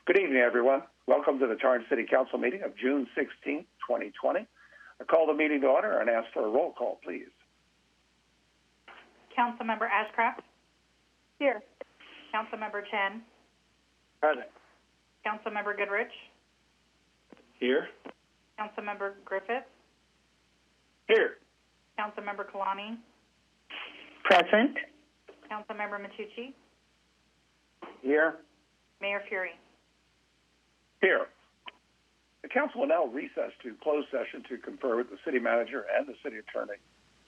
Good evening, everyone. Welcome to the Torrance City Council meeting of June 16, 2020. I call the meeting to order and ask for a roll call, please. Councilmember Ashcraft? Here. Councilmember Chen? Present. Councilmember Goodrich? Here. Councilmember Griffith? Here. Councilmember Kalani? Present. Councilmember Matucci? Here. Mayor Fury? Here. The council will now recess to closed session to confer with the city manager and the city attorney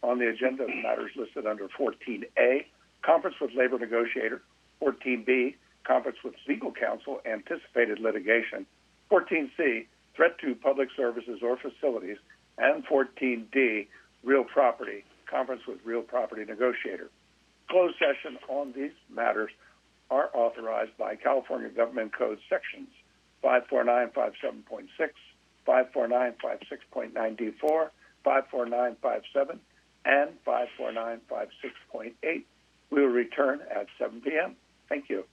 on the agenda of matters listed under 14A, conference with labor negotiator, 14B, conference with legal counsel, anticipated litigation, 14C, threat to public services or facilities, and 14D, real property, conference with real property negotiator. Closed session on these matters are authorized by California Government Code sections 54957.6, 54956.9D4, 54957, and 54956.8. We will return at 7 p.m. Thank you.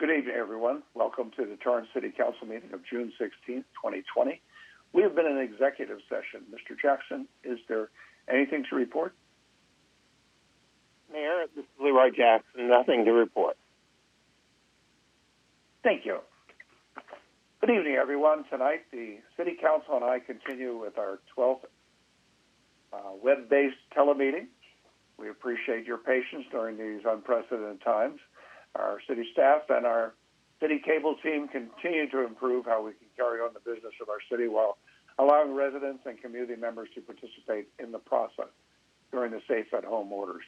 Good evening, everyone. Welcome to the Torrance City Council meeting of June 16th, 2020. We have been in an executive session. Mr. Jackson, is there anything to report? Mayor, this is Leroy Jackson. Nothing to report. Thank you. Good evening, everyone. Tonight, the City Council and I continue with our 12th web-based telemeeting. We appreciate your patience during these unprecedented times. Our city staff and our city cable team continue to improve how we can carry on the business of our city while allowing residents and community members to participate in the process during the safe-at-home orders.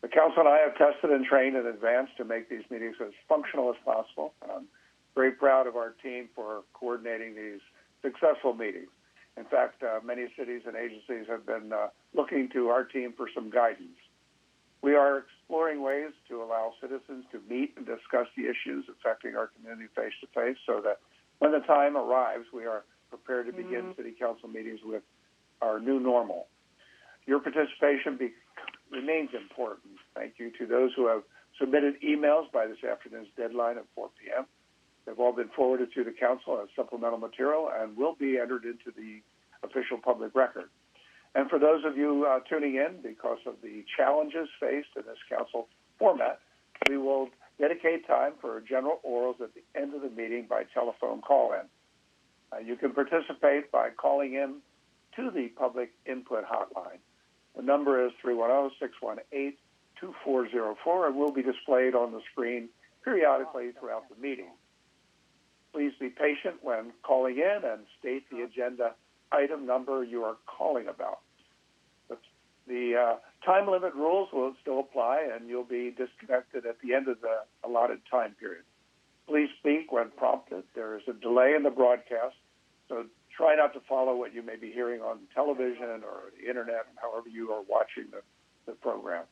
The council and I have tested and trained in advance to make these meetings as functional as possible. I'm very proud of our team for coordinating these successful meetings. In fact, many cities and agencies have been looking to our team for some guidance. We are exploring ways to allow citizens to meet and discuss the issues affecting our community face-to-face so that when the time arrives, we are prepared to begin city council meetings with our new normal. Your participation remains important. Thank you to those who have submitted emails by this afternoon's deadline at 4 p.m. They've all been forwarded to the council as supplemental material and will be entered into the official public record. And for those of you tuning in, because of the challenges faced in this council format, we will dedicate time for general orals at the end of the meeting by telephone call-in. You can participate by calling in to the public input hotline. The number is 310-618-2404 and will be displayed on the screen periodically throughout the meeting. Please be patient when calling in and state the agenda item number you are calling about. The time limit rules will still apply, and you'll be disconnected at the end of the allotted time period. Please speak when prompted. There is a delay in the broadcast, so try not to follow what you may be hearing on television or the internet, however you are watching the program.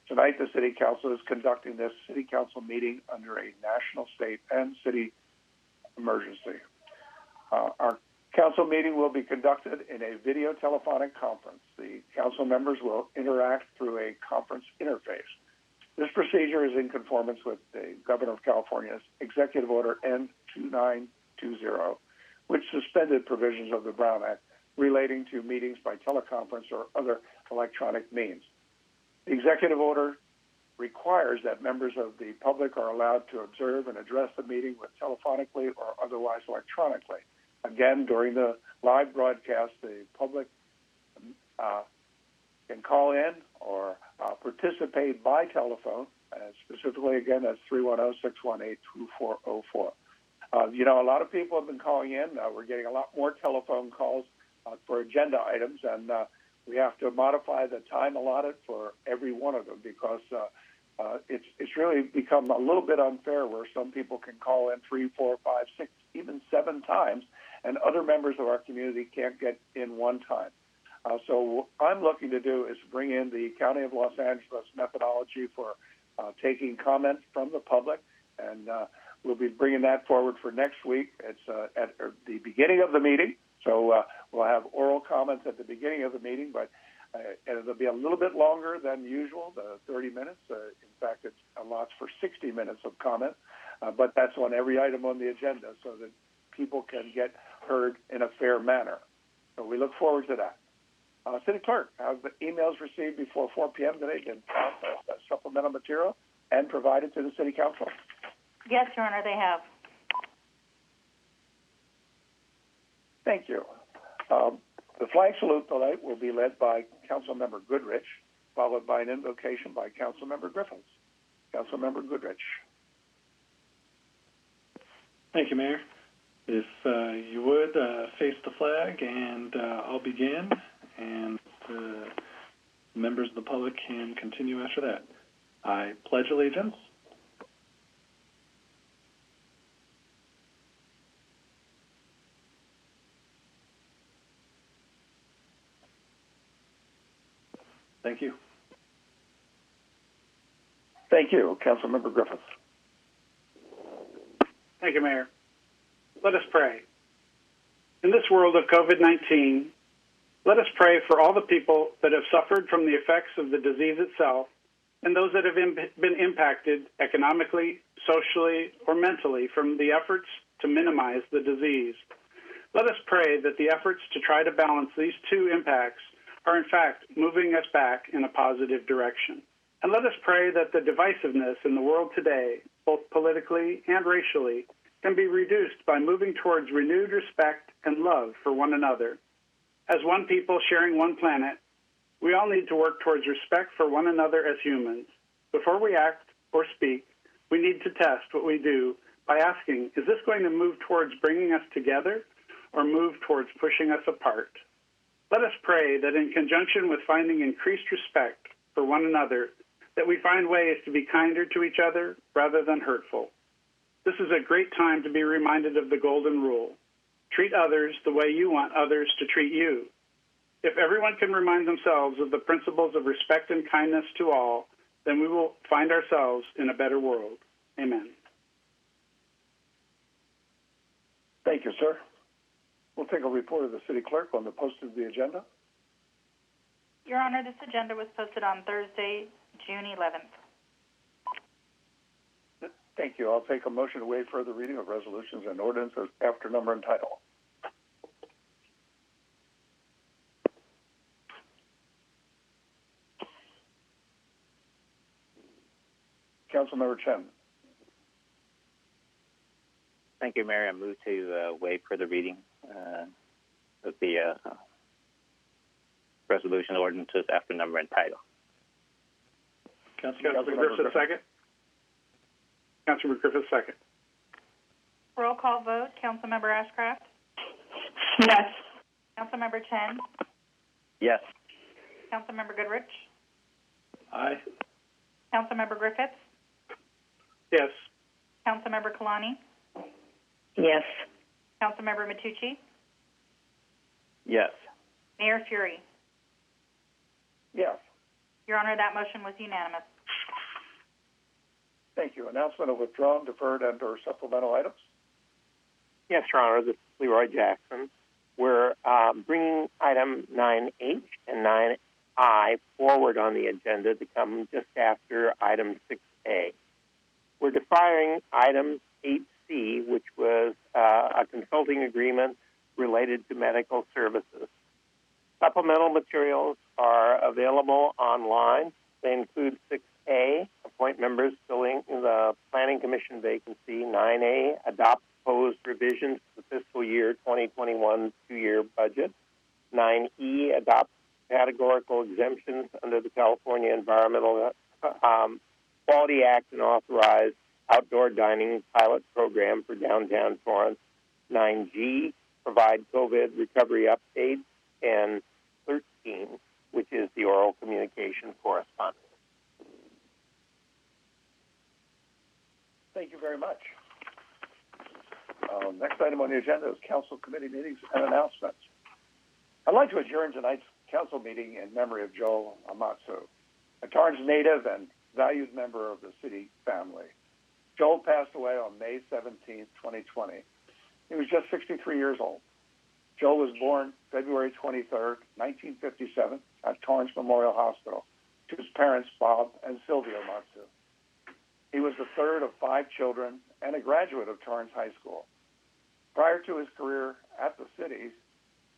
Tonight, the City Council is conducting this City Council meeting under a national, state, and city emergency. Our council meeting will be conducted in a video telephonic conference. The council members will interact through a conference interface. This procedure is in conformance with the Governor of California's Executive Order N2920, which suspended provisions of the Brown Act relating to meetings by teleconference or other electronic means. The executive order requires that members of the public are allowed to observe and address the meeting with telephonically or otherwise electronically. Again, during the live broadcast, the public can call in or participate by telephone. Specifically, again, that's 310-618-2404. A lot of people have been calling in. We're getting a lot more telephone calls for agenda items, and we have to modify the time allotted for every one of them because it's really become a little bit unfair where some people can call in 3, 4, 5, 6, even 7 times, and other members of our community can't get in one time. So what I'm looking to do is bring in the County of Los Angeles methodology for taking comments from the public, and we'll be bringing that forward for next week. It's at the beginning of the meeting, so we'll have oral comments at the beginning of the meeting, but and it'll be a little bit longer than usual, the 30 minutes. In fact, it allots for 60 minutes of comment, but that's on every item on the agenda so that people can get heard in a fair manner. So we look forward to that. City Clerk, have the emails received before 4 p.m. today been processed as supplemental material and provided to the City Council? Yes, Your Honor, they have. Thank you. The flag salute tonight will be led by Councilmember Goodrich, followed by an invocation by Councilmember Griffiths. Councilmember Goodrich. Thank you, Mayor. If you would face the flag, and I'll begin, and members of the public can continue after that. I pledge allegiance Thank you. Thank you. Councilmember Griffiths. Thank you, Mayor. Let us pray. In this world of COVID-19, let us pray for all the people that have suffered from the effects of the disease itself and those that have been impacted economically, socially, or mentally from the efforts to minimize the disease. Let us pray that the efforts to try to balance these two impacts are in fact moving us back in a positive direction. And let us pray that the divisiveness in the world today, both politically and racially, can be reduced by moving towards renewed respect and love for one another. As one people sharing one planet, we all need to work towards respect for one another as humans. Before we act or speak, we need to test what we do by asking, is this going to move towards bringing us together or move towards pushing us apart? Let us pray that in conjunction with finding increased respect for one another, that we find ways to be kinder to each other rather than hurtful. This is a great time to be reminded of the golden rule. Treat others the way you want others to treat you. If everyone can remind themselves of the principles of respect and kindness to all, then we will find ourselves in a better world. Amen. Thank you, sir. We'll take a report of the city clerk on the posting of the agenda. Your Honor, this agenda was posted on Thursday, June 11th. Thank you. I'll take a motion to waive further reading of resolutions and ordinances after number and title. Councilmember Chen. Thank you, Mayor. I move to waive further reading of the resolution ordinances after number and title. Councilmember Griffith, second. Councilmember Griffith, second. Roll call vote. Councilmember Ashcraft? Yes. Councilmember Chen? Yes. Councilmember Goodrich? Aye. Councilmember Griffith? Yes. Councilmember Kalani? Yes. Councilmember Matucci? Yes. Mayor Fury? Yes. Your Honor, that motion was unanimous. Thank you. Announcement of withdrawn, deferred, and/or supplemental items. Yes, Your Honor, this is Leroy Jackson. We're bringing item 9H and 9I forward on the agenda to come just after item 6A. We're deferring item 8C, which was a consulting agreement related to medical services. Supplemental materials are available online. They include 6A, appoint members filling the Planning Commission vacancy. 9A, adopt proposed revisions to the fiscal year 2021 two-year budget. 9E, adopt categorical exemptions under the California Environmental Quality Act and authorize outdoor dining pilot program for downtown Torrance. 9G, provide COVID recovery updates. And 13, which is the oral communication correspondence. Thank you very much. Next item on the agenda is council committee meetings and announcements. I'd like to adjourn tonight's council meeting in memory of Joel Amatsu, a Torrance native and valued member of the city family. Joel passed away on May 17, 2020. He was just 63 years old. Joel was born February 23, 1957, at Torrance Memorial Hospital to his parents, Bob and Sylvia Matsu. He was the third of 5 children and a graduate of Torrance High School. Prior to his career at the cities,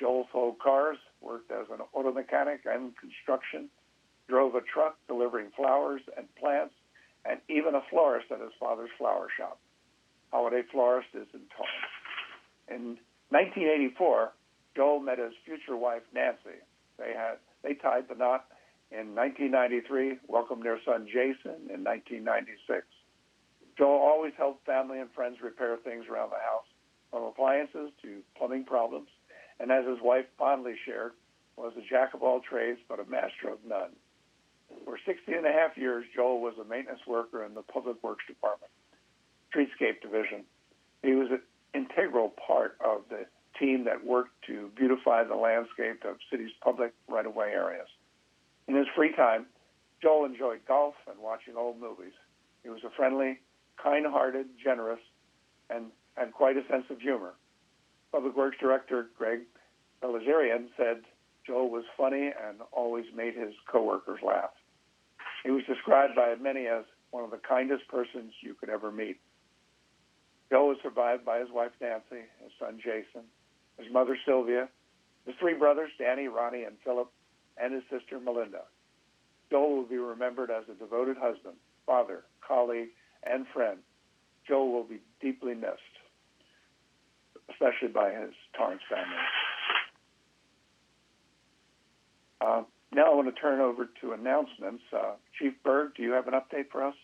Joel sold cars, worked as an auto mechanic and construction, drove a truck delivering flowers and plants, and even a florist at his father's flower shop. Holiday Florist is in Torrance. In 1984, Joel met his future wife, Nancy. They tied the knot in 1993, welcomed their son, Jason, in 1996. Joel always helped family and friends repair things around the house, from appliances to plumbing problems, and as his wife fondly shared, was a jack of all trades but a master of none. For 16 and a half years, Joel was a maintenance worker in the Public Works Department, Streetscape Division. He was an integral part of the team that worked to beautify the landscape of city's public right-of-way areas. In his free time, Joel enjoyed golf and watching old movies. He was a friendly, kind-hearted, generous, and had quite a sense of humor. Public Works Director Greg Belazarian said Joel was funny and always made his coworkers laugh. He was described by many as one of the kindest persons you could ever meet. Joe was survived by his wife Nancy, his son Jason, his mother Sylvia, his three brothers Danny, Ronnie, and Philip, and his sister Melinda. Joel will be remembered as a devoted husband, father, colleague, and friend. Joel will be deeply missed, especially by his Torrance family. Now I want to turn over to announcements. Chief Berg, do you have an update for us?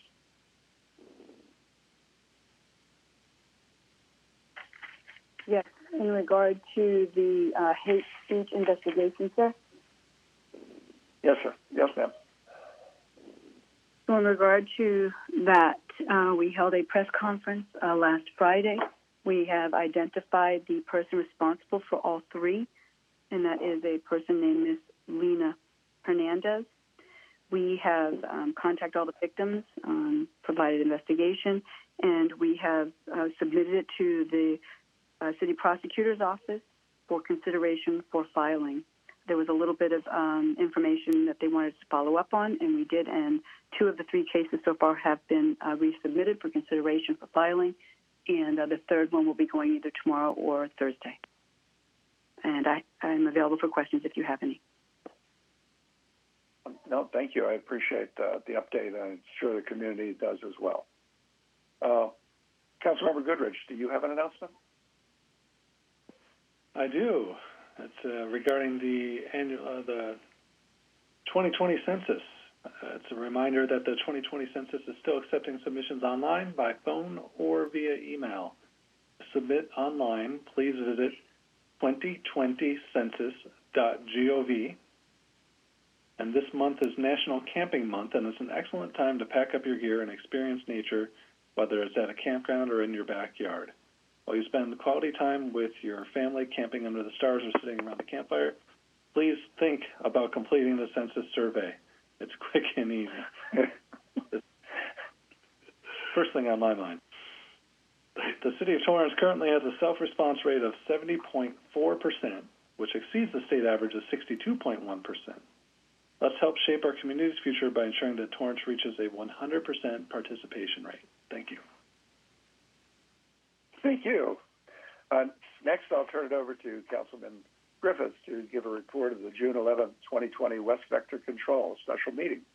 Yes, in regard to the hate speech investigation, sir? Yes, sir. Yes, ma'am. So in regard to that, we held a press conference last Friday. We have identified the person responsible for all three, and that is a person named Ms. Lena Hernandez. We have contacted all the victims, provided investigation, and we have submitted it to the city prosecutor's office for consideration for filing. There was a little bit of information that they wanted to follow up on, and we did, and 2 of the 3 cases so far have been resubmitted for consideration for filing, and the third one will be going either tomorrow or Thursday. And I'm available for questions if you have any. No, thank you. I appreciate the update. I'm sure the community does as well. Councilmember Goodrich, do you have an announcement? I do. It's regarding the 2020 census. It's a reminder that the 2020 census is still accepting submissions online, by phone, or via email. To submit online, please visit 2020census.gov. And this month is National Camping Month, and it's an excellent time to pack up your gear and experience nature, whether it's at a campground or in your backyard. While you spend quality time with your family camping under the stars or sitting around the campfire, please think about completing the census survey. It's quick and easy. First thing on my mind. The City of Torrance currently has a self-response rate of 70.4%, which exceeds the state average of 62.1%. Let's help shape our community's future by ensuring that Torrance reaches a 100% participation rate. Thank you. Thank you. Next, I'll turn it over to Councilman Griffiths to give a report of the June 11, 2020 West Vector Control special meeting.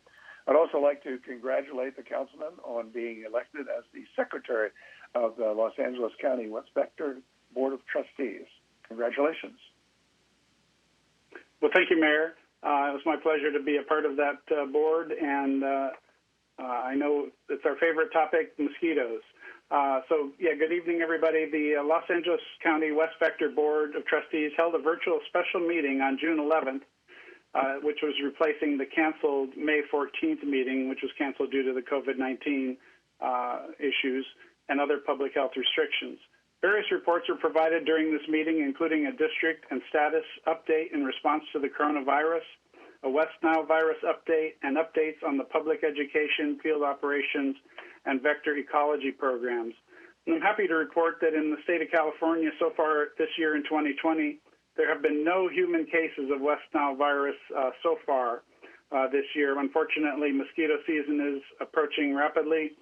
I'd also like to congratulate the councilman on being elected as the secretary of the Los Angeles County West Vector Board of Trustees. Congratulations. Well, thank you, Mayor. It was my pleasure to be a part of that board, and I know it's our favorite topic, mosquitoes. Good evening, everybody. The Los Angeles County West Vector Board of Trustees held a virtual special meeting on June 11th, which was replacing the canceled May 14th meeting, which was canceled due to the COVID-19 issues and other public health restrictions. Various reports were provided during this meeting, including a district and status update in response to the coronavirus, a West Nile virus update, and updates on the public education, field operations, and vector ecology programs. And I'm happy to report that in the state of California so far this year in 2020, there have been no human cases of West Nile virus so far this year. Unfortunately, mosquito season is approaching rapidly,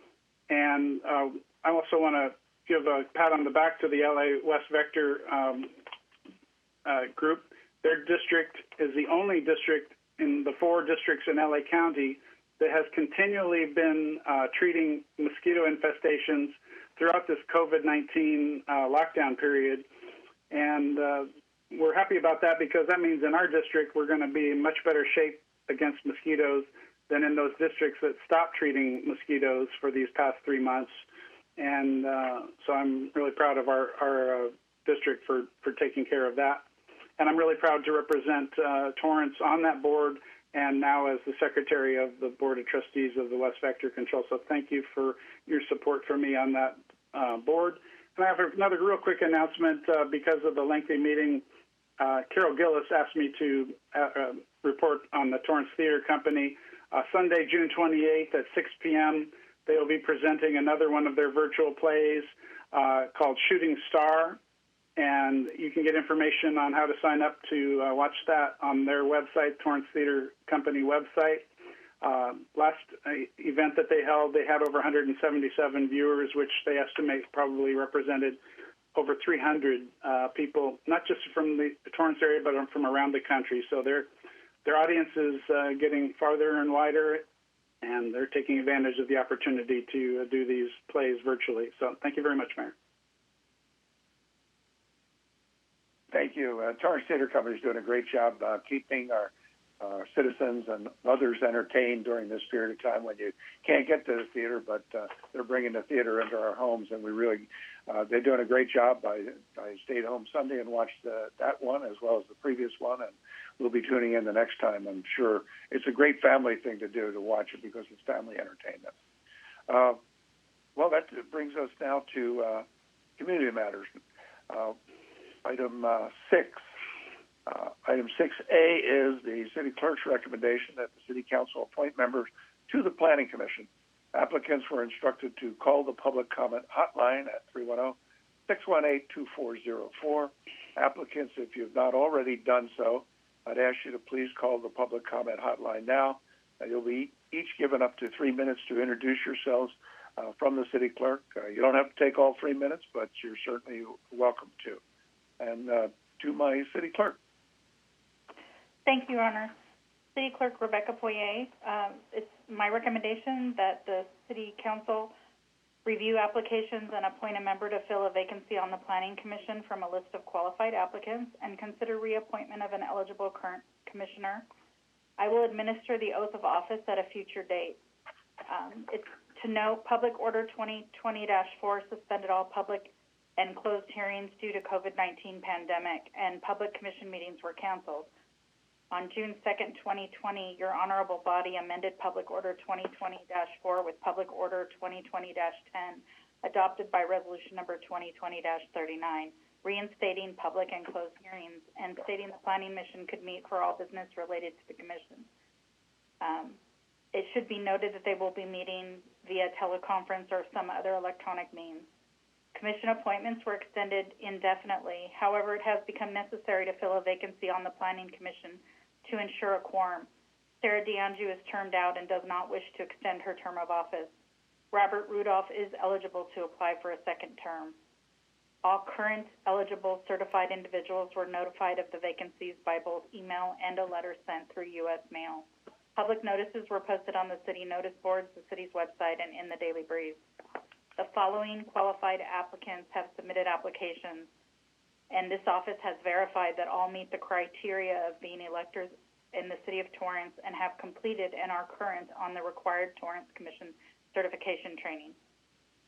and I also want to give a pat on the back to the LA West Vector group. Their district is the only district in the 4 districts in LA County that has continually been treating mosquito infestations throughout this COVID-19 lockdown period. And we're happy about that because that means in our district we're going to be in much better shape against mosquitoes than in those districts that stopped treating mosquitoes for these past 3 months. And so I'm really proud of our district for taking care of that. And I'm really proud to represent Torrance on that board and now as the secretary of the Board of Trustees of the West Vector Control. So thank you for your support for me on that board. And I have another real quick announcement. Because of the lengthy meeting, Carol Gillis asked me to report on the Torrance Theater Company. Sunday, June 28th at 6 p.m., they will be presenting another one of their virtual plays called Shooting Star. And you can get information on how to sign up to watch that on their website, Torrance Theater Company website. Last event that they held, they had over 177 viewers, which they estimate probably represented over 300 people, not just from the Torrance area, but from around the country. So their audience is getting farther and wider, and they're taking advantage of the opportunity to do these plays virtually. So thank you very much, Mayor. Thank you. Torrance Theater Company is doing a great job keeping our citizens and others entertained during this period of time when you can't get to the theater, but they're bringing the theater into our homes, and we really, they're doing a great job. I stayed home Sunday and watched that one as well as the previous one, and we'll be tuning in the next time. I'm sure it's a great family thing to do, to watch it, because it's family entertainment. Well, that brings us now to community matters. Item 6. Item 6A is the City Clerk's recommendation that the City Council appoint members to the Planning Commission. Applicants were instructed to call the public comment hotline at 310-618-2404. Applicants, if you've not already done so, I'd ask you to please call the public comment hotline now. You'll be each given up to 3 minutes to introduce yourselves from the City Clerk. You don't have to take all 3 minutes, but you're certainly welcome to. And to my City Clerk. Thank you, Your Honor. City Clerk Rebecca Poirier. It's my recommendation that the City Council review applications and appoint a member to fill a vacancy on the Planning Commission from a list of qualified applicants and consider reappointment of an eligible current commissioner. I will administer the oath of office at a future date. It's to note, Public Order 2020-4 suspended all public and closed hearings due to COVID-19 pandemic, and public commission meetings were canceled. On June 2nd, 2020, your honorable body amended Public Order 2020-4 with Public Order 2020-10, adopted by Resolution Number 2020-39, reinstating public and closed hearings and stating the Planning Mission could meet for all business related to the Commission. It should be noted that they will be meeting via teleconference or some other electronic means. Commission appointments were extended indefinitely. However, it has become necessary to fill a vacancy on the Planning Commission to ensure a quorum. Sarah DeAnjou is termed out and does not wish to extend her term of office. Robert Rudolph is eligible to apply for a second term. All current eligible certified individuals were notified of the vacancies by both email and a letter sent through U.S. mail. Public notices were posted on the city notice boards, the city's website, and in the Daily Breeze. The following qualified applicants have submitted applications, and this office has verified that all meet the criteria of being electors in the City of Torrance and have completed and are current on the required Torrance Commission certification training.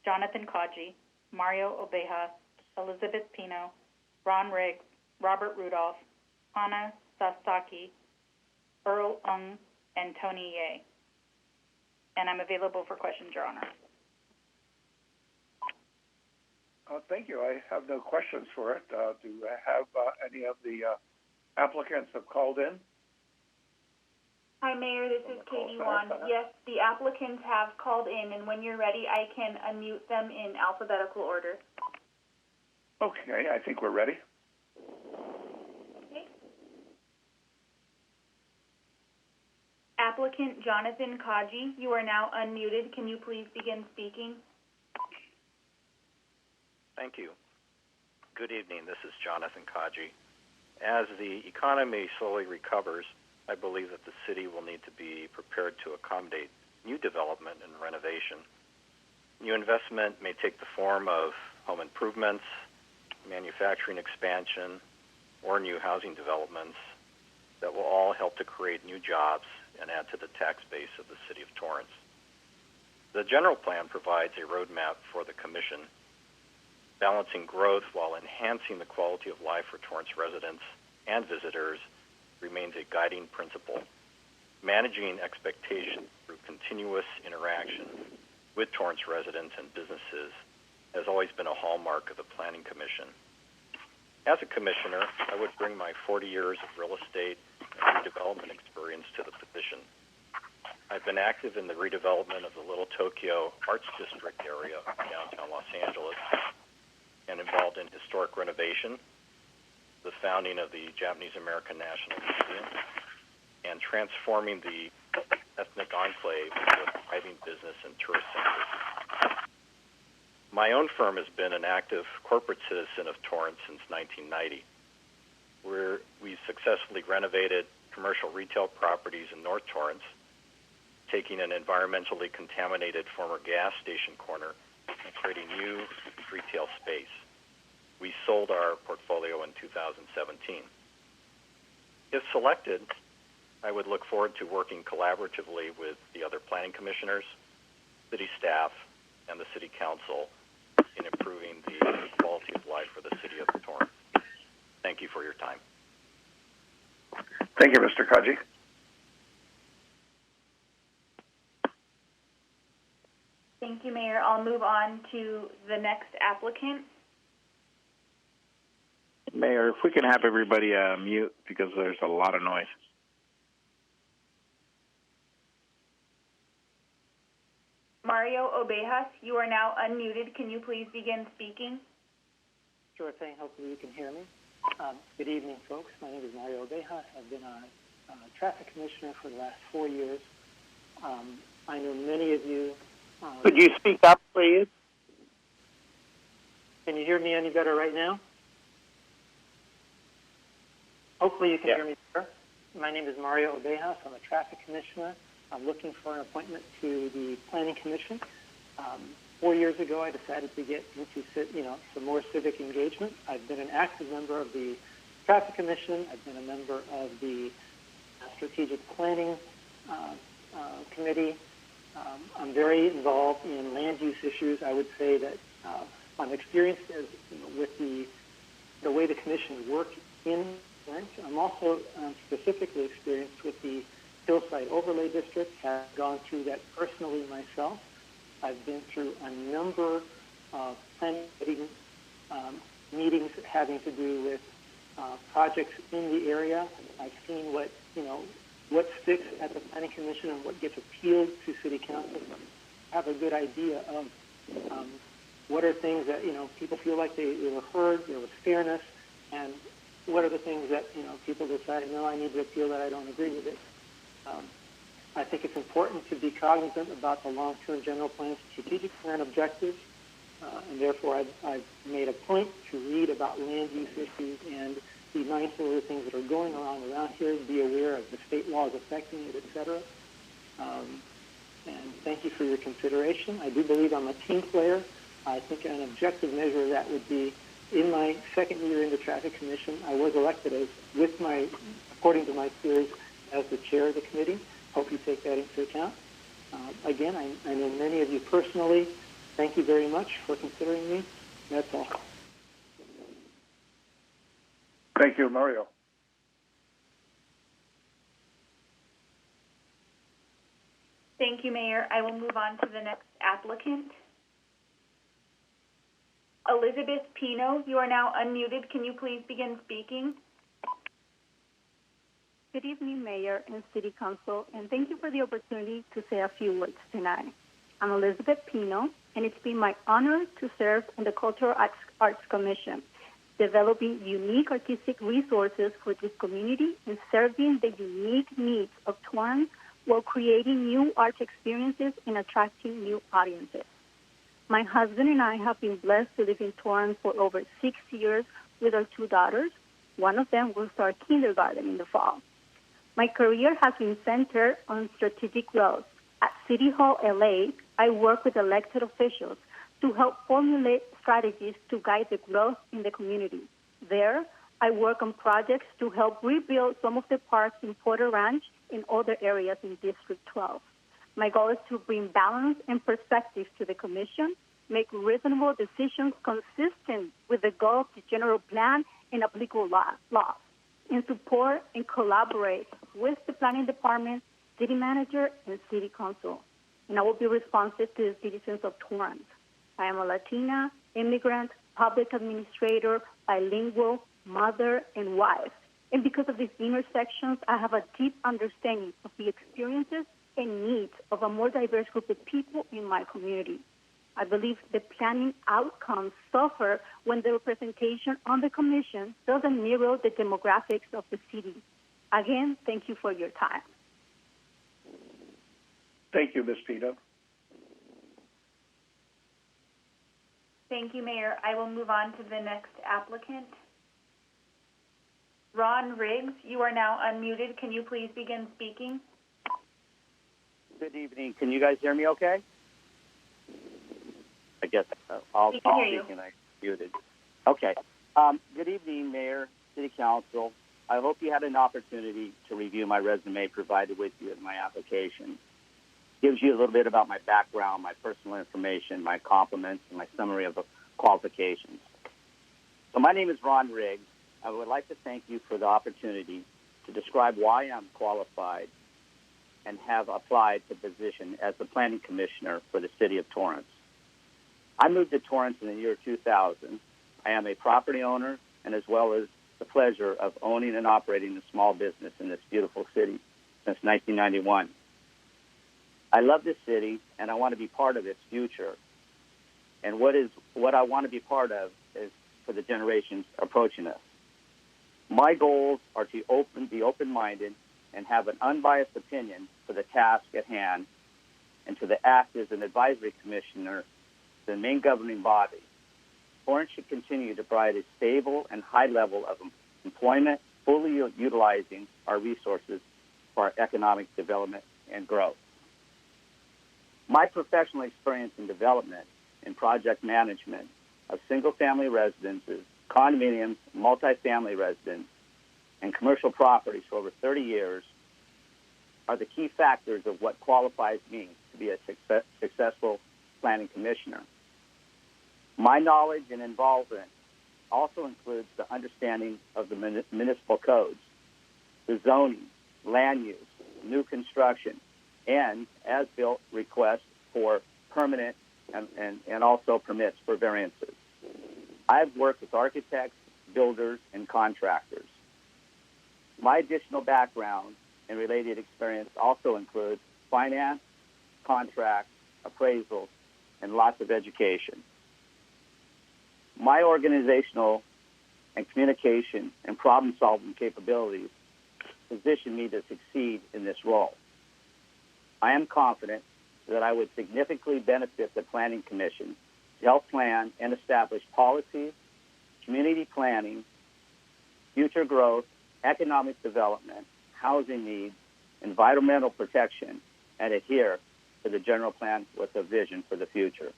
Jonathan Kaji, Mario Obejas, Elizabeth Pino, Ron Riggs, Robert Rudolph, Hannah Sasaki, Earl Ung, and Tony Ye. And I'm available for questions, Your Honor. Thank you. I have no questions for it. Do have any of the applicants have called in? Hi, Mayor. This is Katie Wand. Yes, the applicants have called in, and when you're ready, I can unmute them in alphabetical order. Okay, I think we're ready. Okay. Applicant Jonathan Kaji, you are now unmuted. Can you please begin speaking? Thank you. Good evening. This is Jonathan Kaji. As the economy slowly recovers, I believe that the city will need to be prepared to accommodate new development and renovation. New investment may take the form of home improvements, manufacturing expansion, or new housing developments that will all help to create new jobs and add to the tax base of the city of Torrance. The general plan provides a roadmap for the Commission, balancing growth while enhancing the quality of life for Torrance residents and visitors remains a guiding principle. Managing expectations through continuous interaction with Torrance residents and businesses has always been a hallmark of the Planning Commission. As a commissioner, I would bring my 40 years of real estate and redevelopment experience to the position. I've been active in the redevelopment of the Little Tokyo Arts District area of downtown Los Angeles, and involved in historic renovation, the founding of the Japanese American National Museum, and transforming the ethnic enclave with thriving business and tourist centers. My own firm has been an active corporate citizen of Torrance since 1990, where we successfully renovated commercial retail properties in North Torrance, taking an environmentally contaminated former gas station corner and creating new retail space. We sold our portfolio in 2017. If selected, I would look forward to working collaboratively with the other planning commissioners, city staff, and the city council in improving the quality of life for the city of Torrance. Thank you for your time. Thank you, Mr. Kaji. Thank you, Mayor. I'll move on to the next applicant. Mayor, if we can have everybody mute because there's a lot of noise. Mario Obejas, you are now unmuted. Can you please begin speaking? Sure thing. Hopefully you can hear me. Good evening, folks. My name is Mario Obejas. I've been a traffic commissioner for the last 4 years. I know many of you. Could you speak up, please? Can you hear me any better right now? Hopefully you can hear me better. My name is Mario Obejas. I'm a traffic commissioner. I'm looking for an appointment to the Planning Commission. 4 years ago, I decided to get into, some more civic engagement. I've been an active member of the Traffic Commission. I've been a member of the Strategic Planning Committee. I'm very involved in land use issues. I would say that I'm experienced with the way the commission works in Torrance. I'm also specifically experienced with the Hillside Overlay District. Have gone through that personally myself. I've been through a number of planning meetings having to do with projects in the area. I've seen what sticks at the Planning Commission and what gets appealed to City Council. I have a good idea of what are things that people feel like they were heard, there was fairness, and what are the things that people decide, no, I need to appeal that, I don't agree with it. I think it's important to be cognizant about the long-term general plan, strategic plan objectives, and therefore I've made a point to read about land use issues and be mindful of the things that are going on around here, be aware of the state laws affecting it, etc. And thank you for your consideration. I do believe I'm a team player. I think an objective measure of that would be in my second year in the Traffic Commission, I was elected according to my peers, as the chair of the committee. Hope you take that into account. Again, I know many of you personally. Thank you very much for considering me. That's all. Thank you, Mario. Thank you, Mayor. I will move on to the next applicant. Elizabeth Pino, you are now unmuted. Can you please begin speaking? Good evening, Mayor and City Council, and thank you for the opportunity to say a few words tonight. I'm Elizabeth Pino, and it's been my honor to serve on the Cultural Arts Commission, developing unique artistic resources for this community and serving the unique needs of Torrance while creating new art experiences and attracting new audiences. My husband and I have been blessed to live in Torrance for over 6 years with our 2 daughters. One of them will start kindergarten in the fall. My career has been centered on strategic growth. At City Hall, LA, I work with elected officials to help formulate strategies to guide the growth in the community. There, I work on projects to help rebuild some of the parks in Porter Ranch and other areas in District 12. My goal is to bring balance and perspective to the Commission, make reasonable decisions consistent with the goal of the general plan and applicable laws, and support and collaborate with the Planning Department, City Manager, and City Council. And I will be responsive to the citizens of Torrance. I am a Latina, immigrant, public administrator, bilingual, mother, and wife. And because of these intersections, I have a deep understanding of the experiences and needs of a more diverse group of people in my community. I believe the planning outcomes suffer when the representation on the Commission doesn't mirror the demographics of the city. Again, thank you for your time. Thank you, Ms. Pito. Thank you, Mayor. I will move on to the next applicant. Ron Riggs, you are now unmuted. Can you please begin speaking? Good evening. Can you guys hear me okay? I guess I'll We can hear you. and I muted. Okay. Good evening, Mayor, City Council. I hope you had an opportunity to review my resume provided with you in my application. Gives you a little bit about my background, my personal information, my compliments, and my summary of the qualifications. So my name is Ron Riggs. I would like to thank you for the opportunity to describe why I'm qualified and have applied to the position as the Planning Commissioner for the City of Torrance. I moved to Torrance in the year 2000. I am a property owner and as well as the pleasure of owning and operating a small business in this beautiful city since 1991. I love this city and I want to be part of its future. And what I want to be part of is for the generations approaching us. My goals are to be open-minded and have an unbiased opinion for the task at hand and to the act as an advisory commissioner, the main governing body. Torrance should continue to provide a stable and high level of employment, fully utilizing our resources for our economic development and growth. My professional experience in development and project management of single-family residences, condominiums, multifamily residence, and commercial properties for over 30 years are the key factors of what qualifies me to be a successful planning commissioner. My knowledge and involvement also includes the understanding of the municipal codes, the zoning, land use, new construction, and as-built requests for permanent and also permits for variances. I've worked with architects, builders, and contractors. My additional background and related experience also includes finance, contracts, appraisals, and lots of education. My organizational and communication and problem-solving capabilities position me to succeed in this role. I am confident that I would significantly benefit the Planning Commission to help plan and establish policies, community planning, future growth, economic development, housing needs, environmental protection, and adhere to the general plan with a vision for the future.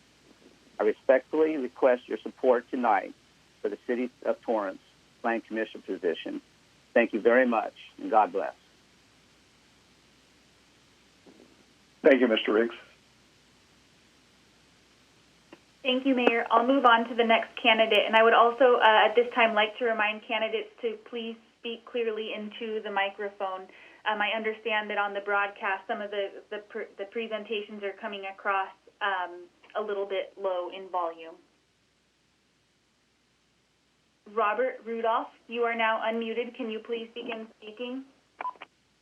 I respectfully request your support tonight for the City of Torrance Planning Commission position. Thank you very much, and God bless. Thank you, Mr. Riggs. Thank you, Mayor. I'll move on to the next candidate, and I would also at this time like to remind candidates to please speak clearly into the microphone. I understand that on the broadcast some of the presentations are coming across a little bit low in volume. Robert Rudolph, you are now unmuted. Can you please begin speaking?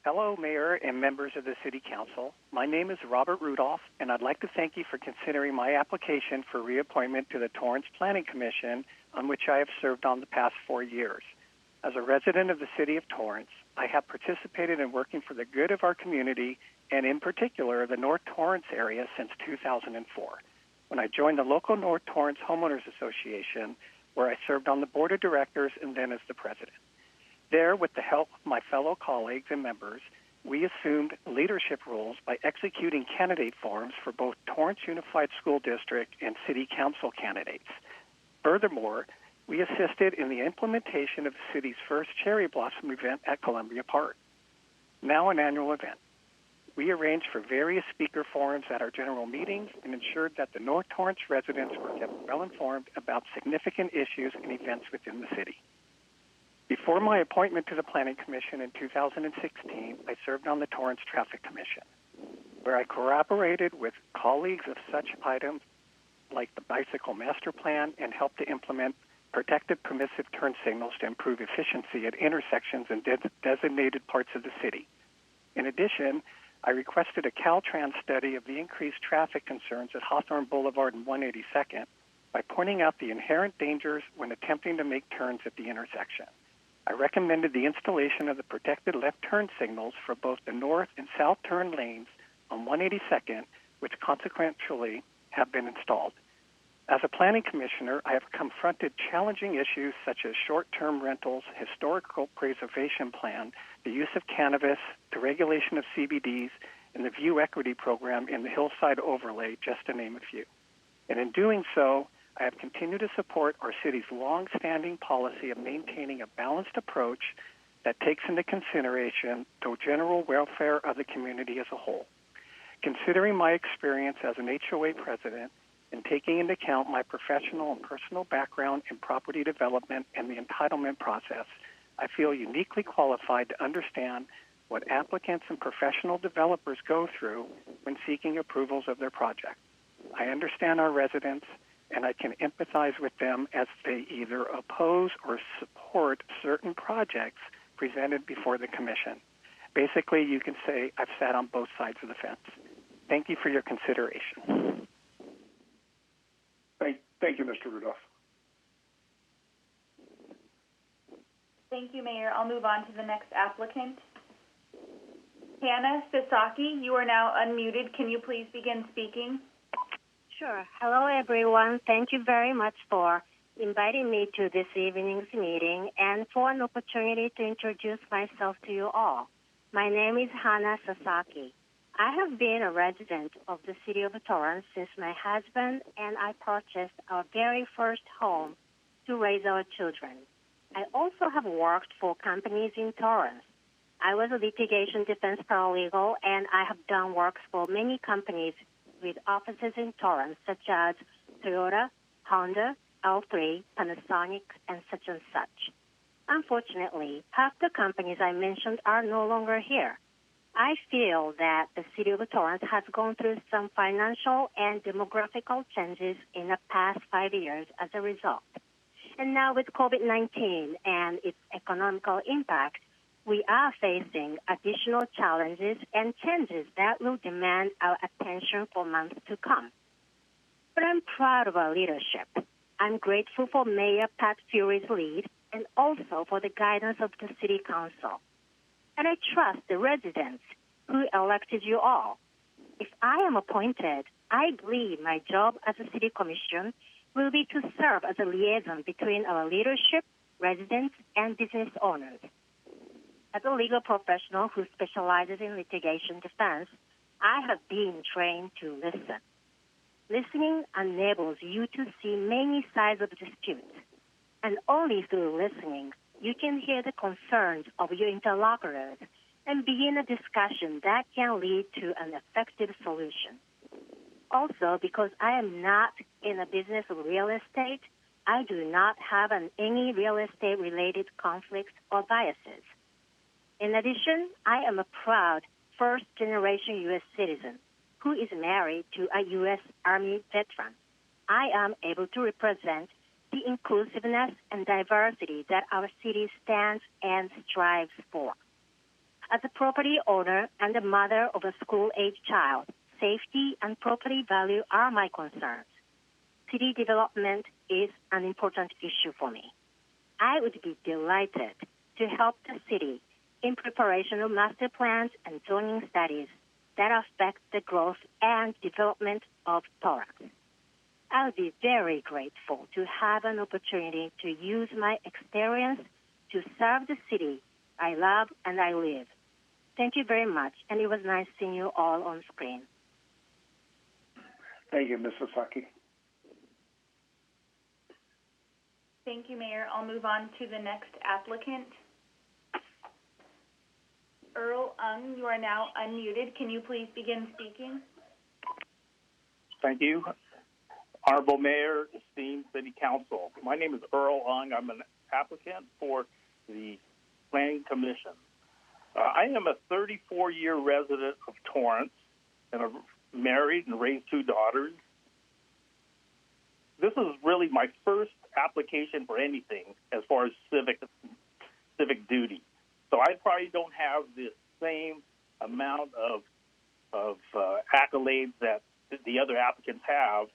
Hello, Mayor and members of the City Council. My name is Robert Rudolph, and I'd like to thank you for considering my application for reappointment to the Torrance Planning Commission, on which I have served on the past 4 years. As a resident of the City of Torrance, I have participated in working for the good of our community, and in particular, the North Torrance area since 2004, when I joined the local North Torrance Homeowners Association, where I served on the board of directors and then as the president. There, with the help of my fellow colleagues and members, we assumed leadership roles by executing candidate forms for both Torrance Unified School District and City Council candidates. Furthermore, we assisted in the implementation of the city's first cherry blossom event at Columbia Park, now an annual event. We arranged for various speaker forums at our general meetings and ensured that the North Torrance residents were kept well informed about significant issues and events within the city. Before my appointment to the Planning Commission in 2016, I served on the Torrance Traffic Commission, where I cooperated with colleagues of such items like the Bicycle Master Plan and helped to implement protected permissive turn signals to improve efficiency at intersections in designated parts of the city. In addition, I requested a Caltrans study of the increased traffic concerns at Hawthorne Boulevard and 182nd by pointing out the inherent dangers when attempting to make turns at the intersection. I recommended the installation of the protected left turn signals for both the north and south turn lanes on 182nd, which consequentially have been installed. As a planning commissioner, I have confronted challenging issues such as short-term rentals, historical preservation plan, the use of cannabis, the regulation of CBDs, and the View Equity Program in the Hillside Overlay, just to name a few. And in doing so, I have continued to support our city's long-standing policy of maintaining a balanced approach that takes into consideration the general welfare of the community as a whole. Considering my experience as an HOA president and taking into account my professional and personal background in property development and the entitlement process, I feel uniquely qualified to understand what applicants and professional developers go through when seeking approvals of their project. I understand our residents, and I can empathize with them as they either oppose or support certain projects presented before the Commission. Basically, you can say I've sat on both sides of the fence. Thank you for your consideration. Thank you, Mr. Rudolph. Thank you, Mayor. I'll move on to the next applicant. Hannah Sasaki, you are now unmuted. Can you please begin speaking? Sure. Hello, everyone. Thank you very much for inviting me to this evening's meeting and for an opportunity to introduce myself to you all. My name is Hannah Sasaki. I have been a resident of the city of Torrance since my husband and I purchased our very first home to raise our children. I also have worked for companies in Torrance. I was a litigation defense paralegal, and I have done work for many companies with offices in Torrance, such as Toyota, Honda, L3, Panasonic, and such and such. Unfortunately, half the companies I mentioned are no longer here. I feel that the city of Torrance has gone through some financial and demographical changes in the past 5 years as a result. And now with COVID-19 and its economical impact, we are facing additional challenges and changes that will demand our attention for months to come. But I'm proud of our leadership. I'm grateful for Mayor Pat Fury's lead and also for the guidance of the City Council. And I trust the residents who elected you all. If I am appointed, I believe my job as a City Commission will be to serve as a liaison between our leadership, residents, and business owners. As a legal professional who specializes in litigation defense, I have been trained to listen. Listening enables you to see many sides of disputes, and only through listening you can hear the concerns of your interlocutors and begin a discussion that can lead to an effective solution. Also, because I am not in a business of real estate, I do not have any real estate-related conflicts or biases. In addition, I am a proud first-generation U.S. citizen who is married to a U.S. Army veteran. I am able to represent the inclusiveness and diversity that our city stands and strives for. As a property owner and the mother of a school-age child, safety and property value are my concerns. City development is an important issue for me. I would be delighted to help the city in preparation of master plans and zoning studies that affect the growth and development of Torrance. I would be very grateful to have an opportunity to use my experience to serve the city I love and I live. Thank you very much, and it was nice seeing you all on screen. Thank you, Ms. Sasaki. Thank you, Mayor. I'll move on to the next applicant. Earl Ung, you are now unmuted. Can you please begin speaking? Thank you. Honorable Mayor, esteemed City Council. My name is Earl Ung. I'm an applicant for the Planning Commission. I am a 34-year resident of Torrance, and I'm married and raised 2 daughters. This is really my first application for anything as far as civic duty. So I probably don't have the same amount of accolades that the other applicants have.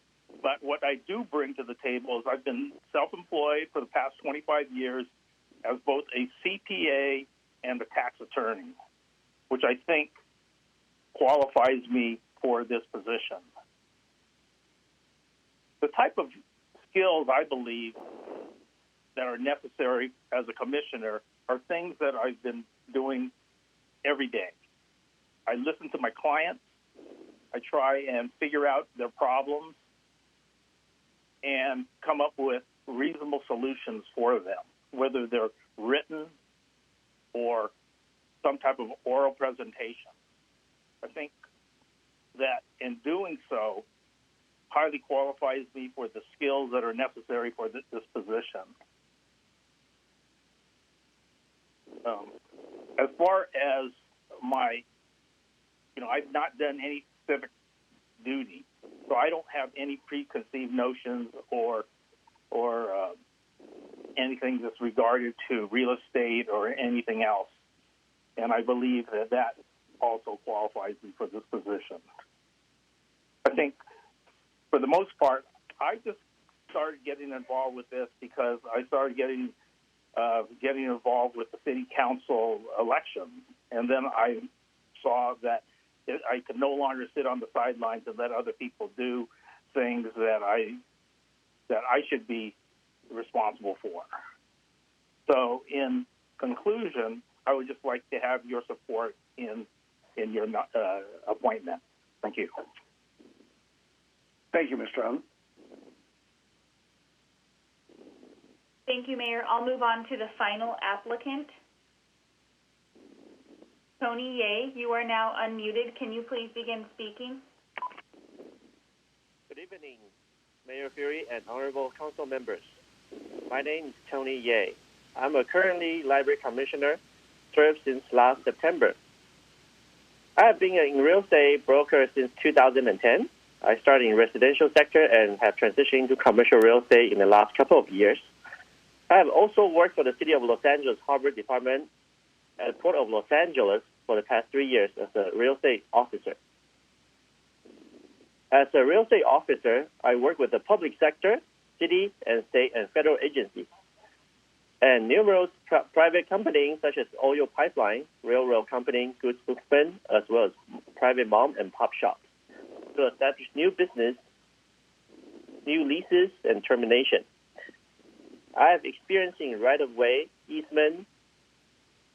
But what I do bring to the table is I've been self-employed for the past 25 years as both a CPA and a tax attorney, which I think qualifies me for this position. The type of skills I believe that are necessary as a commissioner are things that I've been doing every day. I listen to my clients. I try and figure out their problems and come up with reasonable solutions for them, whether they're written or some type of oral presentation. I think that in doing so highly qualifies me for the skills that are necessary for this position. As far as I've not done any civic duty, so I don't have any preconceived notions or anything that's regarded to real estate or anything else. And I believe that also qualifies me for this position. I think, for the most part, I just started getting involved with this because I started getting involved with the city council election, and then I saw that I could no longer sit on the sidelines and let other people do things that I should be responsible for. So, in conclusion, I would just like to have your support in your appointment. Thank you. Thank you, Mr. Young. Thank you, Mayor. I'll move on to the final applicant. Tony Ye, you are now unmuted. Can you please begin speaking? Good evening, Mayor Fury and honorable council members. My name is Tony Ye. I'm a currently library commissioner, served since last September. I have been a real estate broker since 2010. I started in residential sector and have transitioned to commercial real estate in the last couple of years. I have also worked for the City of Los Angeles Harbor Department at the Port of Los Angeles for the past 3 years as a real estate officer. As a real estate officer, I work with the public sector, city and state and federal agencies, and numerous private companies such as oil pipeline, railroad company, goods bookman, as well as private mom and pop shops to establish new business, new leases, and termination. I have experience in right-of-way, easement,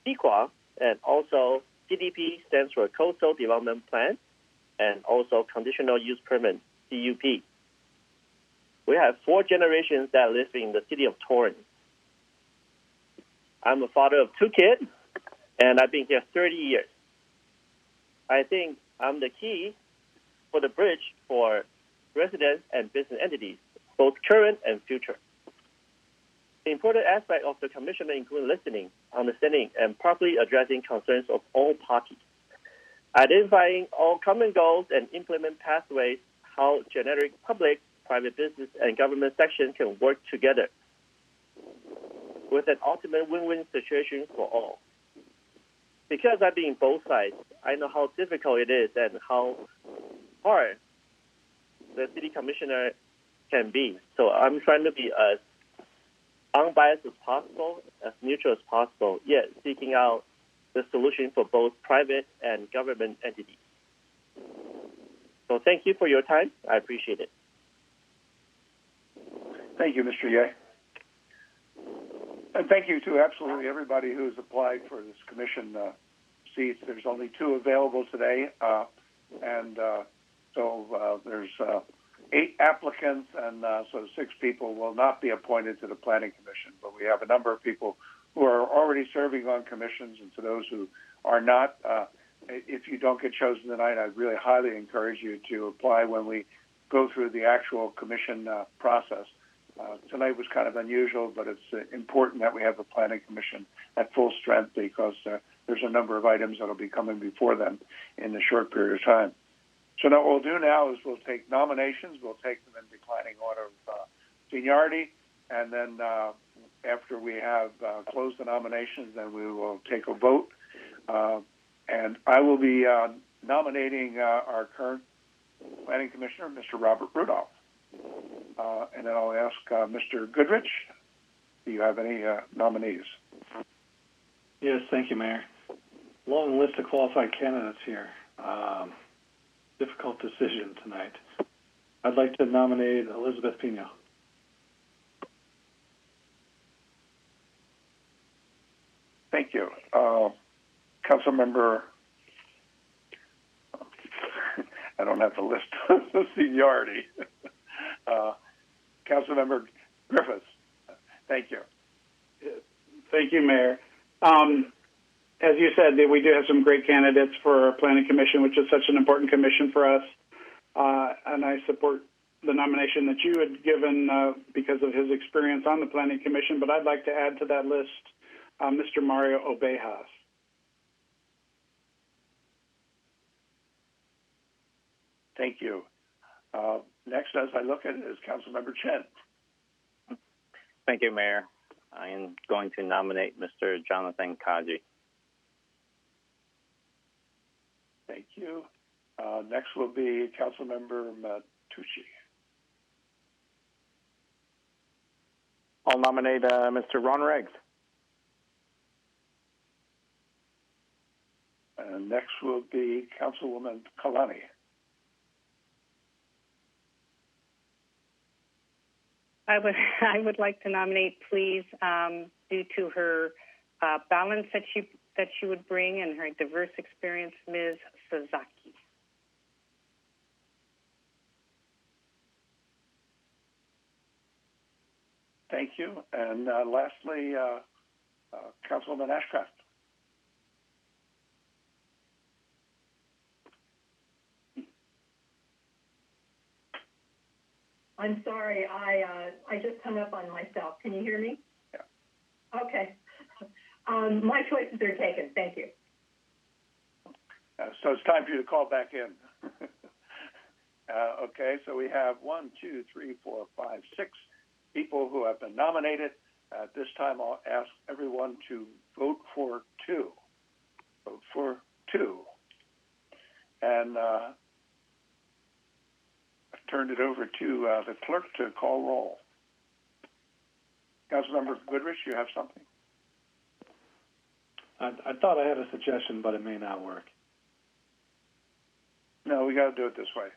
CEQA, and also CDP stands for Coastal Development Plan, and also Conditional Use Permit, CUP. We have 4 generations that live in the city of Torrance. I'm a father of 2 kids, and I've been here 30 years. I think I'm the key for the bridge for residents and business entities, both current and future. The important aspect of the commissioner include listening, understanding, and properly addressing concerns of all parties, identifying all common goals and implement pathways how generic public, private business, and government sections can work together with an ultimate win-win situation for all. Because I've been in both sides, I know how difficult it is and how hard the city commissioner can be. So I'm trying to be as unbiased as possible, as neutral as possible, yet seeking out the solution for both private and government entities. So thank you for your time. I appreciate it. Thank you, Mr. Ye. And thank you to absolutely everybody who's applied for this commission seats. There's only 2 available today, so there's 8 applicants, and so 6 people will not be appointed to the Planning Commission. But we have a number of people who are already serving on commissions, and to those who are not, if you don't get chosen tonight, I really highly encourage you to apply when we go through the actual commission process. Tonight was kind of unusual, but it's important that we have the Planning Commission at full strength because there's a number of items that will be coming before them in a short period of time. So now what we'll do now is we'll take nominations. We'll take them in declining order of seniority, and then after we have closed the nominations, then we will take a vote. And I will be nominating our current Planning Commissioner, Mr. Robert Rudolph. And then I'll ask Mr. Goodrich, do you have any nominees? Yes, thank you, Mayor. Long list of qualified candidates here. Difficult decision tonight. I'd like to nominate Elizabeth Pino. Thank you. Councilmember, I don't have the list of seniority. Councilmember Griffiths, thank you. Thank you, Mayor. As you said, we do have some great candidates for our Planning Commission, which is such an important commission for us. And I support the nomination that you had given because of his experience on the Planning Commission. But I'd like to add to that list Mr. Mario Obejas. Thank you. Next, as I look at it, is Councilmember Chen. Thank you, Mayor. I am going to nominate Mr. Jonathan Kaji. Thank you. Next will be Councilmember Matucci. I'll nominate Mr. Ron Riggs. And next will be Councilwoman Kalani. I would like to nominate, please, due to her balance that she would bring and her diverse experience, Ms. Sasaki. Thank you. And lastly, Councilwoman Ashcraft. I'm sorry, I just hung up on myself. Can you hear me? Yeah. Okay. My choices are taken. Thank you. So it's time for you to call back in. Okay, so we have 1, 2, 3, 4, 5, 6 people who have been nominated. At this time, I'll ask everyone to vote for 2. Vote for 2. And I've turned it over to the clerk to call roll. Councilmember Goodrich, you have something? I thought I had a suggestion, but it may not work. No, we got to do it this way.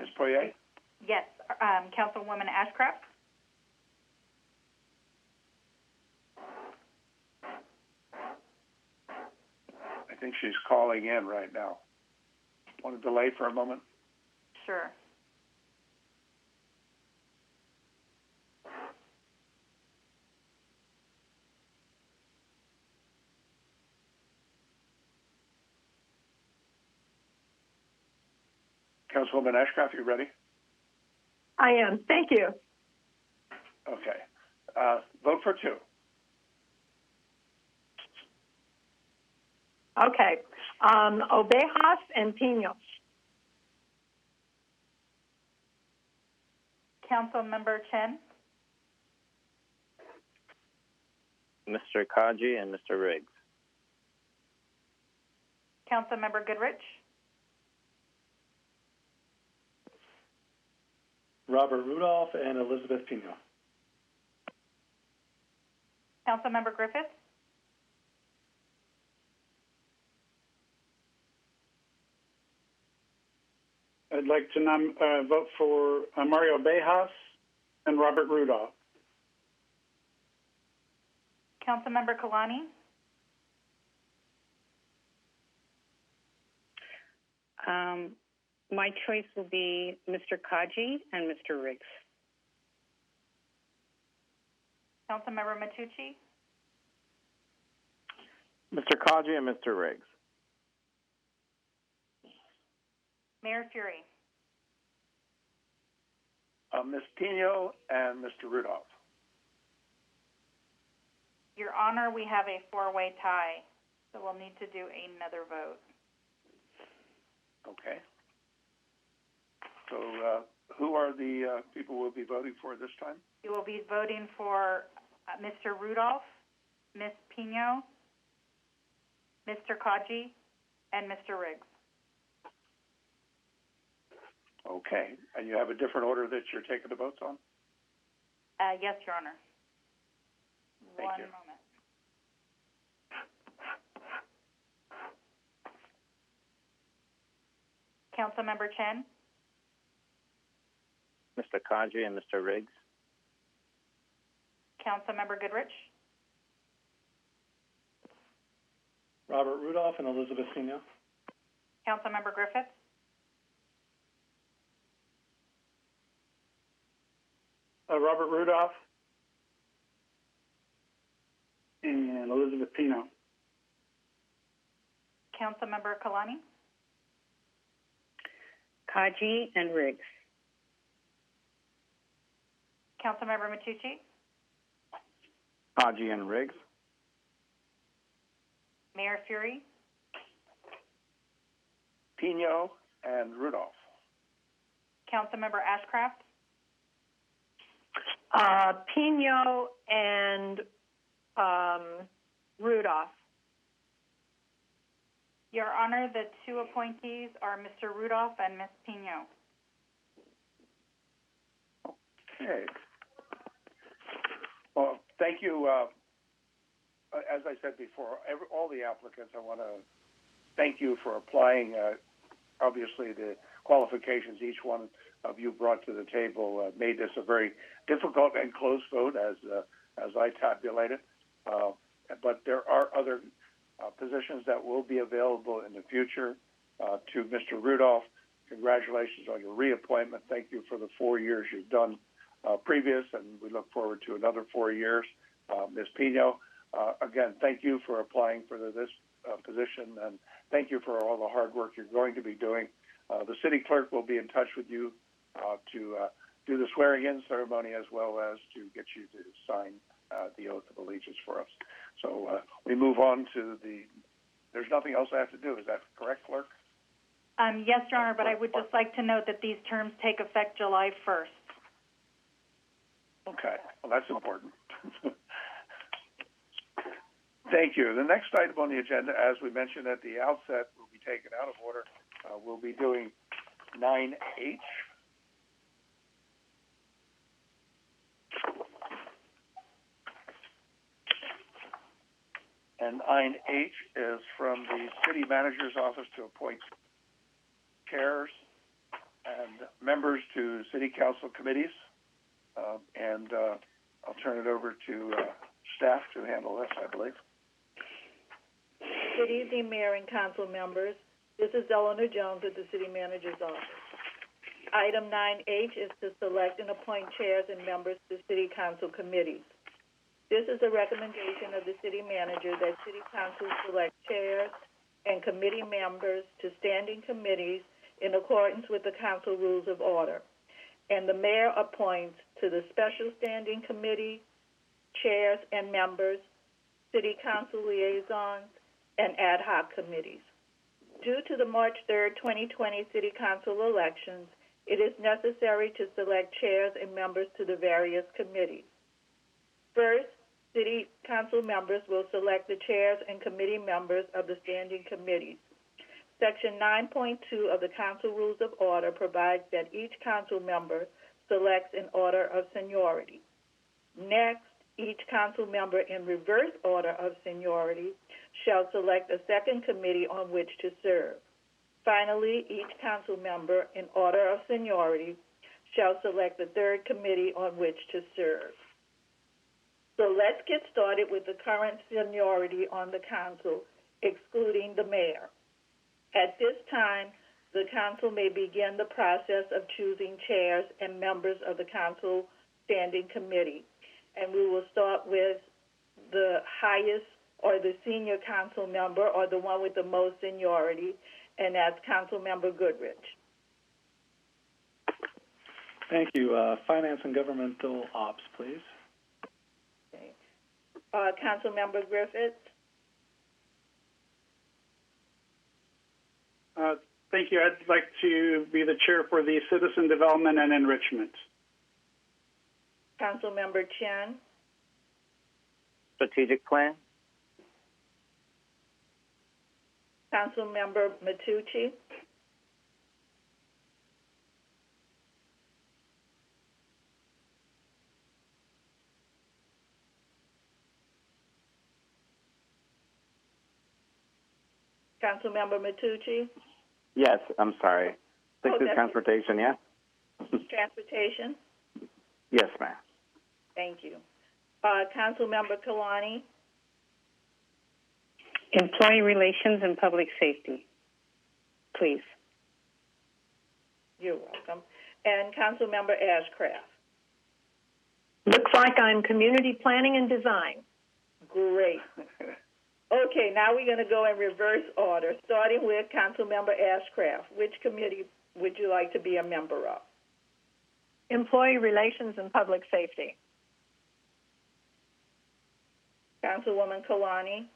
Ms. Poirier? Yes. Councilwoman Ashcraft? I think she's calling in right now. Want to delay for a moment? Sure. Councilwoman Ashcraft, you ready? I am. Thank you. Okay. Vote for 2. Okay. Obejas and Pino. Councilmember Chen? Mr. Kaji and Mr. Riggs. Councilmember Goodrich? Robert Rudolph and Elizabeth Pino. Councilmember Griffiths? I'd like to vote for Mario Bejas and Robert Rudolph. Councilmember Kalani? My choice will be Mr. Kaji and Mr. Riggs. Councilmember Matucci? Mr. Kaji and Mr. Riggs. Mayor Fury? Ms. Pino and Mr. Rudolph. Your Honor, we have a 4-way tie, so we'll need to do another vote. Okay. So who are the people we'll be voting for this time? You will be voting for Mr. Rudolph, Ms. Pino, Mr. Kaji, and Mr. Riggs. Okay. And you have a different order that you're taking the votes on? Yes, Your Honor. Thank One you. moment. Councilmember Chen, Mr. Kadri and Mr. Riggs, Councilmember Goodrich, Robert Rudolph and Elizabeth Pino. Councilmember Griffiths, Robert Rudolph and Elizabeth Pino. Councilmember Kalani, Kaji and Riggs. Councilmember Matucci, Haji and Riggs. Mayor Fury, Pino and Rudolph. Councilmember Ashcraft, Pino and Rudolph. Your Honor, the two appointees are Mr. Rudolph and Ms. Pino. Okay. Well, thank you. As I said before, all the applicants, I want to thank you for applying. Obviously, the qualifications each one of you brought to the table made this a very difficult and close vote, as I tabulated. But there are other positions that will be available in the future. To Mr. Rudolph, congratulations on your reappointment. Thank you for the 4 years you've done previous, and we look forward to another 4 years. Ms. Pino, again, thank you for applying for this position, and thank you for all the hard work you're going to be doing. The city clerk will be in touch with you to do the swearing-in ceremony, as well as to get you to sign the oath of allegiance for us. So we move on to there's nothing else I have to do. Is that correct, clerk? Yes, Your Honor, but I would just like to note that these terms take effect July 1st. Okay, well, that's important. Thank you. The next item on the agenda, as we mentioned at the outset, will be taken out of order. We'll be doing 9H. And 9H is from the city manager's office to appoint chairs and members to city council committees. And I'll turn it over to staff to handle this, I believe. Good evening, Mayor and Council members. This is Eleanor Jones at the City Manager's Office. Item 9H is to select and appoint chairs and members to City Council committees. This is a recommendation of the City Manager that City Council select chairs and committee members to standing committees in accordance with the Council Rules of Order. And the Mayor appoints to the Special Standing Committee, chairs and members, City Council liaisons, and ad hoc committees. Due to the March 3rd, 2020 City Council elections, it is necessary to select chairs and members to the various committees. First, City Council members will select the chairs and committee members of the standing committees. Section 9.2 of the Council Rules of Order provides that each council member selects in order of seniority. Next, each council member in reverse order of seniority shall select a second committee on which to serve. Finally, each council member in order of seniority shall select the third committee on which to serve. So let's get started with the current seniority on the council, excluding the mayor. At this time, the council may begin the process of choosing chairs and members of the council standing committee. And we will start with the highest or the senior council member or the one with the most seniority, and that's Council Member Goodrich. Thank you. Finance and Governmental Ops, please. Okay. Council Member Griffiths. Thank you. I'd like to be the chair for the Citizen Development and Enrichment. Council Member Chen. Strategic Plan. Council Member Matucci. Council Member Matucci. Yes, I'm sorry. Stick to transportation, yeah? Transportation? Yes, ma'am. Thank you. Councilmember Kalani? Employee relations and public safety, please. You're welcome. And Councilmember Ashcraft? Looks like I'm community planning and design. Great. Okay, now we're going to go in reverse order, starting with Councilmember Ashcraft. Which committee would you like to be a member of? Employee relations and public safety. Councilwoman Kalani?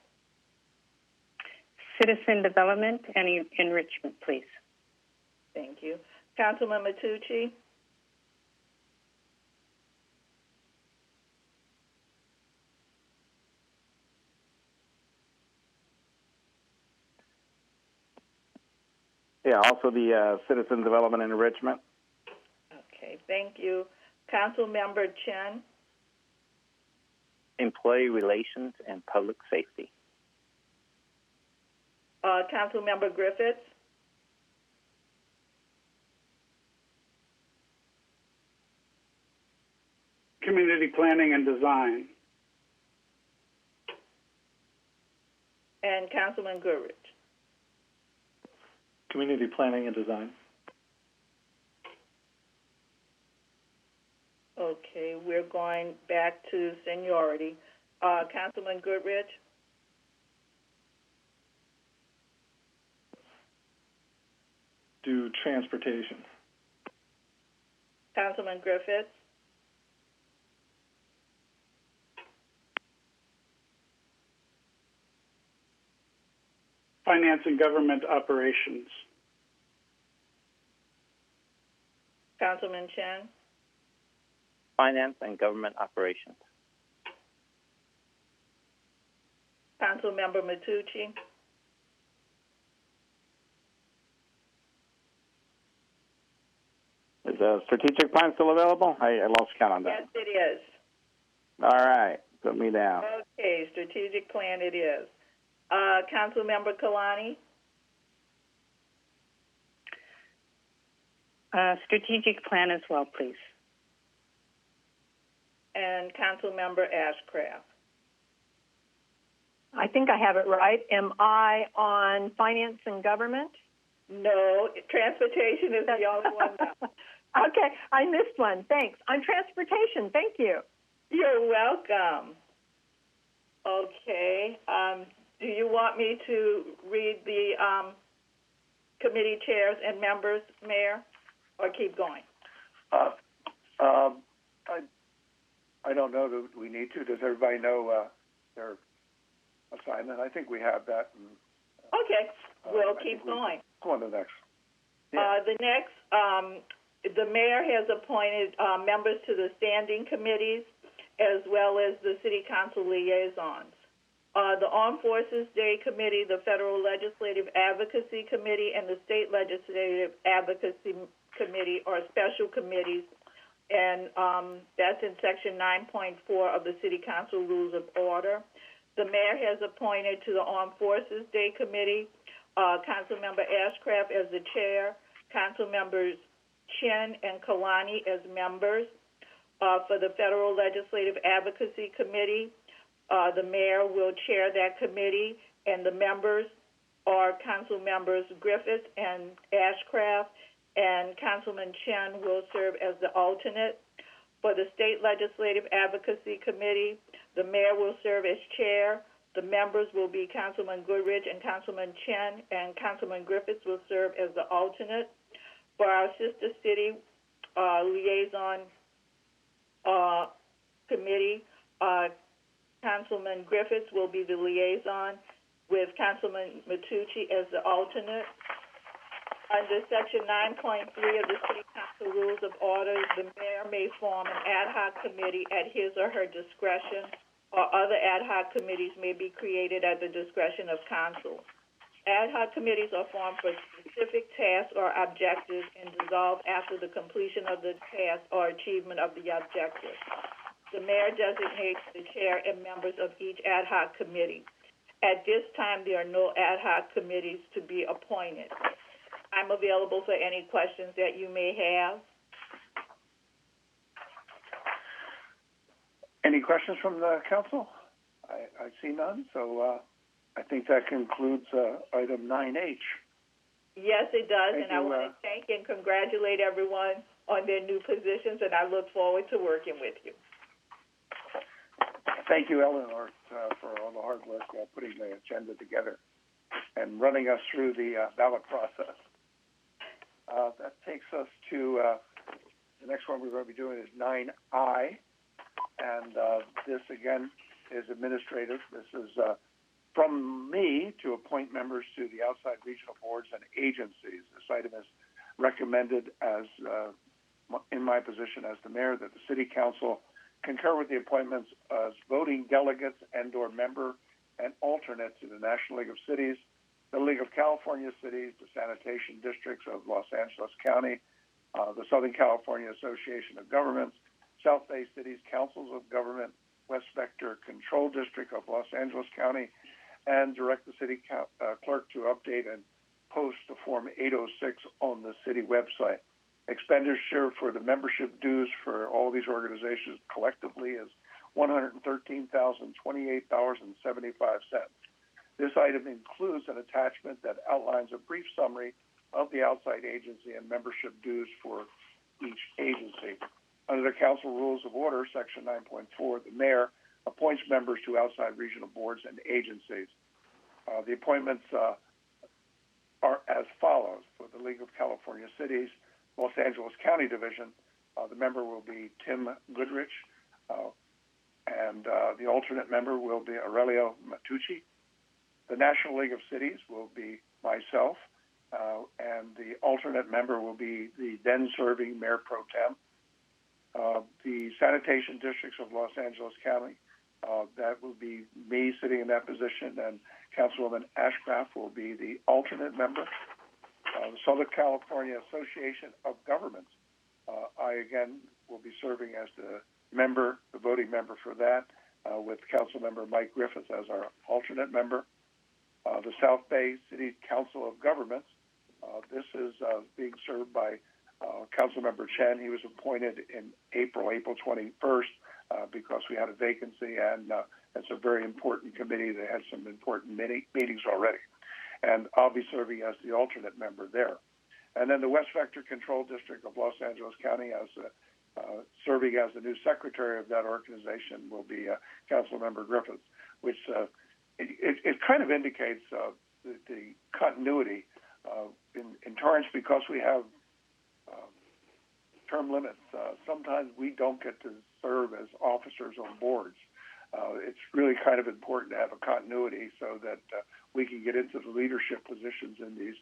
Citizen development and enrichment, please. Thank you. Councilman Matucci? Yeah, also the citizen development and enrichment. Okay, thank you. Councilmember Chen? Employee relations and public safety. Councilmember Griffiths? Community planning and design. And Councilman Goodrich? Community planning and design. Okay, we're going back to seniority. Councilman Goodrich? Do transportation. Councilman Griffiths? Finance and government operations. Councilman Chen? Finance and government operations. Councilmember Matucci? Is the strategic plan still available? I lost count on that. Yes, it is. All right, put me down. Okay, strategic plan it is. Councilmember Kalani? Strategic plan as well, please. And Councilmember Ashcraft? I think I have it right. Am I on finance and government? No, transportation is the only one now. Okay, I missed one. Thanks. On transportation, thank you. You're welcome. Okay. Do you want me to read the committee chairs and members, Mayor, or keep going? I don't know that we need to. Does everybody know their assignment? I think we have that. Okay, we'll keep going. Go on to the next. The next, the mayor has appointed members to the standing committees as well as the city council liaisons. The Armed Forces Day Committee, the Federal Legislative Advocacy Committee, and the State Legislative Advocacy Committee are special committees, and that's in Section 9.4 of the City Council Rules of Order. The mayor has appointed to the Armed Forces Day Committee Councilmember Ashcraft as the chair, Council Members Chen and Kalani as members. For the Federal Legislative Advocacy Committee, the mayor will chair that committee, and the members are Council Members Griffith and Ashcraft, and Councilman Chen will serve as the alternate. For the State Legislative Advocacy Committee, the mayor will serve as chair. The members will be Councilman Goodrich and Councilman Chen, and Councilman Griffiths will serve as the alternate. For our sister city liaison committee, Councilman Griffiths will be the liaison with Councilman Matucci as the alternate. Under Section 9.3 of the City Council Rules of Order, the mayor may form an ad hoc committee at his or her discretion, or other ad hoc committees may be created at the discretion of council. Ad hoc committees are formed for specific tasks or objectives and dissolve after the completion of the task or achievement of the objective. The mayor designates the chair and members of each ad hoc committee. At this time, there are no ad hoc committees to be appointed. I'm available for any questions that you may have. Any questions from the council? I see none, so I think that concludes item 9H. Yes, it does, Thank and I you, want to thank and congratulate everyone on their new positions, and I look forward to working with you. Thank you, Eleanor, for all the hard work putting the agenda together and running us through the ballot process. That takes us to the next one we're going to be doing is 9I, and this, again, is administrative. This is from me to appoint members to the outside regional boards and agencies. This item is recommended as, in my position as the mayor, that the City Council concur with the appointments as voting delegates and/or member and alternate to the National League of Cities, the League of California Cities, the Sanitation Districts of Los Angeles County, the Southern California Association of Governments, South Bay Cities Councils of Government, West Vector Control District of Los Angeles County, and direct the city clerk to update and post the Form 806 on the city website. Expenditure for the membership dues for all these organizations collectively is $113,028.75. This item includes an attachment that outlines a brief summary of the outside agency and membership dues for each agency. Under the Council Rules of Order, Section 9.4, the mayor appoints members to outside regional boards and agencies. The appointments are as follows. For the League of California Cities, Los Angeles County Division, the member will be Tim Goodrich, and the alternate member will be Aurelio Matucci. The National League of Cities will be myself, and the alternate member will be the then-serving Mayor Pro Tem. The Sanitation Districts of Los Angeles County, that will be me sitting in that position, and Councilwoman Ashcraft will be the alternate member. The Southern California Association of Governments, I again will be serving as the member, the voting member for that, with Councilmember Mike Griffith as our alternate member. The South Bay City Council of Governments, this is being served by Councilmember Chen. He was appointed in April 21st, because we had a vacancy, and it's a very important committee. They had some important meetings already. And I'll be serving as the alternate member there. And then the West Vector Control District of Los Angeles County, as serving as the new secretary of that organization, will be Councilmember Griffiths, which it kind of indicates the continuity in Torrance, because we have term limits. Sometimes we don't get to serve as officers on boards. It's really kind of important to have a continuity so that we can get into the leadership positions in these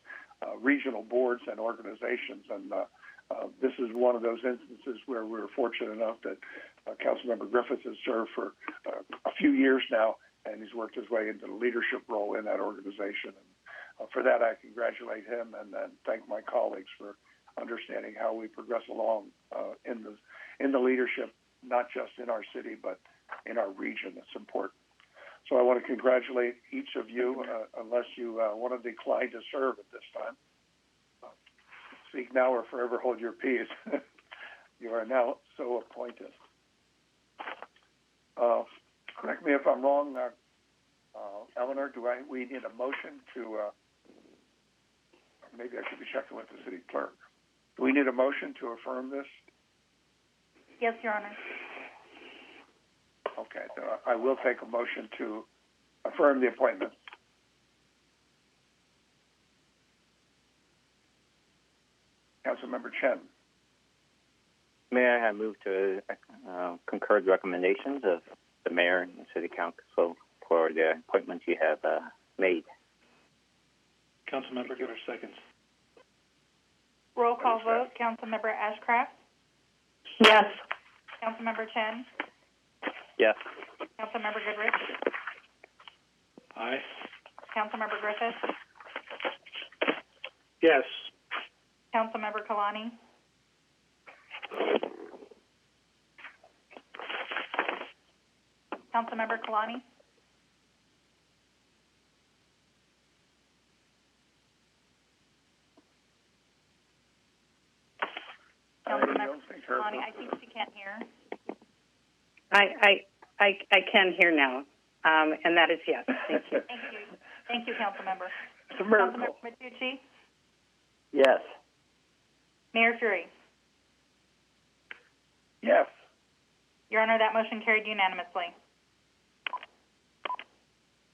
regional boards and organizations. And this is one of those instances where we're fortunate enough that Councilmember Griffith has served for a few years now, and he's worked his way into the leadership role in that organization. And for that, I congratulate him and thank my colleagues for understanding how we progress along in the leadership, not just in our city, but in our region. It's important. So I want to congratulate each of you, unless you want to decline to serve at this time. Speak now or forever hold your peace. You are now so appointed. Correct me if I'm wrong, Eleanor, we need a motion to, maybe I should be checking with the city clerk. Do we need a motion to affirm this? Yes, Your Honor. Okay, so I will take a motion to affirm the appointment. Councilmember Chen. Mayor, I move to concur with recommendations of the mayor and the city council for the appointments you have made. Councilmember Gitter seconds. Roll call vote. Councilmember Ashcraft? Yes. Councilmember Chen? Yes. Councilmember Goodrich? Aye. Councilmember Griffith? Yes. Councilmember Kalani? Councilmember Kalani? Connie, I think she can't hear. I can hear now, and that is yes. Thank you. Thank you. Thank you, Councilmember. It's a miracle. Councilmember Matucci? Yes. Mayor Fury? Yes. Your Honor, that motion carried unanimously.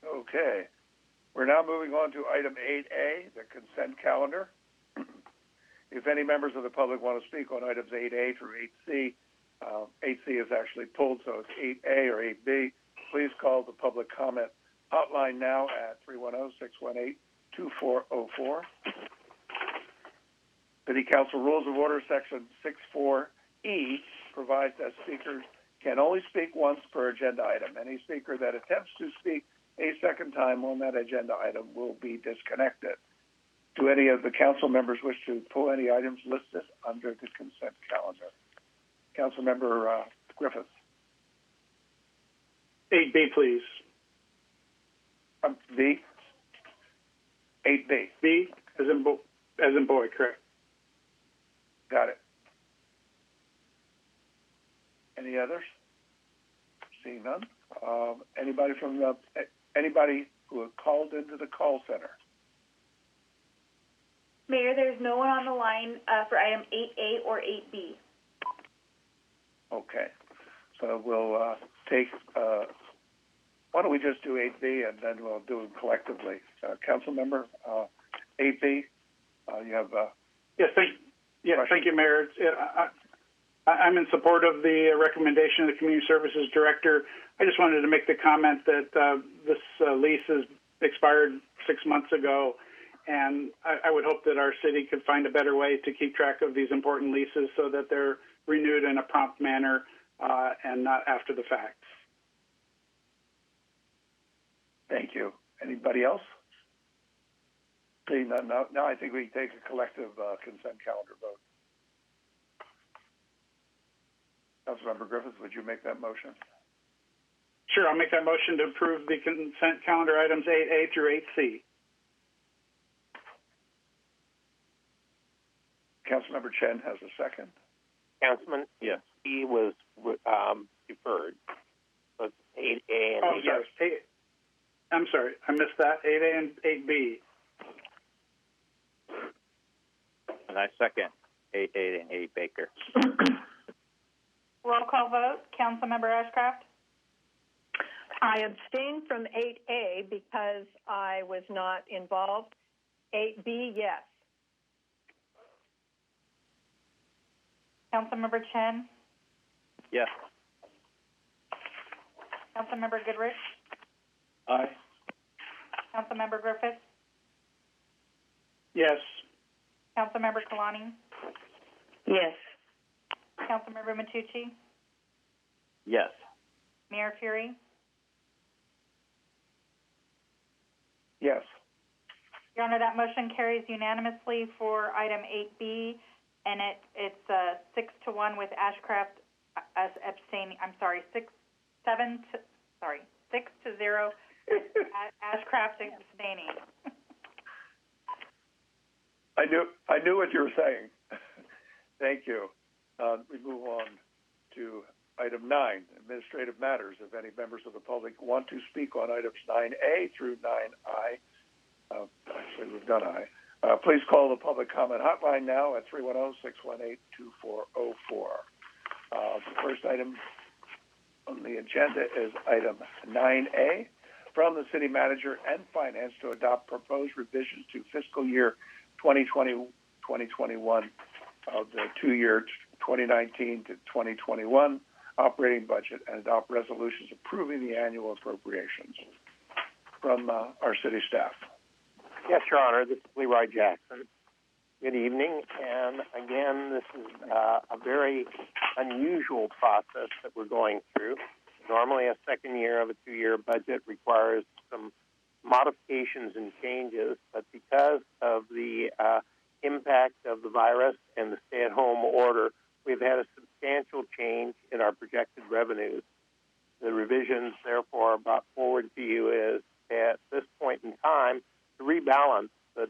Okay. We're now moving on to item 8A, the consent calendar. If any members of the public want to speak on items 8A through 8C, 8C is actually pulled, so it's 8A or 8B. Please call the public comment hotline now at 310-618-2404. City Council Rules of Order, Section 64E, provides that speakers can only speak once per agenda item. Any speaker that attempts to speak a second time on that agenda item will be disconnected. Do any of the council members wish to pull any items listed under the consent calendar? Councilmember Griffith. 8B, please. B? 8B. B, as in boy, correct. Got it. Any others? Seeing none. Anybody from anybody who called into the call center? Mayor, there's no one on the line for item 8A or 8B. Okay. So we'll take, why don't we just do 8B and then we'll do them collectively. Council member, 8B, you have... Yes, thank you, Mayor. I'm in support of the recommendation of the Community Services Director. I just wanted to make the comment that this lease has expired 6 months ago, and I would hope that our city could find a better way to keep track of these important leases so that they're renewed in a prompt manner and not after the fact. Thank you. Anybody else? Seeing none, now I think we take a collective consent calendar vote. Councilmember Griffith, would you make that motion? Sure, I'll make that motion to approve the consent calendar items 8A through 8C. Councilmember Chen has a second. Councilman, Yes. he was deferred. So it's 8A and 8B. Sorry. I'm sorry, I missed that. 8A and 8B. And I second 8A and 8 Baker. Roll call vote. Councilmember Ashcraft? I abstained from 8A because I was not involved. 8B, yes. Councilmember Chen? Yes. Councilmember Goodrich? Aye. Councilmember Griffith? Yes. Councilmember Kalani? Yes. Councilmember Matucci? Yes. Mayor Fury? Yes. Your Honor, that motion carries unanimously for item 8B, and it's 6-1 with Ashcraft as abstaining. I'm sorry, 6-0 with Ashcraft abstaining. I knew what you were saying. Thank you. We move on to item 9, administrative matters. If any members of the public want to speak on items 9A through 9I, actually we've done I, please call the public comment hotline now at 310-618-2404. The first item on the agenda is item 9A, from the city manager and finance to adopt proposed revisions to fiscal year 2020-2021 of the 2-year 2019 to 2021 operating budget and adopt resolutions approving the annual appropriations. From our city staff. Yes, Your Honor. This is Leroy Jackson. Good evening. And again, this is a very unusual process that we're going through. Normally, a second year of a 2-year budget requires some modifications and changes, but because of the impact of the virus and the stay-at-home order, we've had a substantial change in our projected revenues. The revisions, therefore, brought forward to you is, at this point in time, to rebalance the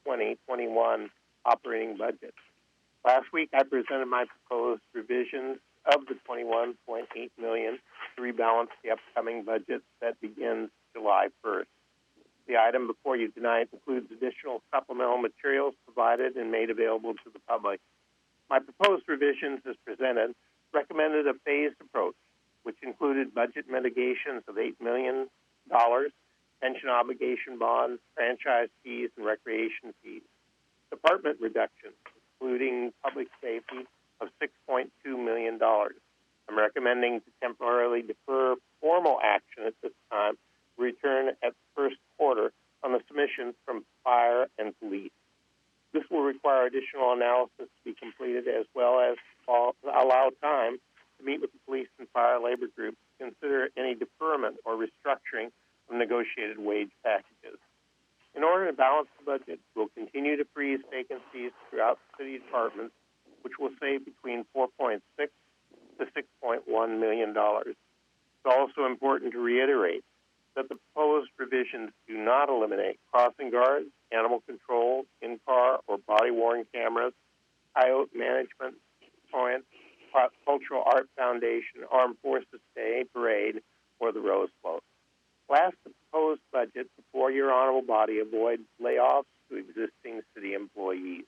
2020-21 operating budget. Last week, I presented my proposed revisions of the $21.8 million to rebalance the upcoming budget that begins July 1st. The item before you tonight includes additional supplemental materials provided and made available to the public. My proposed revisions, as presented, recommended a phased approach, which included budget mitigations of $8 million, pension obligation bonds, franchise fees, and recreation fees. Department reductions, including public safety, of $6.2 million. I'm recommending to temporarily defer formal action at this time, return at the first quarter on the submissions from fire and police. This will require additional analysis to be completed, as well as allow time to meet with the police and fire labor groups to consider any deferment or restructuring of negotiated wage packages. In order to balance the budget, we'll continue to freeze vacancies throughout the city departments, which will save between $4.6 to $6.1 million. It's also important to reiterate that the proposed revisions do not eliminate crossing guards, animal control, in-car or body-worn cameras, coyote management, Torrance, Cultural Art Foundation, Armed Forces Day Parade, or the Rose Float. Last, the proposed budget before your honorable body avoids layoffs to existing city employees.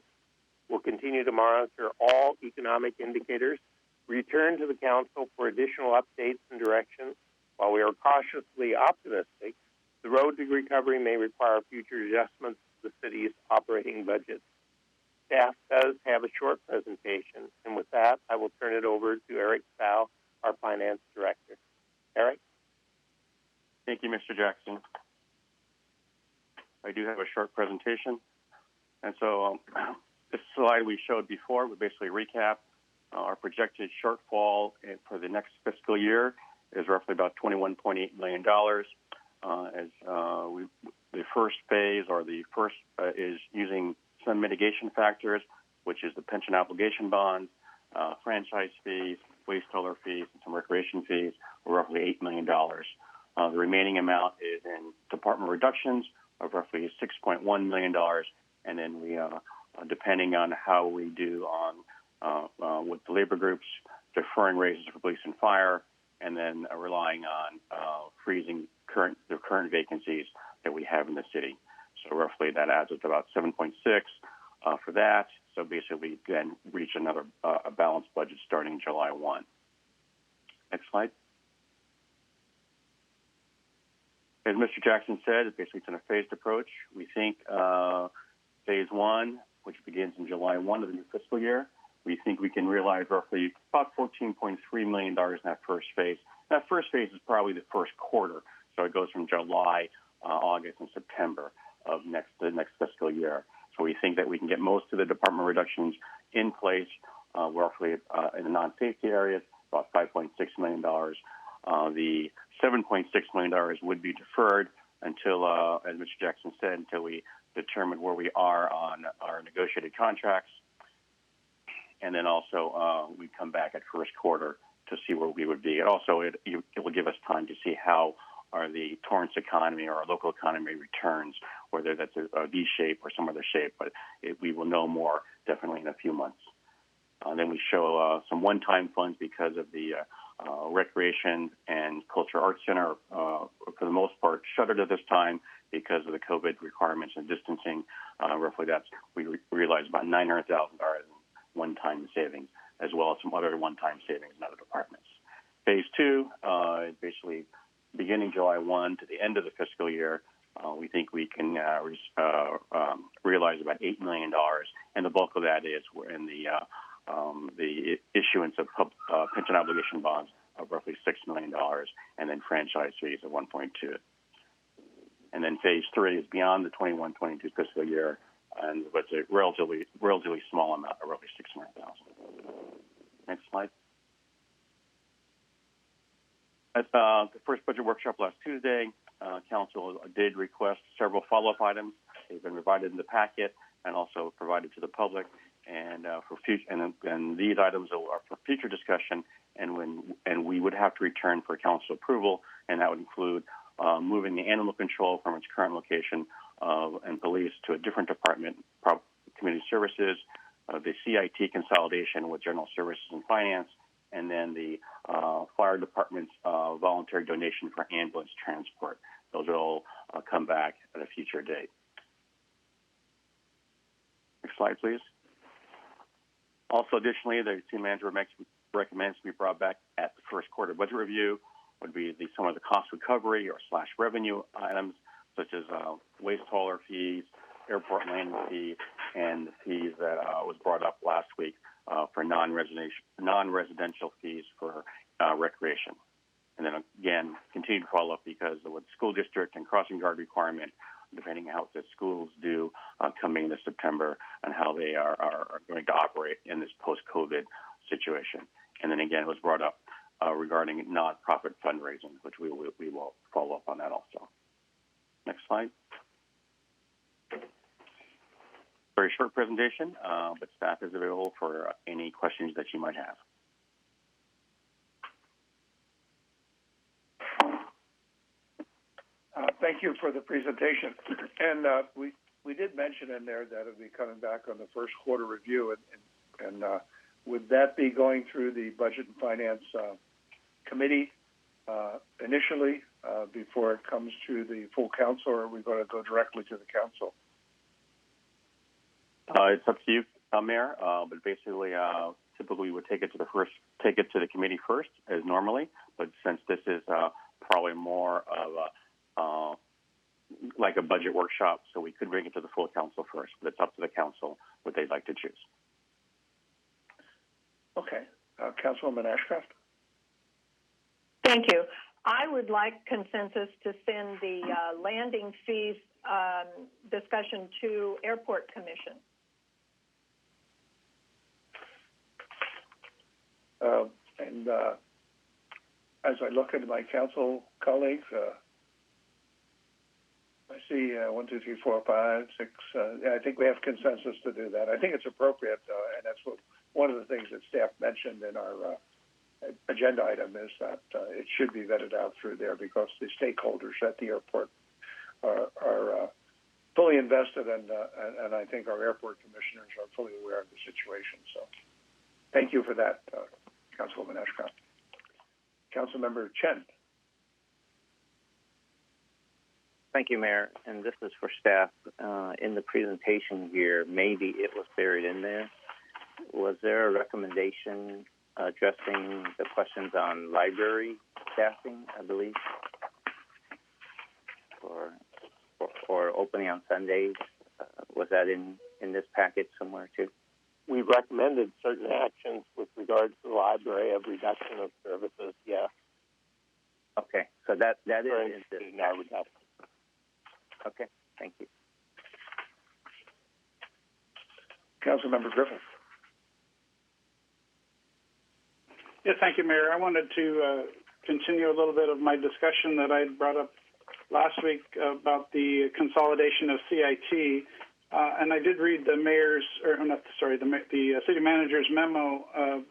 We'll continue to monitor all economic indicators, return to the council for additional updates and directions. While we are cautiously optimistic, the road to recovery may require future adjustments to the city's operating budget. Staff does have a short presentation, and with that, I will turn it over to Eric Tsao, our finance director. Eric? Thank you, Mr. Jackson. I do have a short presentation. And so this slide we showed before would basically recap our projected shortfall for the next fiscal year is roughly about $21.8 million. The first phase is using some mitigation factors, which is the pension obligation bonds, franchise fees, waste hauler fees, and some recreation fees, roughly $8 million. The remaining amount is in department reductions of roughly $6.1 million, and then we, depending on how we do on with the labor groups, deferring raises for police and fire, and then relying on freezing the current vacancies that we have in the city. So roughly that adds up to about 7.6 for that. So basically we then reach another a balanced budget starting July 1. Next slide. As Mr. Jackson said, basically it's in a phased approach. We think phase one, which begins in July 1 of the new fiscal year, we think we can realize roughly about $14.3 million in that first phase. That first phase is probably the first quarter, so it goes from July, August, and September of the next fiscal year. So we think that we can get most of the department reductions in place, roughly in the non-safety areas, about $5.6 million. The $7.6 million would be deferred until, as Mr. Jackson said, until we determine where we are on our negotiated contracts. And then also we come back at first quarter to see where we would be. And also it will give us time to see how the Torrance economy or our local economy returns, whether that's a V shape or some other shape. But we will know more definitely in a few months. Then we show some one-time funds because of the Recreation and Cultural Arts Center, for the most part, shuttered at this time because of the COVID requirements and distancing. Roughly we realized about $900,000 in one-time savings, as well as some other one-time savings in other departments. Phase two, basically beginning July 1 to the end of the fiscal year, we think we can realize about $8 million, and the bulk of that is in the issuance of pension obligation bonds of roughly $6 million, and then franchise fees of 1.2. And then phase three is beyond the 21-22 fiscal year, and it's a relatively small amount, of roughly $600,000. Next slide. At the first budget workshop last Tuesday, Council did request several follow-up items. They've been provided in the packet and also provided to the public. And for future, and these items are for future discussion, and we would have to return for council approval, and that would include moving the animal control from its current location and police to a different department, community services, the CIT consolidation with General Services and Finance, and then the fire department's voluntary donation for ambulance transport. Those will all come back at a future date. Next slide, please. Also, additionally, the city manager recommends to be brought back at the first quarter budget review would be some of the cost recovery or slash revenue items, such as waste hauler fees, airport landing fee, and the fees that was brought up last week for non-residential fees for recreation. And then again, continue to follow up because with school district and crossing guard requirement, depending how the schools do coming this September and how they are going to operate in this post-COVID situation. And then again, it was brought up regarding nonprofit fundraising, which we will follow up on that also. Next slide. Very short presentation, but staff is available for any questions that you might have. Thank you for the presentation. And we did mention in there that it'll be coming back on the first quarter review. And would that be going through the Budget and Finance Committee initially before it comes to the full council, or are we going to go directly to the council? It's up to you, Mayor. But basically, typically we would take it to the committee first, as normally. But since this is probably more of like a budget workshop, so we could bring it to the full council first. But it's up to the council what they'd like to choose. Okay, Councilwoman Ashcraft. Thank you. I would like consensus to send the landing fees discussion to Airport Commission. And as I look at my council colleagues, I see 1, 2, 3, 4, 5, 6. I think we have consensus to do that. I think it's appropriate, and that's one of the things that staff mentioned in our agenda item is that it should be vetted out through there because the stakeholders at the airport are fully invested, and I think our airport commissioners are fully aware of the situation. So thank you for that, Councilwoman Ashcraft. Councilmember Chen. Thank you, Mayor. And this is for staff. In the presentation here, maybe it was buried in there. Was there a recommendation addressing the questions on library staffing, I believe, or opening on Sundays? Was that in this package somewhere too? We recommended certain actions with regards to the library of reduction of services, yes. Okay, so that is in this reduction. Okay, thank you. Councilmember Griffith. Yes, thank you, Mayor. I wanted to continue a little bit of my discussion that I brought up last week about the consolidation of CIT. And I did read the the city manager's memo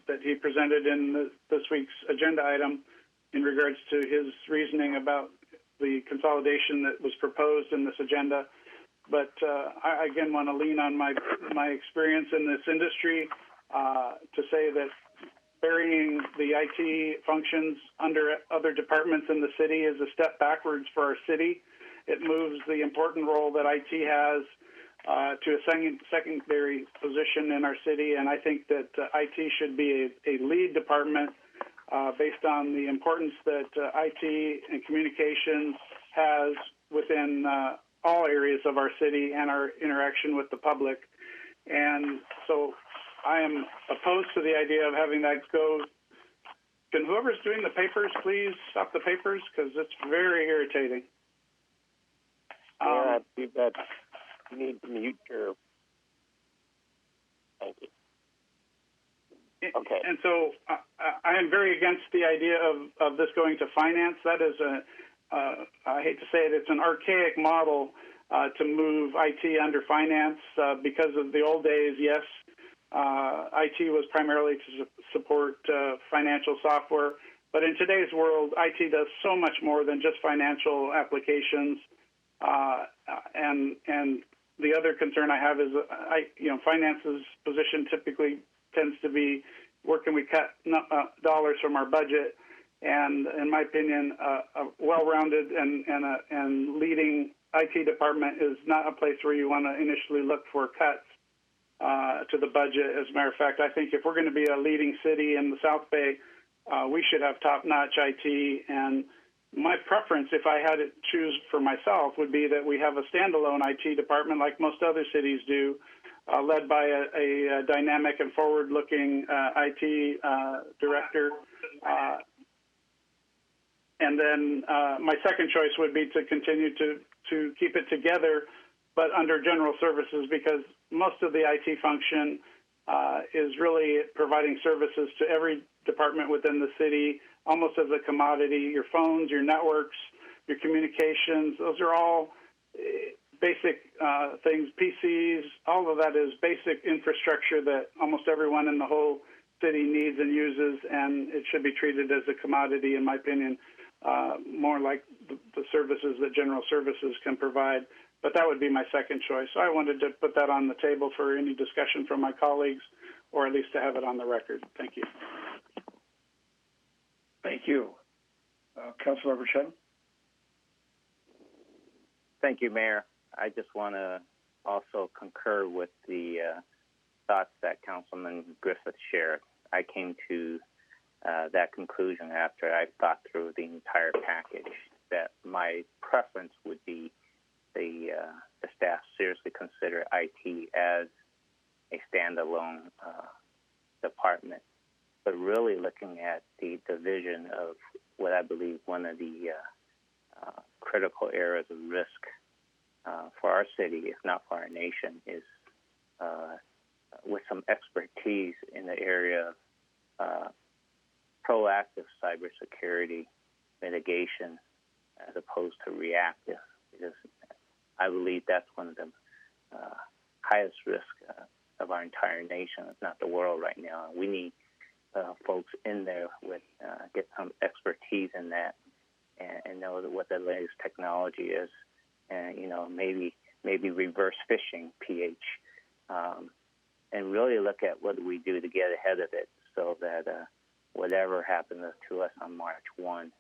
that he presented in this week's agenda item in regards to his reasoning about the consolidation that was proposed in this agenda. But I, again, want to lean on my experience in this industry to say that burying the IT functions under other departments in the city is a step backwards for our city. It moves the important role that IT has to a secondary position in our city, and I think that IT should be a lead department based on the importance that IT and communications has within all areas of our city and our interaction with the public. And so I am opposed to the idea of having that go. Can whoever's doing the papers please stop the papers, because it's very irritating. I believe that you need to mute your. Thank you. Okay. And so I am very against the idea of this going to finance. That is I hate to say it, it's an archaic model to move IT under finance because of the old days. Yes, IT was primarily to support financial software, but in today's world, IT does so much more than just financial applications. And the other concern I have is, finance's position typically tends to be where can we cut dollars from our budget, and in my opinion, a well-rounded and leading IT department is not a place where you want to initially look for cuts to the budget. As a matter of fact, I think if we're going to be a leading city in the South Bay, we should have top-notch IT. And my preference, if I had to choose for myself, would be that we have a standalone IT department like most other cities do, led by a dynamic and forward-looking IT director. And then my second choice would be to continue to keep it together, but under general services, because most of the IT function is really providing services to every department within the city, almost as a commodity. Your phones, your networks, your communications, those are all basic things, PCs, all of that is basic infrastructure that almost everyone in the whole city needs and uses, and it should be treated as a commodity, in my opinion, more like the services that general services can provide. But that would be my second choice. So I wanted to put that on the table for any discussion from my colleagues, or at least to have it on the record. Thank you. Thank you. Councilmember Chen? Thank you, Mayor. I just want to also concur with the thoughts that Councilman Griffith shared. I came to that conclusion after I thought through the entire package, that my preference would be the staff seriously consider IT as a standalone department, but really looking at the division of what I believe one of the critical areas of risk for our city, if not for our nation, is with some expertise in the area of proactive cybersecurity mitigation as opposed to reactive, because I believe that's one of the highest risk of our entire nation, if not the world right now. We need folks in there with get some expertise in that and know what the latest technology is, and maybe reverse phishing, and really look at what do we do to get ahead of it, so that whatever happens to us on March 1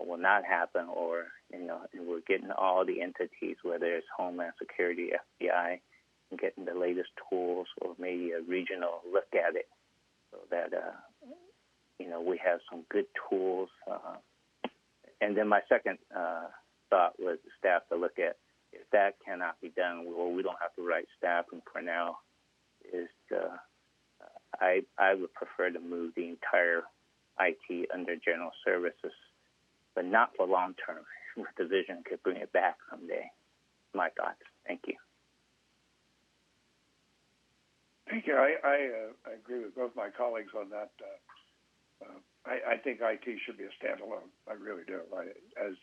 will not happen, or and we're getting all the entities, whether it's Homeland Security, FBI, and getting the latest tools, or maybe a regional look at it, so that we have some good tools. And then my second thought was the staff to look at, if that cannot be done, well, we don't have to write staffing for now, is I would prefer to move the entire IT under general services, but not for long term. The vision could bring it back someday. My thoughts. Thank you. Thank you. I agree with both my colleagues on that. I think IT should be a standalone. I really do. As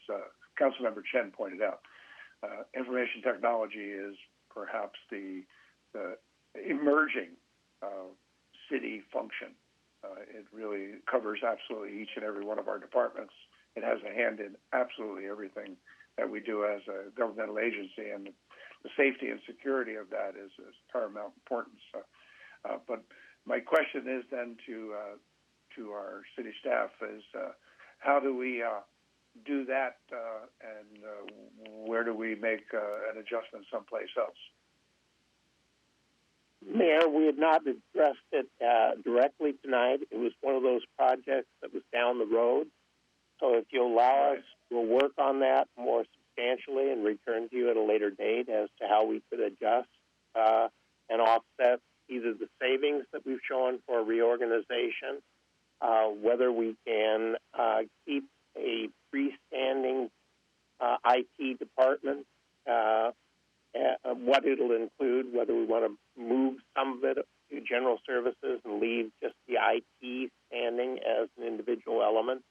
Councilmember Chen pointed out, information technology is perhaps the emerging city function. It really covers absolutely each and every one of our departments. It has a hand in absolutely everything that we do as a governmental agency, and the safety and security of that is paramount importance. But my question is then to our city staff is, how do we do that, and where do we make an adjustment someplace else? Mayor, we had not addressed it directly tonight. It was one of those projects that was down the road. So if you allow us, we'll work on that more substantially and return to you at a later date as to how we could adjust and offset either the savings that we've shown for reorganization, whether we can keep a freestanding IT department, what it'll include, whether we want to move some of it to general services and leave just the IT standing as an individual element,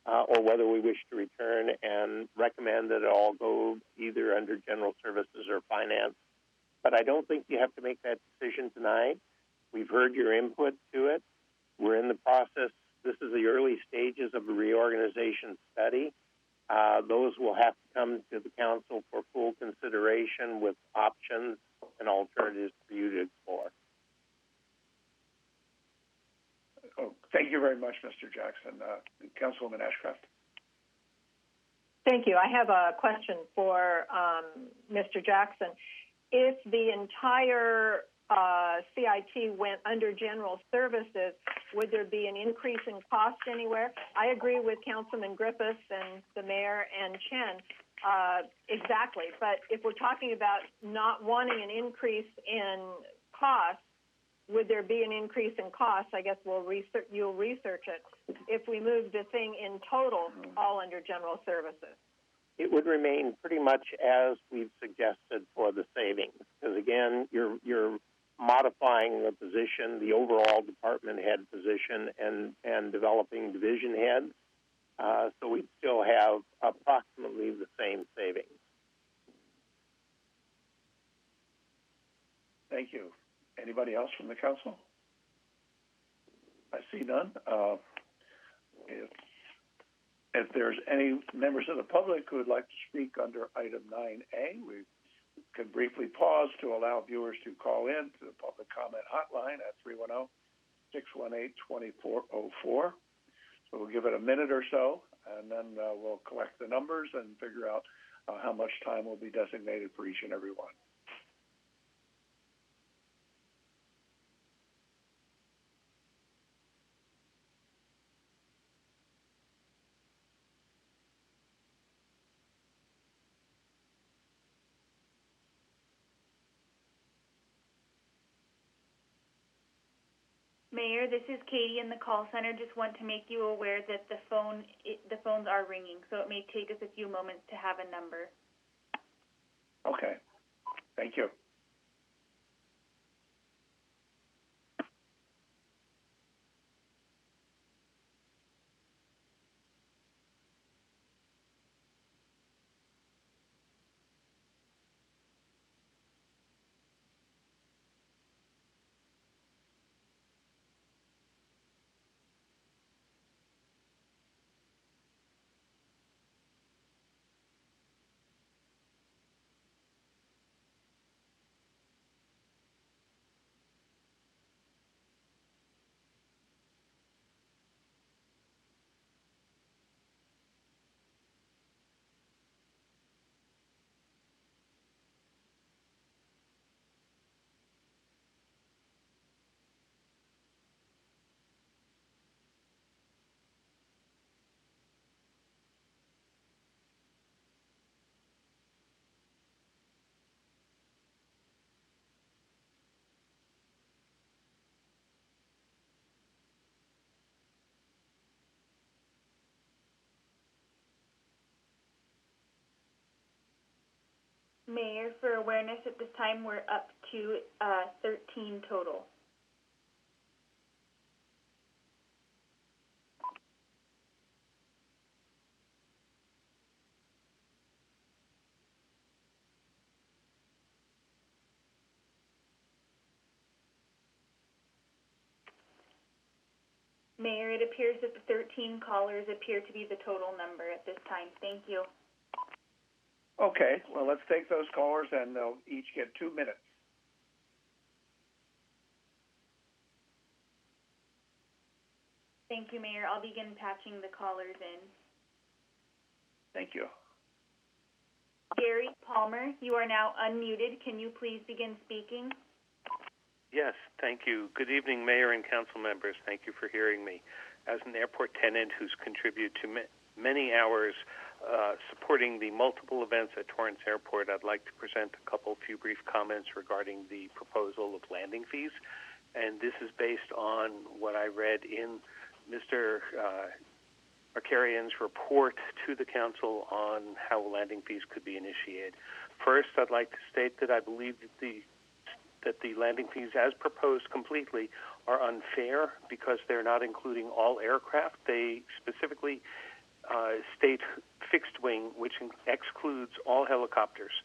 or whether we wish to return and recommend that it all go either under general services or finance. But I don't think you have to make that decision tonight. We've heard your input to it. We're in the process. This is the early stages of a reorganization study. Those will have to come to the council for full consideration with options and alternatives for you to explore. Oh, thank you very much, Mr. Jackson. Councilwoman Ashcraft. Thank you. I have a question for Mr. Jackson. If the entire CIT went under general services, would there be an increase in cost anywhere? I agree with Councilman Griffiths and the mayor and Chen. Exactly. But if we're talking about not wanting an increase in cost, would there be an increase in cost? I guess you'll research it. If we move the thing in total all under general services. It would remain pretty much as we've suggested for the savings, because again, you're modifying the position, the overall department head position, and developing division heads. So we'd still have approximately the same savings. Thank you. Anybody else from the council? I see none. If there's any members of the public who would like to speak under item 9A, we can briefly pause to allow viewers to call in to the public comment hotline at 310-618-2404. So we'll give it a minute or so, and then we'll collect the numbers and figure out how much time will be designated for each and every one. Mayor, this is Katie in the call center. Just want to make you aware that the phones are ringing, so it may take us a few moments to have a number. Okay. Thank you. Mayor, for awareness at this time, we're up to 13 total. Mayor, it appears that the 13 callers appear to be the total number at this time. Thank you. Okay, well, let's take those callers, and they'll each get 2 minutes. Thank you, Mayor. I'll begin patching the callers in. Thank you. Gary Palmer, you are now unmuted. Can you please begin speaking? Yes, thank you. Good evening, Mayor and council members. Thank you for hearing me. As an airport tenant who's contributed to many hours supporting the multiple events at Torrance Airport, I'd like to present a few brief comments regarding the proposal of landing fees. And this is based on what I read in Mr. Arcarian's report to the council on how landing fees could be initiated. First, I'd like to state that I believe that the landing fees as proposed completely are unfair because they're not including all aircraft. They specifically state fixed wing, which excludes all helicopters.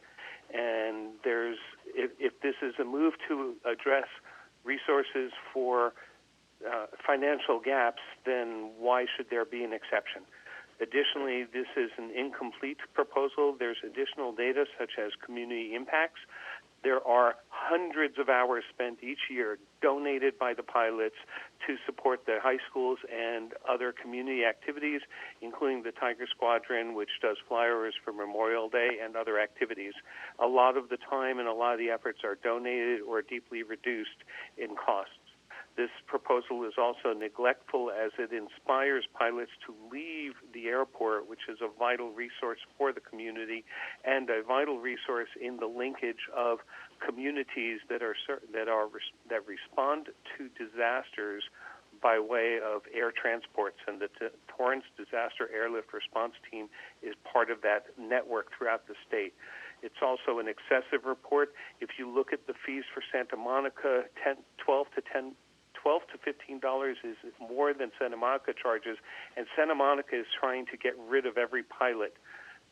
And if this is a move to address resources for financial gaps, then why should there be an exception? Additionally, this is an incomplete proposal. There's additional data such as community impacts. There are hundreds of hours spent each year donated by the pilots to support the high schools and other community activities, including the Tiger Squadron, which does flyovers for Memorial Day and other activities. A lot of the time and a lot of the efforts are donated or deeply reduced in costs. This proposal is also neglectful as it inspires pilots to leave the airport, which is a vital resource for the community and a vital resource in the linkage of communities that respond to disasters by way of air transports. And the Torrance Disaster Airlift Response Team is part of that network throughout the state. It's also an excessive report. If you look at the fees for Santa Monica, $12 to $15 is more than Santa Monica charges, and Santa Monica is trying to get rid of every pilot.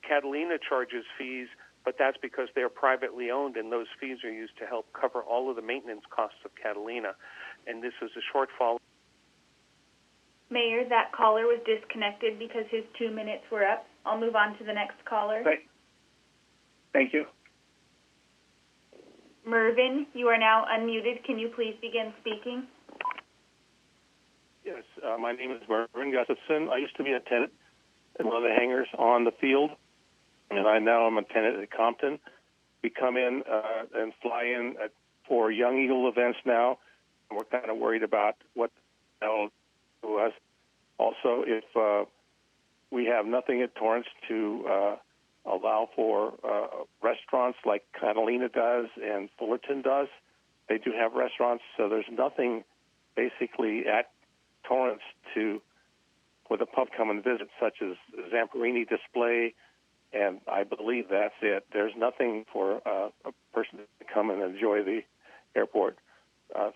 Catalina charges fees, but that's because they're privately owned, and those fees are used to help cover all of the maintenance costs of Catalina. And this is a shortfall. Mayor, that caller was disconnected because his 2 minutes were up. I'll move on to the next caller. Thank you. Mervyn, you are now unmuted. Can you please begin speaking? Yes, my name is Mervyn Gustafson. I used to be a tenant at one of the hangars on the field, and I now am a tenant at Compton. We come in and fly in for Young Eagle events now, and we're kind of worried about what that'll do to us. Also, if we have nothing at Torrance to allow for restaurants like Catalina does and Fullerton does, they do have restaurants, so there's nothing basically at Torrance for the pub come and visit, such as Zamperini display, and I believe that's it. There's nothing for a person to come and enjoy the airport.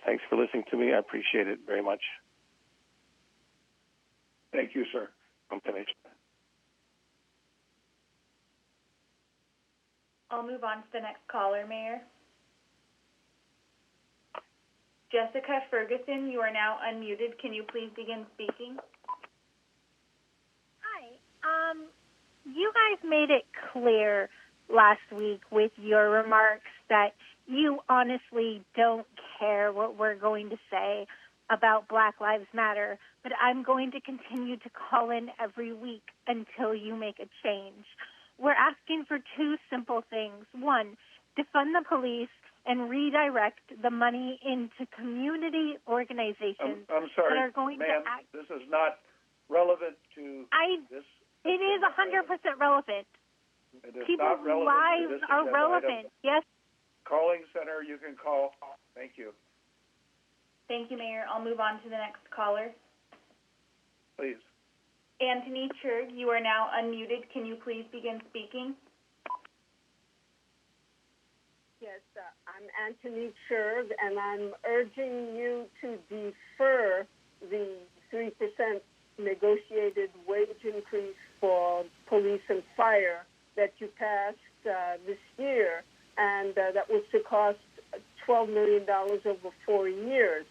Thanks for listening to me. I appreciate it very much. Thank you, sir. I'm finished. I'll move on to the next caller, Mayor. Jessica Ferguson, you are now unmuted. Can you please begin speaking? Hi. You guys made it clear last week with your remarks that you honestly don't care what we're going to say about Black Lives Matter, but I'm going to continue to call in every week until you make a change. We're asking for two simple things. One, defund the police and redirect the money into community organizations I'm sorry, that are going ma'am, to act. this is not relevant to this. It is 100% relevant. It is People's not relevant lives to this are agenda relevant. item. Yes. Calling center, you can call. Thank you. Thank you, Mayor. I'll move on to the next caller. Please. Anthony Churg, you are now unmuted. Can you please begin speaking? Yes, I'm Anthony Churg, and I'm urging you to defer the 3% negotiated wage increase for police and fire that you passed this year, and that was to cost $12 million over 4 years.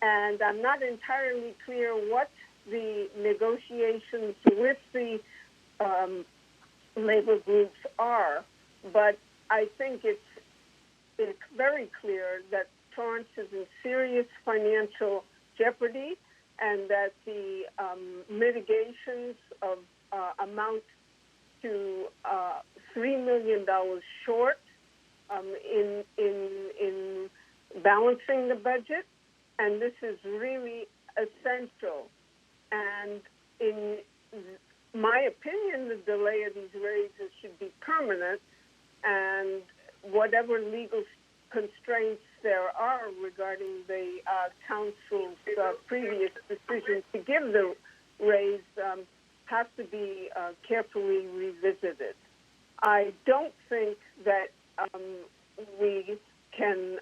And I'm not entirely clear what the negotiations with the labor groups are, but I think it's very clear that Torrance is in serious financial jeopardy, and that the mitigations of amount to $3 million short in balancing the budget, and this is really essential. And in my opinion, the delay of these raises should be permanent, and whatever legal constraints there are regarding the council's previous decision to give the raise have to be carefully revisited. I don't think that we can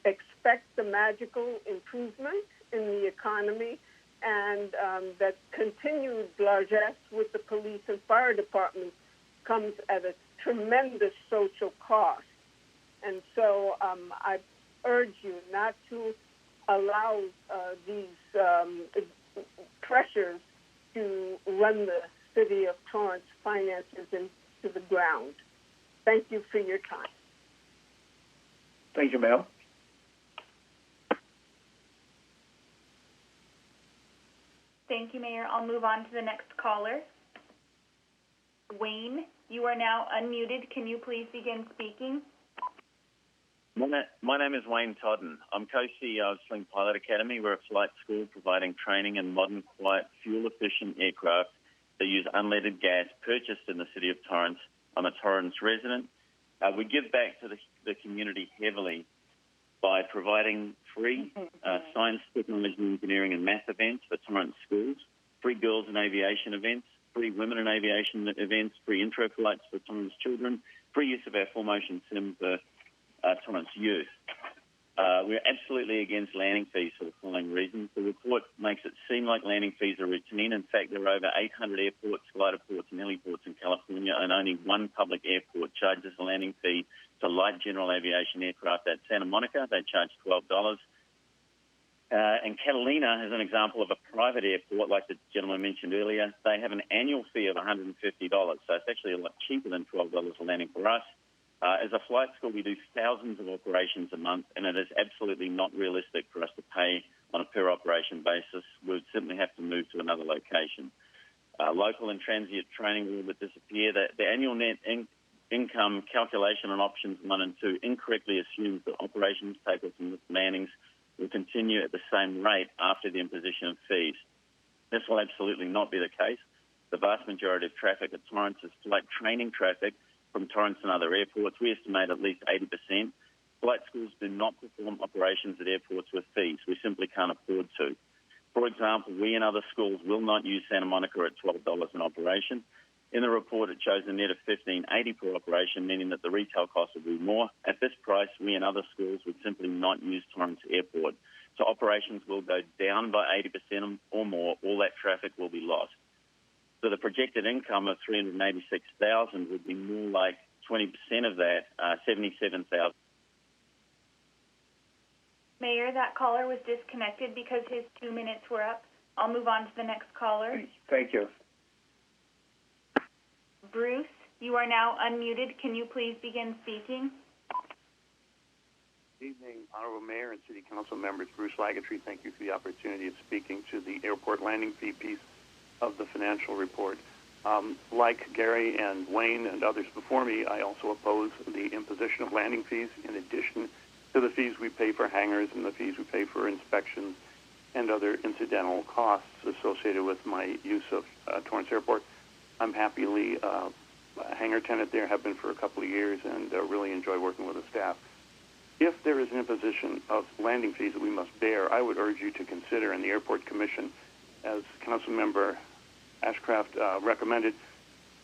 expect the magical improvement in the economy, and that continued largesse with the police and fire departments comes at a tremendous social cost. And so I urge you not to allow these pressures to run the city of Torrance finances into the ground. Thank you for your time. Thank you, ma'am. Thank you, Mayor. I'll move on to the next caller. Wayne, you are now unmuted. Can you please begin speaking? My name is Wayne Todden. I'm co-CEO of Sling Pilot Academy. We're a flight school providing training in modern, quiet, fuel-efficient aircraft that use unleaded gas purchased in the city of Torrance. I'm a Torrance resident. We give back to the community heavily by providing free science, technology, engineering, and math events for Torrance schools, free girls in aviation events, free women in aviation events, free intro flights for Torrance children, free use of our full-motion sim for Torrance youth. We're absolutely against landing fees for the following reasons. The report makes it seem like landing fees are routine. In fact, there are over 800 airports, glider ports, and heliports in California, and only one public airport charges a landing fee to light general aviation aircraft. At Santa Monica, they charge $12. And Catalina is an example of a private airport, like the gentleman mentioned earlier. They have an annual fee of $150, so it's actually a lot cheaper than $12 a landing for us. As a flight school, we do thousands of operations a month, and it is absolutely not realistic for us to pay on a per-operation basis. We would simply have to move to another location. Local and transient training will disappear. The annual net income calculation on options 1 and 2 incorrectly assumes that operations, takeoffs, and landings will continue at the same rate after the imposition of fees. This will absolutely not be the case. The vast majority of traffic at Torrance is flight training traffic from Torrance and other airports. We estimate at least 80%. Flight schools do not perform operations at airports with fees. We simply can't afford to. For example, we and other schools will not use Santa Monica at $12 an operation. In the report, it shows a net of $15.80 per operation, meaning that the retail cost will be more. At this price, we and other schools would simply not use Torrance Airport. So operations will go down by 80% or more. All that traffic will be lost. So the projected income of $386,000 would be more like 20% of that, $77,000. Mayor, that caller was disconnected because his 2 minutes were up. I'll move on to the next caller. Thank you. Bruce, you are now unmuted. Can you please begin speaking? Good evening, Honorable Mayor and City Council members. Bruce Lagatree, thank you for the opportunity of speaking to the airport landing fee piece of the financial report. Like Gary and Wayne and others before me, I also oppose the imposition of landing fees in addition to the fees we pay for hangars and the fees we pay for inspections and other incidental costs associated with my use of Torrance Airport. I'm happily a hangar tenant there, have been for a couple of years, and really enjoy working with the staff. If there is an imposition of landing fees that we must bear, I would urge you to consider, and the Airport Commission, as Councilmember Ashcraft recommended,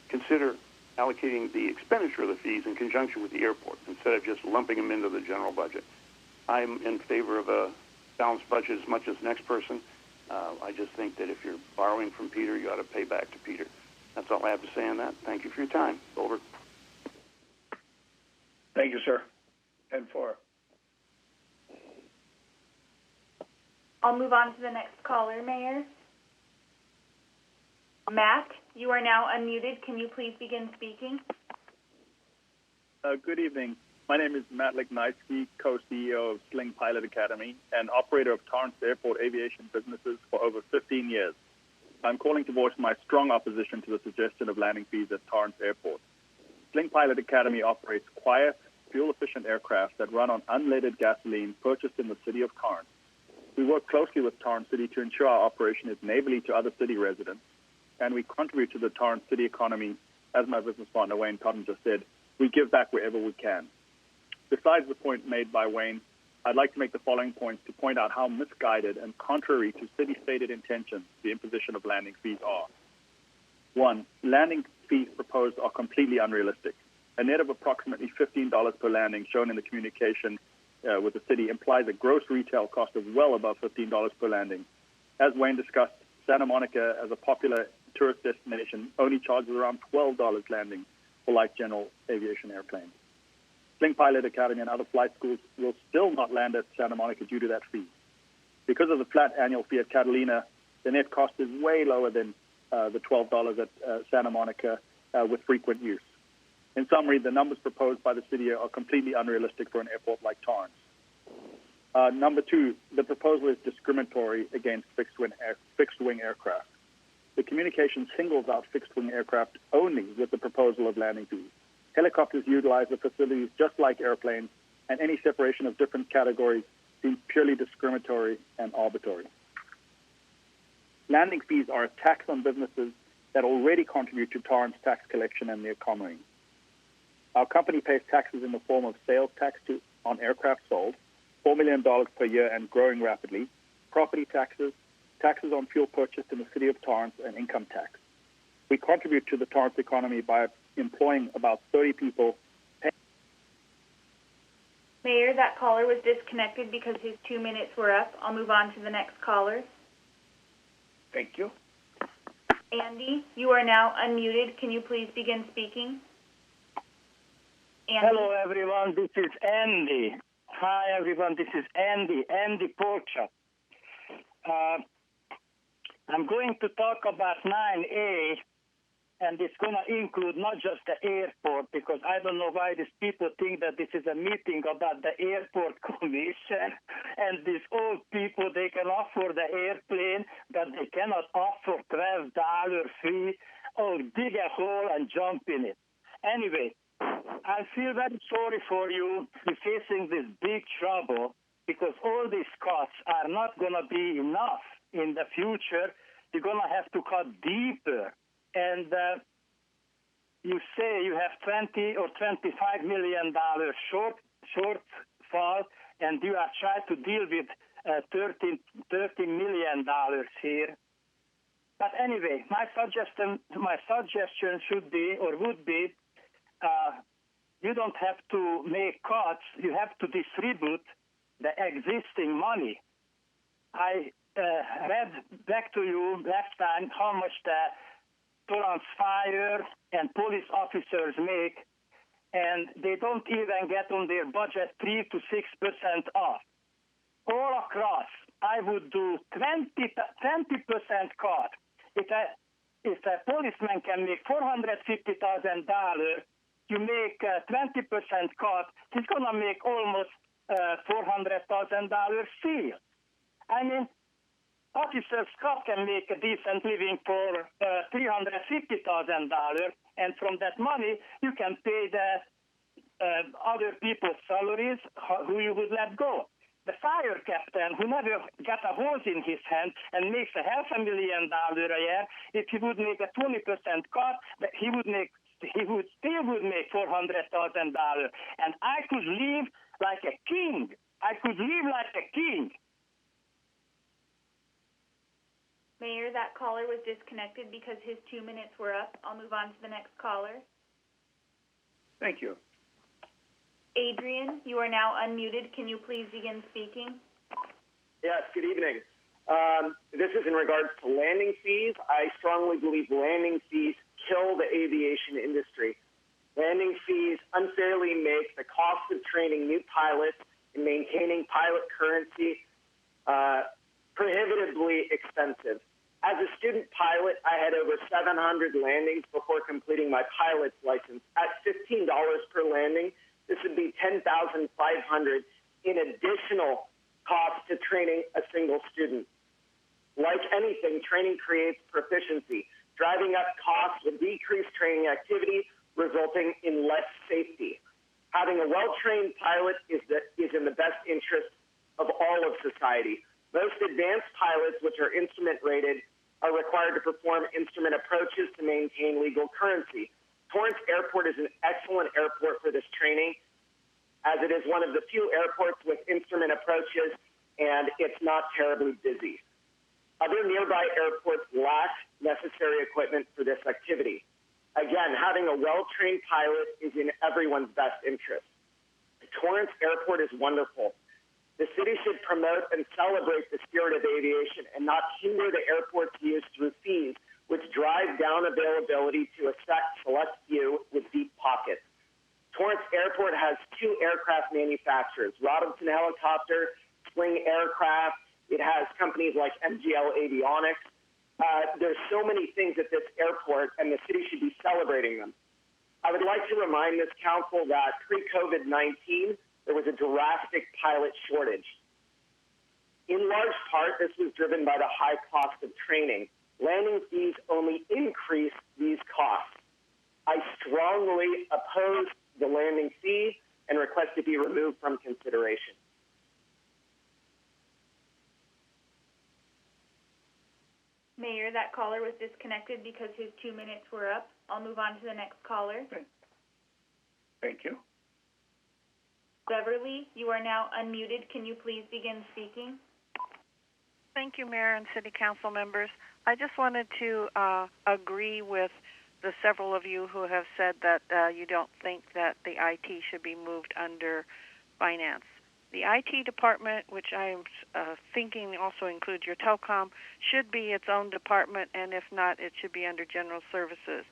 consider allocating the expenditure of the fees in conjunction with the airport instead of just lumping them into the general budget. I'm in favor of a balanced budget as much as the next person. I just think that if you're borrowing from Peter, you ought to pay back to Peter. That's all I have to say on that. Thank you for your time. Over. Thank you, sir. 10-4. I'll move on to the next caller, Mayor. Matt, you are now unmuted. Can you please begin speaking? Good evening. My name is Matt Lignaitsky, co-CEO of Sling Pilot Academy and operator of Torrance Airport aviation businesses for over 15 years. I'm calling to voice my strong opposition to the suggestion of landing fees at Torrance Airport. Sling Pilot Academy operates quiet, fuel-efficient aircraft that run on unleaded gasoline purchased in the city of Torrance. We work closely with Torrance City to ensure our operation is neighborly to other city residents, and we contribute to the Torrance city economy. As my business partner Wayne Todden just said, we give back wherever we can. Besides the point made by Wayne, I'd like to make the following points to point out how misguided and contrary to city-stated intentions the imposition of landing fees are. 1, landing fees proposed are completely unrealistic. A net of approximately $15 per landing shown in the communication with the city implies a gross retail cost of well above $15 per landing. As Wayne discussed, Santa Monica, as a popular tourist destination, only charges around $12 landing for light general aviation airplanes. Sling Pilot Academy and other flight schools will still not land at Santa Monica due to that fee. Because of the flat annual fee at Catalina, the net cost is way lower than the $12 at Santa Monica with frequent use. In summary, the numbers proposed by the city are completely unrealistic for an airport like Torrance. Number two, the proposal is discriminatory against fixed-wing aircraft. The communication singles out fixed-wing aircraft only with the proposal of landing fees. Helicopters utilize the facilities just like airplanes, and any separation of different categories seems purely discriminatory and arbitrary. Landing fees are a tax on businesses that already contribute to Torrance tax collection and the economy. Our company pays taxes in the form of sales tax on aircraft sold, $4 million per year and growing rapidly, property taxes, taxes on fuel purchased in the city of Torrance, and income tax. We contribute to the Torrance economy by employing about 30 people. Mayor, that caller was disconnected because his 2 minutes were up. I'll move on to the next caller. Thank you. Andy, you are now unmuted. Can you please begin speaking? Andy? Hello, everyone. This is Andy. Hi, everyone. This is Andy Porcha. I'm going to talk about 9A, and it's going to include not just the airport, because I don't know why these people think that this is a meeting about the airport commission, and these old people, they can afford the airplane, but they cannot afford $12 fee. Oh, dig a hole and jump in it. Anyway, I feel very sorry for you. You're facing this big trouble because all these cuts are not going to be enough in the future. You're going to have to cut deeper. And you say you have $20 or $25 million shortfall, and you are trying to deal with $30 million here. But anyway, my suggestion should be or would be, you don't have to make cuts. You have to distribute the existing money. I read back to you last time how much the Torrance fire and police officers make, and they don't even get on their budget 3 to 6% off. All across, I would do 20% cut. If a policeman can make $450,000, you make 20% cut, he's going to make almost $400,000 seal. I mean, Officer Scott can make a decent living for $350,000, and from that money, you can pay the other people's salaries who you would let go. The fire captain, who never got a hose in his hand and makes $500,000 a year, if he would make a 20% cut, he still would make $400,000, and I could live like a king. Mayor, that caller was disconnected because his 2 minutes were up. I'll move on to the next caller. Thank you. Adrian, you are now unmuted. Can you please begin speaking? Yes, good evening. This is in regards to landing fees. I strongly believe landing fees kill the aviation industry. Landing fees unfairly make the cost of training new pilots and maintaining pilot currency prohibitively expensive. As a student pilot, I had over 700 landings before completing my pilot's license. At $15 per landing, this would be $10,500 in additional cost to training a single student. Like anything, training creates proficiency. Driving up costs will decrease training activity, resulting in less safety. Having a well-trained pilot is in the best interest of all of society. Most advanced pilots, which are instrument rated, are required to perform instrument approaches to maintain legal currency. Torrance Airport is an excellent airport for this training, as it is one of the few airports with instrument approaches, and it's not terribly busy. Other nearby airports lack necessary equipment for this activity. Again, having a well-trained pilot is in everyone's best interest. Torrance Airport is wonderful. The city should promote and celebrate the spirit of aviation and not hinder the airport's use through fees, which drive down availability to a select few with deep pockets. Torrance Airport has 2 aircraft manufacturers, Robinson Helicopter, Sling Aircraft. It has companies like MGL Avionics. There's so many things at this airport, and the city should be celebrating them. I would like to remind this council that pre-COVID-19, there was a drastic pilot shortage. In large part, this was driven by the high cost of training. Landing fees only increase these costs. I strongly oppose the landing fee and request it be removed from consideration. Mayor, that caller was disconnected because his 2 minutes were up. I'll move on to the next caller. Thank you. Beverly, you are now unmuted. Can you please begin speaking? Thank you, Mayor and City Council members. I just wanted to agree with the several of you who have said that you don't think that the IT should be moved under finance. The IT department, which I'm thinking also includes your telecom, should be its own department, and if not, it should be under general services.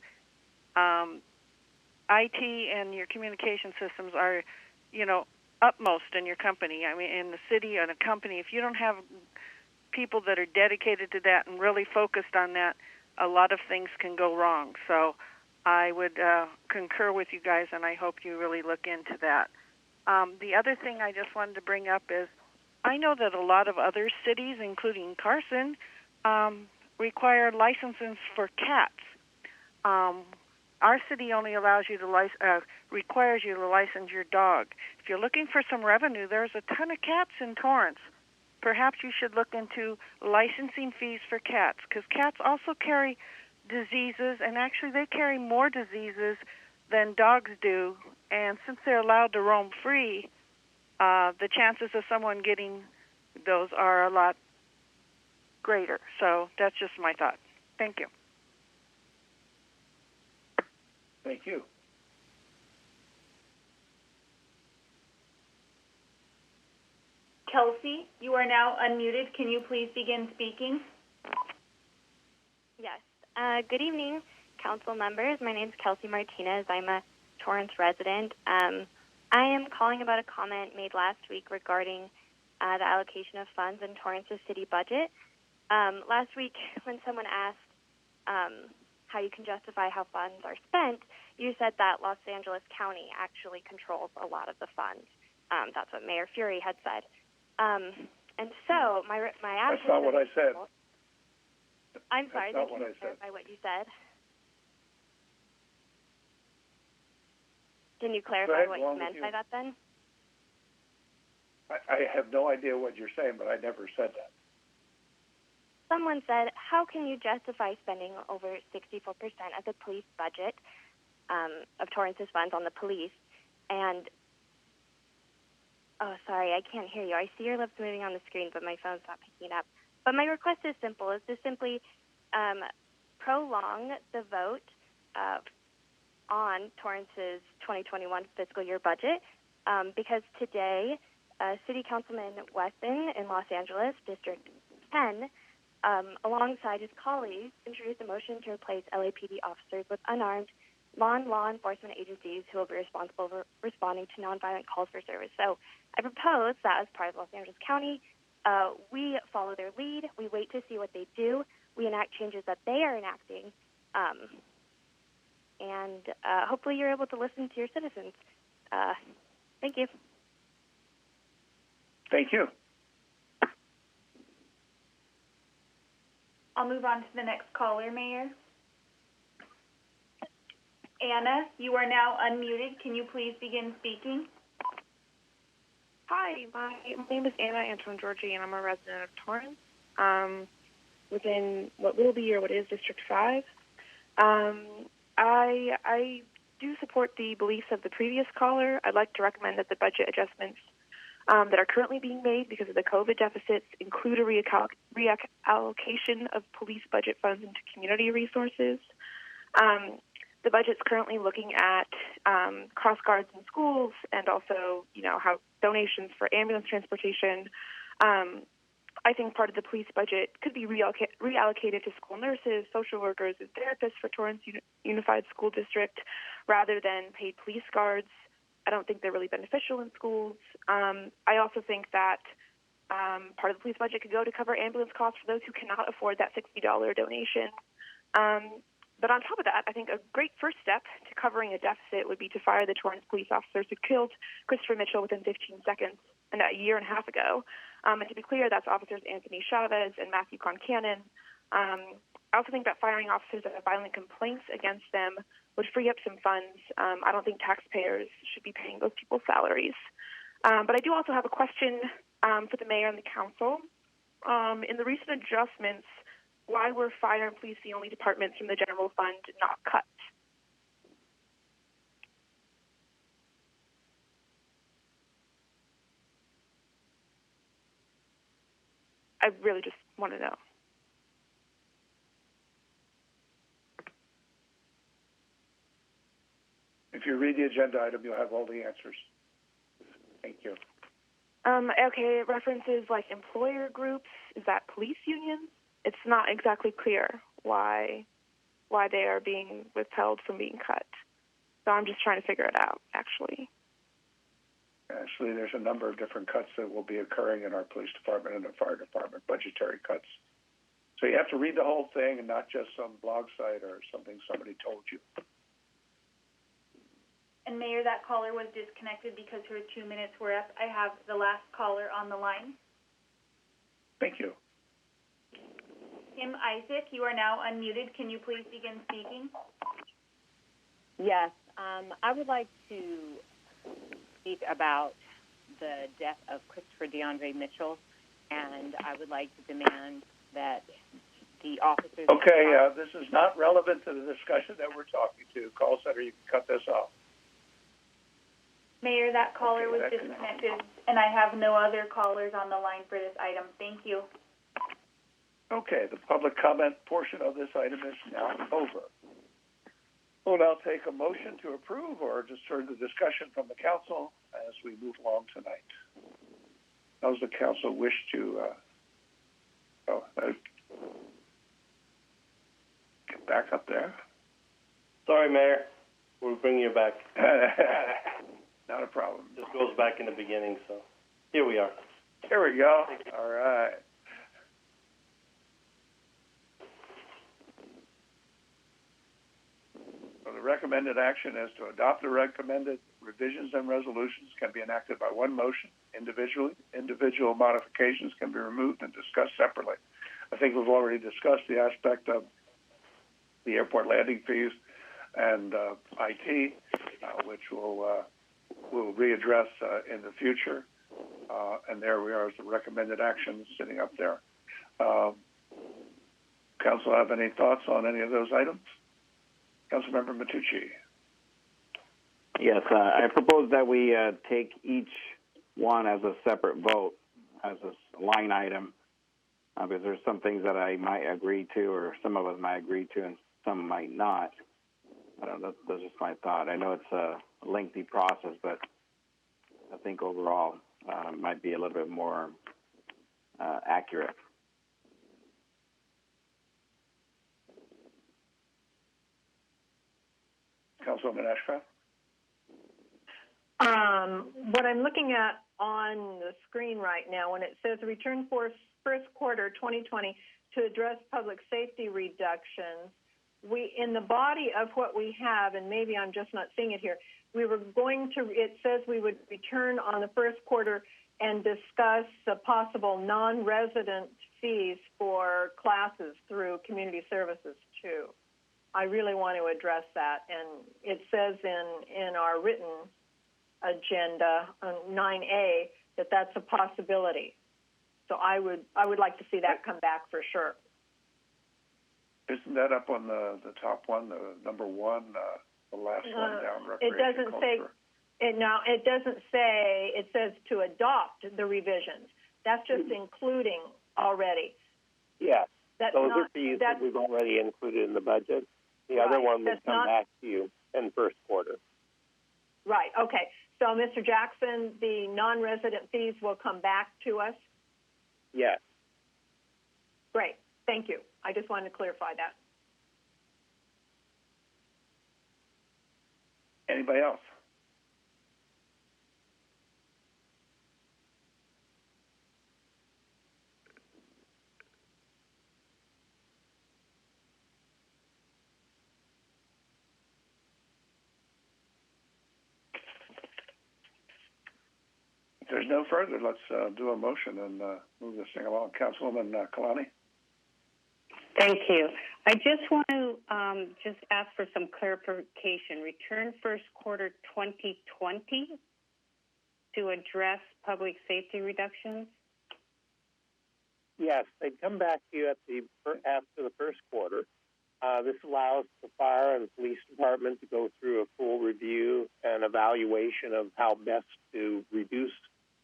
IT and your communication systems are, utmost in your company. I mean, in the city or in a company, if you don't have people that are dedicated to that and really focused on that, a lot of things can go wrong. So I would concur with you guys, and I hope you really look into that. The other thing I just wanted to bring up is I know that a lot of other cities, including Carson, require licenses for cats. Our city only allows you to requires you to license your dog. If you're looking for some revenue, there's a ton of cats in Torrance. Perhaps you should look into licensing fees for cats, because cats also carry diseases, and actually they carry more diseases than dogs do. And since they're allowed to roam free, the chances of someone getting those are a lot greater. So that's just my thought. Thank you. Thank you. Kelsey, you are now unmuted. Can you please begin speaking? Yes. Good evening, council members. My name is Kelsey Martinez. I'm a Torrance resident. I am calling about a comment made last week regarding the allocation of funds in Torrance's city budget. Last week, when someone asked how you can justify how funds are spent, you said that Los Angeles County actually controls a lot of the funds. That's what Mayor Fury had said. And so my That's not what I said. I'm sorry. That's not what I said. Clarify what you said? Can you clarify what you meant by that then? I have no idea what you're saying, but I never said that. Someone said, how can you justify spending over 64% of the police budget of Torrance's funds on the police? And, oh, sorry, I can't hear you. I see your lips moving on the screen, but my phone's not picking up. But my request is simple, is to simply prolong the vote on Torrance's 2021 fiscal year budget, because today, City Councilman Weston in Los Angeles, District 10, alongside his colleagues, introduced a motion to replace LAPD officers with unarmed law enforcement agencies who will be responsible for responding to nonviolent calls for service. So I propose that as part of Los Angeles County, we follow their lead, we wait to see what they do, we enact changes that they are enacting, and hopefully you're able to listen to your citizens. Thank you. Thank you. I'll move on to the next caller, Mayor. Anna, you are now unmuted. Can you please begin speaking? Hi, my name is Anna Anton-Georgi, and I'm a resident of Torrance, within what will be or what is District 5. I do support the beliefs of the previous caller. I'd like to recommend that the budget adjustments that are currently being made because of the COVID deficits include a reallocation of police budget funds into community resources. The budget's currently looking at cross guards in schools and also, how donations for ambulance transportation. I think part of the police budget could be reallocated to school nurses, social workers, and therapists for Torrance Unified School District rather than paid police guards. I don't think they're really beneficial in schools. I also think that Part of the police budget could go to cover ambulance costs for those who cannot afford that $60 donation. But on top of that, I think a great first step to covering a deficit would be to fire the Torrance police officers who killed Christopher Mitchell within 15 seconds and a year and a half ago. And to be clear, that's officers Anthony Chavez and Matthew Concannon. I also think that firing officers that have violent complaints against them would free up some funds. I don't think taxpayers should be paying those people's salaries. But I do also have a question for the mayor and the council. In the recent adjustments, why were fire and police the only departments from the general fund not cut? I really just want to know. If you read the agenda item, you'll have all the answers. Thank you. Okay, it references like employer groups. Is that police unions? It's not exactly clear why they are being withheld from being cut. So I'm just trying to figure it out, actually. Actually, there's a number of different cuts that will be occurring in our police department and the fire department, budgetary cuts. So you have to read the whole thing and not just some blog site or something somebody told you. And Mayor, that caller was disconnected because her 2 minutes were up. I have the last caller on the line. Thank you. Kim Isaac, you are now unmuted. Can you please begin speaking? Yes, I would like to speak about the death of Christopher DeAndre Mitchell, and I would like to demand that the officers... Okay, this is not relevant to the discussion that we're talking to. Call center, you can cut this off. Mayor, that caller was disconnected, and I have no other callers on the line for this item. Thank you. Okay, the public comment portion of this item is now over. We'll now take a motion to approve or just turn the discussion from the council as we move along tonight. Does the council wish to get back up there? Sorry, Mayor. We're bringing you back. Not a problem. This goes back in the beginning, so here we are. Here we go. All right. So the recommended action is to adopt the recommended revisions and resolutions can be enacted by one motion individually. Individual modifications can be removed and discussed separately. I think we've already discussed the aspect of the airport landing fees and IT, which we'll readdress in the future. And there we are as the recommended action sitting up there. Council have any thoughts on any of those items? Councilmember Matucci. Yes, I propose that we take each one as a separate vote, as a line item, because there's some things that I might agree to, or some of us might agree to, and some might not. I don't know, that's just my thought. I know it's a lengthy process, but I think overall it might be a little bit more accurate. Councilwoman Ashcraft? What I'm looking at on the screen right now, when it says return for first quarter 2020 to address public safety reductions, in the body of what we have, and maybe I'm just not seeing it here, it says we would return on the first quarter and discuss the possible non-resident fees for classes through community services too. I really want to address that, and it says in our written agenda, 9A, that that's a possibility. So I would like to see that come back for sure. Isn't that up on the top one, the number one, the last one down? It doesn't say. It doesn't say. It says to adopt the revisions. That's just including already. Yeah, That's those not, are fees that we've already included in the budget. The other one will come back to you in first quarter. Right. Okay. So, Mr. Jackson, the non-resident fees will come back to us? Yes. Great. Thank you. I just wanted to clarify that. Anybody else? there's no further, let's do a motion and move this thing along. Councilwoman Kalani? Thank you. I just want to just ask for some clarification. Return first quarter 2020 to address public safety reductions? Yes, they'd come back to you after the first quarter. This allows the fire and police department to go through a full review and evaluation of how best to reduce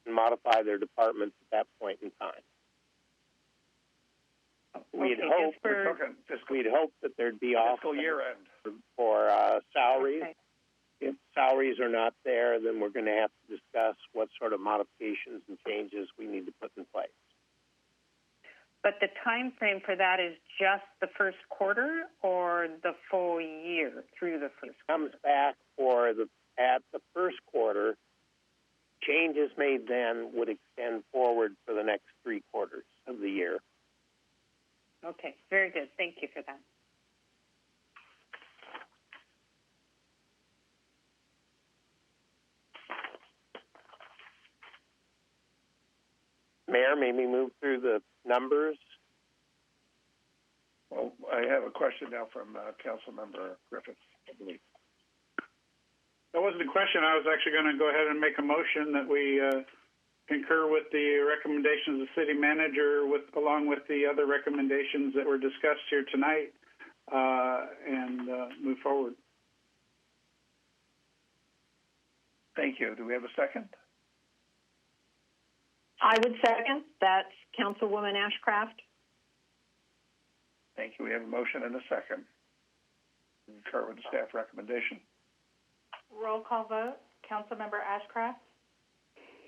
and modify their departments at that point in time. We'd hope that there'd be fiscal year end for salaries. Okay. If salaries are not there, then we're going to have to discuss what sort of modifications and changes we need to put in place. But the time frame for that is just the first quarter or the full year through the first quarter? Comes back at the first quarter. Changes made then would extend forward for the next 3 quarters of the year. Okay, very good. Thank you for that. Mayor, may we move through the numbers? Well, I have a question now from Councilmember Griffiths, I believe. That wasn't a question. I was actually going to go ahead and make a motion that we concur with the recommendations of the city manager, along with the other recommendations that were discussed here tonight, and move forward. Thank you. Do we have a second? I would second. That's Councilwoman Ashcraft. Thank you. We have a motion and a second. Concur with the staff recommendation. Roll call vote. Councilmember Ashcraft?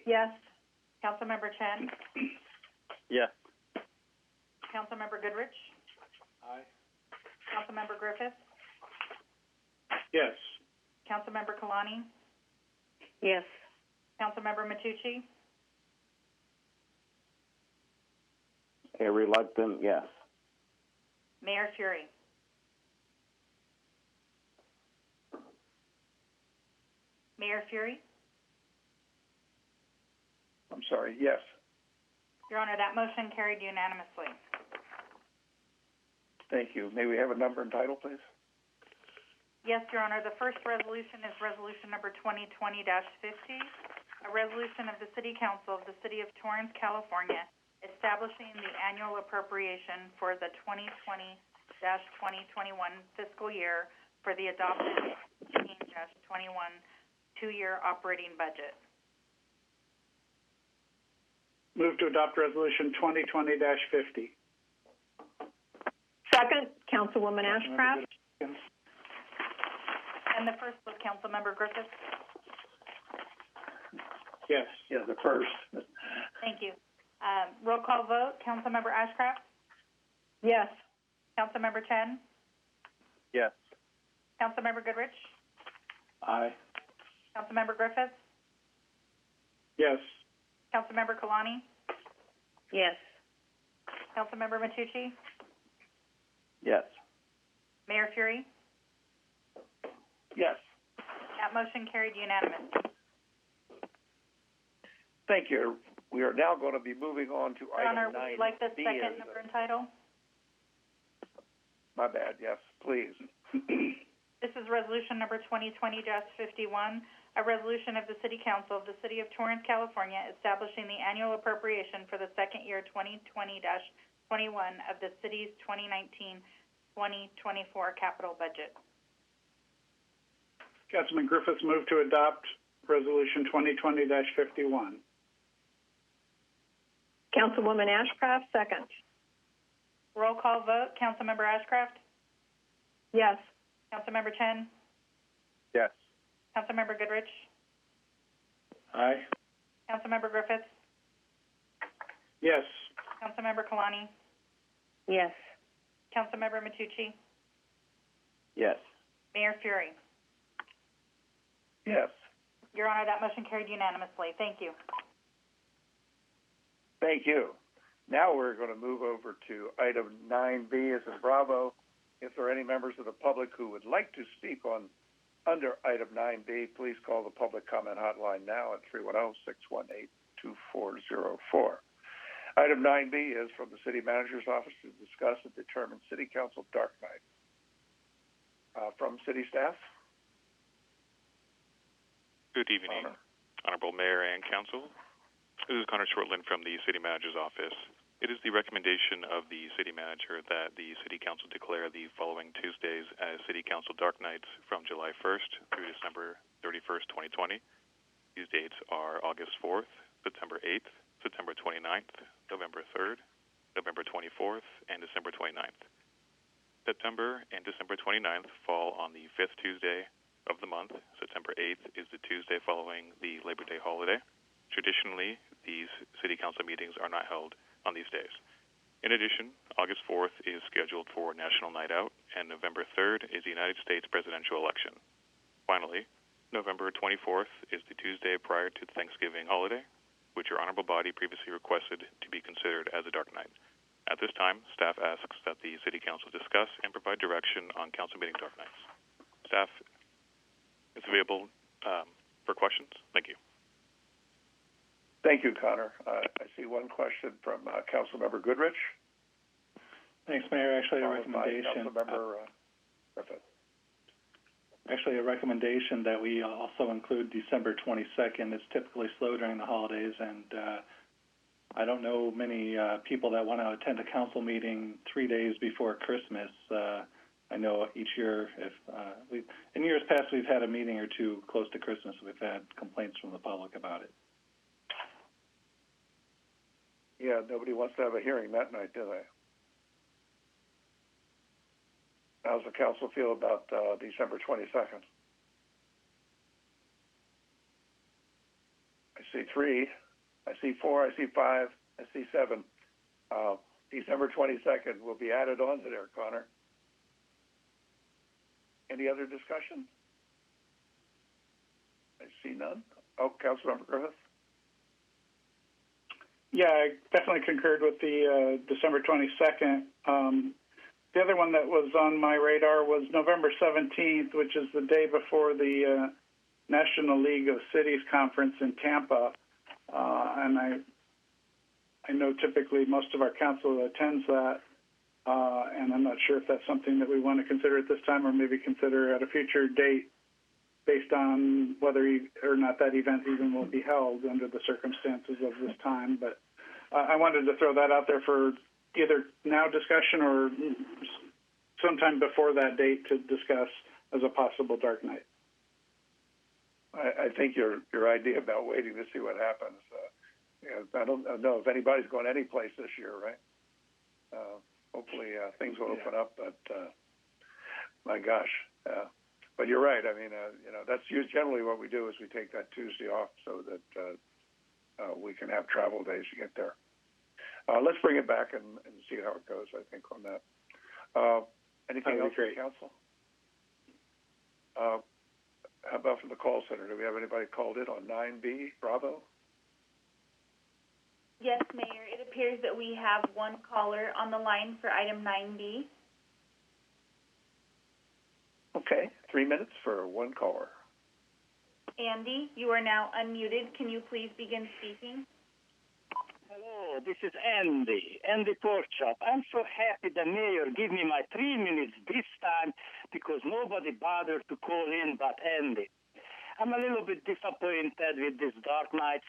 Yes. Councilmember Chen? Yes. Councilmember Goodrich? Aye. Councilmember Griffiths? Yes. Councilmember Kalani? Yes. Councilmember Matucci? A reluctant yes. Mayor Fury? Mayor Fury? I'm sorry, yes. Your Honor, that motion carried unanimously. Thank you. May we have a number and title, please? Yes, Your Honor. The first resolution is resolution number 2020-50, a resolution of the City Council of the City of Torrance, California, establishing the annual appropriation for the 2020-2021 fiscal year for the adopted 2019-21 two-year operating budget. Move to adopt resolution 2020-50. Second, Councilwoman Ashcraft. And the first was Councilmember Griffiths. Yes. Yeah, the first. Thank you. Roll call vote. Councilmember Ashcraft? Yes. Councilmember Chen? Yes. Councilmember Goodrich? Aye. Councilmember Griffiths? Yes. Councilmember Kalani? Yes. Councilmember Matucci? Yes. Mayor Fury? Yes. That motion carried unanimously. Thank you. We are now going to be moving on to Your item Honor, 9B. would you like the second number and title? My bad, yes, please. This is resolution number 2020-51, a resolution of the City Council of the City of Torrance, California, establishing the annual appropriation for the second year 2020-21 of the city's 2019-2024 capital budget. Councilman Griffiths move to adopt resolution 2020-51. Councilwoman Ashcraft, second. Roll call vote. Councilmember Ashcraft? Yes. Councilmember Chen? Yes. Councilmember Goodrich? Aye. Councilmember Griffiths? Yes. Councilmember Kalani? Yes. Councilmember Matucci? Yes. Mayor Fury? Yes. Your Honor, that motion carried unanimously. Thank you. Thank you. Now we're going to move over to item 9B as in Bravo. If there are any members of the public who would like to speak on under item 9B, please call the public comment hotline now at 2404. Item 9B is from the City Manager's Office to discuss and determine City Council dark night. From City staff? Good evening, Honorable Mayor and Council. This is Connor Shortland from the City Manager's Office. It is the recommendation of the City Manager that the City Council declare the following Tuesdays as City Council dark nights from July 1st through December 31st, 2020. These dates are August 4th, September 8th, September 29th, November 3rd, November 24th, and December 29th. September and December 29th fall on the 5th Tuesday of the month. September 8th is the Tuesday following the Labor Day holiday. Traditionally, these City Council meetings are not held on these days. In addition, August 4th is scheduled for National Night Out, and November 3rd is the United States presidential election. Finally, November 24th is the Tuesday prior to the Thanksgiving holiday, which your honorable body previously requested to be considered as a dark night. At this time, staff asks that the City Council discuss and provide direction on council meeting dark nights. Staff is available for questions. Thank you. Thank you, Connor. I see one question from Councilmember Goodrich. Thanks, Mayor. Actually, a recommendation. Councilmember Griffith. Actually, a recommendation that we also include December 22nd. It's typically slow during the holidays, and I don't know many people that want to attend a council meeting 3 days before Christmas. I know each year, in years past, we've had a meeting or two close to Christmas. We've had complaints from the public about it. Yeah, nobody wants to have a hearing that night, do they? How's the council feel about December 22nd? I see 3. I see 4. I see 5. I see 7. December 22nd will be added on to there, Connor. Any other discussion? I see none. Oh, Councilmember Griffith? Yeah, I definitely concurred with the December 22nd. The other one that was on my radar was November 17th, which is the day before the National League of Cities Conference in Tampa. And I know typically most of our council attends that, and I'm not sure if that's something that we want to consider at this time or maybe consider at a future date based on whether or not that event even will be held under the circumstances of this time. But I wanted to throw that out there for either now discussion or sometime before that date to discuss as a possible dark night. I think your idea about waiting to see what happens. I don't know if anybody's going any place this year, right? Hopefully things will open up, but my gosh. But you're right. I mean, that's generally what we do is we take that Tuesday off so that we can have travel days to get there. Let's bring it back and see how it goes, I think, on that. Anything else from the council? How about from the call center? Do we have anybody called in on 9B, Bravo? Yes, Mayor. It appears that we have one caller on the line for item 9B. Okay, 3 minutes for one caller. Andy, you are now unmuted. Can you please begin speaking? Hello, this is Andy Porkchop. I'm so happy the mayor gave me my 3 minutes this time because nobody bothered to call in but Andy. I'm a little bit disappointed with this dark nights.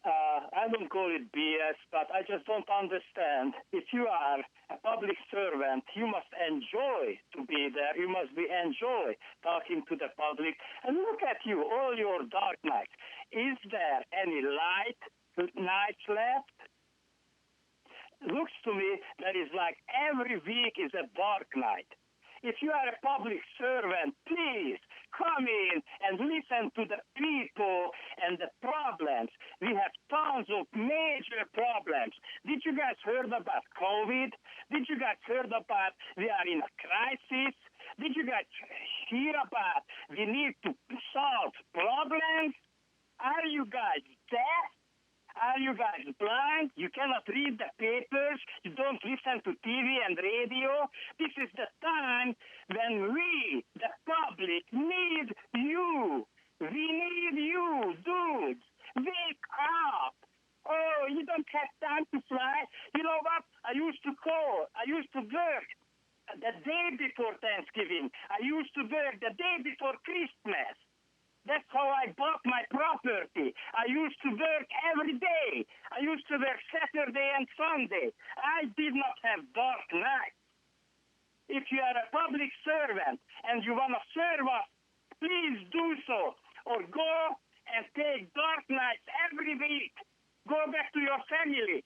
I don't call it BS, but I just don't understand. If you are a public servant, you must enjoy to be there. You must enjoy talking to the public. And look at you, all your dark nights. Is there any light nights left? Looks to me that is like every week is a dark night. If you are a public servant, please come in and listen to the people and the problems. We have tons of major problems. Did you guys heard about COVID? Did you guys heard about we are in a crisis? Did you guys hear about we need to solve problems? Are you guys deaf? Are you guys blind? You cannot read the papers. You don't listen to TV and radio. This is the time when we, the public, need you. We need you, dudes. Wake up. Oh, you don't have time to fly. You know what? I used to work the day before Thanksgiving. I used to work the day before Christmas. That's how I bought my property. I used to work every day. I used to work Saturday and Sunday. I did not have dark nights. If you are a public servant and you want to serve us, please do so. Or go and take dark nights every week. Go back to your family.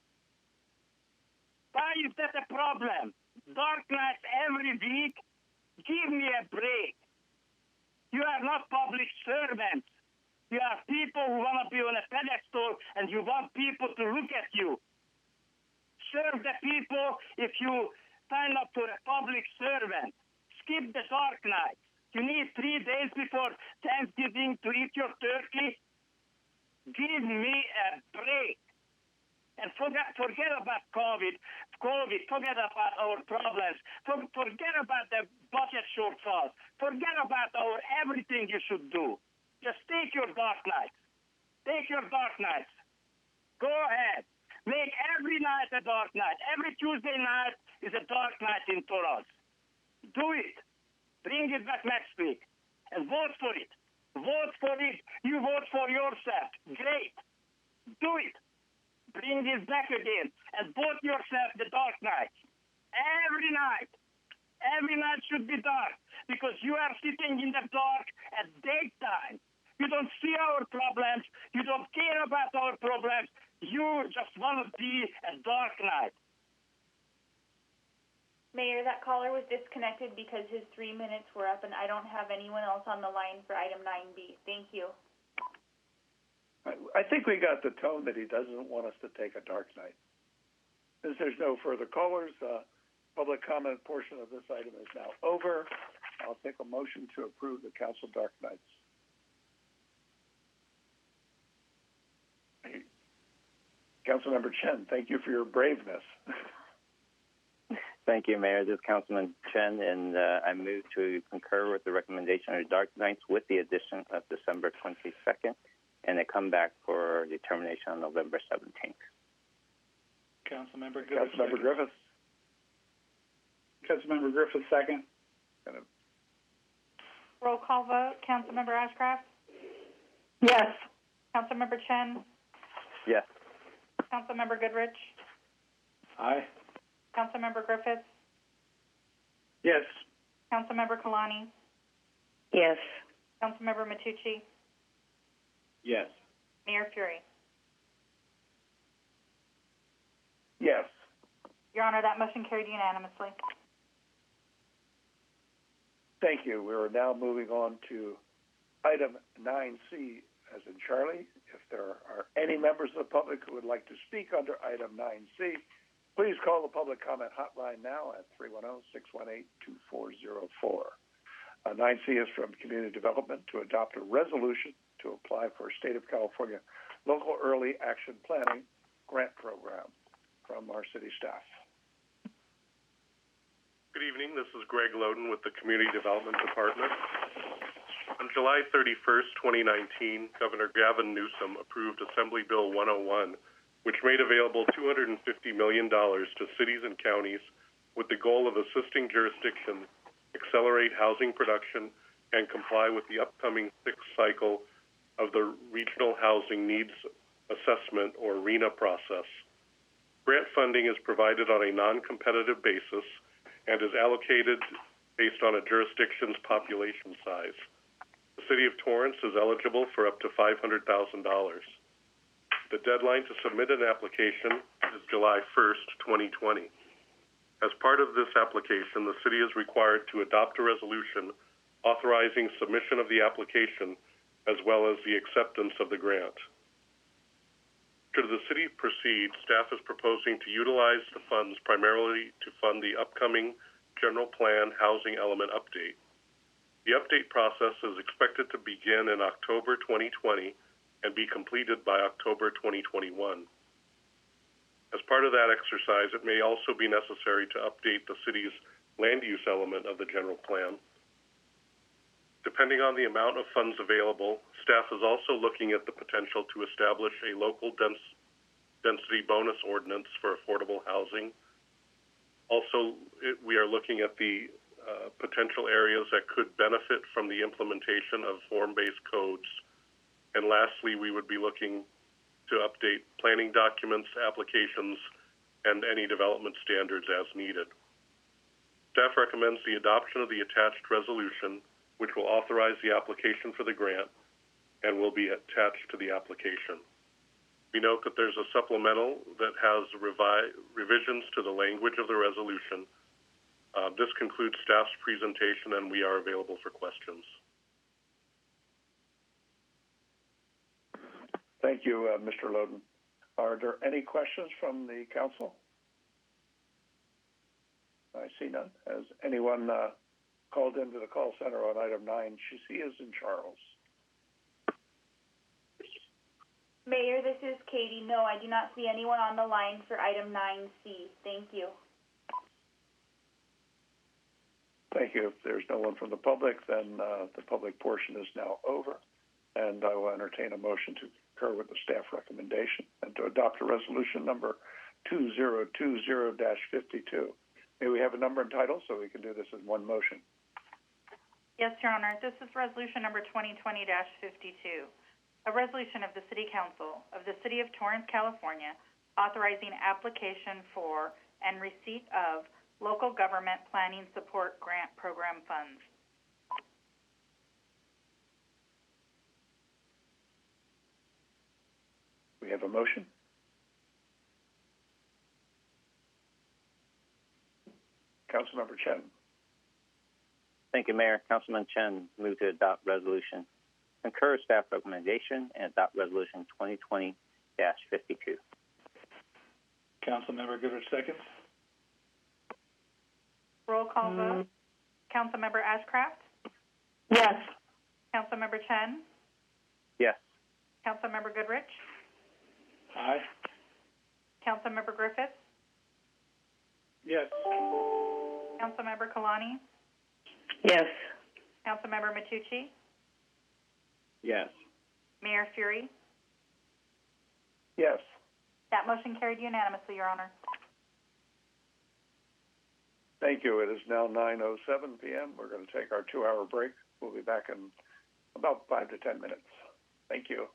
Why is that a problem? Dark nights every week? Give me a break. You are not public servants. You are people who want to be on a pedestal and you want people to look at you. Serve the people if you sign up for a public servant. Skip the dark nights. You need 3 days before Thanksgiving to eat your turkey. Give me a break. And forget about COVID, forget about our problems, forget about the budget shortfalls, forget about our everything you should do. Just take your dark nights. Take your dark nights. Go ahead. Make every night a dark night. Every Tuesday night is a dark night in Torrance. Do it. Bring it back next week. And vote for it. Vote for it. You vote for yourself. Great. Do it. Bring this back again and vote yourself the dark night. Every night. Every night should be dark because you are sitting in the dark at daytime. You don't see our problems. You don't care about our problems. You just want to be a dark night. Mayor, that caller was disconnected because his 3 minutes were up, and I don't have anyone else on the line for item 9B. Thank you. I think we got the tone that he doesn't want us to take a dark night. Since there's no further callers, public comment portion of this item is now over. I'll take a motion to approve the council dark nights. Councilmember Chen, thank you for your braveness. Thank you, Mayor. This is Councilman Chen, and I move to concur with the recommendation of dark nights with the addition of December 22nd, and they come back for determination on November 17th. Councilmember Griffith. Councilmember Griffith. Councilmember Griffith, second. Roll call vote. Councilmember Ashcraft? Yes. Councilmember Chen? Yes. Councilmember Goodrich? Aye. Councilmember Griffith? Yes. Councilmember Kalani? Yes. Councilmember Matucci? Yes. Mayor Fury? Yes. Your Honor, that motion carried unanimously. Thank you. We are now moving on to item 9C, as in Charlie. If there are any members of the public who would like to speak under item 9C, please call the public comment hotline now at 310-618-2404. 9C is from Community Development to adopt a resolution to apply for a State of California Local Early Action Planning Grant Program from our city staff. Good evening. This is Greg Loden with the Community Development Department. On July 31st, 2019, Governor Gavin Newsom approved Assembly Bill 101, which made available $250 million to cities and counties with the goal of assisting jurisdictions accelerate housing production and comply with the upcoming sixth cycle of the Regional Housing Needs Assessment, or RHNA, process. Grant funding is provided on a non-competitive basis and is allocated based on a jurisdiction's population size. The City of Torrance is eligible for up to $500,000. The deadline to submit an application is July 1st, 2020. As part of this application, the City is required to adopt a resolution authorizing submission of the application as well as the acceptance of the grant. Should the City proceed, staff is proposing to utilize the funds primarily to fund the upcoming General Plan Housing Element Update. The update process is expected to begin in October 2020 and be completed by October 2021. As part of that exercise, it may also be necessary to update the city's land use element of the general plan. Depending on the amount of funds available, staff is also looking at the potential to establish a local density bonus ordinance for affordable housing. Also, we are looking at the potential areas that could benefit from the implementation of form-based codes. And lastly, we would be looking to update planning documents, applications, and any development standards as needed. Staff recommends the adoption of the attached resolution, which will authorize the application for the grant and will be attached to the application. We note that there's a supplemental that has revisions to the language of the resolution. This concludes staff's presentation, and we are available for questions. Thank you, Mr. Loden. Are there any questions from the council? I see none. Has anyone called into the call center on item 9? She is in Charles. Mayor, this is Katie. No, I do not see anyone on the line for item 9C. Thank you. Thank you. If there's no one from the public, then the public portion is now over, and I will entertain a motion to concur with the staff recommendation and to adopt a resolution number 2020-52. May we have a number and title so we can do this in one motion? Yes, Your Honor. This is resolution number 2020-52. A resolution of the City Council of the City of Torrance, California, authorizing application for and receipt of local government planning support grant program funds. We have a motion. Councilmember Chen. Thank you, Mayor. Councilman Chen, move to adopt resolution. Concur staff recommendation and adopt resolution 2020-52. Councilmember Goodrich seconds. Roll call vote. Councilmember Ashcraft? Yes. Councilmember Chen? Yes. Councilmember Goodrich? Aye. Councilmember Griffiths? Yes. Councilmember Kalani? Yes. Councilmember Matucci? Yes. Mayor Fury? Yes. That motion carried unanimously, Your Honor. Thank you. It is now 9:07 p.m. We're going to take our 2-hour break. We'll be back in about 5 to 10 minutes. Thank you.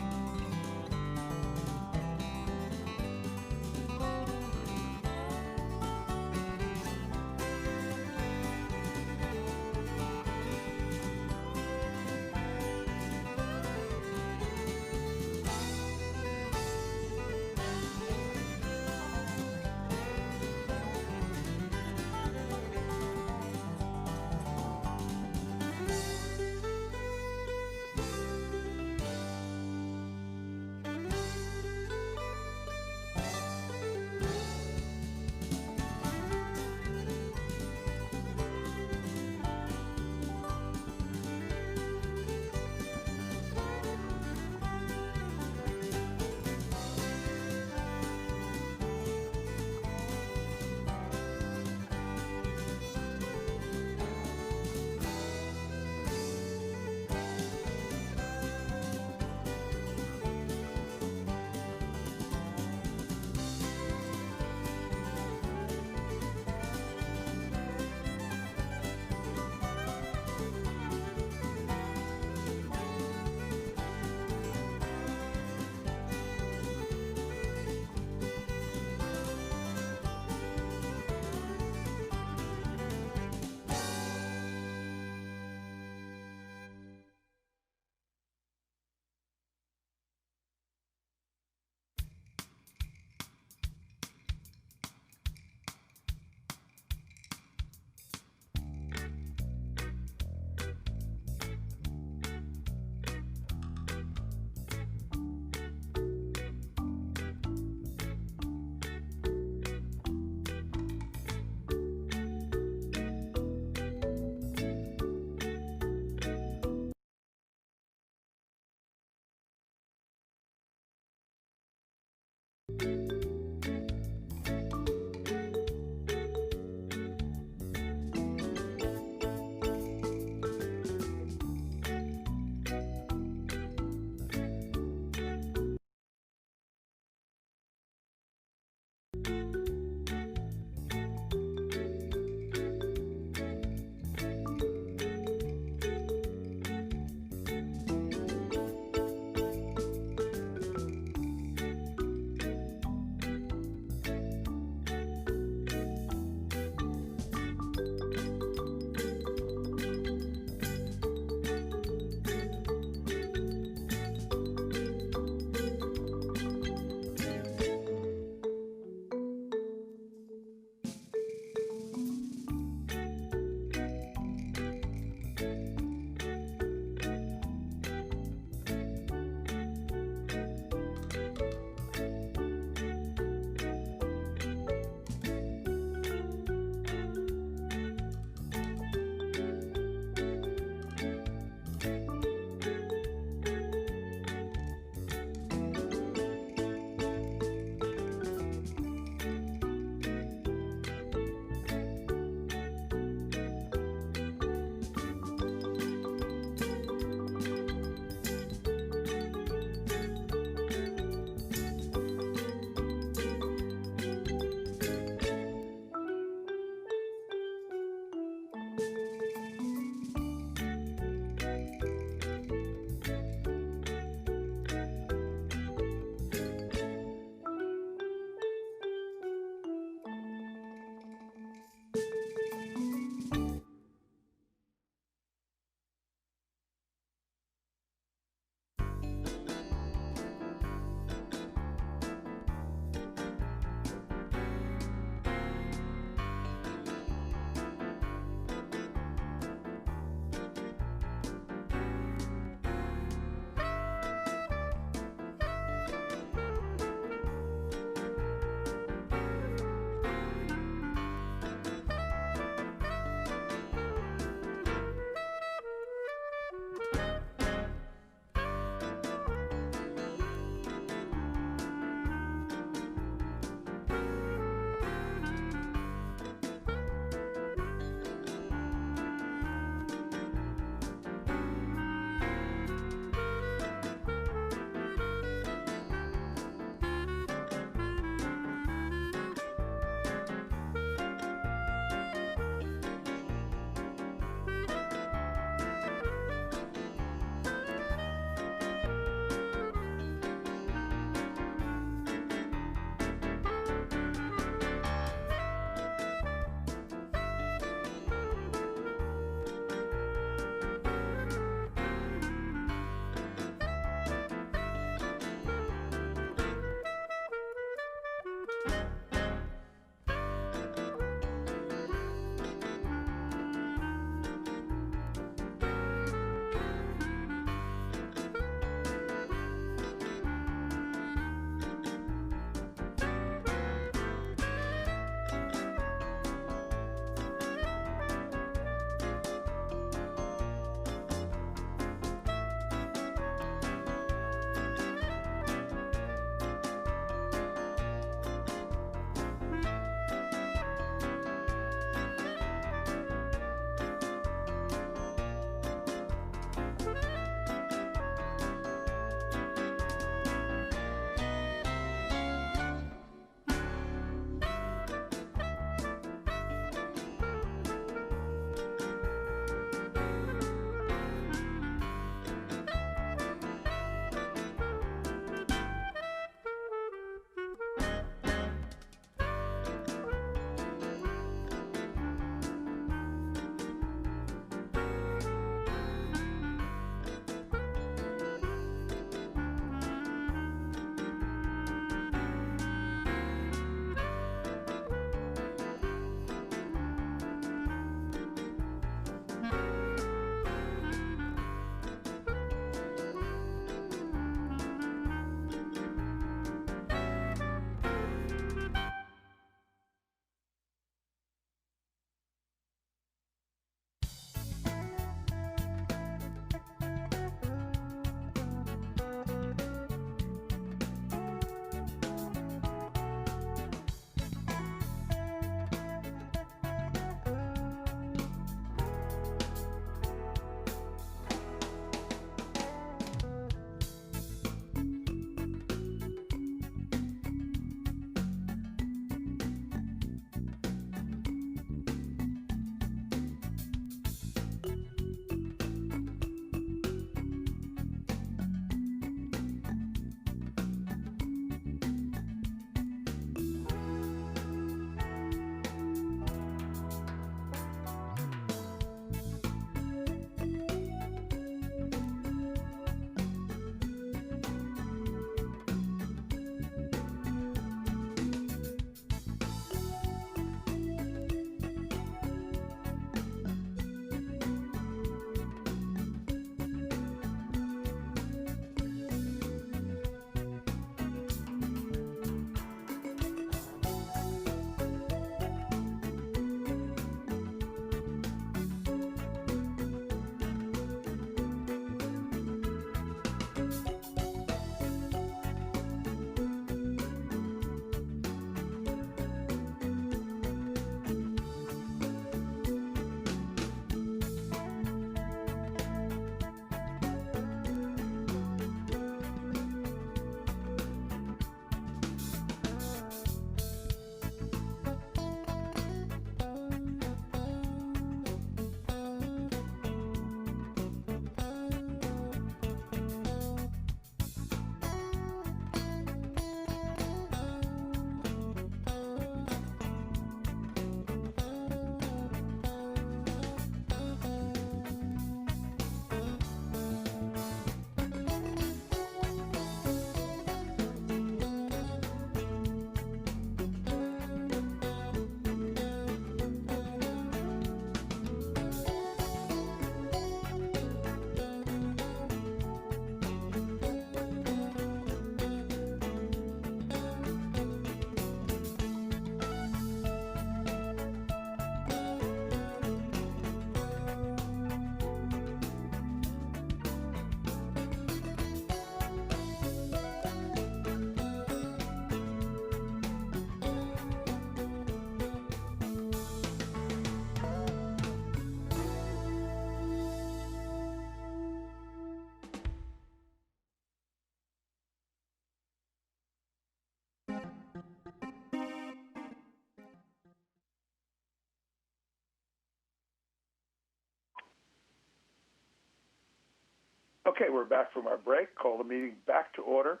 Okay, we're back from our break. Call the meeting back to order,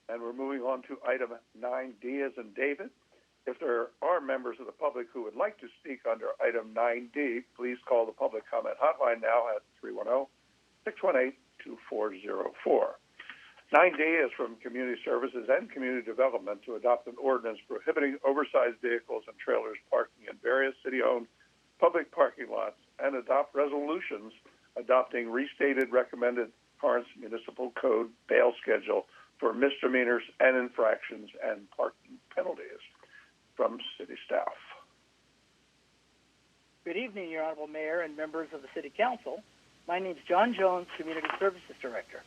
and we're moving on to item 9D as in David. If there are members of the public who would like to speak under item 9D, please call the public comment hotline now at 310-618-2404. 9D is from Community Services and Community Development to adopt an ordinance prohibiting oversized vehicles and trailers parking in various city-owned public parking lots and adopt resolutions adopting restated recommended Torrance Municipal Code bail schedule for misdemeanors and infractions and parking penalties. From City Staff. Good evening, Your Honorable Mayor and members of the City Council. My name is John Jones, Community Services Director.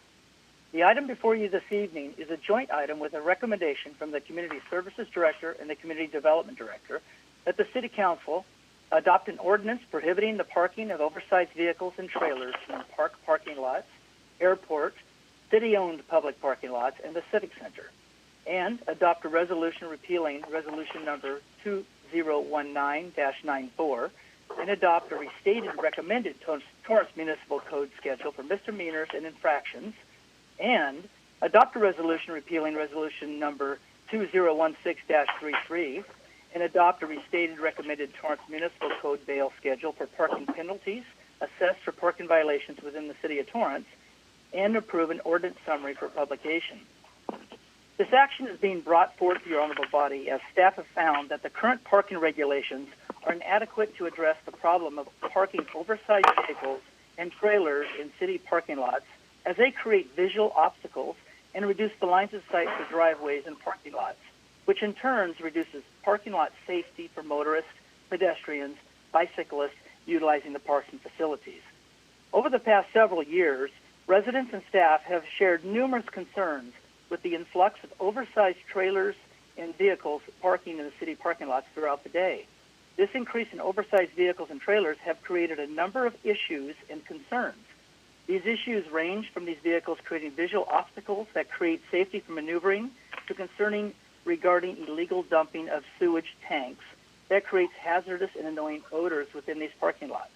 The item before you this evening is a joint item with a recommendation from the Community Services Director and the Community Development Director that the City Council adopt an ordinance prohibiting the parking of oversized vehicles and trailers in park parking lots, airport, city-owned public parking lots, and the Civic Center, and adopt a resolution repealing resolution number 2019-94 and adopt a restated recommended Torrance Municipal Code schedule for misdemeanors and infractions, and adopt a resolution repealing resolution number 2016-33 and adopt a restated recommended Torrance Municipal Code bail schedule for parking penalties assessed for parking violations within the City of Torrance, and approve an ordinance summary for publication. This action is being brought forth to your honorable body as staff have found that the current parking regulations are inadequate to address the problem of parking oversized vehicles and trailers in city parking lots, as they create visual obstacles and reduce the lines of sight for driveways and parking lots, which in turn reduces parking lot safety for motorists, pedestrians, bicyclists utilizing the parking facilities. Over the past several years, residents and staff have shared numerous concerns with the influx of oversized trailers and vehicles parking in the city parking lots throughout the day. This increase in oversized vehicles and trailers have created a number of issues and concerns. These issues range from these vehicles creating visual obstacles that create safety for maneuvering to concerning regarding illegal dumping of sewage tanks that creates hazardous and annoying odors within these parking lots.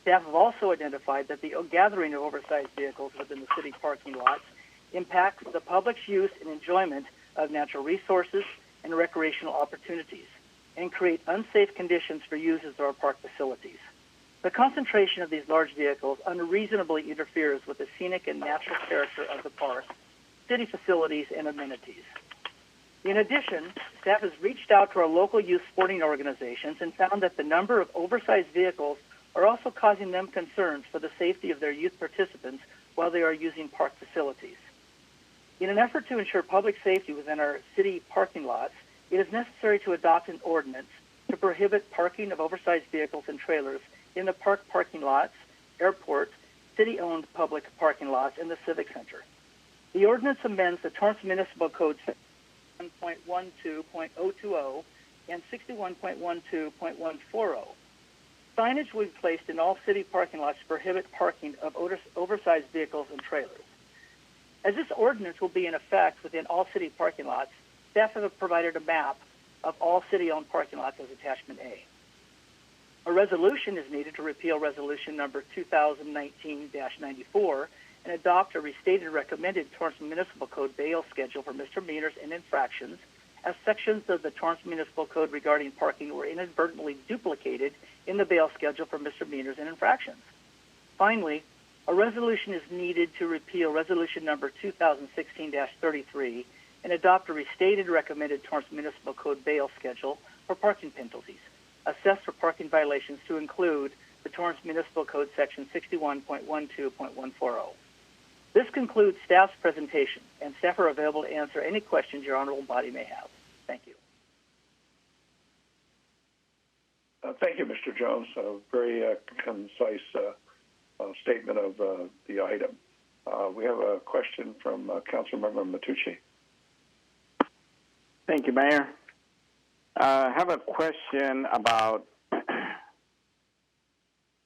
Staff have also identified that the gathering of oversized vehicles within the city parking lots impacts the public's use and enjoyment of natural resources and recreational opportunities and create unsafe conditions for users of our park facilities. The concentration of these large vehicles unreasonably interferes with the scenic and natural character of the park, city facilities, and amenities. In addition, staff has reached out to our local youth sporting organizations and found that the number of oversized vehicles are also causing them concerns for the safety of their youth participants while they are using park facilities. In an effort to ensure public safety within our city parking lots, it is necessary to adopt an ordinance to prohibit parking of oversized vehicles and trailers in the park parking lots, airport, city-owned public parking lots, and the Civic Center. The ordinance amends the Torrance Municipal Code 61.12.020 and 61.12.140. Signage will be placed in all city parking lots to prohibit parking of oversized vehicles and trailers. As this ordinance will be in effect within all city parking lots, staff have provided a map of all city-owned parking lots as Attachment A. A resolution is needed to repeal Resolution number 2019-94 and adopt a restated recommended Torrance Municipal Code bail schedule for misdemeanors and infractions, as sections of the Torrance Municipal Code regarding parking were inadvertently duplicated in the bail schedule for misdemeanors and infractions. Finally, a resolution is needed to repeal Resolution number 2016-33 and adopt a restated recommended Torrance Municipal Code bail schedule for parking penalties, assessed for parking violations to include the Torrance Municipal Code section 61.12.140. This concludes staff's presentation, and staff are available to answer any questions your honorable body may have. Thank you. Thank you, Mr. Jones. A very concise statement of the item. We have a question from Councilmember Matucci. Thank you, Mayor. I have a question about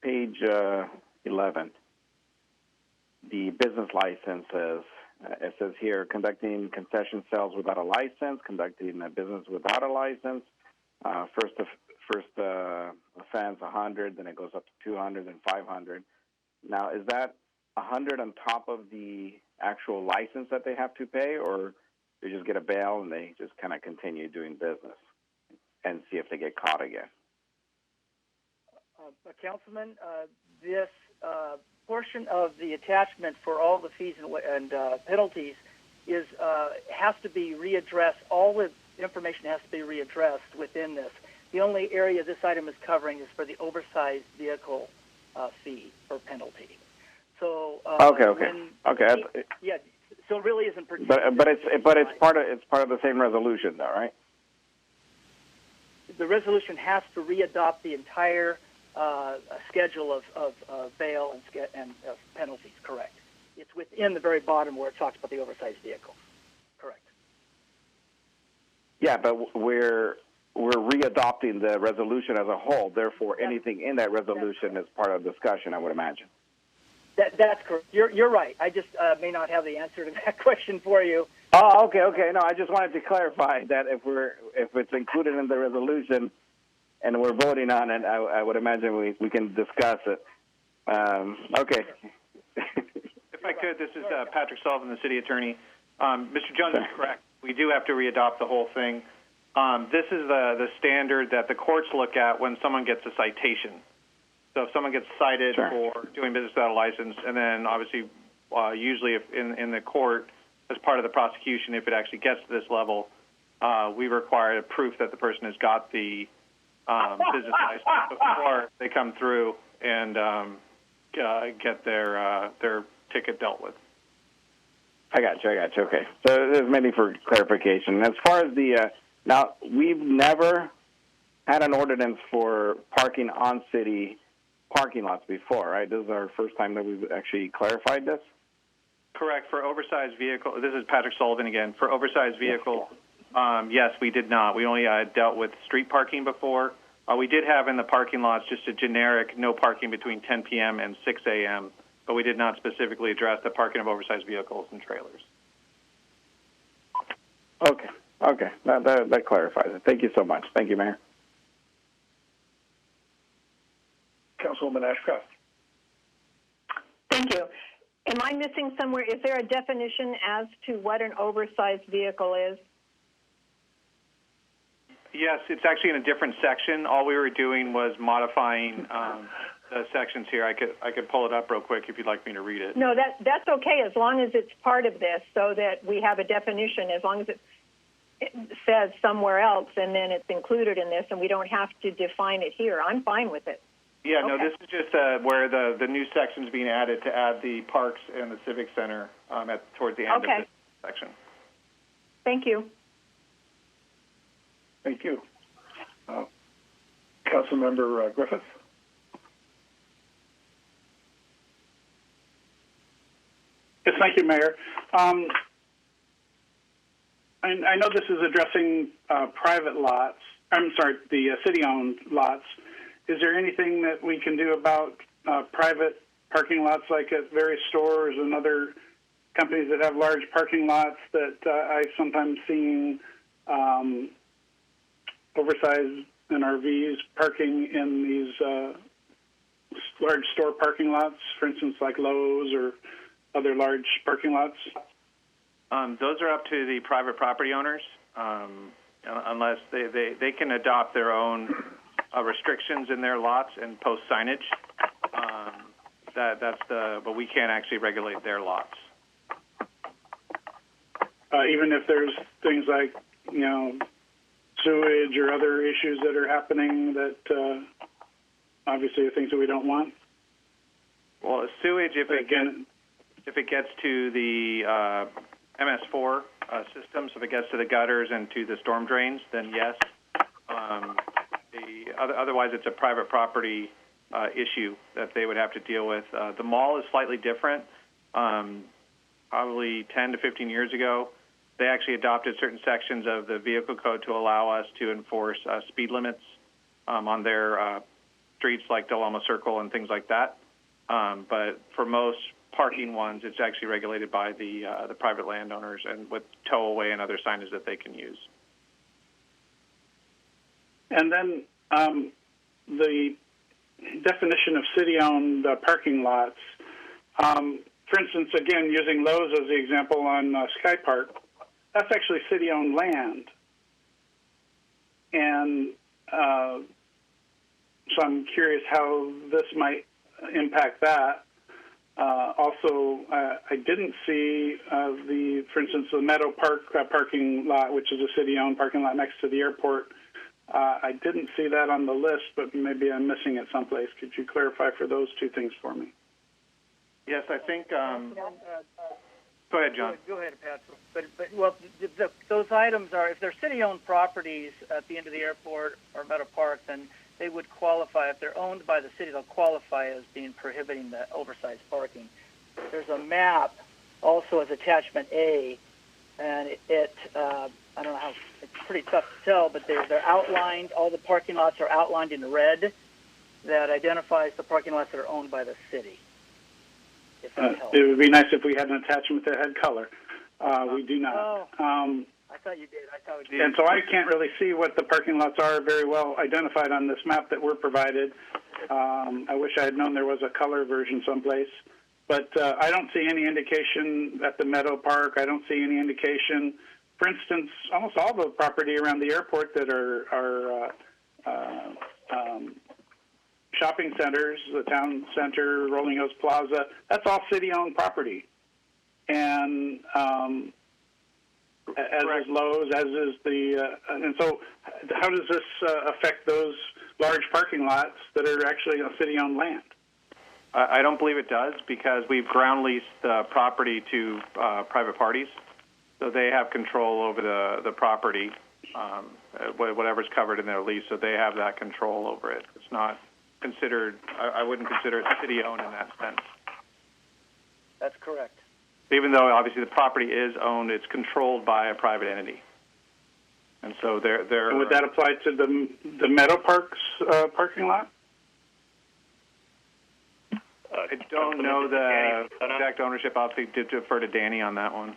page 11, the business licenses. It says here, conducting concession sales without a license, conducting a business without a license. First offense, 100, then it goes up to 200, then 500. Now, is that $100 on top of the actual license that they have to pay, or they just get a bail and they just kind of continue doing business and see if they get caught again? Councilman, this portion of the attachment for all the fees and penalties has to be readdressed. All the information has to be readdressed within this. The only area this item is covering is for the oversized vehicle fee or penalty. So Okay. Yeah. So it really isn't pertinent. But it's part of the same resolution, though, right? The resolution has to readopt the entire schedule of bail and penalties. Correct. It's within the very bottom where it talks about the oversized vehicles. Correct. Yeah, but we're readopting the resolution as a whole. Therefore, anything in that resolution is part of discussion, I would imagine. That's correct. You're right. I just may not have the answer to that question for you. Oh, okay. No, I just wanted to clarify that if it's included in the resolution and we're voting on it, I would imagine we can discuss it. Okay. If I could, this is Patrick Sullivan, the city attorney. Mr. Jones is correct. We do have to readopt the whole thing. This is the standard that the courts look at when someone gets a citation. So if someone gets cited for doing business without a license, and then obviously usually if in the court, as part of the prosecution, if it actually gets to this level, we require proof that the person has got the business license before they come through and get their ticket dealt with. I got you. Okay. So there's maybe for clarification. As far as now, we've never had an ordinance for parking on city parking lots before, right? This is our first time that we've actually clarified this? Correct. For oversized vehicle, this is Patrick Sullivan again. For oversized vehicle, yes, we did not. We only dealt with street parking before. We did have in the parking lots just a generic no parking between 10 p.m. and 6 a.m., but we did not specifically address the parking of oversized vehicles and trailers. Okay. That clarifies it. Thank you so much. Thank you, Mayor. Councilwoman Ashcroft. Thank you. Am I missing somewhere? Is there a definition as to what an oversized vehicle is? Yes, it's actually in a different section. All we were doing was modifying the sections here. I could pull it up real quick if you'd like me to read it. No, that's okay as long as it's part of this, so that we have a definition. As long as it says somewhere else and then it's included in this, and we don't have to define it here. I'm fine with it. Yeah, no, this is just where the new section's being added to add the parks and the civic center towards the end of this section. Thank you. Thank you. Councilmember Griffith. Yes, thank you, Mayor. I know this is addressing private lots. I'm sorry, the city-owned lots. Is there anything that we can do about private parking lots, like at various stores and other companies that have large parking lots that I've sometimes seen oversized RVs parking in these large store parking lots, for instance, like Lowe's or other large parking lots? Those are up to the private property owners, unless they can adopt their own restrictions in their lots and post signage. But we can't actually regulate their lots. Even if there's things like, sewage or other issues that are happening that obviously are things that we don't want? Well, sewage, if it gets to the MS4 systems, if it gets to the gutters and to the storm drains, then yes. Otherwise, it's a private property issue that they would have to deal with. The mall is slightly different. Probably 10 to 15 years ago, they actually adopted certain sections of the vehicle code to allow us to enforce speed limits on their streets like Del Alma Circle and things like that. But for most parking ones, it's actually regulated by the private landowners and with tow away and other signage that they can use. And then the definition of city-owned parking lots, For instance, again, using Lowe's as the example on Sky Park, that's actually city-owned land. And so I'm curious how this might impact that. Also, I didn't see for instance, the Meadow Park parking lot, which is a city-owned parking lot next to the airport. I didn't see that on the list, but maybe I'm missing it someplace. Could you clarify for those two things for me? Yes, I think. Go ahead, John. Go ahead, Patrick. But well, those items are, if they're city-owned properties at the end of the airport or Meadow Park, then they would qualify. If they're owned by the city, they'll qualify as being prohibiting the oversized parking. There's a map also as attachment A, and I don't know how, it's pretty tough to tell, but they're outlined. All the parking lots are outlined in red. That identifies the parking lots that are owned by the city. It would be nice if we had an attachment that had color. We do not. I thought you did. And so I can't really see what the parking lots are very well identified on this map that we're provided. I wish I had known there was a color version someplace. But I don't see any indication at the Meadow Park. I don't see any indication. For instance, almost all the property around the airport that are shopping centers, the town center, Rolling Hills Plaza, that's all city-owned property. And as is Lowe's, as is and so how does this affect those large parking lots that are actually on city-owned land? I don't believe it does, because we've ground leased the property to private parties, so they have control over the property, whatever's covered in their lease, so they have that control over it. It's not considered, I wouldn't consider it city-owned in that sense. That's correct. Even though obviously the property is owned, it's controlled by a private entity. And so they're would that apply to the Meadow Park's parking lot? I don't know the exact ownership. I'll have to defer to Danny on that one.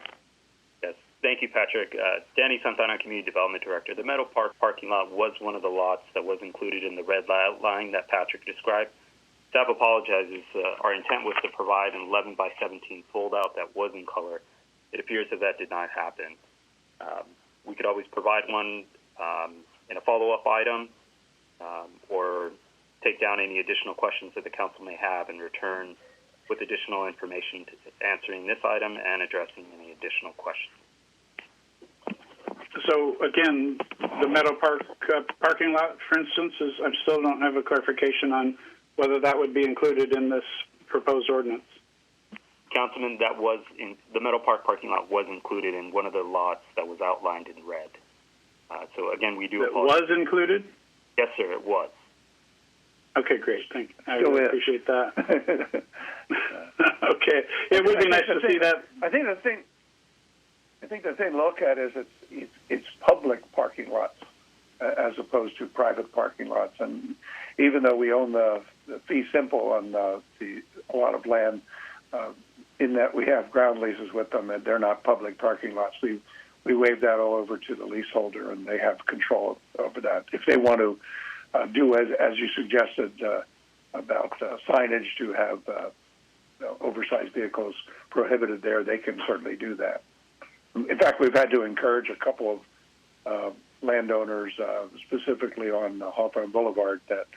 Yes, thank you, Patrick. Danny Santana, Community Development Director. The Meadow Park parking lot was one of the lots that was included in the red line that Patrick described. Staff apologizes. Our intent was to provide an 11 by 17 fold-out that was in color. It appears that did not happen. We could always provide one in a follow-up item or take down any additional questions that the council may have and return with additional information to answering this item and addressing any additional questions. So again, the Meadow Park parking lot, for instance, I still don't have a clarification on whether that would be included in this proposed ordinance. Councilman, that was in the Meadow Park parking lot was included in one of the lots that was outlined in red. So again, we do. It was included? Yes, sir, it was. Okay, great. Thank you. I really appreciate that. Okay, it would be nice to see that. I think the thing to look at is it's public parking lots as opposed to private parking lots, and even though we own the fee simple on a lot of land, in that we have ground leases with them, and they're not public parking lots. We waive that all over to the leaseholder, and they have control over that. If they want to do as you suggested about signage to have oversized vehicles prohibited there, they can certainly do that. In fact, we've had to encourage a couple of landowners, specifically on Hawthorne Boulevard, that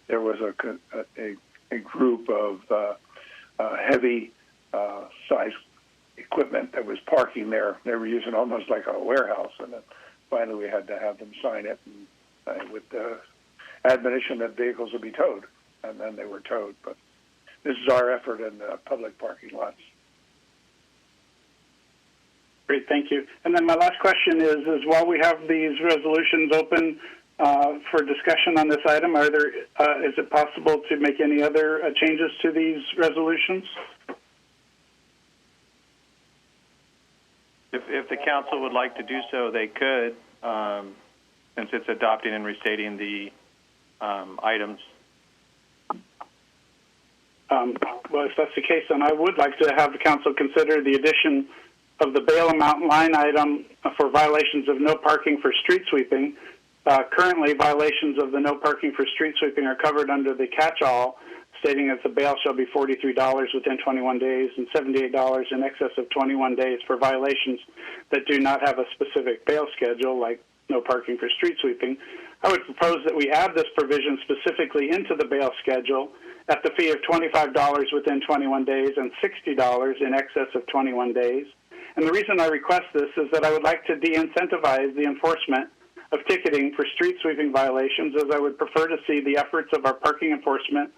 there was a group of heavy size equipment that was parking there. They were using almost like a warehouse, and then finally we had to have them sign it and with the admonition that vehicles would be towed, and then they were towed. But this is our effort in public parking lots. Great, thank you. And then my last question is while we have these resolutions open for discussion on this item, is it possible to make any other changes to these resolutions? If the council would like to do so, they could, since it's adopting and restating the items. Well, if that's the case, then I would like to have the council consider the addition of the bail amount line item for violations of no parking for street sweeping. Currently, violations of the no parking for street sweeping are covered under the catch-all stating that the bail shall be $43 within 21 days and $78 in excess of 21 days for violations that do not have a specific bail schedule, like no parking for street sweeping. I would propose that we add this provision specifically into the bail schedule at the fee of $25 within 21 days and $60 in excess of 21 days. And the reason I request this is that I would like to de-incentivize the enforcement of ticketing for street sweeping violations, as I would prefer to see the efforts of our parking enforcement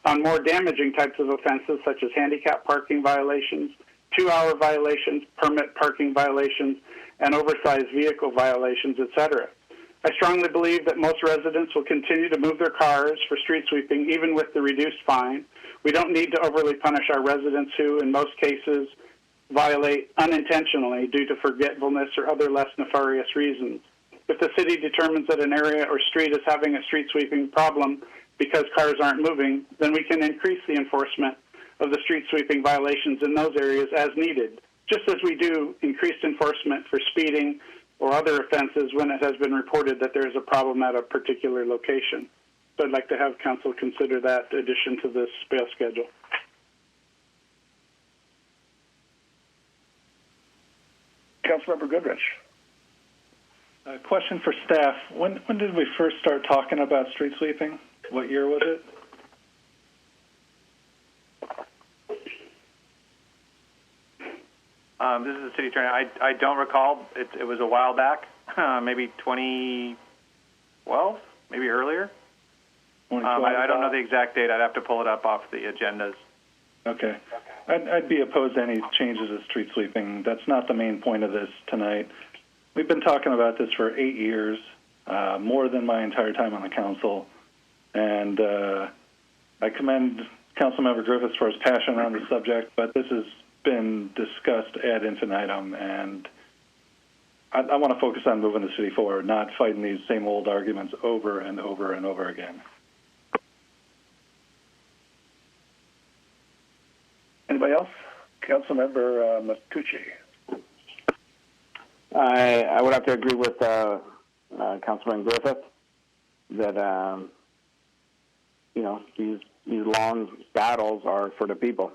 on more damaging types of offenses such as handicap parking violations, 2-hour violations, permit parking violations, and oversized vehicle violations, etc. I strongly believe that most residents will continue to move their cars for street sweeping even with the reduced fine. We don't need to overly punish our residents who, in most cases, violate unintentionally due to forgetfulness or other less nefarious reasons. If the city determines that an area or street is having a street sweeping problem because cars aren't moving, then we can increase the enforcement of the street sweeping violations in those areas as needed, just as we do increased enforcement for speeding or other offenses when it has been reported that there is a problem at a particular location. So I'd like to have council consider that addition to this bail schedule. Councilmember Goodrich. Question for staff. When did we first start talking about street sweeping? What year was it? This is the city attorney. I don't recall. It was a while back, maybe 2012, maybe earlier. I don't know the exact date. I'd have to pull it up off the agendas. Okay. I'd be opposed to any changes to street sweeping. That's not the main point of this tonight. We've been talking about this for 8 years, more than my entire time on the council. And I commend Councilmember Griffiths for his passion on the subject, but this has been discussed ad infinitum, and I want to focus on moving the city forward, not fighting these same old arguments over and over and over again. Anybody else? Councilmember Matucci. I would have to agree with Councilman Griffith that these long battles are for the people,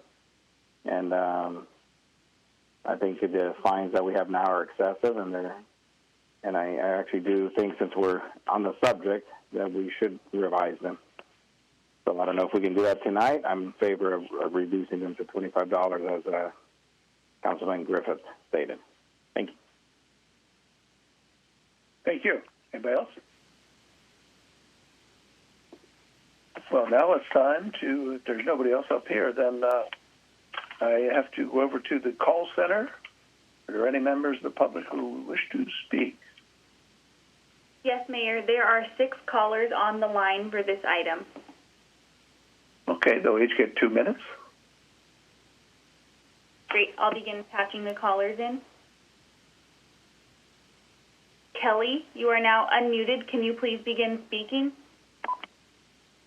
and I think the fines that we have now are excessive, and I actually do think, since we're on the subject, that we should revise them. So I don't know if we can do that tonight. I'm in favor of reducing them to $25, as Councilman Griffith stated. Thank you. Thank you. Anybody else? Well, now it's time to, if there's nobody else up here, then I have to go over to the call center. Are there any members of the public who wish to speak? Yes, Mayor. There are 6 callers on the line for this item. Okay, they'll each get 2 minutes. Great. I'll begin patching the callers in. Kelly, you are now unmuted. Can you please begin speaking?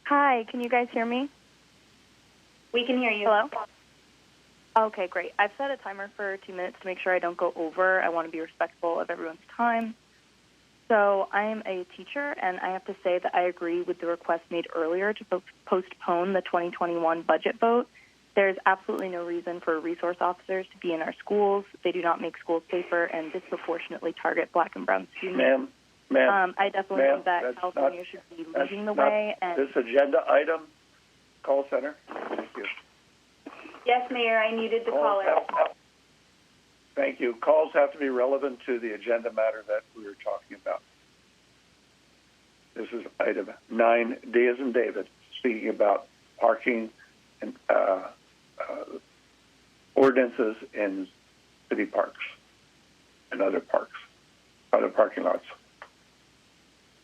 Hi, can you guys hear me? We can hear you. Hello? Okay, great. I've set a timer for 2 minutes to make sure I don't go over. I want to be respectful of everyone's time. So I am a teacher, and I have to say that I agree with the request made earlier to postpone the 2021 budget vote. There's absolutely no reason for resource officers to be in our schools. They do not make schools safer and disproportionately target black and brown students. Ma'am, I definitely think that California should be leading the way. And this agenda item, call center. Thank you. Yes, Mayor, I muted the caller. Thank you. Calls have to be relevant to the agenda matter that we were talking about. This is item 9D as in David, speaking about parking and ordinances in city parks and other parks, other parking lots.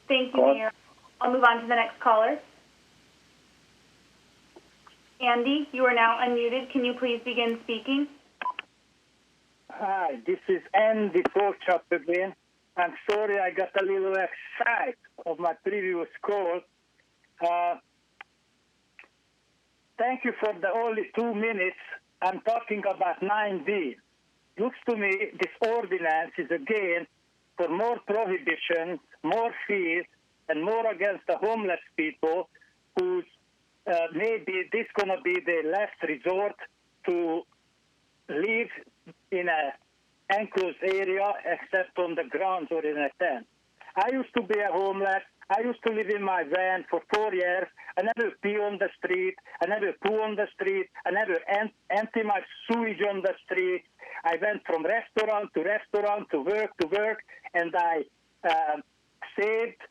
Thank you, Mayor. I'll move on to the next caller. Andy, you are now unmuted. Can you please begin speaking? Hi, this is Andy Torrance again. I'm sorry I got a little excited of my previous call. Thank you for the only 2 minutes. I'm talking about 9D. Looks to me this ordinance is again for more prohibition, more fees, and more against the homeless people whose maybe this gonna be the last resort to live in a enclosed area except on the grounds or in a tent. I used to be a homeless. I used to live in my van for 4 years. I never pee on the street. I never poo on the street. I never empty my sewage on the street. I went from restaurant to work, and I saved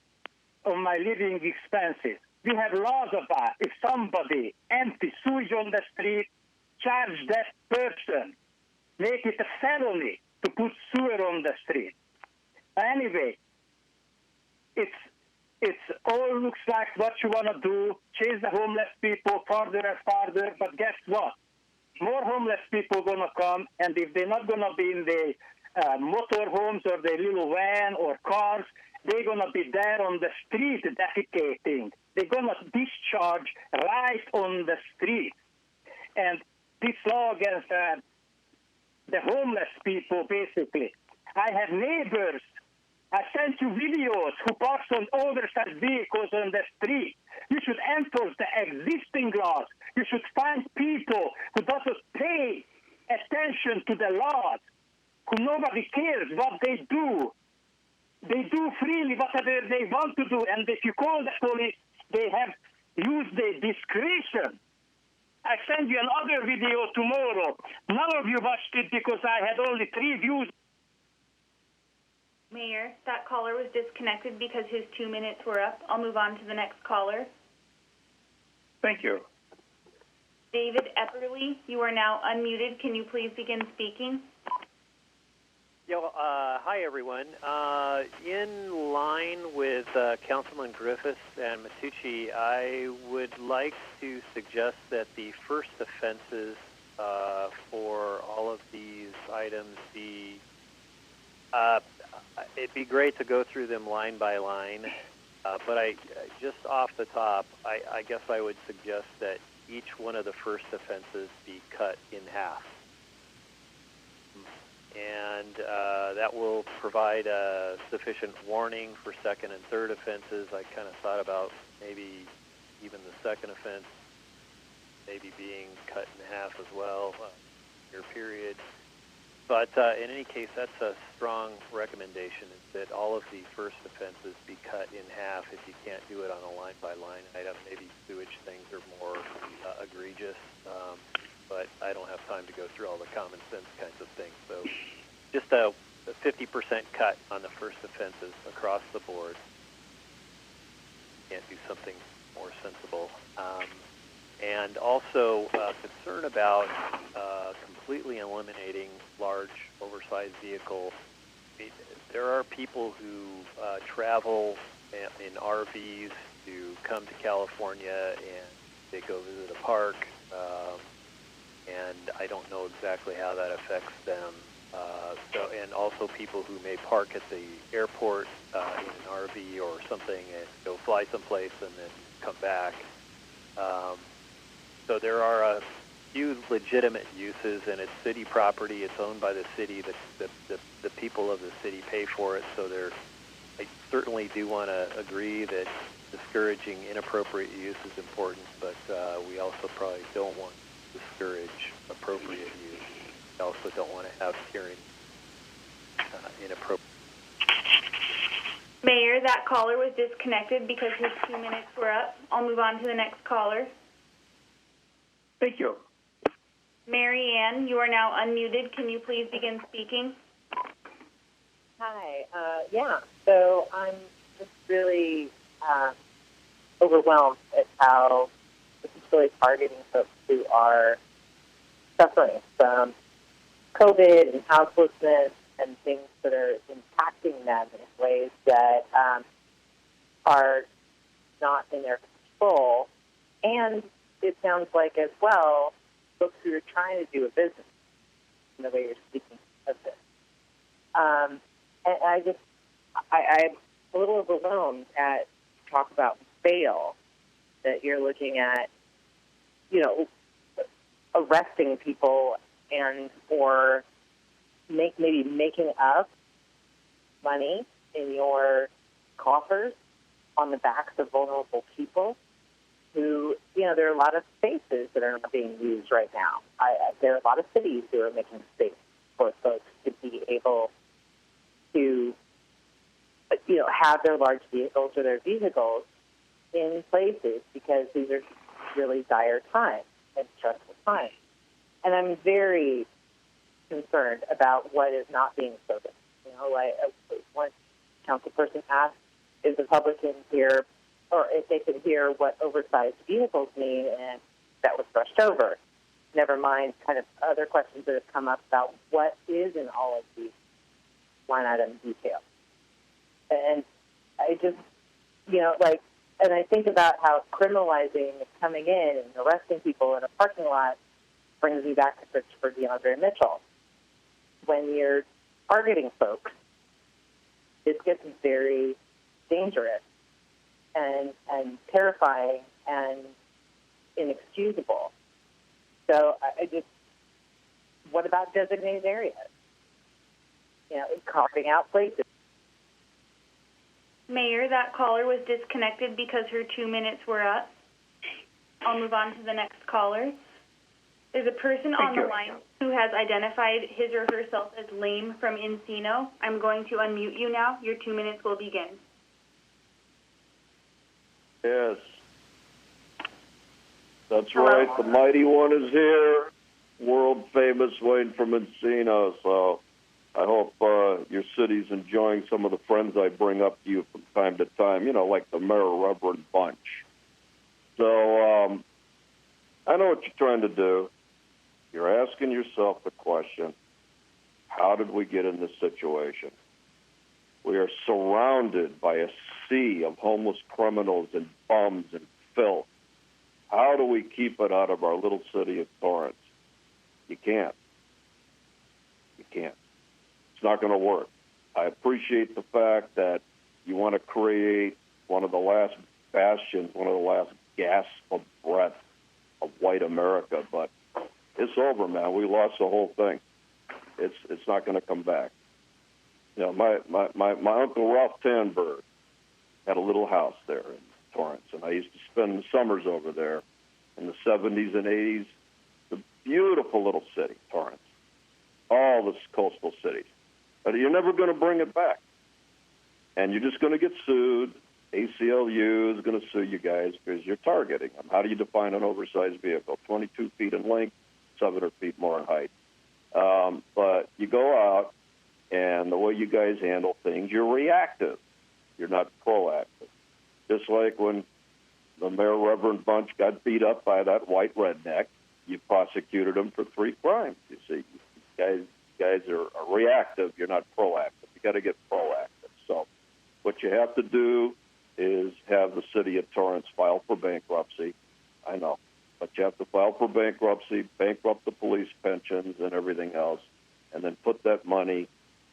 on my living expenses. We have laws about if somebody empty sewage on the street, charge that person. Make it a felony to put sewer on the street. Anyway, it's all looks like what you want to do, chase the homeless people farther and farther, but guess what? More homeless people going to come, and if they're not going to be in the motorhomes or the little van or cars, they're going to be there on the street defecating. They're going to discharge right on the street. And this law against the homeless people, basically. I have neighbors. I sent you videos who parks on oversized vehicles on the street. You should enforce the existing laws. You should find people who doesn't pay attention to the laws, who nobody cares what they do. They do freely whatever they want to do, and if you call the police, they have used their discretion. I send you another video tomorrow. None of you watched it because I had only 3 views. Mayor, that caller was disconnected because his 2 minutes were up. I'll move on to the next caller. Thank you. David Epperly, you are now unmuted. Can you please begin speaking? Hi, everyone. In line with Councilman Griffiths and Masucci, I would like to suggest that the first offenses for all of these items be, it'd be great to go through them line by line, but just off the top, I guess I would suggest that each one of the first offenses be cut in half. And that will provide a sufficient warning for second and third offenses. I kind of thought about maybe even the second offense maybe being cut in half as well, year period. But in any case, that's a strong recommendation, is that all of the first offenses be cut in half. If you can't do it on a line-by-line item, maybe sewage things are more egregious. But I don't have time to go through all the common sense kinds of things. So just a 50% cut on the first offenses across the board. Can't do something more sensible. And also concern about completely eliminating large, oversized vehicles. There are people who travel in RVs to come to California and they go visit a park. And I don't know exactly how that affects them. And also people who may park at the airport in an RV or something and go fly someplace and then come back. So there are a few legitimate uses, and it's city property. It's owned by the city. The people of the city pay for it. So I certainly do want to agree that discouraging inappropriate use is important, but we also probably don't want discourage appropriate use. We also don't want to have hearing inappropriate. Mayor, that caller was disconnected because his 2 minutes were up. I'll move on to the next caller. Thank you. Mary Ann, you are now unmuted. Can you please begin speaking? Hi. So I'm just really overwhelmed at how this is really targeting folks who are suffering from COVID and houselessness and things that are impacting them in ways that are not in their control. And it sounds like, as well, folks who are trying to do a business in the way you're speaking of this. And I'm a little overwhelmed at talk about bail, that you're looking at, arresting people and or maybe making up money in your coffers on the backs of vulnerable people. who, there are a lot of spaces that are not being used right now. There are a lot of cities who are making space for folks to be able to, have their large vehicles or their vehicles in places because these are really dire times and stressful times. And I'm very concerned about what is not being spoken. One council person asked if the public can hear, or if they could hear what oversized vehicles mean, and that was brushed over. Never mind kind of other questions that have come up about what is in all of these line item details. And I just, and I think about how criminalizing coming in and arresting people in a parking lot brings me back to Christopher DeAndre Mitchell. When you're targeting folks, it gets very dangerous and terrifying and inexcusable. So what about designated areas? Carving out places. Mayor, that caller was disconnected because her 2 minutes were up. I'll move on to the next caller. There's a person on the line who has identified his or herself as Lame from Encino. I'm going to unmute you now. Your 2 minutes will begin. Yes. That's Hello? right. The mighty one is here. World famous Wayne from Encino. So I hope your city's enjoying some of the friends I bring up to you from time to time, like the Mayor Reverend Bunch. So I know what you're trying to do. You're asking yourself the question, how did we get in this situation? We are surrounded by a sea of homeless criminals and bums and filth. How do we keep it out of our little city of Torrance? You can't. You can't. It's not going to work. I appreciate the fact that you want to create one of the last bastions, one of the last gasps of breath of white America, but it's over, man. We lost the whole thing. It's not going to come back. My Uncle Ralph Tanberg had a little house there in Torrance, and I used to spend the summers over there in the 70s and 80s. It's a beautiful little city, Torrance. All the coastal cities. But you're never going to bring it back. And you're just going to get sued. ACLU is going to sue you guys because you're targeting them. How do you define an oversized vehicle? 22 feet in length, 700 feet more in height. But you go out, and the way you guys handle things, you're reactive. You're not proactive. Just like when the Mayor Reverend Bunch got beat up by that white redneck, you prosecuted him for 3 crimes. You see, you guys are reactive. You're not proactive. You got to get proactive. So what you have to do is have the city of Torrance file for bankruptcy. I know. But you have to file for bankruptcy, bankrupt the police pensions and everything else, and then put that money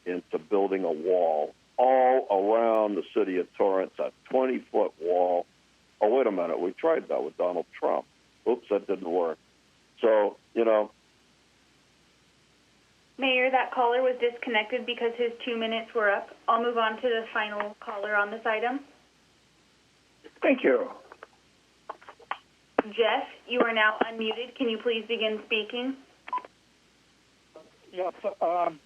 into building a wall all around the city of Torrance, a 20-foot wall. Oh, wait a minute. We tried that with Donald Trump. Oops, that didn't work. So, Mayor, that caller was disconnected because his 2 minutes were up. I'll move on to the final caller on this item. Thank you. Jeff, you are now unmuted. Can you please begin speaking? Yes. On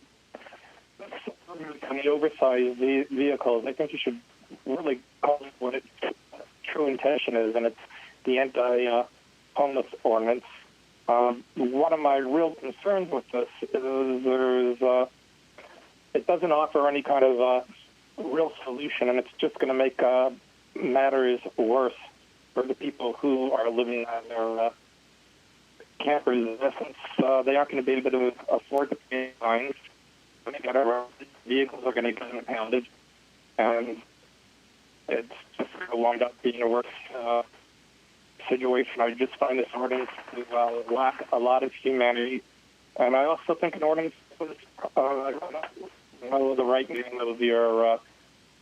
the oversized vehicles, I think you should really call it what its true intention is, and it's the anti-homeless ordinance. One of my real concerns with this is it doesn't offer any kind of real solution, and it's just going to make matters worse for the people who are living on their campers. In essence, they aren't going to be able to afford to pay fines. Vehicles are going to get impounded, and it's just going to wind up being a worse situation. I just find this ordinance to lack a lot of humanity, and I also think an ordinance was, the right name of your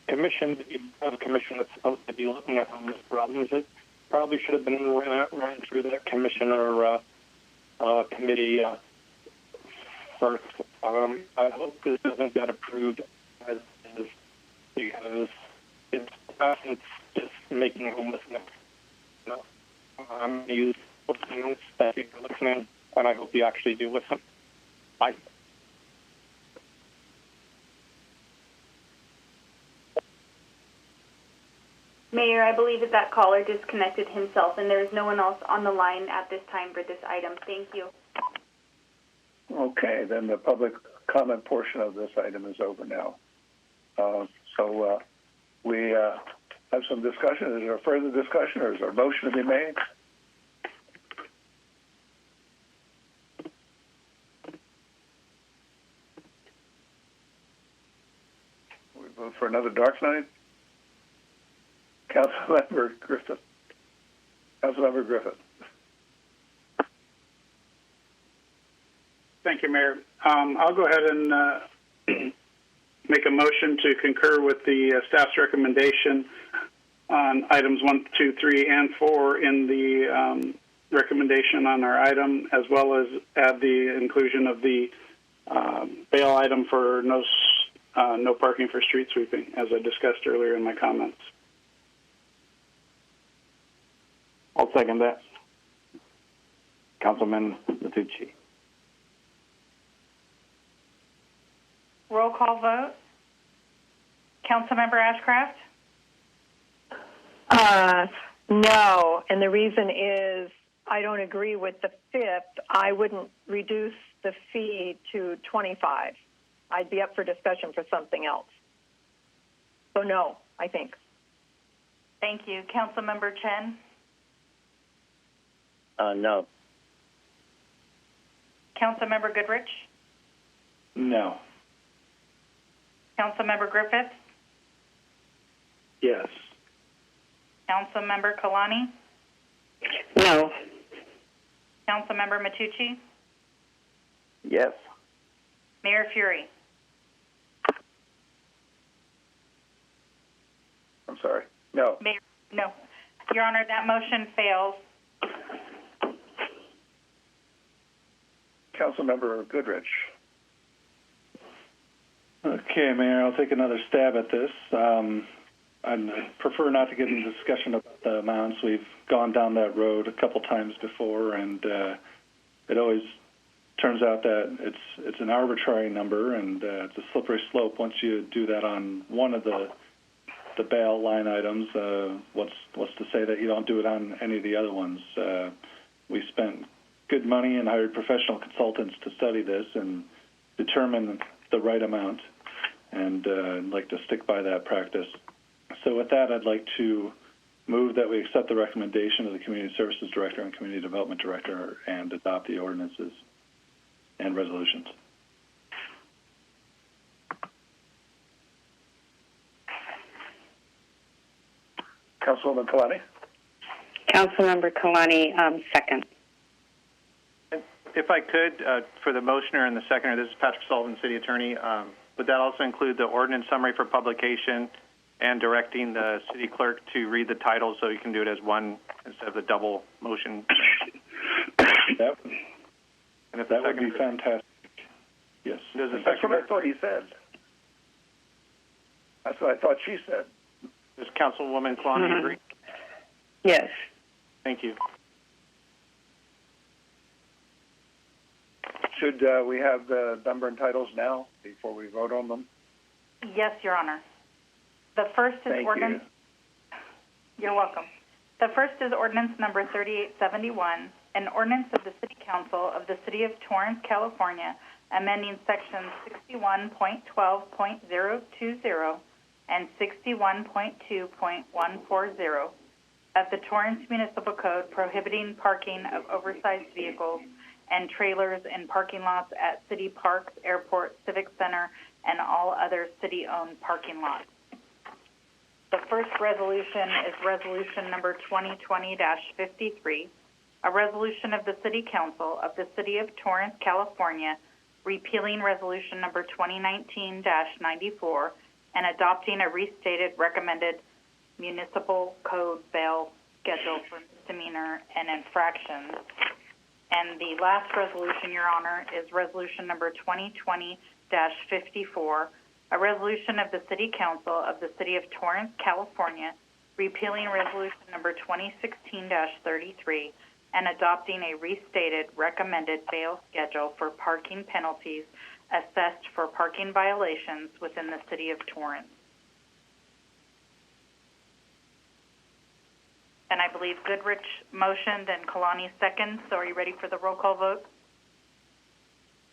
commission, the commission that's supposed to be looking at homeless problems. It probably should have been run through that commission or committee first. I hope this doesn't get approved as is, because it's just making homelessness You listeners that you're listening, and I hope you actually do listen. Bye. Mayor, I believe that caller disconnected himself, and there is no one else on the line at this time for this item. Thank you. Okay, then the public comment portion of this item is over now. We have some discussion. Is there further discussion, or is there a motion to be made? We vote for another dark night. Councilmember Griffith. Councilmember Griffith. Thank you, Mayor. I'll go ahead and make a motion to concur with the staff's recommendation on items 1, 2, 3, and 4 in the recommendation on our item, as well as add the inclusion of the bail item for no parking for street sweeping, as I discussed earlier in my comments. I'll second that. Councilman Matucci. Roll call vote. Councilmember Ashcraft? No, and the reason is I don't agree with the 5th. I wouldn't reduce the fee to $25. I'd be up for discussion for something else. So no, I think. Thank you. Councilmember Chen? No. Councilmember Goodrich? No. Councilmember Griffith? Yes. Councilmember Kalani? No. Councilmember Matucci? Yes. Mayor Fury? I'm sorry. No. Mayor, no. Your Honor, that motion fails. Councilmember Goodrich. Okay, Mayor, I'll take another stab at this. I'd prefer not to get into discussion about the amounts. We've gone down that road a couple times before, and it always turns out that it's an arbitrary number, and it's a slippery slope. Once you do that on one of the bail line items, what's to say that you don't do it on any of the other ones? We spent good money and hired professional consultants to study this and determine the right amount, and I'd like to stick by that practice. So with that, I'd like to move that we accept the recommendation of the Community Services Director and Community Development Director and adopt the ordinances and resolutions. Councilwoman Kalani? Councilmember Kalani, second. If I could, for the motioner and the seconder, this is Patrick Sullivan, City Attorney. Would that also include the ordinance summary for publication and directing the city clerk to read the title so you can do it as one instead of the double motion? That would be fantastic. Yes. That's what I thought he said. That's what I thought she said. Does Councilwoman Kalani agree? Yes. Thank you. Should we have the number and titles now before we vote on them? Yes, Your Honor. The first is Thank ordinance. You're welcome. The first is ordinance number 3871, an ordinance of the City Council of the City of Torrance, California, amending sections 61.12.020 and 61.2.140 of the Torrance Municipal Code prohibiting parking of oversized vehicles and trailers in parking lots at city parks, airports, civic center, and all other city-owned parking lots. The first resolution is resolution number 2020-53, a resolution of the City Council of the City of Torrance, California, repealing resolution number 2019-94 and adopting a restated recommended municipal code bail schedule for misdemeanor and infractions. And the last resolution, Your Honor, is resolution number 2020-54, a resolution of the City Council of the City of Torrance, California, repealing Resolution number 2016-33, and adopting a restated recommended bail schedule for parking penalties assessed for parking violations within the City of Torrance. And I believe Goodrich motioned and Kalani second. So are you ready for the roll call vote?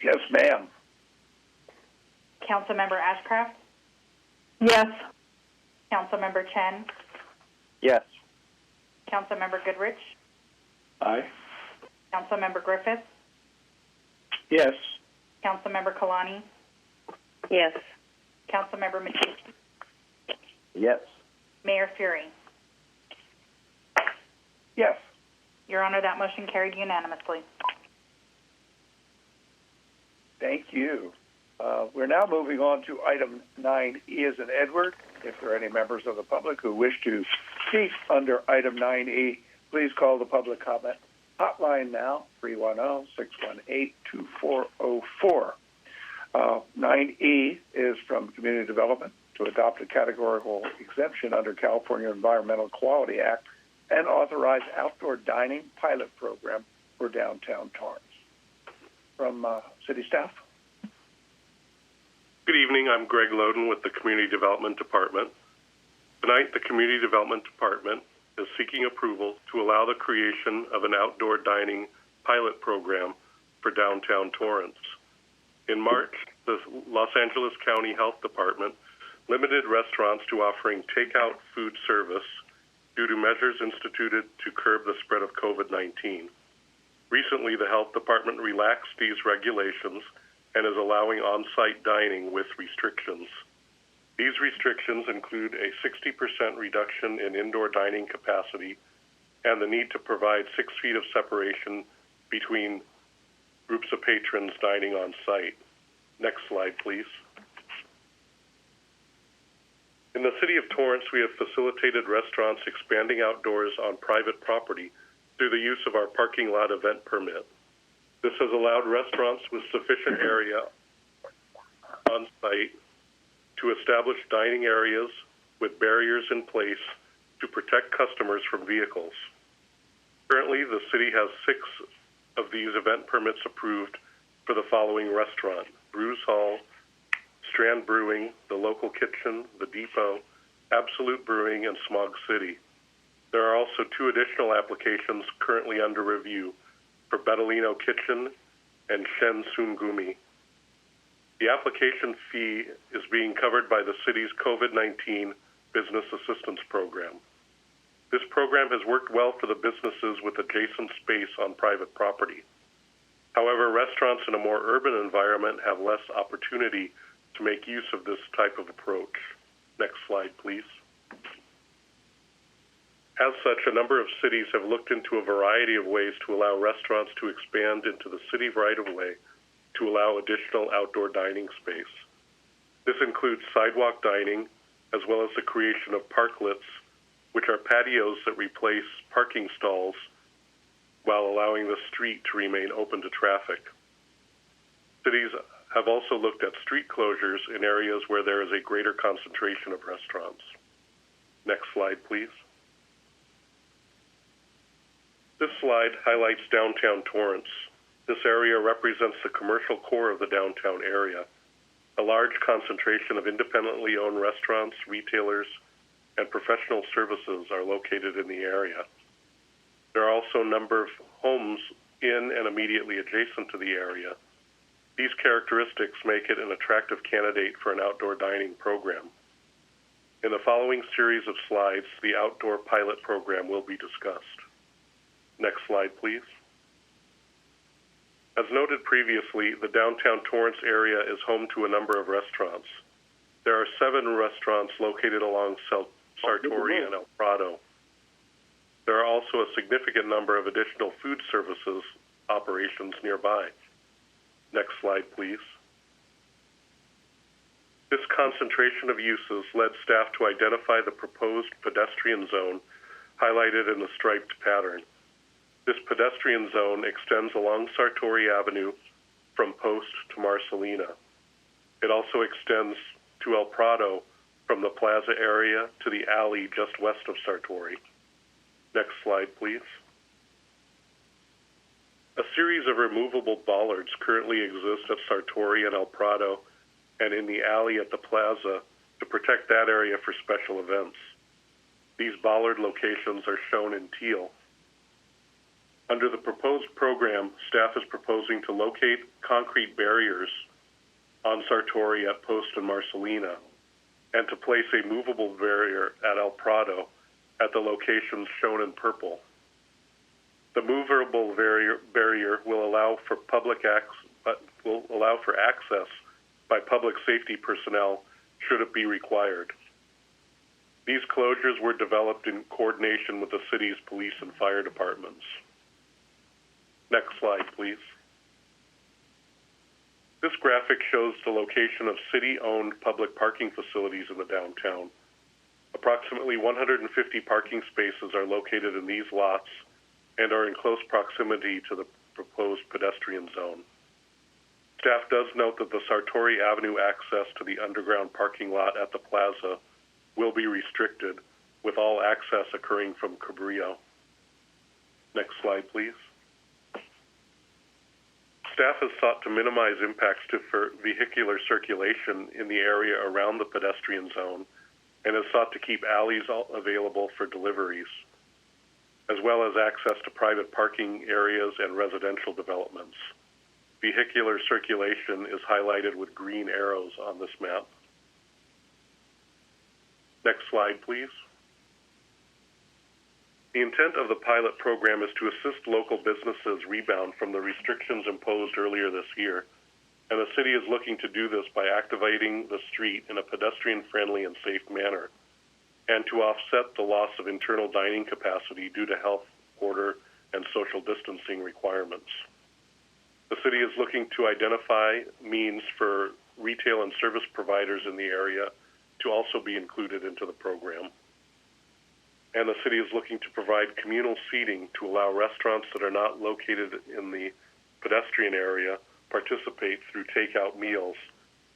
Yes, ma'am. Councilmember Ashcraft? Yes. Councilmember Chen? Yes. Councilmember Goodrich? Aye. Councilmember Griffith? Yes. Councilmember Kalani? Yes. Councilmember Matisse? Yes. Mayor Fury? Yes. Your Honor, that motion carried unanimously. Thank you. We're now moving on to item 9E as in Edward. If there are any members of the public who wish to speak under item 9E, please call the public comment hotline now, 310-618-2404. 9E is from Community Development to adopt a categorical exemption under California Environmental Quality Act and authorize outdoor dining pilot program for downtown Torrance. From city staff. Good evening. I'm Greg Loden with the Community Development Department. Tonight, the Community Development Department is seeking approval to allow the creation of an outdoor dining pilot program for downtown Torrance. In March, the Los Angeles County Health Department limited restaurants to offering takeout food service due to measures instituted to curb the spread of COVID-19. Recently, the Health Department relaxed these regulations and is allowing on-site dining with restrictions. These restrictions include a 60% reduction in indoor dining capacity and the need to provide 6 feet of separation between groups of patrons dining on site. Next slide, please. In the city of Torrance, we have facilitated restaurants expanding outdoors on private property through the use of our parking lot event permit. This has allowed restaurants with sufficient area on site to establish dining areas with barriers in place to protect customers from vehicles. Currently, the city has 6 of these event permits approved for the following restaurant: Brews Hall, Strand Brewing, The Local Kitchen, The Depot, Absolute Brewing, and Smog City. There are also 2 additional applications currently under review for Betalino Kitchen and Shen Sungumi. The application fee is being covered by the city's COVID-19 Business Assistance Program. This program has worked well for the businesses with adjacent space on private property. However, restaurants in a more urban environment have less opportunity to make use of this type of approach. Next slide, please. As such, a number of cities have looked into a variety of ways to allow restaurants to expand into the city right-of-way to allow additional outdoor dining space. This includes sidewalk dining, as well as the creation of parklets, which are patios that replace parking stalls while allowing the street to remain open to traffic. Cities have also looked at street closures in areas where there is a greater concentration of restaurants. Next slide, please. This slide highlights downtown Torrance. This area represents the commercial core of the downtown area. A large concentration of independently owned restaurants, retailers, and professional services are located in the area. There are also a number of homes in and immediately adjacent to the area. These characteristics make it an attractive candidate for an outdoor dining program. In the following series of slides, the outdoor pilot program will be discussed. Next slide, please. As noted previously, the downtown Torrance area is home to a number of restaurants. There are 7 restaurants located along Sartori and El Prado. There are also a significant number of additional food services operations nearby. Next slide, please. This concentration of uses led staff to identify the proposed pedestrian zone highlighted in the striped pattern. This pedestrian zone extends along Sartori Avenue from Post to Marcelina. It also extends to El Prado from the plaza area to the alley just west of Sartori. Next slide, please. A series of removable bollards currently exist at Sartori and El Prado and in the alley at the plaza to protect that area for special events. These bollard locations are shown in teal. Under the proposed program, staff is proposing to locate concrete barriers on Sartori at Post and Marcelina and to place a movable barrier at El Prado at the locations shown in purple. The movable barrier will allow for access by public safety personnel should it be required. These closures were developed in coordination with the city's police and fire departments. Next slide, please. This graphic shows the location of city-owned public parking facilities in the downtown. Approximately 150 parking spaces are located in these lots and are in close proximity to the proposed pedestrian zone. Staff does note that the Sartori Avenue access to the underground parking lot at the plaza will be restricted, with all access occurring from Cabrillo. Next slide, please. Staff has sought to minimize impacts to vehicular circulation in the area around the pedestrian zone and has sought to keep alleys available for deliveries, as well as access to private parking areas and residential developments. Vehicular circulation is highlighted with green arrows on this map. Next slide, please. The intent of the pilot program is to assist local businesses rebound from the restrictions imposed earlier this year, and the city is looking to do this by activating the street in a pedestrian-friendly and safe manner, and to offset the loss of internal dining capacity due to health, order, and social distancing requirements. The city is looking to identify means for retail and service providers in the area to also be included into the program. And the city is looking to provide communal seating to allow restaurants that are not located in the pedestrian area participate through takeout meals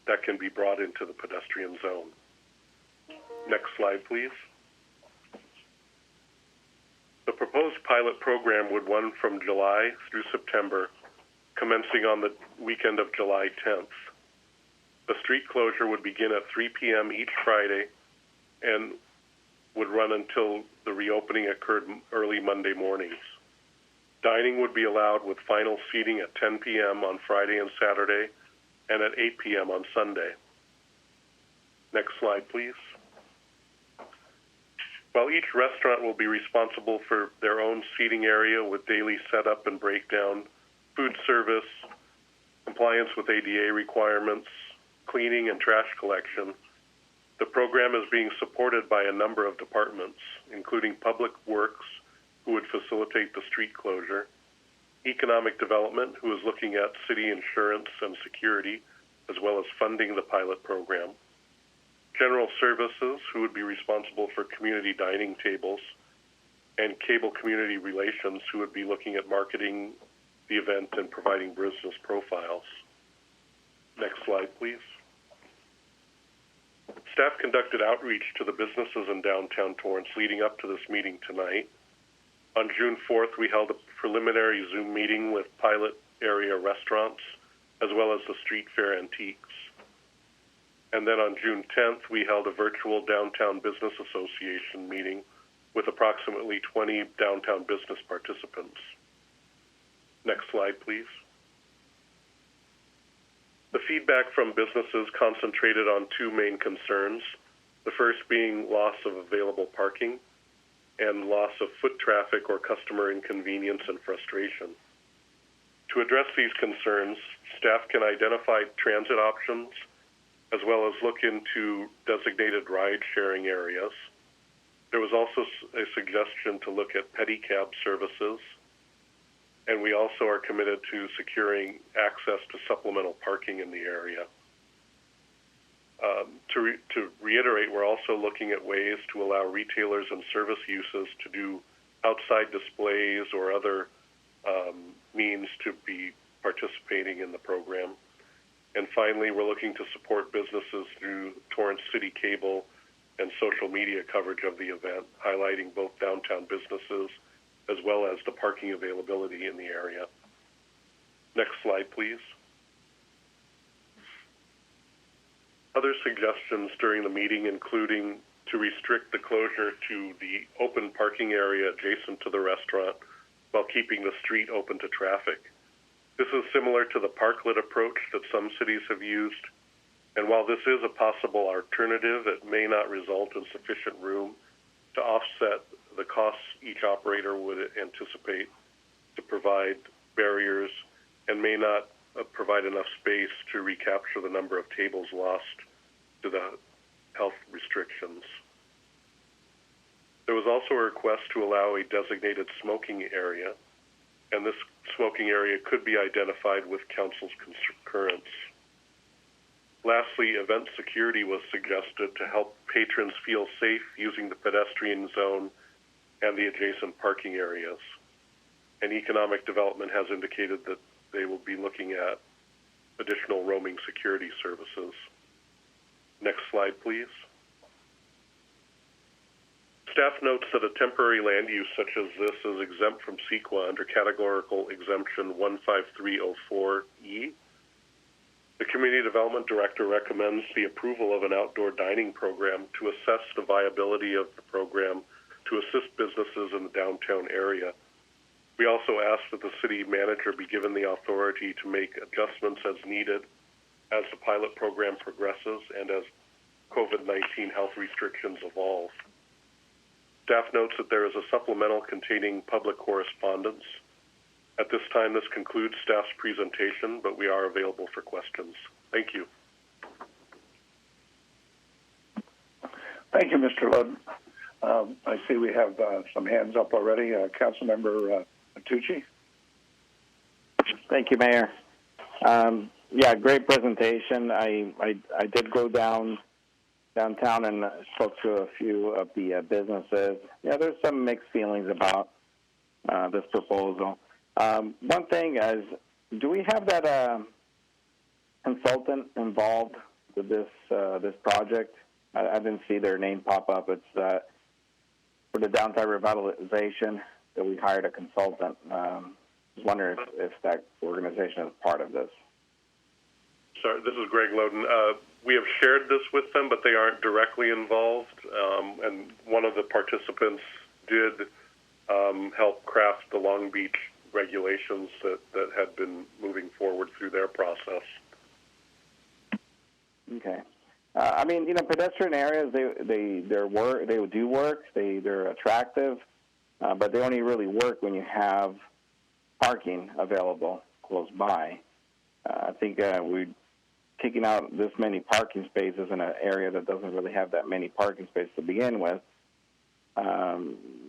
that can be brought into the pedestrian zone. Next slide, please. The proposed pilot program would run from July through September, commencing on the weekend of July 10th. The street closure would begin at 3 p.m. each Friday and would run until the reopening occurred early Monday mornings. Dining would be allowed with final seating at 10 p.m. on Friday and Saturday and at 8 p.m. on Sunday. Next slide, please. While each restaurant will be responsible for their own seating area with daily setup and breakdown, food service, compliance with ADA requirements, cleaning and trash collection, the program is being supported by a number of departments, including Public Works, who would facilitate the street closure, Economic Development, who is looking at city insurance and security, as well as funding the pilot program, General Services, who would be responsible for community dining tables, and Cable Community Relations, who would be looking at marketing the event and providing business profiles. Next slide, please. Staff conducted outreach to the businesses in downtown Torrance leading up to this meeting tonight. On June 4th, we held a preliminary Zoom meeting with pilot area restaurants, as well as the Street Fair Antiques. And then on June 10th, we held a virtual Downtown Business Association meeting with approximately 20 downtown business participants. Next slide, please. The feedback from businesses concentrated on two main concerns, the first being loss of available parking and loss of foot traffic or customer inconvenience and frustration. To address these concerns, staff can identify transit options as well as look into designated ride-sharing areas. There was also a suggestion to look at pedicab services, and we also are committed to securing access to supplemental parking in the area. To reiterate, we're also looking at ways to allow retailers and service uses to do outside displays or other means to be participating in the program. And finally, we're looking to support businesses through Torrance City Cable and social media coverage of the event, highlighting both downtown businesses as well as the parking availability in the area. Next slide, please. Other suggestions during the meeting including to restrict the closure to the open parking area adjacent to the restaurant while keeping the street open to traffic. This is similar to the parklet approach that some cities have used, and while this is a possible alternative, it may not result in sufficient room to offset the costs each operator would anticipate to provide barriers and may not provide enough space to recapture the number of tables lost to the health restrictions. There was also a request to allow a designated smoking area, and this smoking area could be identified with council's concurrence. Lastly, event security was suggested to help patrons feel safe using the pedestrian zone and the adjacent parking areas. And economic development has indicated that they will be looking at additional roaming security services. Next slide, please. Staff notes that a temporary land use such as this is exempt from CEQA under categorical exemption 15304E. The Community Development Director recommends the approval of an outdoor dining program to assess the viability of the program to assist businesses in the downtown area. We also ask that the city manager be given the authority to make adjustments as needed as the pilot program progresses and as COVID-19 health restrictions evolve. Staff notes that there is a supplemental containing public correspondence. At this time, this concludes staff's presentation, but we are available for questions. Thank you. Thank you, Mr. Loden. I see we have some hands up already. Councilmember Tucci. Thank you, Mayor. Yeah, great presentation. I did go downtown and spoke to a few of the businesses. Yeah, there's some mixed feelings about this proposal. One thing is, do we have that consultant involved with this project? I didn't see their name pop up. It's for the downtown revitalization that we hired a consultant. I was wondering if that organization is part of this. Sorry, this is Greg Loden. We have shared this with them, but they aren't directly involved. And one of the participants did help craft the Long Beach regulations that had been moving forward through their process. Okay. I mean, pedestrian areas, they do work. They're attractive, but they only really work when you have parking available close by. I think we're taking out this many parking spaces in an area that doesn't really have that many parking spaces to begin with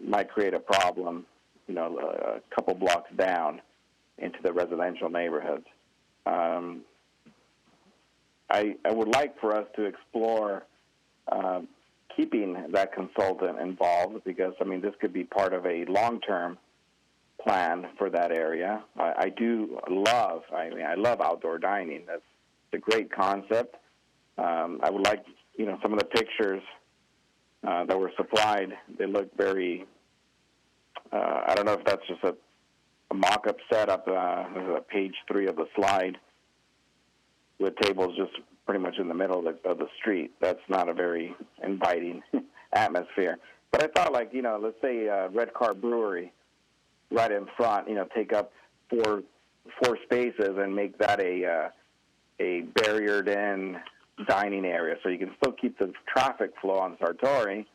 might create a problem, a couple blocks down into the residential neighborhoods. I would like for us to explore keeping that consultant involved because, this could be part of a long-term plan for that area. I love outdoor dining. That's a great concept. I would like, some of the pictures that were supplied, they look very, I don't know if that's just a mock-up setup, page 3 of the slide, with tables just pretty much in the middle of the street. That's not a very inviting atmosphere. But I thought, let's say Red Car Brewery right in front, take up four spaces and make that a barriered-in dining area, so you can still keep the traffic flow on Sartori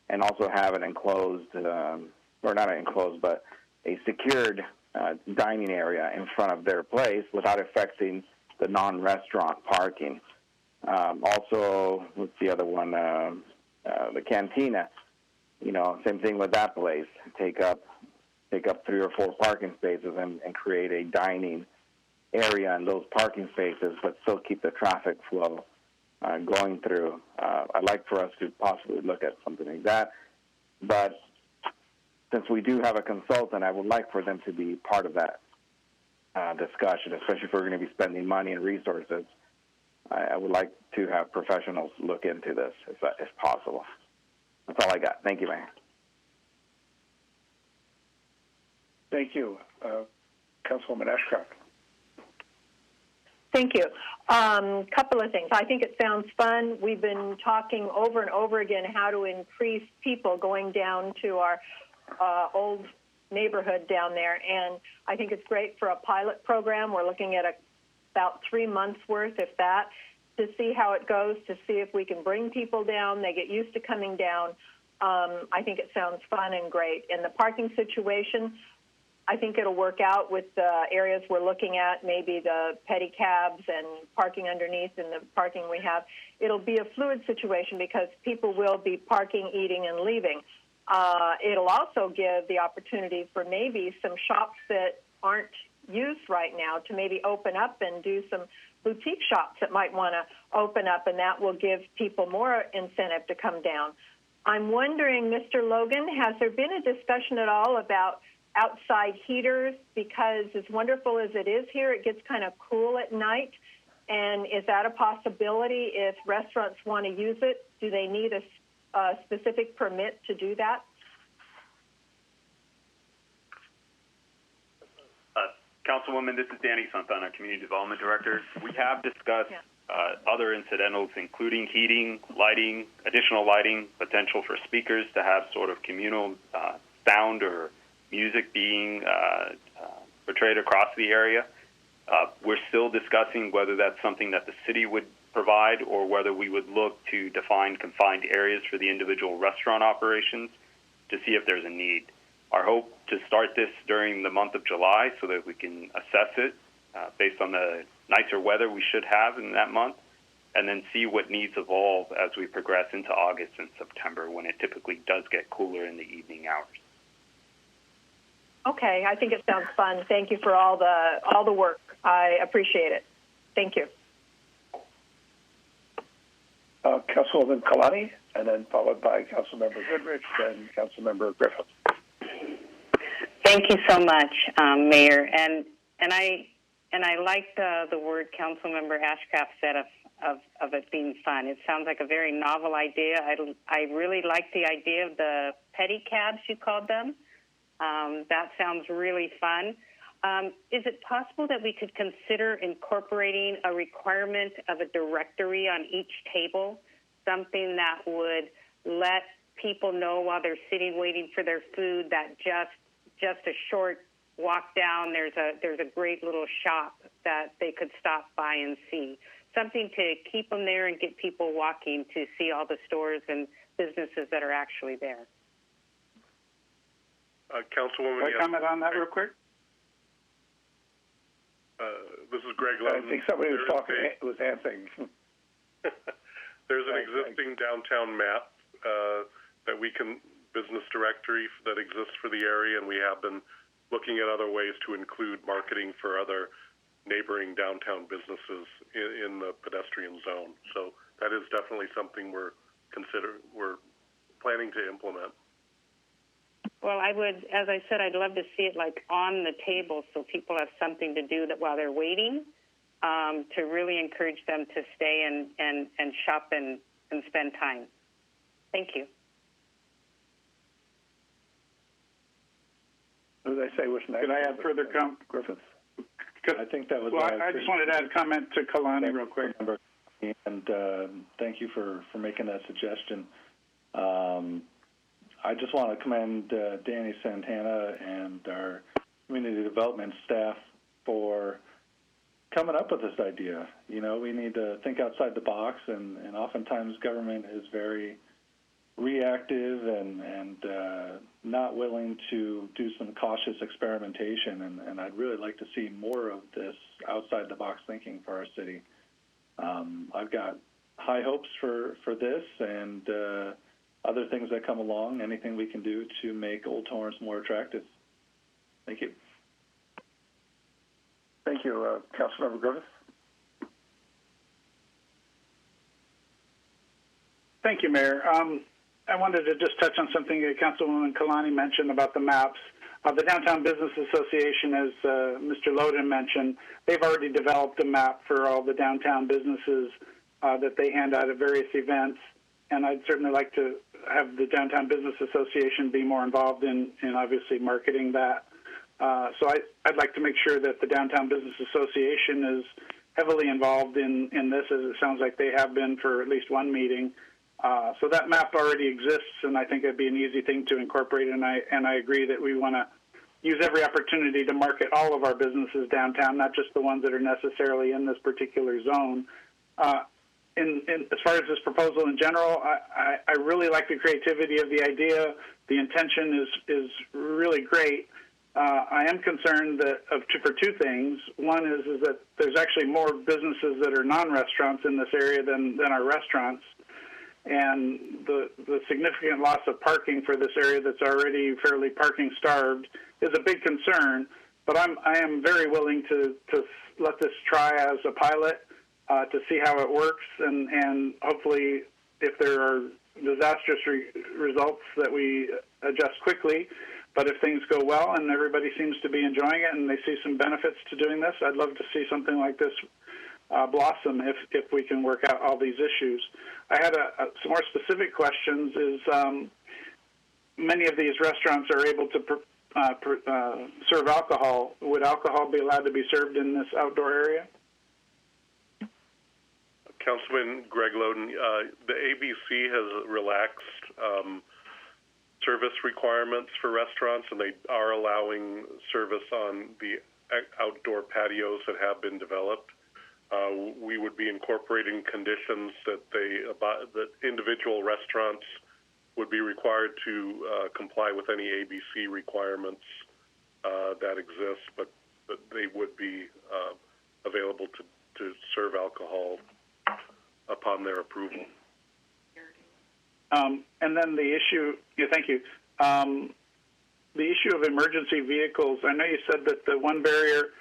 and also have an enclosed, or not enclosed, but a secured dining area in front of their place without affecting the non-restaurant parking. Also, what's the other one? The Cantina. Same thing with that place. Take up 3 or 4 parking spaces and create a dining area in those parking spaces, but still keep the traffic flow going through. I'd like for us to possibly look at something like that. But since we do have a consultant, I would like for them to be part of that discussion, especially if we're going to be spending money and resources I would like to have professionals look into this if possible. That's all I got. Thank you, Mayor. Thank you. Councilwoman Ashcraft. Thank you. Couple of things. I think it sounds fun. We've been talking over and over again how to increase people going down to our old neighborhood down there, and I think it's great for a pilot program. We're looking at about 3 months worth, if that, to see how it goes, to see if we can bring people down. They get used to coming down. I think it sounds fun and great. And the parking situation, I think it'll work out with the areas we're looking at, maybe the pedicabs and parking underneath and the parking we have. It'll be a fluid situation because people will be parking, eating, and leaving. It'll also give the opportunity for maybe some shops that aren't used right now to maybe open up and do some boutique shops that might want to open up, and that will give people more incentive to come down. I'm wondering, Mr. Logan, has there been a discussion at all about outside heaters? Because as wonderful as it is here, it gets kind of cool at night. And is that a possibility if restaurants want to use it? Do they need a specific permit to do that? Councilwoman, this is Danny Santana, Community Development Director. We have discussed other incidentals, including heating, lighting, additional lighting, potential for speakers to have sort of communal sound or music being portrayed across the area. We're still discussing whether that's something that the city would provide or whether we would look to define confined areas for the individual restaurant operations to see if there's a need. Our hope to start this during the month of July so that we can assess it based on the nicer weather we should have in that month, and then see what needs evolve as we progress into August and September when it typically does get cooler in the evening hours. Okay, I think it sounds fun. Thank you for all the work. I appreciate it. Thank you. Councilwoman Kalani, and then followed by Councilmember Goodrich, then Councilmember Griffith. Thank you so much, Mayor. And I like the word Councilmember Ashcraft said of it being fun. It sounds like a very novel idea. I really like the idea of the pedicabs, you called them. That sounds really fun. Is it possible that we could consider incorporating a requirement of a directory on each table, something that would let people know while they're sitting waiting for their food that just a short walk down, there's a great little shop that they could stop by and see. Something to keep them there and get people walking to see all the stores and businesses that are actually there. Councilwoman, Can I comment on that real quick? This is Greg Lutton. I think somebody was answering. There's an existing downtown map that we can business directory that exists for the area, and we have been looking at other ways to include marketing for other neighboring downtown businesses in the pedestrian zone. So that is definitely something we're planning to implement. Well, I would, as I said, I'd love to see it like on the table so people have something to do that while they're waiting, to really encourage them to stay and shop and spend time. Thank you. What did I say was next? Could I add further comment? Griffith? I think that was. Well, I just wanted to add a comment to Kalani real quick. And thank you for making that suggestion. I just want to commend Danny Santana and our community development staff for coming up with this idea. You know, we need to think outside the box, and oftentimes government is very reactive and not willing to do some cautious experimentation, and I'd really like to see more of this outside-the-box thinking for our city. I've got high hopes for this and other things that come along, anything we can do to make Old Torrance more attractive. Thank you. Thank you. Councilmember Griffith? Thank you, Mayor. I wanted to just touch on something that Councilwoman Kalani mentioned about the maps. The Downtown Business Association, as Mr. Loden mentioned, they've already developed a map for all the downtown businesses that they hand out at various events, and I'd certainly like to have the Downtown Business Association be more involved in obviously marketing that. So I'd like to make sure that the Downtown Business Association is heavily involved in this, as it sounds like they have been for at least one meeting. So that map already exists, and I think it'd be an easy thing to incorporate, and I agree that we want to use every opportunity to market all of our businesses downtown, not just the ones that are necessarily in this particular zone. As far as this proposal in general, I really like the creativity of the idea. The intention is really great. I am concerned for two things. One is that there's actually more businesses that are non-restaurants in this area than our restaurants. And the significant loss of parking for this area that's already fairly parking starved is a big concern. But I am very willing to let this try as a pilot to see how it works, and hopefully if there are disastrous results that we adjust quickly. But if things go well and everybody seems to be enjoying it and they see some benefits to doing this, I'd love to see something like this blossom if we can work out all these issues. I had some more specific questions. Many of these restaurants are able to serve alcohol. Would alcohol be allowed to be served in this outdoor area? Councilman Greg Loden, the ABC has relaxed service requirements for restaurants, and they are allowing service on the outdoor patios that have been developed. We would be incorporating conditions that individual restaurants would be required to comply with any ABC requirements that exist, but they would be available to serve alcohol upon their approval. And then the issue, thank you. The issue of emergency vehicles, I know you said that the one barrier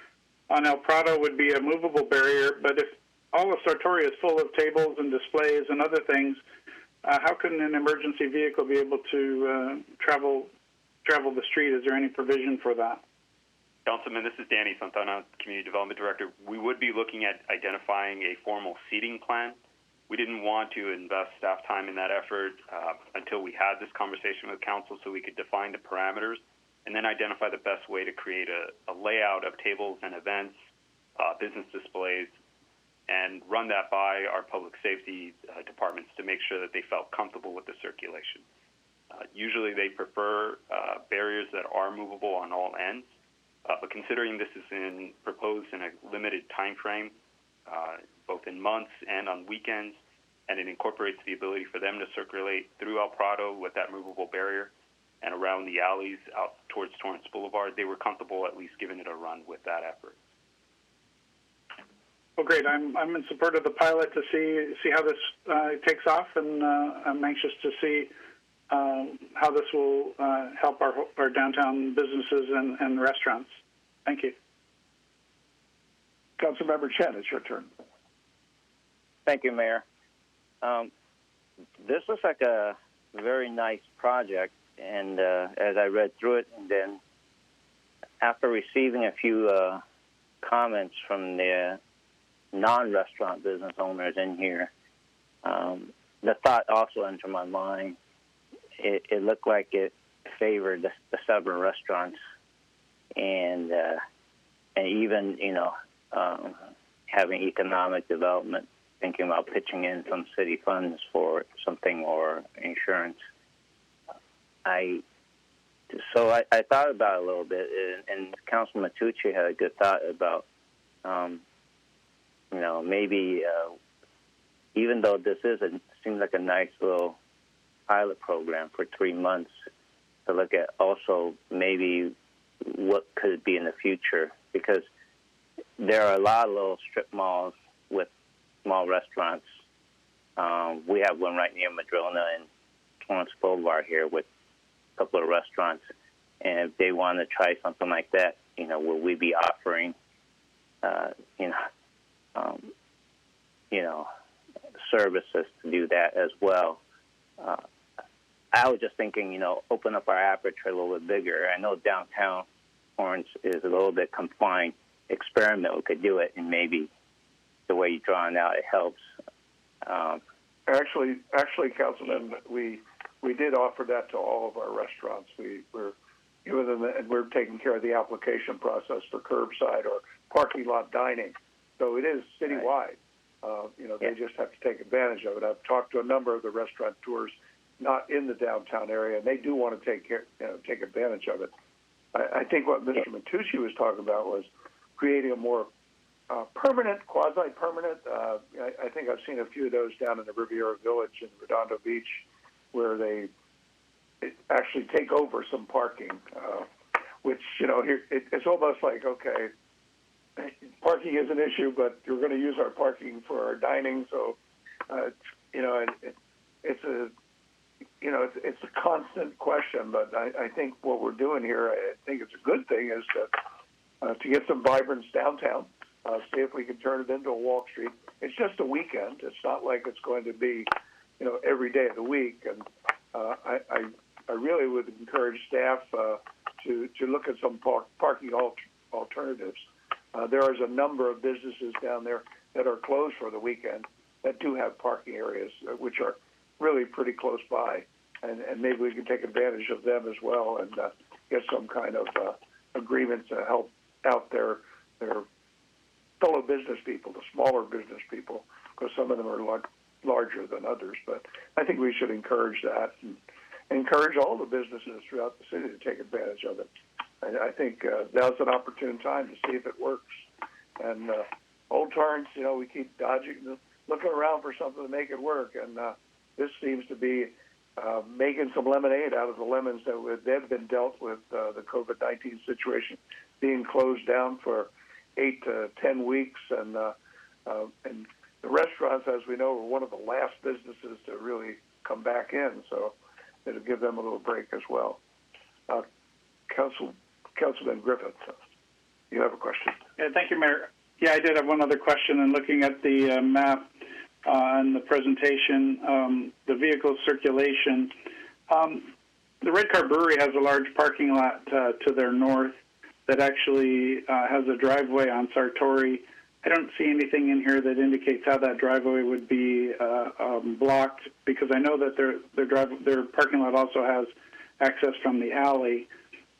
on El Prado would be a movable barrier, but if all of Sartoria is full of tables and displays and other things, how can an emergency vehicle be able to travel the street? Is there any provision for that? Councilman, this is Danny Santana, Community Development Director. We would be looking at identifying a formal seating plan. We didn't want to invest staff time in that effort until we had this conversation with council so we could define the parameters and then identify the best way to create a layout of tables and events, business displays, and run that by our public safety departments to make sure that they felt comfortable with the circulation. Usually they prefer barriers that are movable on all ends, but considering this is proposed in a limited time frame, both in months and on weekends, and it incorporates the ability for them to circulate through El Prado with that movable barrier and around the alleys out towards Torrance Boulevard. They were comfortable at least giving it a run with that effort. Well, great. I'm in support of the pilot to see how this takes off, and I'm anxious to see how this will help our downtown businesses and restaurants. Thank you. Councilmember Chen, it's your turn. Thank you, Mayor. This looks like a very nice project, and as I read through it, and then after receiving a few comments from the non-restaurant business owners in here, the thought also entered my mind. It looked like it favored the suburban restaurants, and even having economic development, thinking about pitching in some city funds for something or insurance. I thought about it a little bit, and Councilman Matucci had a good thought about, maybe even though this seems like a nice little pilot program for 3 months, to look at also maybe what could it be in the future, because there are a lot of little strip malls with small restaurants. We have one right near Madrona and Torrance Boulevard here with a couple of restaurants. And if they want to try something like that, will we be offering, services to do that as well? I was just thinking, open up our aperture a little bit bigger. I know downtown Torrance is a little bit confined. Experiment, we could do it, and maybe the way you're drawing out, it helps. Actually, Councilman, we did offer that to all of our restaurants. We're giving them, and we're taking care of the application process for curbside or parking lot dining. So it is citywide. They just have to take advantage of it. I've talked to a number of the restaurateurs not in the downtown area, and they do want to take advantage of it. I think what Mr. Matucci was talking about was creating a more permanent, quasi-permanent. I think I've seen a few of those down in the Riviera Village in Redondo Beach, where they actually take over some parking, which here it's almost like, okay, parking is an issue, but you're going to use our parking for our dining, so it's a constant question. But I think what we're doing here, I think it's a good thing, is to get some vibrance downtown. See if we can turn it into a walk street. It's just a weekend. It's not like it's going to be, every day of the week. And I really would encourage staff to look at some parking alternatives. There is a number of businesses down there that are closed for the weekend that do have parking areas, which are really pretty close by, and maybe we can take advantage of them as well and get some kind of agreement to help out their fellow business people, the smaller business people, because some of them are larger than others. But I think we should encourage that and encourage all the businesses throughout the city to take advantage of it. And I think now's an opportune time to see if it works. And Old Torrance, we keep dodging, looking around for something to make it work, and this seems to be making some lemonade out of the lemons that they've been dealt with the COVID-19 situation, being closed down for 8 to 10 weeks, and the restaurants, as we know, were one of the last businesses to really come back in, so it'll give them a little break as well. Councilman Griffith, you have a question? Yeah, thank you, Mayor. Yeah, I did have one other question. And looking at the map and the presentation, the vehicle circulation, the Red Car Brewery has a large parking lot to their north that actually has a driveway on Sartori. I don't see anything in here that indicates how that driveway would be blocked, because I know that their parking lot also has access from the alley,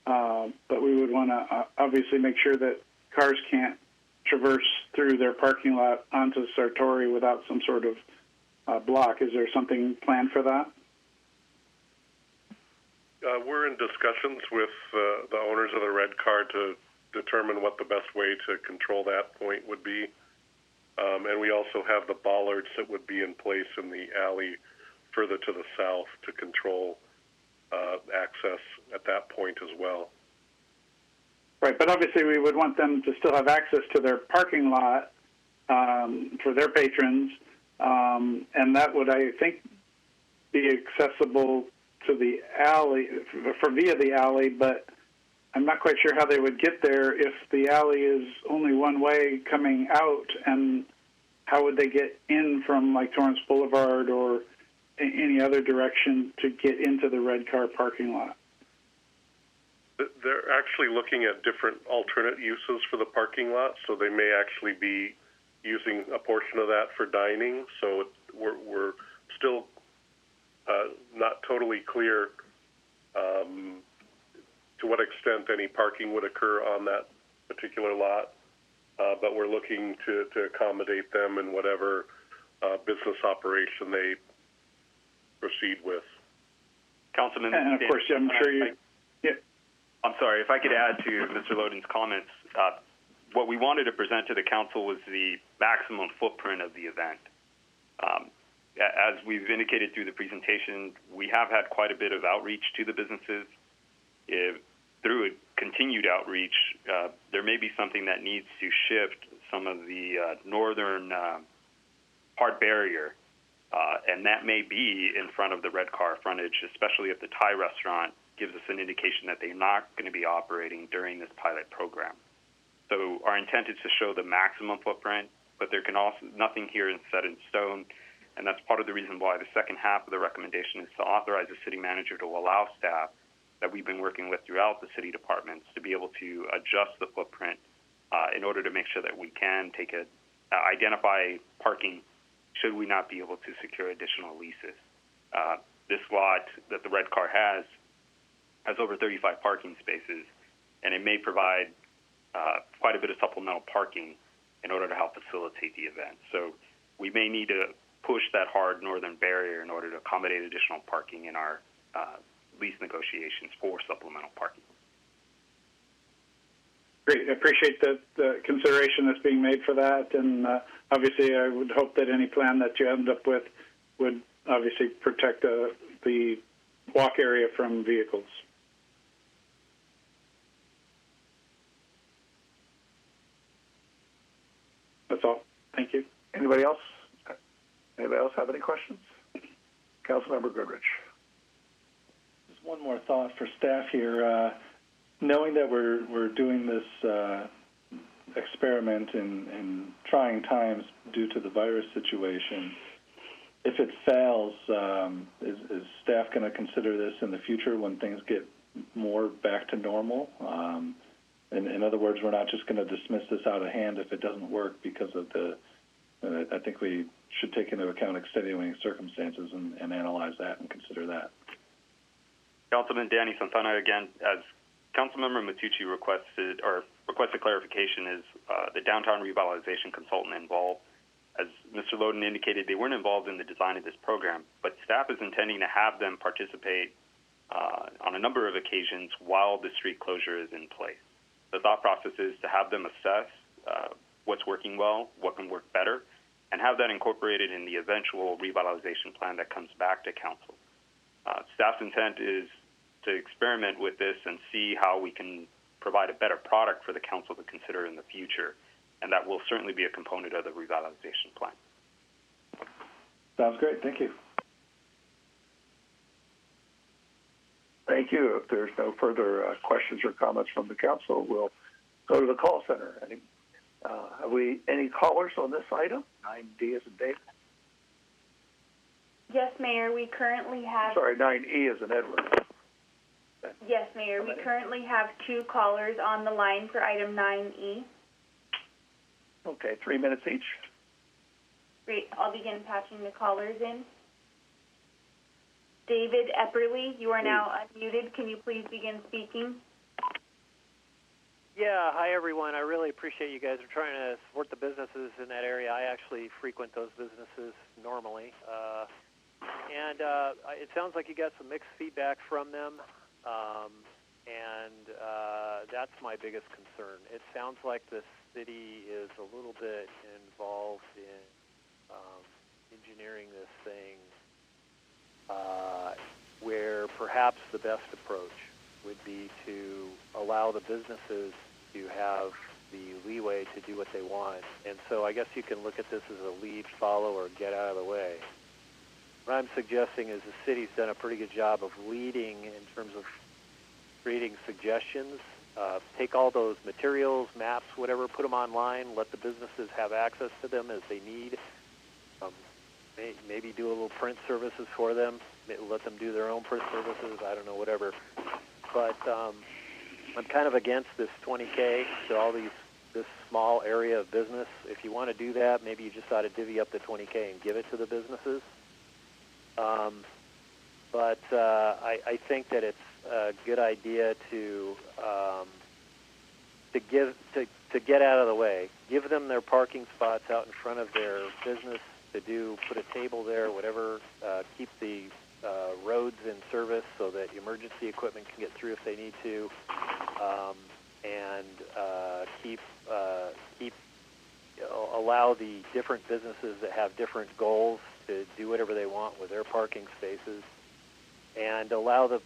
but we would want to obviously make sure that cars can't traverse through their parking lot onto Sartori without some sort of block. Is there something planned for that? We're in discussions with the owners of the Red Car to determine what the best way to control that point would be. And we also have the bollards that would be in place in the alley further to the south to control access at that point as well. Right, but obviously we would want them to still have access to their parking lot for their patrons, and that would, I think, be accessible to the alley, via the alley, but I'm not quite sure how they would get there if the alley is only one way coming out, and how would they get in from like Torrance Boulevard or any other direction to get into the Red Car parking lot? They're actually looking at different alternate uses for the parking lot, so they may actually be using a portion of that for dining. So we're still not totally clear to what extent any parking would occur on that particular lot, but we're looking to accommodate them in whatever business operation they proceed with. Councilman, and of course, I'm sure you. I'm sorry, if I could add to Mr. Loden's comments, what we wanted to present to the council was the maximum footprint of the event. As we've indicated through the presentation, we have had quite a bit of outreach to the businesses. Through a continued outreach, there may be something that needs to shift some of the northern hard barrier, and that may be in front of the Red Car frontage, especially if the Thai restaurant gives us an indication that they're not going to be operating during this pilot program. So our intent is to show the maximum footprint, but there can also nothing here is set in stone. And that's part of the reason why the second half of the recommendation is to authorize the city manager to allow staff that we've been working with throughout the city departments to be able to adjust the footprint in order to make sure that we can identify parking should we not be able to secure additional leases. This lot that the red car has over 35 parking spaces, and it may provide quite a bit of supplemental parking in order to help facilitate the event. So we may need to push that hard northern barrier in order to accommodate additional parking in our lease negotiations for supplemental parking. Great. I appreciate the consideration that's being made for that, and obviously I would hope that any plan that you end up with would obviously protect the walk area from vehicles. That's all. Thank you. Anybody else? Anybody else have any questions? Councilmember Goodrich. Just one more thought for staff here. Knowing that we're doing this experiment in trying times due to the virus situation, if it fails, is staff going to consider this in the future when things get more back to normal? In other words, we're not just going to dismiss this out of hand if it doesn't work because of I think we should take into account extenuating circumstances and analyze that and consider that. Councilman Danny Santana again, as Councilmember Matucci requested clarification, is the downtown revitalization consultant involved. As Mr. Loden indicated, they weren't involved in the design of this program, but staff is intending to have them participate on a number of occasions while the street closure is in place. The thought process is to have them assess what's working well, what can work better, and have that incorporated in the eventual revitalization plan that comes back to council. Staff's intent is to experiment with this and see how we can provide a better product for the council to consider in the future, and that will certainly be a component of the revitalization plan. Sounds great. Thank you. Thank you. If there's no further questions or comments from the council, we'll go to the call center. Have we any callers on this item? 9D as in David. Yes, Mayor. We currently have. Sorry, 9E as in Edward. Yes, Mayor. We currently have 2 callers on the line for item 9E. Okay, 3 minutes each. Great. I'll begin patching the callers in. David Epperly, you are now unmuted. Can you please begin speaking? Yeah, hi everyone. I really appreciate you guys are trying to support the businesses in that area. I actually frequent those businesses normally. And it sounds like you got some mixed feedback from them. And that's my biggest concern. It sounds like the city is a little bit involved in engineering this thing where perhaps the best approach would be to allow the businesses to have the leeway to do what they want. And so I guess you can look at this as a lead, follow, or get out of the way. What I'm suggesting is the city's done a pretty good job of leading in terms of creating suggestions. Take all those materials, maps, whatever, put them online, let the businesses have access to them as they need. Maybe do a little print services for them, let them do their own print services, I don't know, whatever. But I'm kind of against this 20K to all this small area of business. If you want to do that, maybe you just ought to divvy up the 20K and give it to the businesses. But I think that it's a good idea to get out of the way. Give them their parking spots out in front of their business put a table there, whatever. Keep the roads in service so that emergency equipment can get through if they need to, and allow the different businesses that have different goals to do whatever they want with their parking spaces, and allow the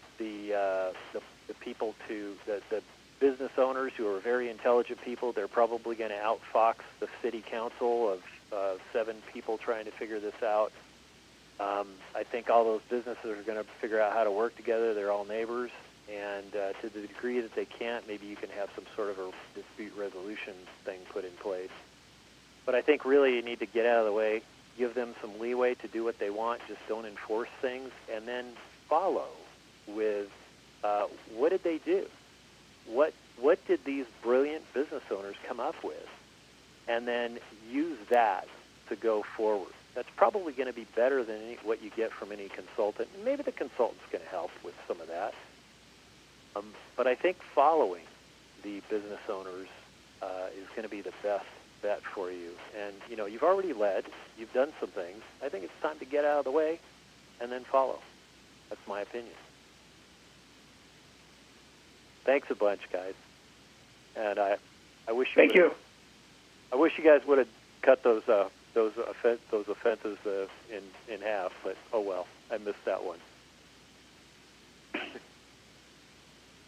people the business owners who are very intelligent people. They're probably going to outfox the city council of 7 people trying to figure this out. I think all those businesses are going to figure out how to work together. They're all neighbors, and to the degree that they can't, maybe you can have some sort of a dispute resolution thing put in place. But I think really you need to get out of the way, give them some leeway to do what they want, just don't enforce things, and then follow with what did they do? What did these brilliant business owners come up with? And then use that to go forward. That's probably going to be better than what you get from any consultant. Maybe the consultant's going to help with some of that. But I think following the business owners is going to be the best bet for you. And, you know, you've already led. You've done some things. I think it's time to get out of the way and then follow. That's my opinion. Thanks a bunch, guys. And I wish you. Thank you. I wish you guys would have cut those offenses in half, but oh well, I missed that one.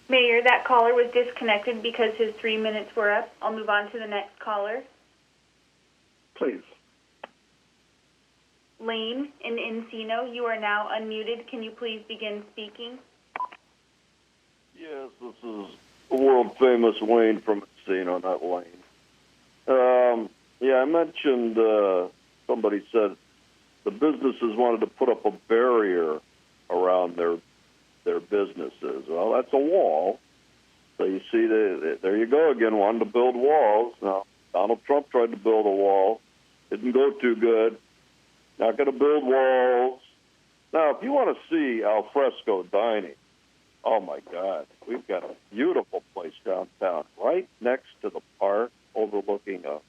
Mayor, that caller was disconnected because his 3 minutes were up. I'll move on to the next caller. Please. Lane in Encino, you are now unmuted. Can you please begin speaking? Yes, this is the world-famous Wayne from Encino, not Lane. Yeah, I mentioned, somebody said the businesses wanted to put up a barrier around their businesses. Well, that's a wall. So you see, there you go again, wanting to build walls. Now, Donald Trump tried to build a wall. Didn't go too good. Not going to build walls. Now, if you want to see al fresco dining, oh, my God, we've got a beautiful place downtown right next to the park overlooking a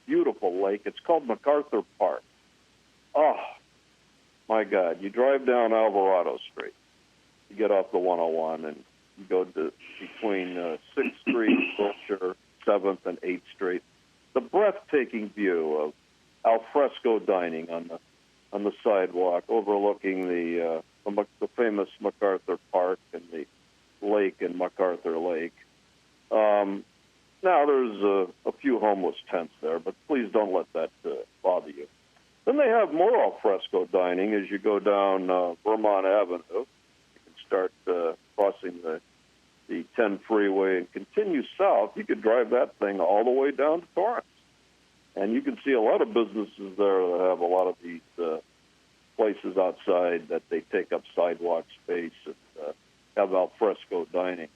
beautiful lake. It's called MacArthur Park. Oh, my God. You drive down Alvarado Street. You get off the 101 and you go to between 6th Street, Wilshire, 7th, and 8th Street. The breathtaking view of al fresco dining on the sidewalk overlooking the famous MacArthur Park and the lake in MacArthur Lake. Now, there's a few homeless tents there, but please don't let that bother you. Then they have more al fresco dining as you go down Vermont Avenue. You can start crossing the 10 freeway and continue south. You could drive that thing all the way down to Torrance. And you can see a lot of businesses there that have a lot of these places outside that they take up sidewalk space and have al fresco dining.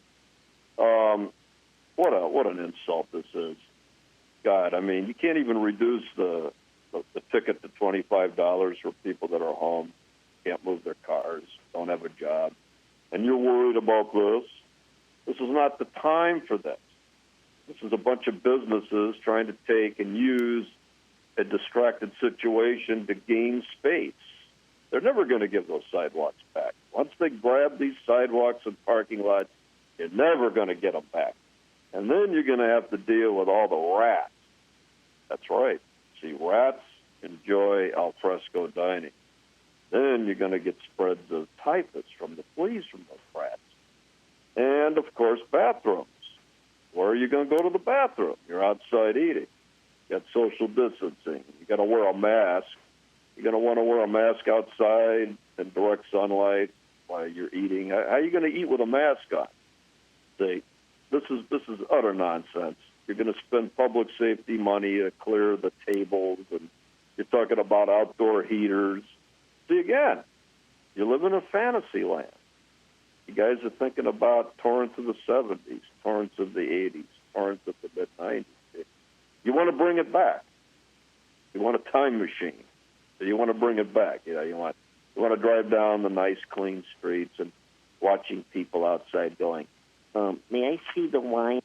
What an insult this is. God, I mean, you can't even reduce the ticket to $25 for people that are home, can't move their cars, don't have a job, and you're worried about this. This is not the time for this. This is a bunch of businesses trying to take and use a distracted situation to gain space. They're never going to give those sidewalks back. Once they grab these sidewalks and parking lots, you're never going to get them back. And then you're going to have to deal with all the rats. That's right. See, rats enjoy al fresco dining. Then you're going to get spreads of typhus from the fleas from those rats. And, of course, bathrooms. Where are you going to go to the bathroom? You're outside eating. You got social distancing. You got to wear a mask. You're going to want to wear a mask outside in direct sunlight while you're eating. How are you going to eat with a mask on? See, this is utter nonsense. You're going to spend public safety money to clear the tables, and you're talking about outdoor heaters. See, again, you live in a fantasy land. You guys are thinking about Torrance of the 70s, Torrance of the 80s, Torrance of the mid-90s. You want to bring it back. You want a time machine. So you want to bring it back. You want to drive down the nice, clean streets and watching people outside going, may I see the wine?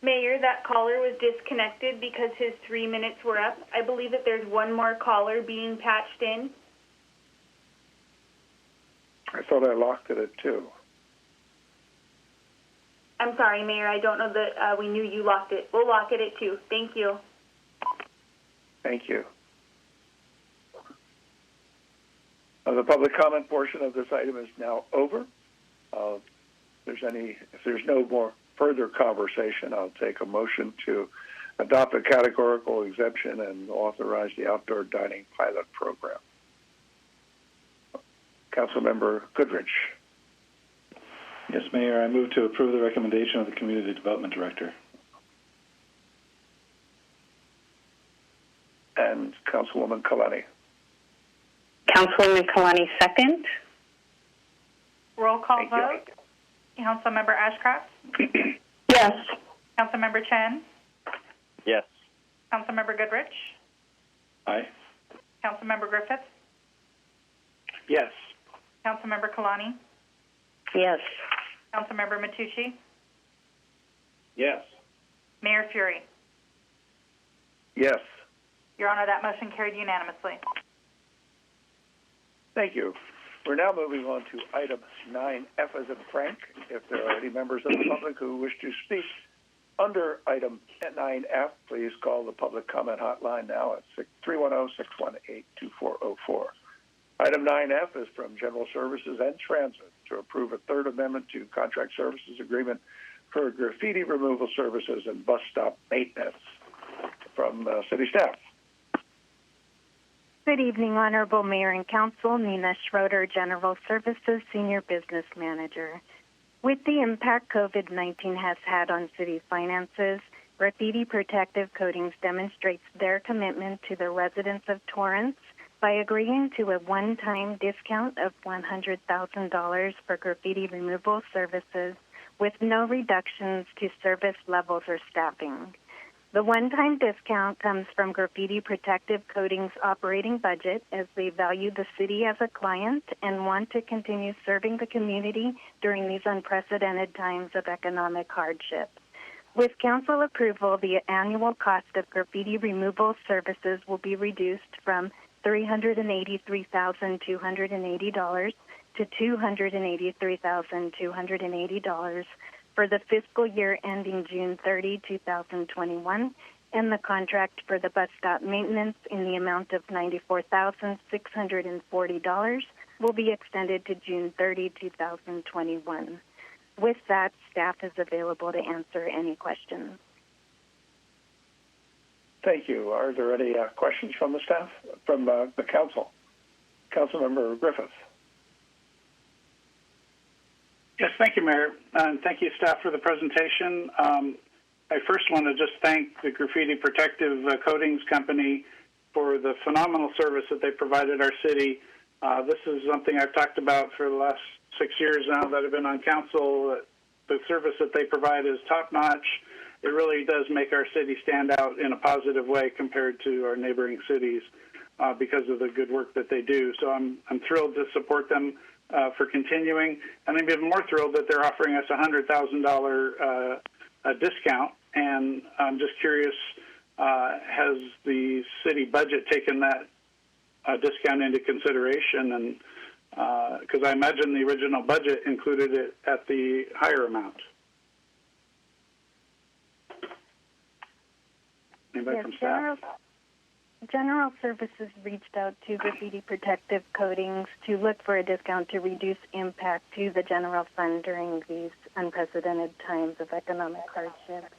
Mayor, that caller was disconnected because his 3 minutes were up. I believe that there's one more caller being patched in. I thought I locked it at 2. I'm sorry, Mayor. I don't know that we knew you locked it. We'll lock it at 2. Thank you. Thank you. The public comment portion of this item is now over. If there's no more further conversation, I'll take a motion to adopt a categorical exemption and authorize the outdoor dining pilot program. Councilmember Goodrich. Yes, Mayor. I move to approve the recommendation of the Community Development Director. and Councilwoman Kalani. Councilwoman Kalani, second. Roll call Thank vote. Councilmember Ashcraft? Yes. Councilmember Chen? Yes. Councilmember Goodrich? Aye. Councilmember Griffith? Yes. Councilmember Kalani? Yes. Councilmember Matucci? Yes. Mayor Fury? Yes. Your Honor, that motion carried unanimously. Thank you. We're now moving on to item 9F as in Frank. If there are any members of the public who wish to speak under item 9F, please call the public comment hotline now at 310-618-2404. Item 9F is from General Services and Transit to approve a third amendment to contract services agreement for graffiti removal services and bus stop maintenance from city staff. Good evening, Honorable Mayor and Council. Nina Schroeder, General Services Senior Business Manager. With the impact COVID-19 has had on city finances, Graffiti Protective Coatings demonstrates their commitment to the residents of Torrance by agreeing to a one-time discount of $100,000 for graffiti removal services with no reductions to service levels or staffing. The one-time discount comes from Graffiti Protective Coatings' operating budget as they value the city as a client and want to continue serving the community during these unprecedented times of economic hardship. With council approval, the annual cost of graffiti removal services will be reduced from $383,280 to $283,280 for the fiscal year ending June 30, 2021, and the contract for the bus stop maintenance in the amount of $94,640 will be extended to June 30, 2021. With that, staff is available to answer any questions. Thank you. Are there any questions from the staff, from the council? Councilmember Griffith. Yes, thank you, Mayor, and thank you, staff, for the presentation. I first want to just thank the Graffiti Protective Coatings Company for the phenomenal service that they provided our city. This is something I've talked about for the last 6 years now that I've been on council. The service that they provide is top-notch. It really does make our city stand out in a positive way compared to our neighboring cities because of the good work that they do. So I'm thrilled to support them for continuing, and I'm even more thrilled that they're offering us a $100,000 discount. And I'm just curious, has the city budget taken that discount into consideration? And because I imagine the original budget included it at the higher amount. Anybody from staff? General Services reached out to Graffiti Protective Coatings to look for a discount to reduce impact to the general fund during these unprecedented times of economic hardship.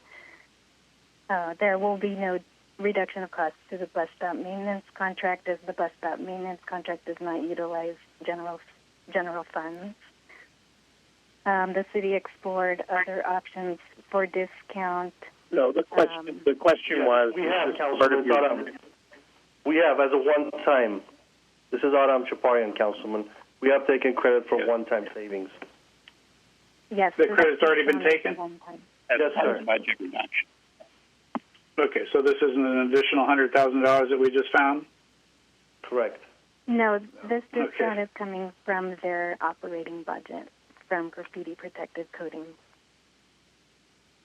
There will be no reduction of costs to the bus stop maintenance contract, as the bus stop maintenance contract does not utilize general funds. The city explored other options for discount. No, the question was. We have, as a one-time, this is Adam Chaparian, Councilman, we have taken credit for one-time savings. Yes. The credit's already been taken? Yes, sir. Okay, so this isn't an additional $100,000 that we just found? Correct. No, this discount is coming from their operating budget, from Graffiti Protective Coatings.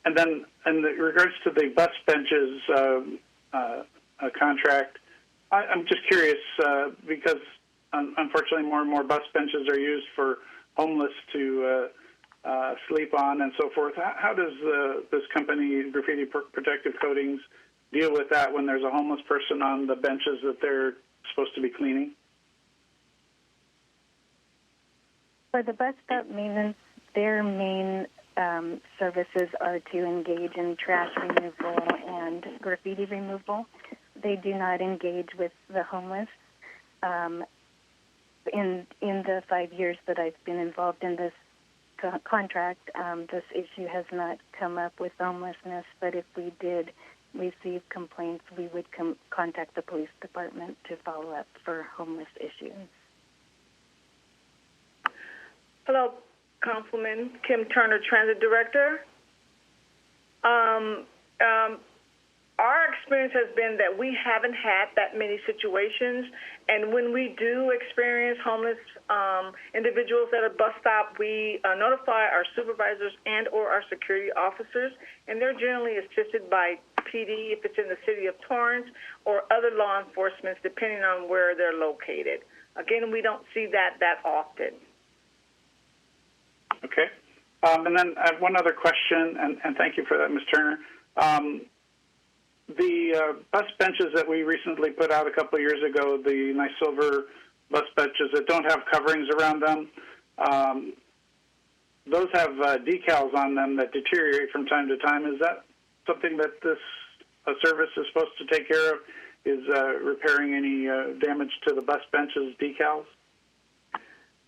And then in regards to the bus benches contract, I'm just curious because unfortunately more and more bus benches are used for homeless to sleep on and so forth. How does this company, Graffiti Protective Coatings, deal with that when there's a homeless person on the benches that they're supposed to be cleaning? For the bus stop maintenance, their main services are to engage in trash removal and graffiti removal. They do not engage with the homeless. In the 5 years that I've been involved in this contract, this issue has not come up with homelessness, but if we did receive complaints, we would contact the police department to follow up for homeless issues. Hello, Councilman. Kim Turner, Transit Director. Our experience has been that we haven't had that many situations, and when we do experience homeless individuals at a bus stop, we notify our supervisors and or our security officers, and they're generally assisted by PD if it's in the city of Torrance or other law enforcement, depending on where they're located. Again, we don't see that often. Okay. And then I have one other question, and thank you for that, Ms. Turner. The bus benches that we recently put out a couple of years ago, the nice silver bus benches that don't have coverings around them, those have decals on them that deteriorate from time to time. Is that something that this service is supposed to take care of, is repairing any damage to the bus benches decals?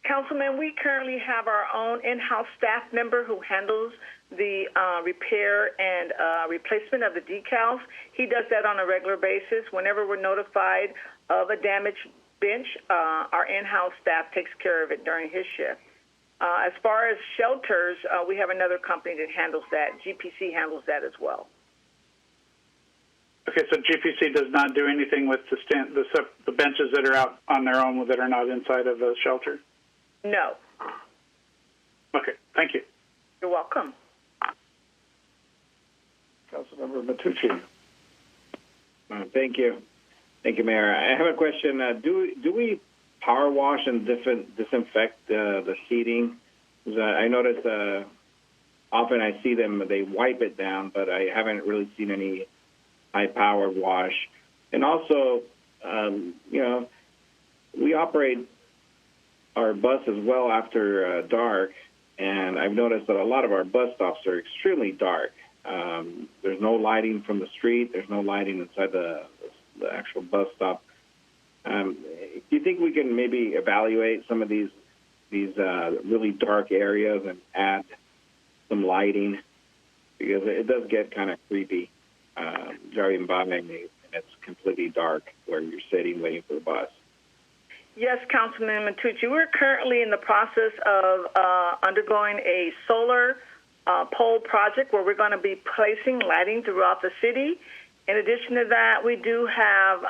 Councilman, we currently have our own in-house staff member who handles the repair and replacement of the decals. He does that on a regular basis. Whenever we're notified of a damaged bench, our in-house staff takes care of it during his shift. As far as shelters, we have another company that handles that. GPC handles that as well. Okay, so GPC does not do anything with the benches that are out on their own that are not inside of a shelter? No. Okay, thank you. You're welcome. Councilmember Matucci. Thank you. Thank you, Mayor. I have a question. Do we power wash and disinfect the seating? I notice often I see them, they wipe it down, but I haven't really seen any high-powered wash. And also, we operate our buses well after dark, and I've noticed that a lot of our bus stops are extremely dark. There's no lighting from the street. There's no lighting inside the actual bus stop. Do you think we can maybe evaluate some of these really dark areas and add some lighting? Because it does get kind of creepy driving by and it's completely dark where you're sitting waiting for the bus. Yes, Councilman Matucci. We're currently in the process of undergoing a solar pole project where we're going to be placing lighting throughout the city. In addition to that, we do have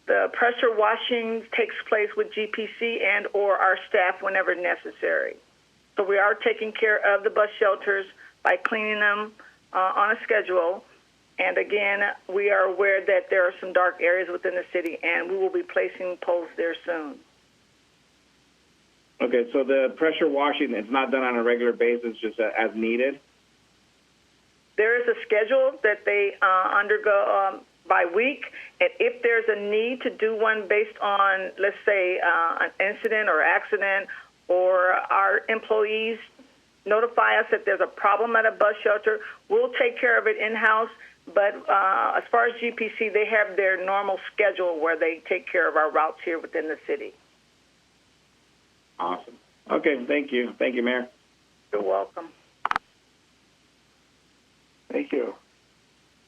the pressure washing takes place with GPC and or our staff whenever necessary. So we are taking care of the bus shelters by cleaning them on a schedule. And again, we are aware that there are some dark areas within the city, and we will be placing poles there soon. Okay, so the pressure washing, it's not done on a regular basis, just as needed? There is a schedule that they undergo by week, and if there's a need to do one based on, let's say, an incident or accident, or our employees notify us that there's a problem at a bus shelter, we'll take care of it in-house. But as far as GPC, they have their normal schedule where they take care of our routes here within the city. Awesome. Okay, thank you. Thank you, Mayor. You're welcome. Thank you.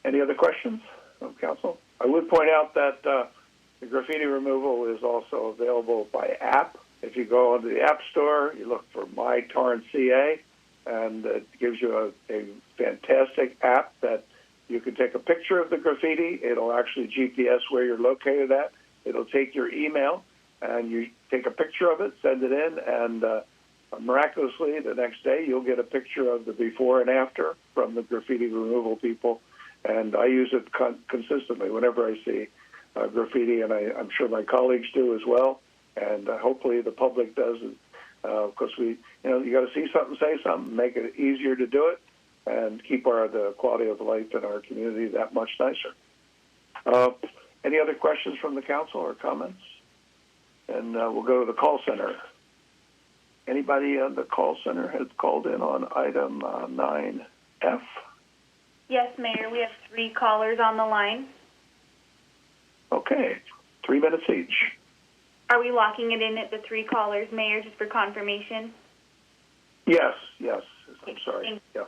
Any other questions from council? I would point out that the graffiti removal is also available by app. If you go onto the App Store, you look for My Torrance CA, and it gives you a fantastic app that you can take a picture of the graffiti. It'll actually GPS where you're located at. It'll take your email, and you take a picture of it, send it in, and miraculously, the next day, you'll get a picture of the before and after from the graffiti removal people. And I use it consistently whenever I see graffiti, and I'm sure my colleagues do as well. And hopefully the public does, because you got to see something, say something, make it easier to do it, and keep the quality of life in our community that much nicer. Any other questions from the council or comments? And we'll go to the call center. Anybody on the call center has called in on item 9F? Yes, Mayor. We have 3 callers on the line. Okay, 3 minutes each. Are we locking it in at the 3 callers, Mayor, just for confirmation? Yes. I'm sorry. Yes.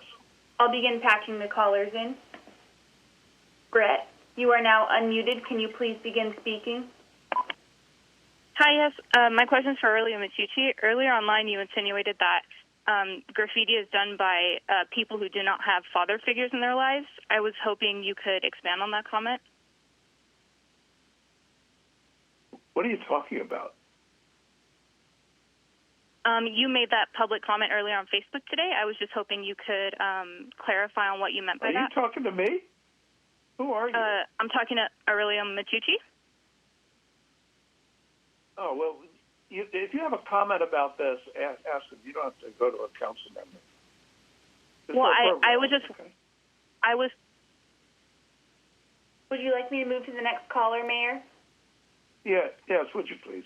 I'll begin patching the callers in. you are now unmuted. Can you please begin speaking? Hi, yes. My question is for Aurelio Matucci. Earlier online, you insinuated that graffiti is done by people who do not have father figures in their lives. I was hoping you could expand on that comment. What are you talking about? You made that public comment earlier on Facebook today. I was just hoping you could clarify on what you meant by that. Are you talking to me? Who are you? I'm talking to Aurelio Matucci. Oh, well, if you have a comment about this, ask him. You don't have to go to a council member. Well, I was just, okay. I was. Would you like me to move to the next caller, Mayor? Yeah, yes, would you please?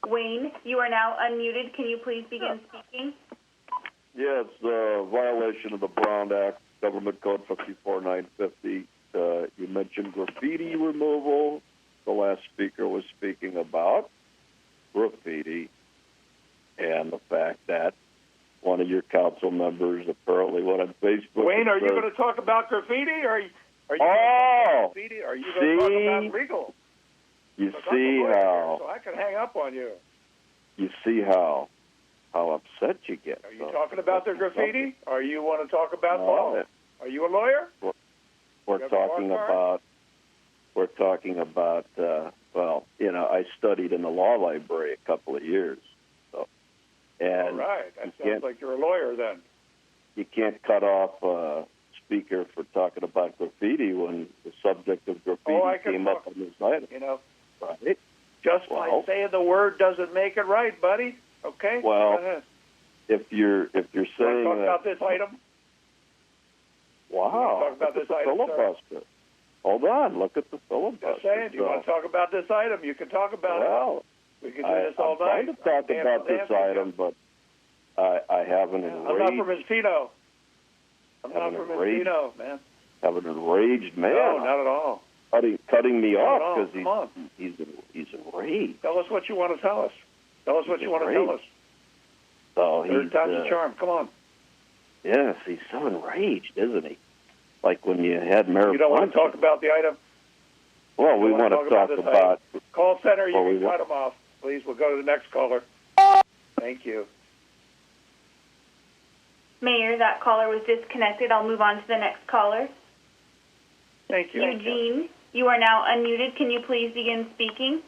Wayne, you are now unmuted. Can you please begin speaking? Yeah, it's a violation of the Brown Act, Government Code 54950. You mentioned graffiti removal. The last speaker was speaking about graffiti and the fact that one of your council members apparently went on Facebook. Wayne, are you going to talk about graffiti, or are you going to talk about graffiti? Are you going to talk about legal? You see how? So I can hang up on you. You see how upset you get. Are you talking about the graffiti, or you want to talk about law? Are you a lawyer? We're talking about. Well, you know, I studied in the law library a couple of years. So, and all right, that sounds like you're a lawyer then. You can't cut off a speaker for talking about graffiti when the subject of graffiti came up on this item. You know, right? Just by saying the word doesn't make it right, buddy. Okay. Well, go ahead. if you're saying talk that, about this item. Wow, talk about look this at the item, filibuster. sir. Hold on, look at the filibuster. Just saying, do you want to talk about this item? You can talk about it. We can do this all I'm night. trying to talk about this item, but I haven't enraged. I'm not from Encino. I'm not from Encino, man. Have an enraged man. No, not at all. Cutting me Not at off all. because he's enraged. Tell us what you want to tell us. Tell us what you want to tell us. So Third time's a charm. Come on. Yes, he's so enraged, isn't he? Like when you had marijuana. You don't want to talk about the item? Well, we want to talk about. Call center, you can cut them off. Please, we'll go to the next caller. Thank you. Mayor, that caller was disconnected. I'll move on to the next caller. Thank you. Eugene, you are now unmuted. Can you please begin speaking?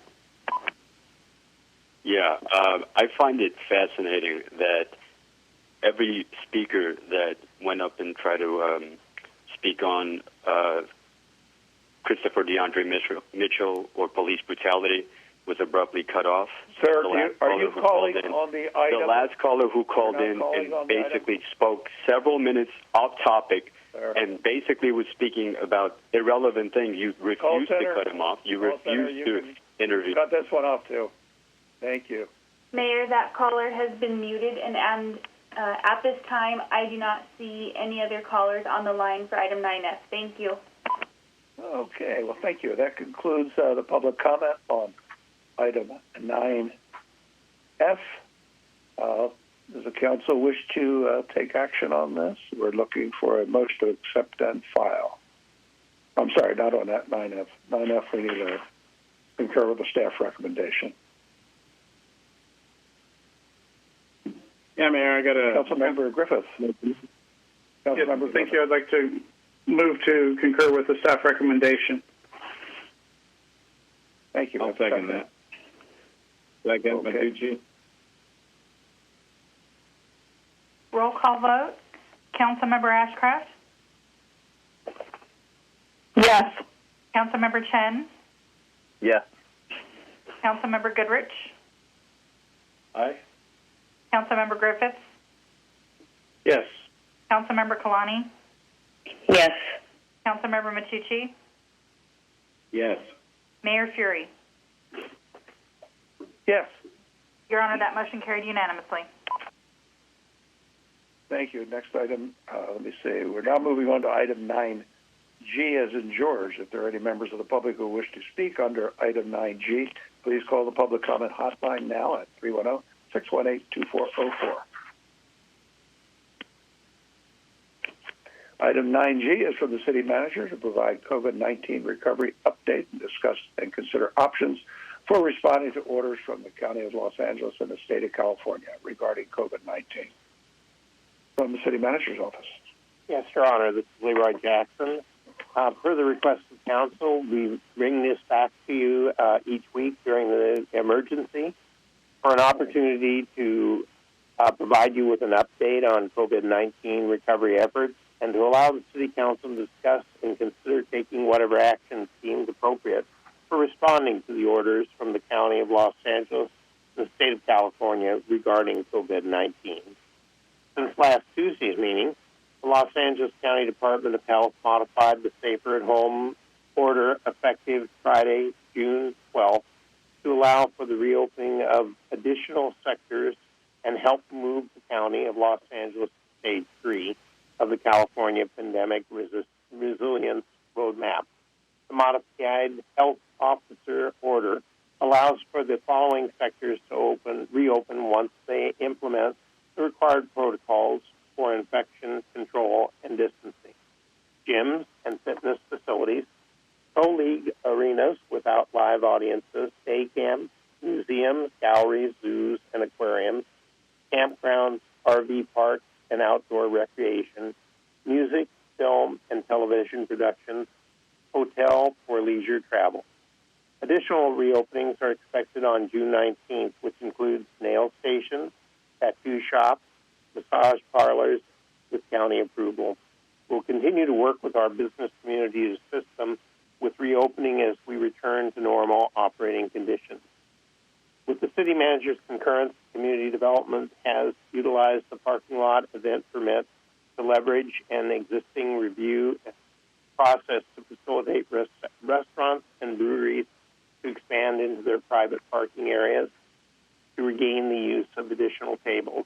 Yeah, I find it fascinating that every speaker that went up and tried to speak on Christopher DeAndre Mitchell or police brutality was abruptly cut off. Sir, are you calling on the item? The last caller who called in and basically spoke several minutes off topic and basically was speaking about irrelevant things. You refused to cut him off. You refused to interview. Cut this one off, too. Thank you. Mayor, that caller has been muted, and at this time, I do not see any other callers on the line for item 9F. Thank you. Okay, well, thank you. That concludes the public comment on item 9F. Does the council wish to take action on this? We're looking for a motion to accept and file. I'm sorry, not on that 9F. 9F, we need to concur with the staff recommendation. Yeah, Mayor, I got a... Councilmember Griffith. Councilmember Thank you. I'd like to move to concur with the staff recommendation. Thank you. I'll second that. Second, Okay. Matucci. Roll call vote. Councilmember Ashcraft? Yes. Councilmember Chen? Yes. Councilmember Goodrich? Aye. Councilmember Griffiths? Yes. Councilmember Kalani? Yes. Councilmember Matucci? Yes. Mayor Fury? Yes. Your Honor, that motion carried unanimously. Thank you. Next item, let me see. We're now moving on to item 9G, as in George. If there are any members of the public who wish to speak under item 9G, please call the public comment hotline now at 310-618-2404. Item 9G is from the city manager to provide COVID-19 recovery update and discuss and consider options for responding to orders from the County of Los Angeles and the State of California regarding COVID-19. From the city manager's office. Yes, Your Honor. This is Leroy Jackson. Per the request of council, we bring this back to you each week during the emergency for an opportunity to provide you with an update on COVID-19 recovery efforts and to allow the city council to discuss and consider taking whatever action seems appropriate for responding to the orders from the County of Los Angeles and the State of California regarding COVID-19. Since last Tuesday's meeting, the Los Angeles County Department of Health modified the Safer at Home order effective Friday, June 12th, to allow for the reopening of additional sectors and help move the County of Los Angeles to Stage 3 of the California Pandemic Resilience Roadmap. The modified health officer order allows for the following sectors to reopen once they implement the required protocols for infection control and distancing. Gyms and fitness facilities, pro-league arenas without live audiences, day camps, museums, galleries, zoos, and aquariums, campgrounds, RV parks, and outdoor recreation, music, film, and television productions, hotel or leisure travel. Additional reopenings are expected on June 19th, which includes nail stations, tattoo shops, massage parlors with county approval. We'll continue to work with our business community to assist them with reopening as we return to normal operating conditions. With the city manager's concurrence, community development has utilized the parking lot event permit to leverage an existing review process to facilitate restaurants and breweries to expand into their private parking areas to regain the use of additional tables.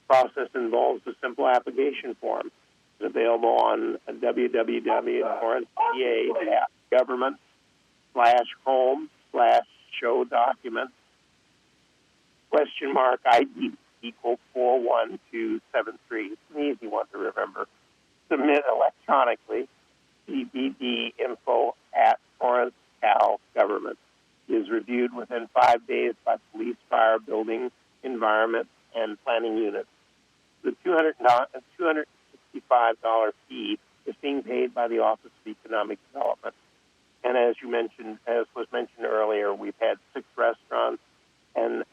The process involves a simple application form. It's available on www.torranceca.government/home/show documents !ID equals 41273. It's an easy one to remember. Submit electronically. cbdinfo@Torrance-Cal-Government is reviewed within 5 days by police, fire, building, environment, and planning units. The $265 fee is being paid by the Office of Economic Development. And as was mentioned earlier, we've had 6 restaurants and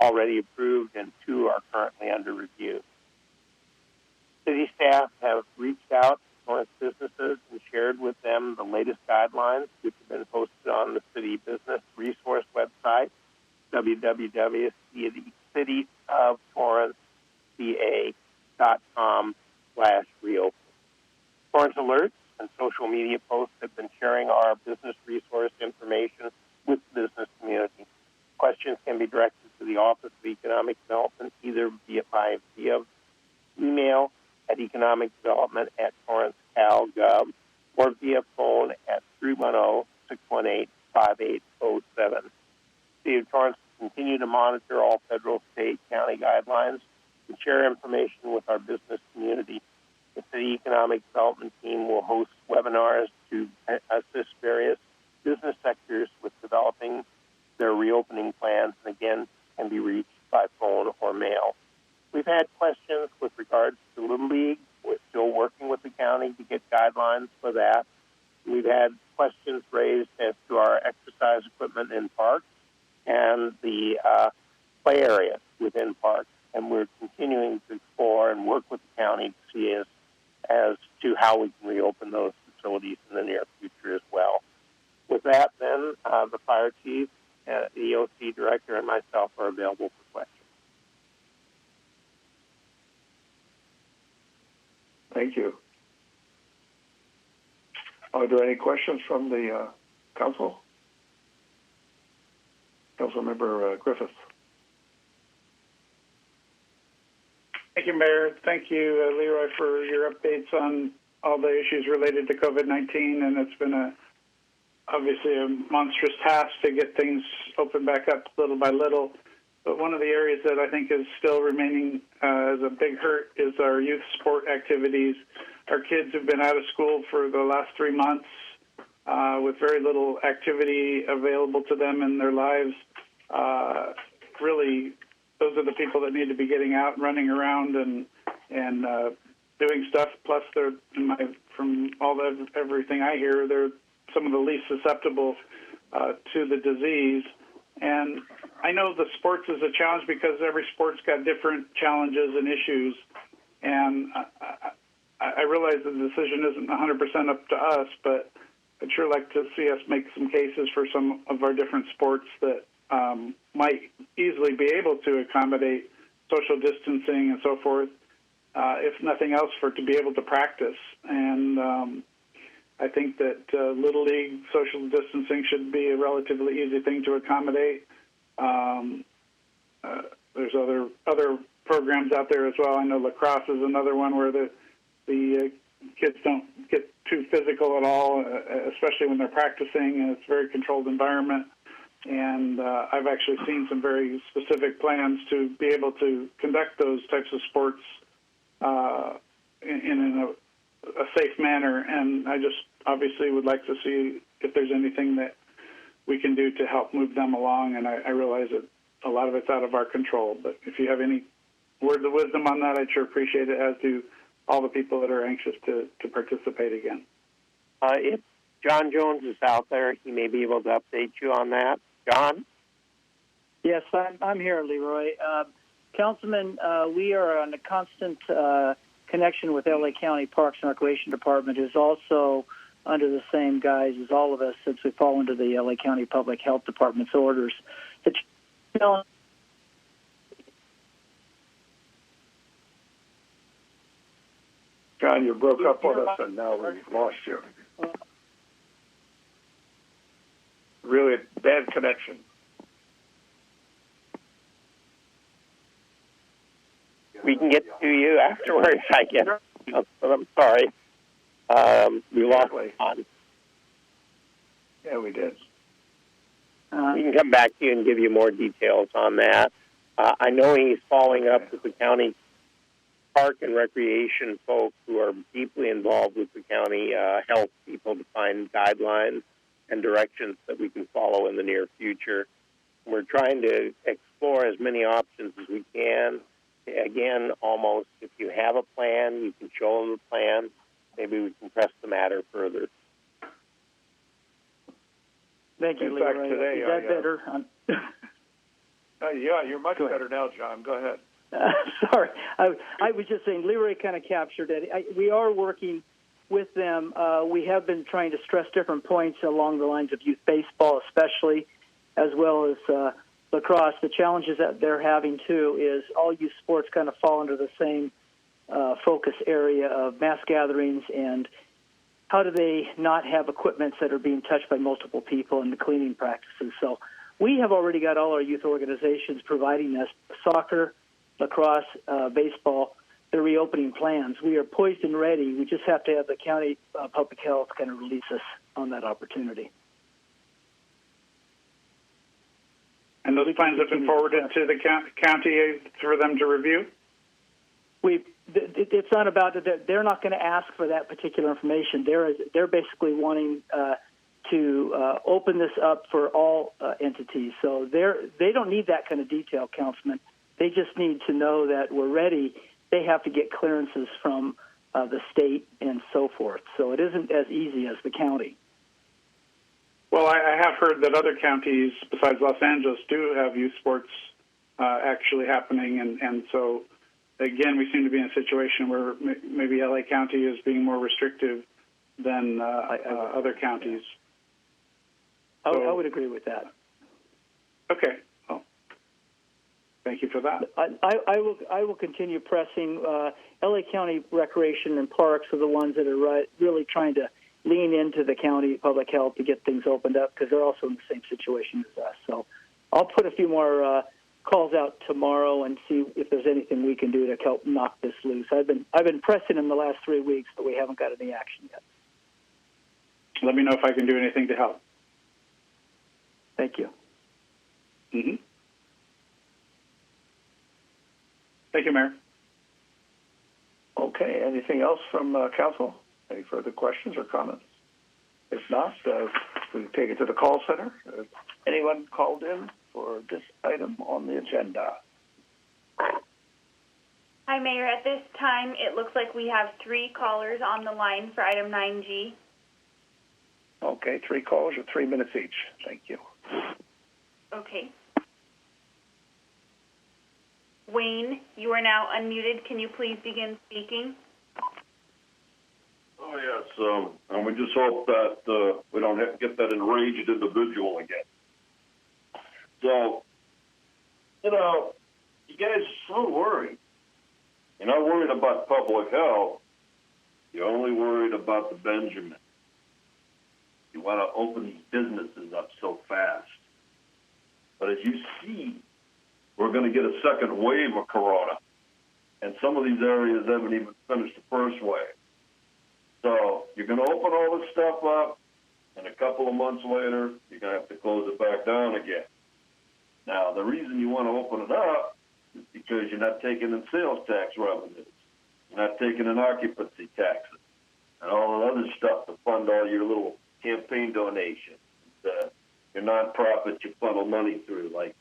already approved, and 2 are currently under review. City staff have reached out to Torrance businesses and shared with them the latest guidelines, which have been posted on the city business resource website, www.cityoftorrance.com/reopen. Torrance alerts and social media posts have been sharing our business resource information with the business community. Questions can be directed to the Office of Economic Development either via email at economicdevelopment@torrance-cal.gov or via phone at 310-618-5807. City of Torrance will continue to monitor all federal, state, county guidelines and share information with our business community. The City Economic Development team will host webinars to assist various business sectors with developing their reopening plans, and again, can be reached by phone or mail. We've had questions with regards to Little League. We're still working with the county to get guidelines for that. We've had questions raised as to our exercise equipment in parks and the play area within parks, and we're continuing to explore and work with the county to see as to how we can reopen those facilities in the near future as well. With that, then, the fire chief, the EOC director, and myself are available for questions. Thank you. Are there any questions from the council? Councilmember Griffiths. Thank you, Mayor. Thank you, Leroy, for your updates on all the issues related to COVID-19, and it's been obviously a monstrous task to get things opened back up little by little. But one of the areas that I think is still remaining as a big hurt is our youth sport activities. Our kids have been out of school for the last 3 months with very little activity available to them in their lives. Really, those are the people that need to be getting out and running around and doing stuff. Plus, they're from everything I hear, they're some of the least susceptible to the disease. And I know the sports is a challenge because every sport's got different challenges and issues. And I realize the decision isn't 100% up to us, but I'd sure like to see us make some cases for some of our different sports that might easily be able to accommodate social distancing and so forth, if nothing else, to be able to practice. And I think that Little League social distancing should be a relatively easy thing to accommodate. There's other programs out there as well. I know lacrosse is another one where the kids don't get too physical at all, especially when they're practicing, and it's a very controlled environment. And I've actually seen some very specific plans to be able to conduct those types of sports in a safe manner. And I just obviously would like to see if there's anything that we can do to help move them along. And I realize that a lot of it's out of our control. But if you have any words of wisdom on that, I'd sure appreciate it, as do all the people that are anxious to participate again. If John Jones is out there, he may be able to update you on that. John? Yes, I'm here, Leroy. Councilman, we are on a constant connection with LA County Parks and Recreation Department, who's also under the same guise as all of us since we fall under the LA County Public Health Department's orders. John, you broke up on us, and now we've lost you. Really bad connection. We can get to you afterwards, I guess. I'm sorry. We lost on. Yeah, we did. We can come back to you and give you more details on that. I know he's following up with the county park and recreation folks who are deeply involved with the county health people to find guidelines and directions that we can follow in the near future. We're trying to explore as many options as we can. Again, almost if you have a plan, you can show them the plan. Maybe we can press the matter further. Thank you, In fact, Leroy. today, Is that better? Yeah, you're much better now, John. Go ahead. Sorry. I was just saying, Leroy kind of captured it. We are working with them. We have been trying to stress different points along the lines of youth baseball, especially, as well as lacrosse. The challenges that they're having, too, is all youth sports kind of fall under the same focus area of mass gatherings and how do they not have equipment that are being touched by multiple people and the cleaning practices. So we have already got all our youth organizations providing us soccer, lacrosse, baseball, the reopening plans. We are poised and ready. We just have to have the county public health kind of release us on that opportunity. And those plans have been forwarded to the county for them to review? It's not about that. They're not going to ask for that particular information. They're basically wanting to open this up for all entities. So they don't need that kind of detail, Councilman. They just need to know that we're ready. They have to get clearances from the state and so forth. So it isn't as easy as the county. Well, I have heard that other counties besides Los Angeles do have youth sports actually happening, and so, again, we seem to be in a situation where maybe LA County is being more restrictive than other counties. I would agree with that. Okay. Well, thank you for that. I will continue pressing. LA County Recreation and Parks are the ones that are really trying to lean into the county public health to get things opened up because they're also in the same situation as us. So I'll put a few more calls out tomorrow and see if there's anything we can do to help knock this loose. I've been pressing in the last 3 weeks, but we haven't got any action yet. Let me know if I can do anything to help. Thank you. Mm-hmm. Thank you, Mayor. Okay, anything else from council? Any further questions or comments? If not, we can take it to the call center. Anyone called in for this item on the agenda? Hi, Mayor. At this time, it looks like we have 3 callers on the line for item 9G. Okay, 3 callers or 3 minutes each. Thank you. Okay. Wayne, you are now unmuted. Can you please begin speaking? Oh, yes, and we just hope that we don't have to get that enraged individual again. So, you guys are so worried. You're not worried about public health. You're only worried about the Benjamin. You want to open these businesses up so fast. But as you see, we're going to get a second wave of corona. And some of these areas haven't even finished the first wave. So you're going to open all this stuff up, and a couple of months later, you're going to have to close it back down again. Now, the reason you want to open it up is because you're not taking in sales tax revenues. You're not taking in occupancy taxes and all the other stuff to fund all your little campaign donations. Your nonprofits you funnel money through, like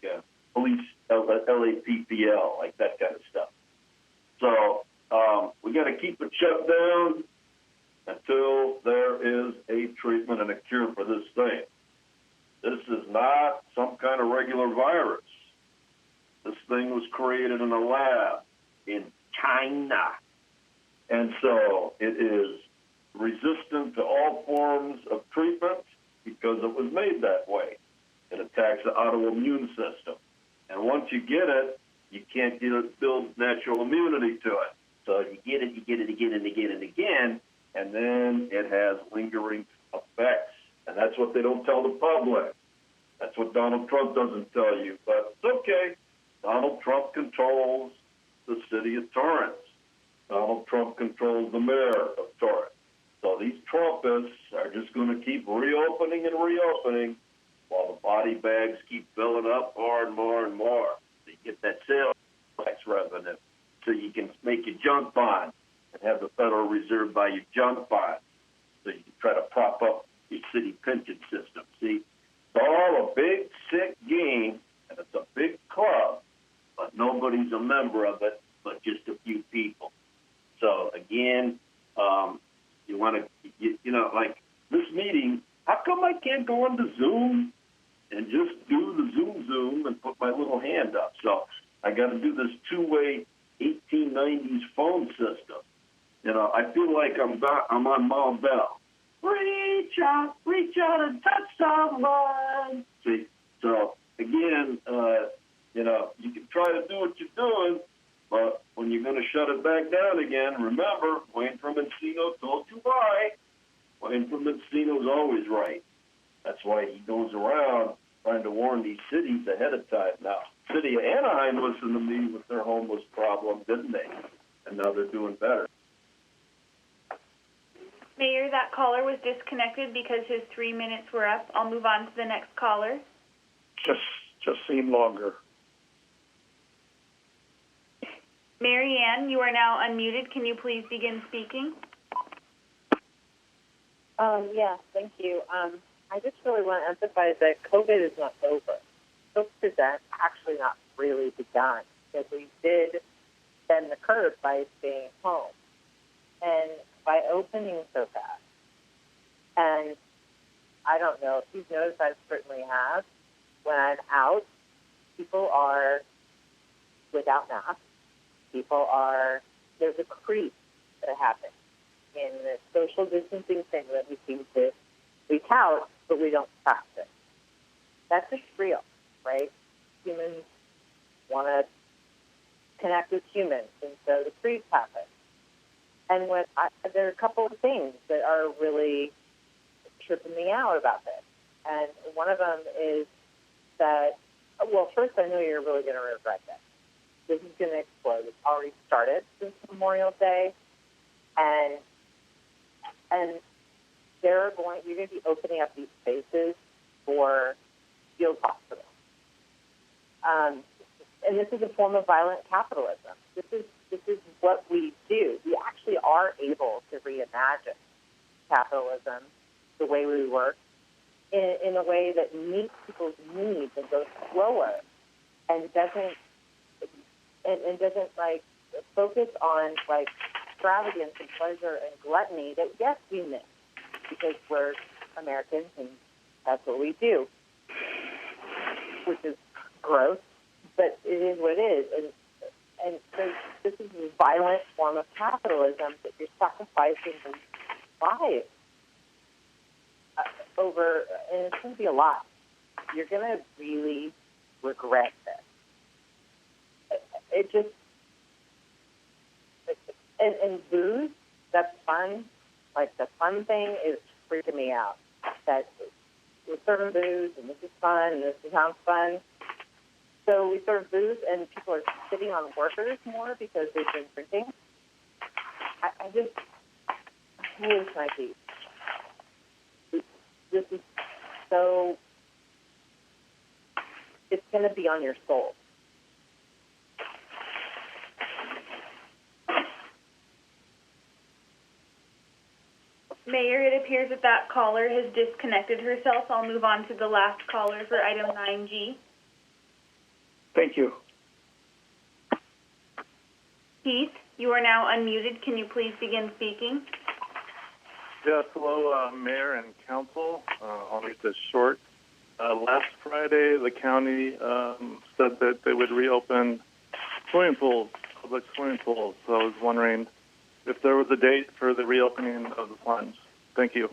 police, LAPPL, like that kind of stuff. So we got to keep it shut down until there is a treatment and a cure for this thing. This is not some kind of regular virus. This thing was created in a lab in China. And so it is resistant to all forms of treatment because it was made that way. It attacks the autoimmune system. And once you get it, you can't build natural immunity to it. So if you get it again and again and again, and then it has lingering effects. And that's what they don't tell the public. That's what Donald Trump doesn't tell you. But it's okay. Donald Trump controls the city of Torrance. Donald Trump controls the mayor of Torrance. So these Trumpists are just going to keep reopening and reopening while the body bags keep filling up more and more and more. So you get that sales tax revenue so you can make your junk bond and have the Federal Reserve buy your junk bond so you can try to prop up your city pension system. See, it's all a big, sick game, and it's a big club, but nobody's a member of it but just a few people. So, again, you want to, like this meeting, how come I can't go onto Zoom and just do the Zoom and put my little hand up? So I got to do this two-way 1890s phone system. I feel like I'm on Mall Bell. Reach out and touch someone. See, so again, you can try to do what you're doing, but when you're going to shut it back down again, remember, Wayne from Encino told you why. Wayne from Encino's always right. That's why he goes around trying to warn these cities ahead of time. Now, city of Anaheim listened to me with their homeless problem, didn't they? And now they're doing better. Mayor, that caller was disconnected because his 3 minutes were up. I'll move on to the next caller. Just seem longer. Mary Ann, you are now unmuted. Can you please begin speaking? Yes, thank you. I just really want to emphasize that COVID is not over. COVID is actually not really begun, because we did bend the curve by staying home and by opening so fast. And I don't know if you've noticed, I certainly have. When I'm out, people are without masks. There's a creep that happens in the social distancing thing that we seem to tout, but we don't practice. That's just real, right? Humans want to connect with humans, and so the creep happens. And there are a couple of things that are really tripping me out about this. And one of them is that, well, first, I know you're really going to regret this. This is going to explode. It's already started since Memorial Day, and you're going to be opening up these spaces for field hospitals. and this is a form of violent capitalism. This is what we do. We actually are able to reimagine capitalism, the way we work, in a way that meets people's needs and goes slower and doesn't like focus on like extravagance and pleasure and gluttony that yes we miss because we're Americans and that's what we do, which is gross, but it is what it is. And so this is a violent form of capitalism that you're sacrificing lives over, and it's going to be a lot. You're going to really regret this. It just, and booze, that's fun. Like the fun thing is freaking me out. That we're serving booze, and this is fun, and this sounds fun. So we serve booze, and people are sitting on workers more because they've been drinking. I just lose my peace. This is so, it's going to be on your soul. Mayor, it appears that caller has disconnected herself. I'll move on to the last caller for item 9G. Thank you. Keith, you are now unmuted. Can you please begin speaking? Yes, hello, Mayor and Council. I'll make this short. Last Friday, the county said that they would reopen swimming pools, public swimming pools. So I was wondering if there was a date for the reopening of the plunge. Thank you.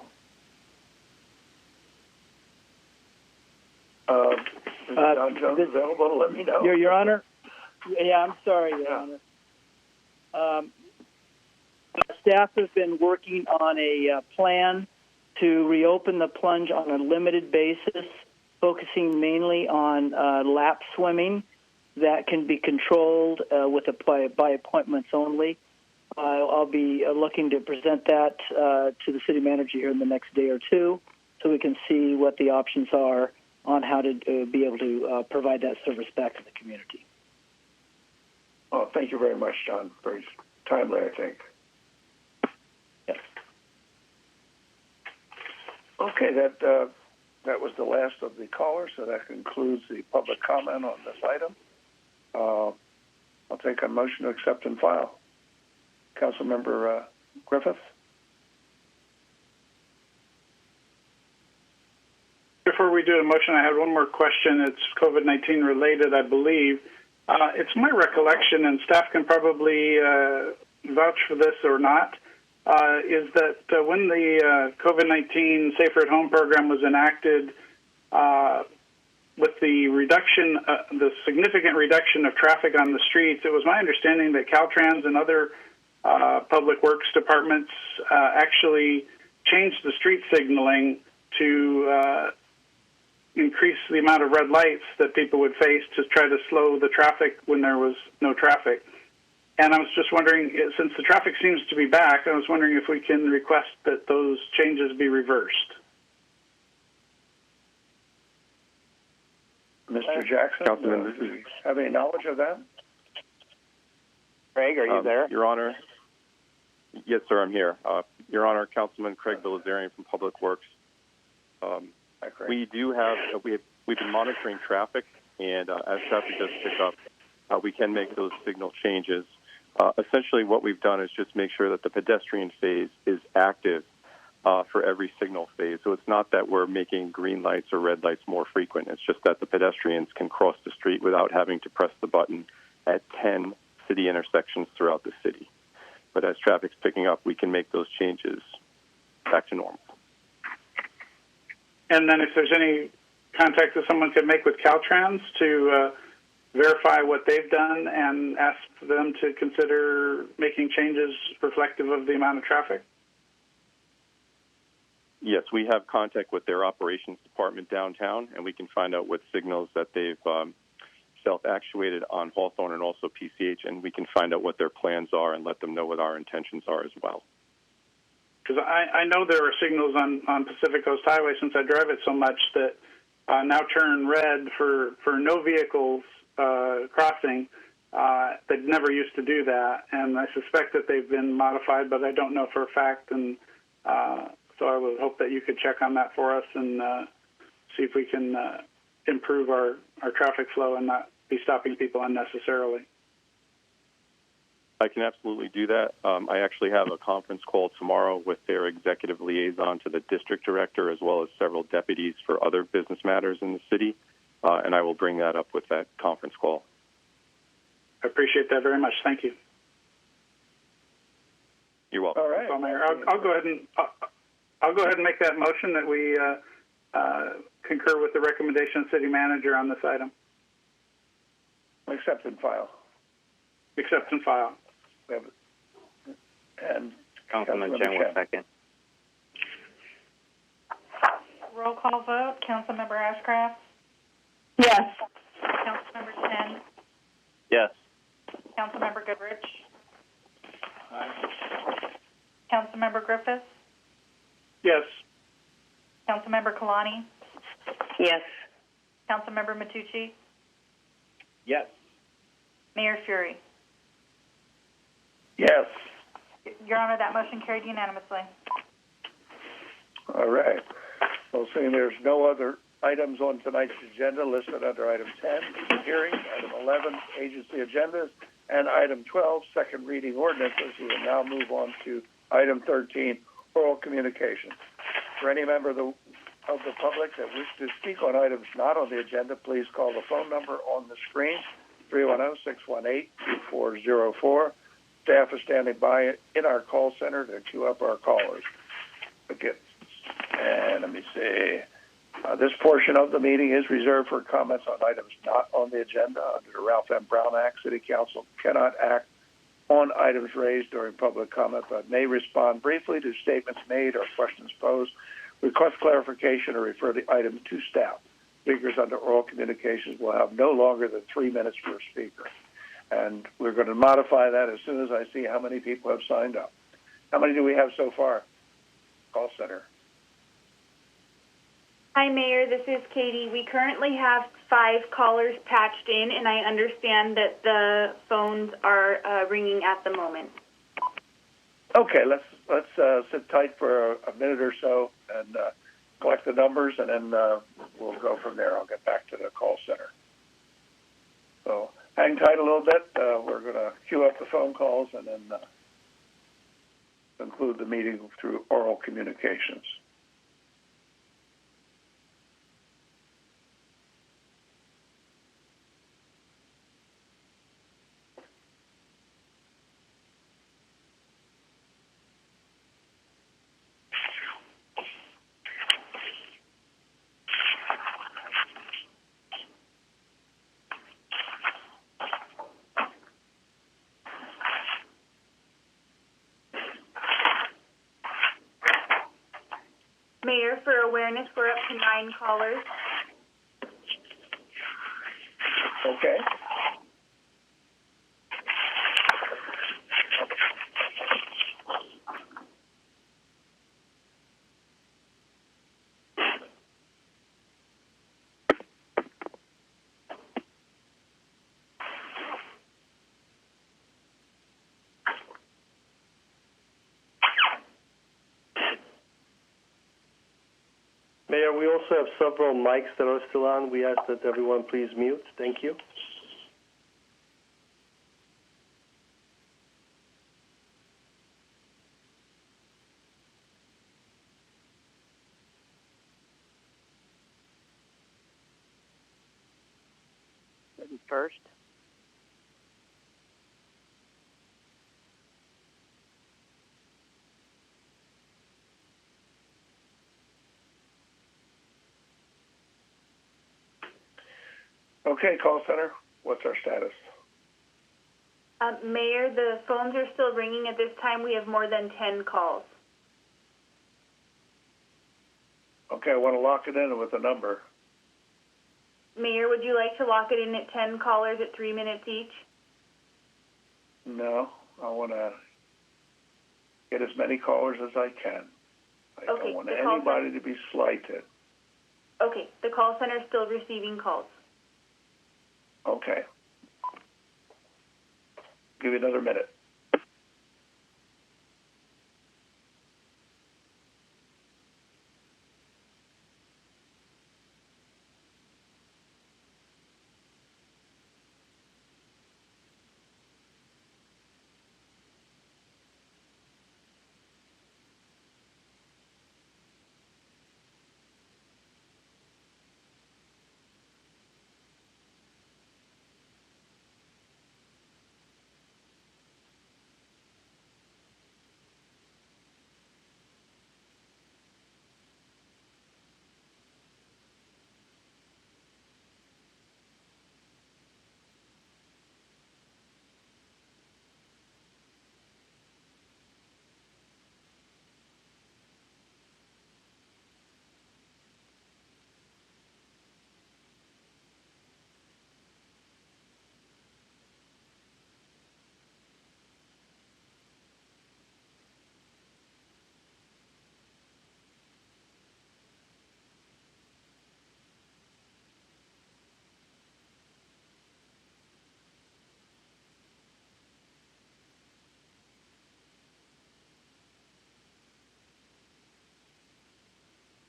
Is John Jones available to let me know? Your Honor? Yeah, I'm sorry, Your Honor. Staff has been working on a plan to reopen the plunge on a limited basis, focusing mainly on lap swimming that can be controlled by appointments only. I'll be looking to present that to the city manager here in the next day or two so we can see what the options are on how to be able to provide that service back to the community. Oh, thank you very much, John. Very timely, I think. Yes. Okay, that was the last of the callers, so that concludes the public comment on this item. I'll take a motion to accept and file. Councilmember Griffith. Before we do a motion, I had one more question. It's COVID-19 related, I believe. It's my recollection, and staff can probably vouch for this or not, is that when the COVID-19 Safer at Home program was enacted, with the reduction, the significant reduction of traffic on the streets, it was my understanding that Caltrans and other public works departments actually changed the street signaling to increase the amount of red lights that people would face to try to slow the traffic when there was no traffic. And I was just wondering, since the traffic seems to be back, I was wondering if we can request that those changes be reversed. Mr. Jackson, do you have any knowledge of that? Craig, are you there? Your Honor. Yes, sir, I'm here. Your Honor, Councilman Craig Bilazarian from Public Works. We do have, we've been monitoring traffic, and as traffic does pick up, we can make those signal changes. Essentially, what we've done is just make sure that the pedestrian phase is active for every signal phase. So it's not that we're making green lights or red lights more frequent. It's just that the pedestrians can cross the street without having to press the button at 10 city intersections throughout the city. But as traffic's picking up, we can make those changes back to normal. And then if there's any contact that someone could make with Caltrans to verify what they've done and ask them to consider making changes reflective of the amount of traffic? Yes, we have contact with their operations department downtown, and we can find out what signals that they've self-actuated on Hawthorne and also PCH, and we can find out what their plans are and let them know what our intentions are as well. Because I know there are signals on Pacific Coast Highway, since I drive it so much, that now turn red for no vehicles crossing. They never used to do that, and I suspect that they've been modified, but I don't know for a fact. And so I would hope that you could check on that for us and see if we can improve our traffic flow and not be stopping people unnecessarily. I can absolutely do that. I actually have a conference call tomorrow with their executive liaison to the district director, as well as several deputies for other business matters in the city, and I will bring that up with that conference call. I appreciate that very much. Thank you. You're welcome. All right. So, Mayor, I'll go ahead and make that motion that we concur with the recommendation of City Manager on this item. Accept and file. Accept and file. And Councilman Chen will second. Roll call vote. Councilmember Ashcraft? Yes. Councilmember Chen? Yes. Councilmember Goodrich? Councilmember Griffiths? Yes. Councilmember Kalani? Yes. Councilmember Matucci? Yes. Mayor Fury? Yes. Your Honor, that motion carried unanimously. All right. Well, seeing there's no other items on tonight's agenda listed under item 10, hearings, item 11, agency agendas, and item 12, second reading ordinances, we will now move on to item 13, oral communications. For any member of the public that wishes to speak on items not on the agenda, please call the phone number on the screen, 310-618-2404. Staff is standing by in our call center to queue up our callers. Okay. And let me see. This portion of the meeting is reserved for comments on items not on the agenda. Under the Ralph M. Brown Act, City Council cannot act on items raised during public comment, but may respond briefly to statements made or questions posed, request clarification, or refer the item to staff. Speakers under oral communications will have no longer than 3 minutes per speaker. And we're going to modify that as soon as I see how many people have signed up. How many do we have so far? Call center. Hi, Mayor. This is Katie. We currently have 5 callers patched in, and I understand that the phones are ringing at the moment. Okay, let's sit tight for a minute or so and collect the numbers, and then we'll go from there. I'll get back to the call center. So hang tight a little bit. We're going to queue up the phone calls and then conclude the meeting through oral communications. Mayor, for awareness, we're up to 9 callers. Okay. Mayor, we also have several mics that are still on. We ask that everyone please mute. Thank you. First. Okay, call center, what's our status? Mayor, the phones are still ringing at this time. We have more than 10 calls. Okay, I want to lock it in with a number. Mayor, would you like to lock it in at 10 callers at 3 minutes each? No, I want to get as many callers as I can. I don't want anybody to be slighted. Okay, the call center is still receiving calls. Okay. Give you another minute.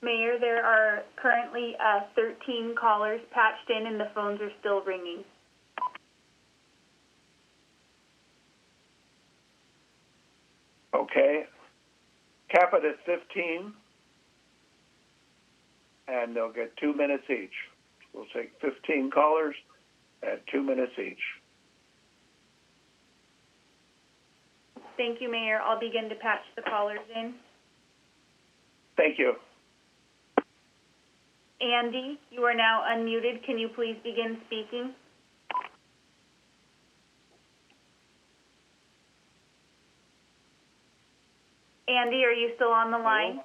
Mayor, there are currently 13 callers patched in, and the phones are still ringing. Okay. Cap it at 15, and they'll get 2 minutes each. We'll take 15 callers at 2 minutes each. Thank you, Mayor. I'll begin to patch the callers in. Thank you. Andy, you are now unmuted. Can you please begin speaking? Andy, are you still on the line?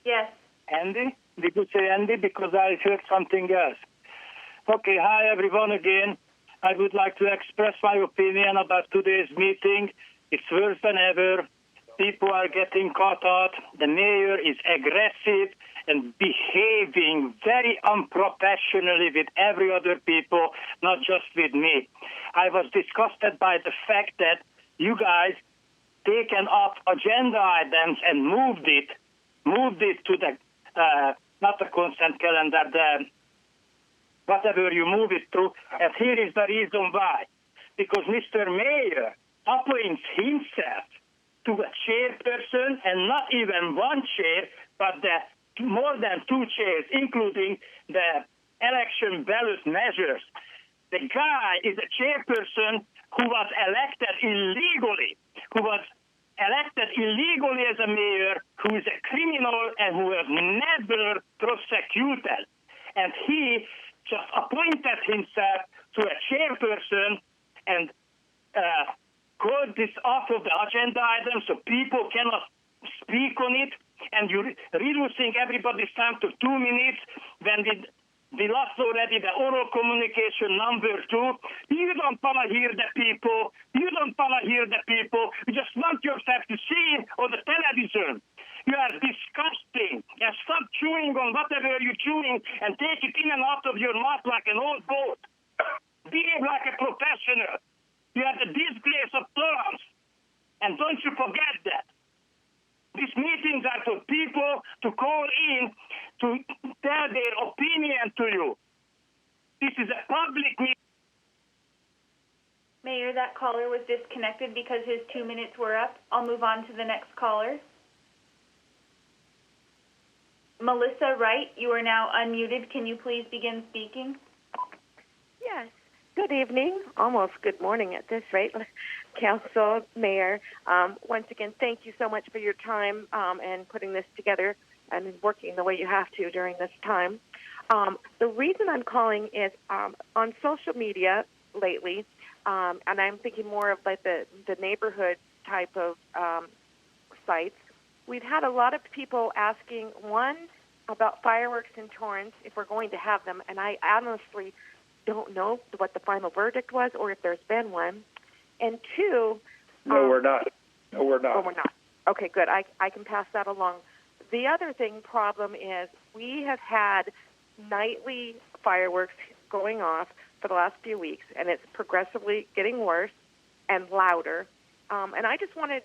Yes. Andy? Did you say Andy? Because I heard something else. Okay, hi everyone again. I would like to express my opinion about today's meeting. It's worse than ever. People are getting caught out. The mayor is aggressive and behaving very unprofessionally with every other people, not just with me. I was disgusted by the fact that you guys taken off agenda items and moved it to the, not the consent calendar, the whatever you move it to. And here is the reason why. Because Mr. Mayor appoints himself to a chairperson, and not even one chair, but more than 2 chairs, including the election ballot measures. The guy is a chairperson who was elected illegally, as a mayor, who is a criminal and who was never prosecuted. And he just appointed himself to a chairperson and got this off of the agenda item so people cannot speak on it. And you're reducing everybody's time to 2 minutes when we lost already the oral communication number 2. You don't want to hear the people. You just want yourself to see it on the television. You are disgusting. And stop chewing on whatever you're chewing and take it in and out of your mouth like an old boat. Behave like a professional. You are the disgrace of Torrance. And don't you forget that. These meetings are for people to call in to tell their opinion to you. This is a public meeting. Mayor, that caller was disconnected because his 2 minutes were up. I'll move on to the next caller. Melissa Wright, you are now unmuted. Can you please begin speaking? Yes. Good evening, almost good morning at this rate, Council, Mayor. Once again, thank you so much for your time and putting this together and working the way you have to during this time. The reason I'm calling is on social media lately, and I'm thinking more of like the neighborhood type of sites, we've had a lot of people asking, one, about fireworks in Torrance, if we're going to have them, and I honestly don't know what the final verdict was or if there's been one. And 2... No, we're not. Oh, we're not. Okay, good. I can pass that along. The other problem is we have had nightly fireworks going off for the last few weeks, and it's progressively getting worse and louder. And I just wanted,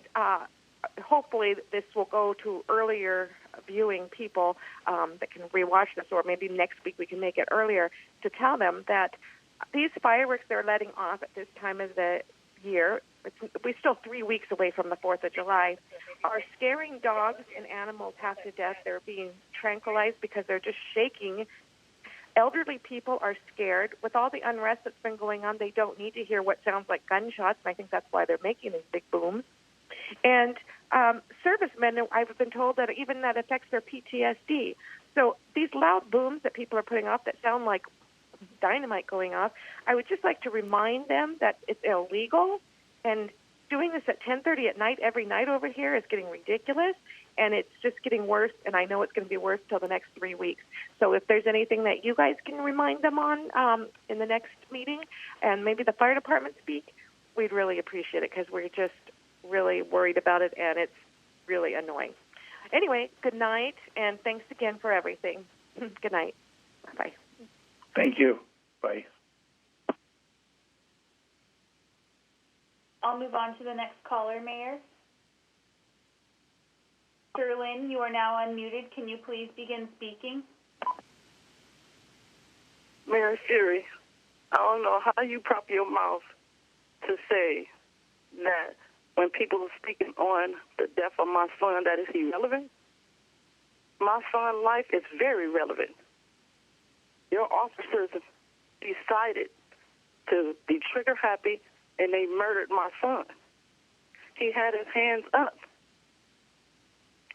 hopefully, this will go to earlier viewing people that can rewatch this, or maybe next week we can make it earlier, to tell them that these fireworks they're letting off at this time of the year, we're still 3 weeks away from the 4th of July, are scaring dogs and animals half to death. They're being tranquilized because they're just shaking. Elderly people are scared. With all the unrest that's been going on, they don't need to hear what sounds like gunshots, and I think that's why they're making these big booms. And servicemen, I've been told that even that affects their PTSD. So these loud booms that people are putting off that sound like dynamite going off, I would just like to remind them that it's illegal, and doing this at 10:30 at night every night over here is getting ridiculous, and it's just getting worse, and I know it's going to be worse till the next 3 weeks. So if there's anything that you guys can remind them on in the next meeting, and maybe the fire department speak, we'd really appreciate it, because we're just really worried about it, and it's really annoying. Anyway, good night, and thanks again for everything. Good night. Bye-bye. Thank you. Bye. I'll move on to the next caller, Mayor. Sterling, you are now unmuted. Can you please begin speaking? Mayor Fury, I don't know how you prop your mouth to say that when people are speaking on the death of my son, that is irrelevant. My son's life is very relevant. Your officers decided to be trigger happy, and they murdered my son. He had his hands up,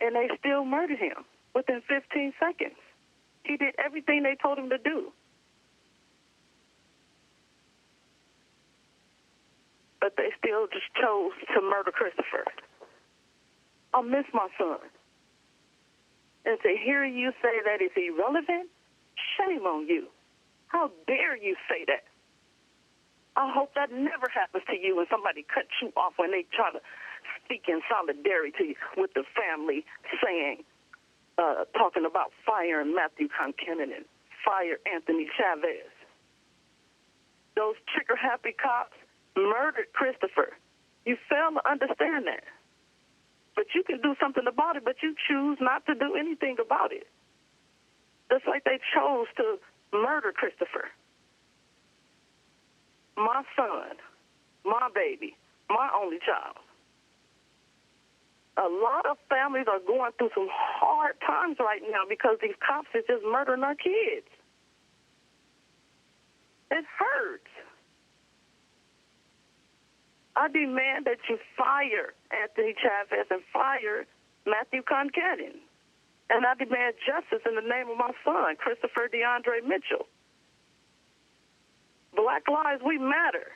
and they still murdered him within 15 seconds. He did everything they told him to do. But they still just chose to murder Christopher. I miss my son. And to hear you say that is irrelevant, shame on you. How dare you say that? I hope that never happens to you when somebody cuts you off when they try to speak in solidarity with the family, saying, talking about firing Matthew Conkennon and fire Anthony Chavez. Those trigger-happy cops murdered Christopher. You fail to understand that. But you can do something about it, but you choose not to do anything about it. Just like they chose to murder Christopher. My son, my baby, my only child. A lot of families are going through some hard times right now because these cops are just murdering our kids. It hurts. I demand that you fire Anthony Chavez and fire Matthew Conkennon. And I demand justice in the name of my son, Christopher DeAndre Mitchell. Black lives, we matter.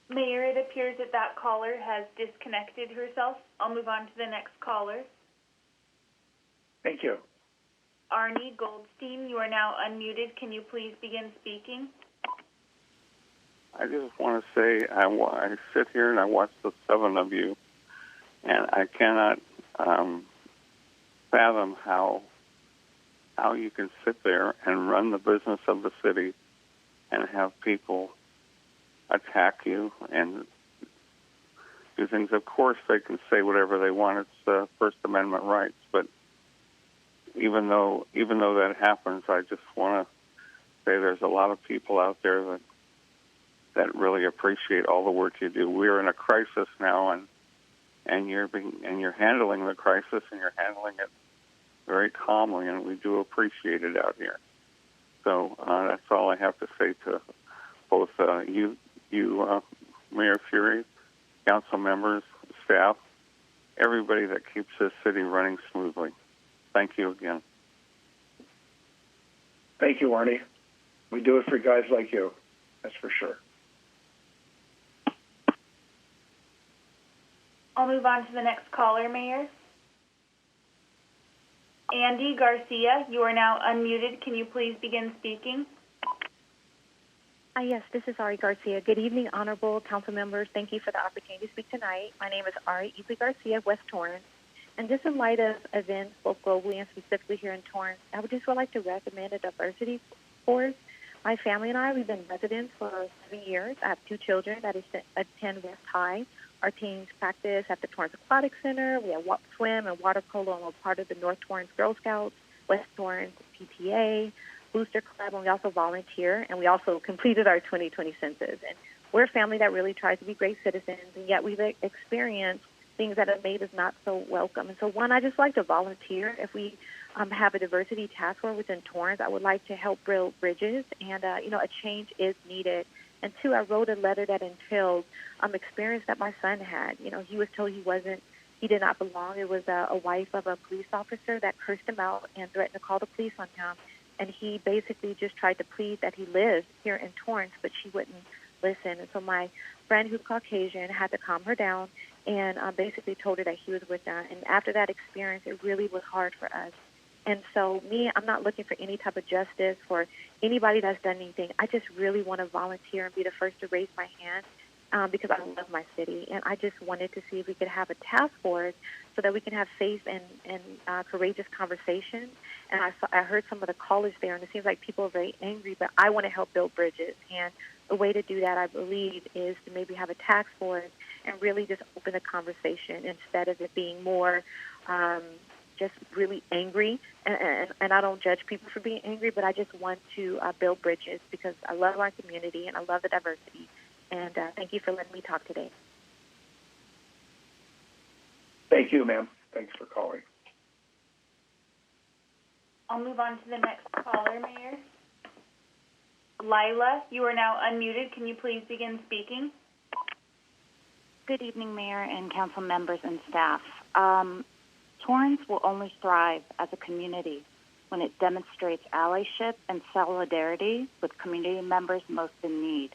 Mayor, it appears that that caller has disconnected herself. I'll move on to the next caller. Thank you. Arnie Goldstein, you are now unmuted. Can you please begin speaking? I just want to say I sit here and I watch the seven of you, and I cannot fathom how you can sit there and run the business of the city and have people attack you and do things. Of course, they can say whatever they want. It's First Amendment rights, but even though that happens, I just want to say there's a lot of people out there that really appreciate all the work you do. We're in a crisis now, and you're handling the crisis, and you're handling it very calmly, and we do appreciate it out here. So that's all I have to say to both you, Mayor Fury, council members, staff, everybody that keeps this city running smoothly. Thank you again. Thank you, Arnie. We do it for guys like you. That's for sure. I'll move on to the next caller, Mayor. Andy Garcia, you are now unmuted. Can you please begin speaking? Yes, this is Ari Garcia. Good evening, honorable council members. Thank you for the opportunity to speak tonight. My name is Ari Garcia of West Torrance. And just in light of events both globally and specifically here in Torrance, I would just like to recommend a diversity force. My family and I, we've been residents for 7 years. I have 2 children that attend West High. Our teams practice at the Torrance Aquatic Center. We have swim and water polo, and we're part of the North Torrance Girl Scouts, West Torrance PTA, Booster Club, and we also volunteer. And we also completed our 2020 census. And we're a family that really tries to be great citizens, and yet we've experienced things that have made us not so welcome. And so, one, I just like to volunteer. If we have a diversity task force within Torrance, I would like to help build bridges, and, a change is needed. And 2, I wrote a letter that entailed experience that my son had. He was told he did not belong. It was a wife of a police officer that cursed him out and threatened to call the police on him. And he basically just tried to plead that he lived here in Torrance, but she wouldn't listen. And so my friend, who's Caucasian, had to calm her down and basically told her that he was with her. And after that experience, it really was hard for us. And so I'm not looking for any type of justice for anybody that's done anything. I just really want to volunteer and be the first to raise my hand because I love my city. And I just wanted to see if we could have a task force so that we can have safe and courageous conversations. And I heard some of the callers there, and it seems like people are very angry, but I want to help build bridges. And the way to do that, I believe, is to maybe have a task force and really just open the conversation instead of it being more just really angry. And I don't judge people for being angry, but I just want to build bridges because I love our community and I love the diversity. And thank you for letting me talk today. Thank you, ma'am. Thanks for calling. I'll move on to the next caller, Mayor. Lila, you are now unmuted. Can you please begin speaking? Good evening, Mayor and council members and staff. Torrance will only thrive as a community when it demonstrates allyship and solidarity with community members most in need.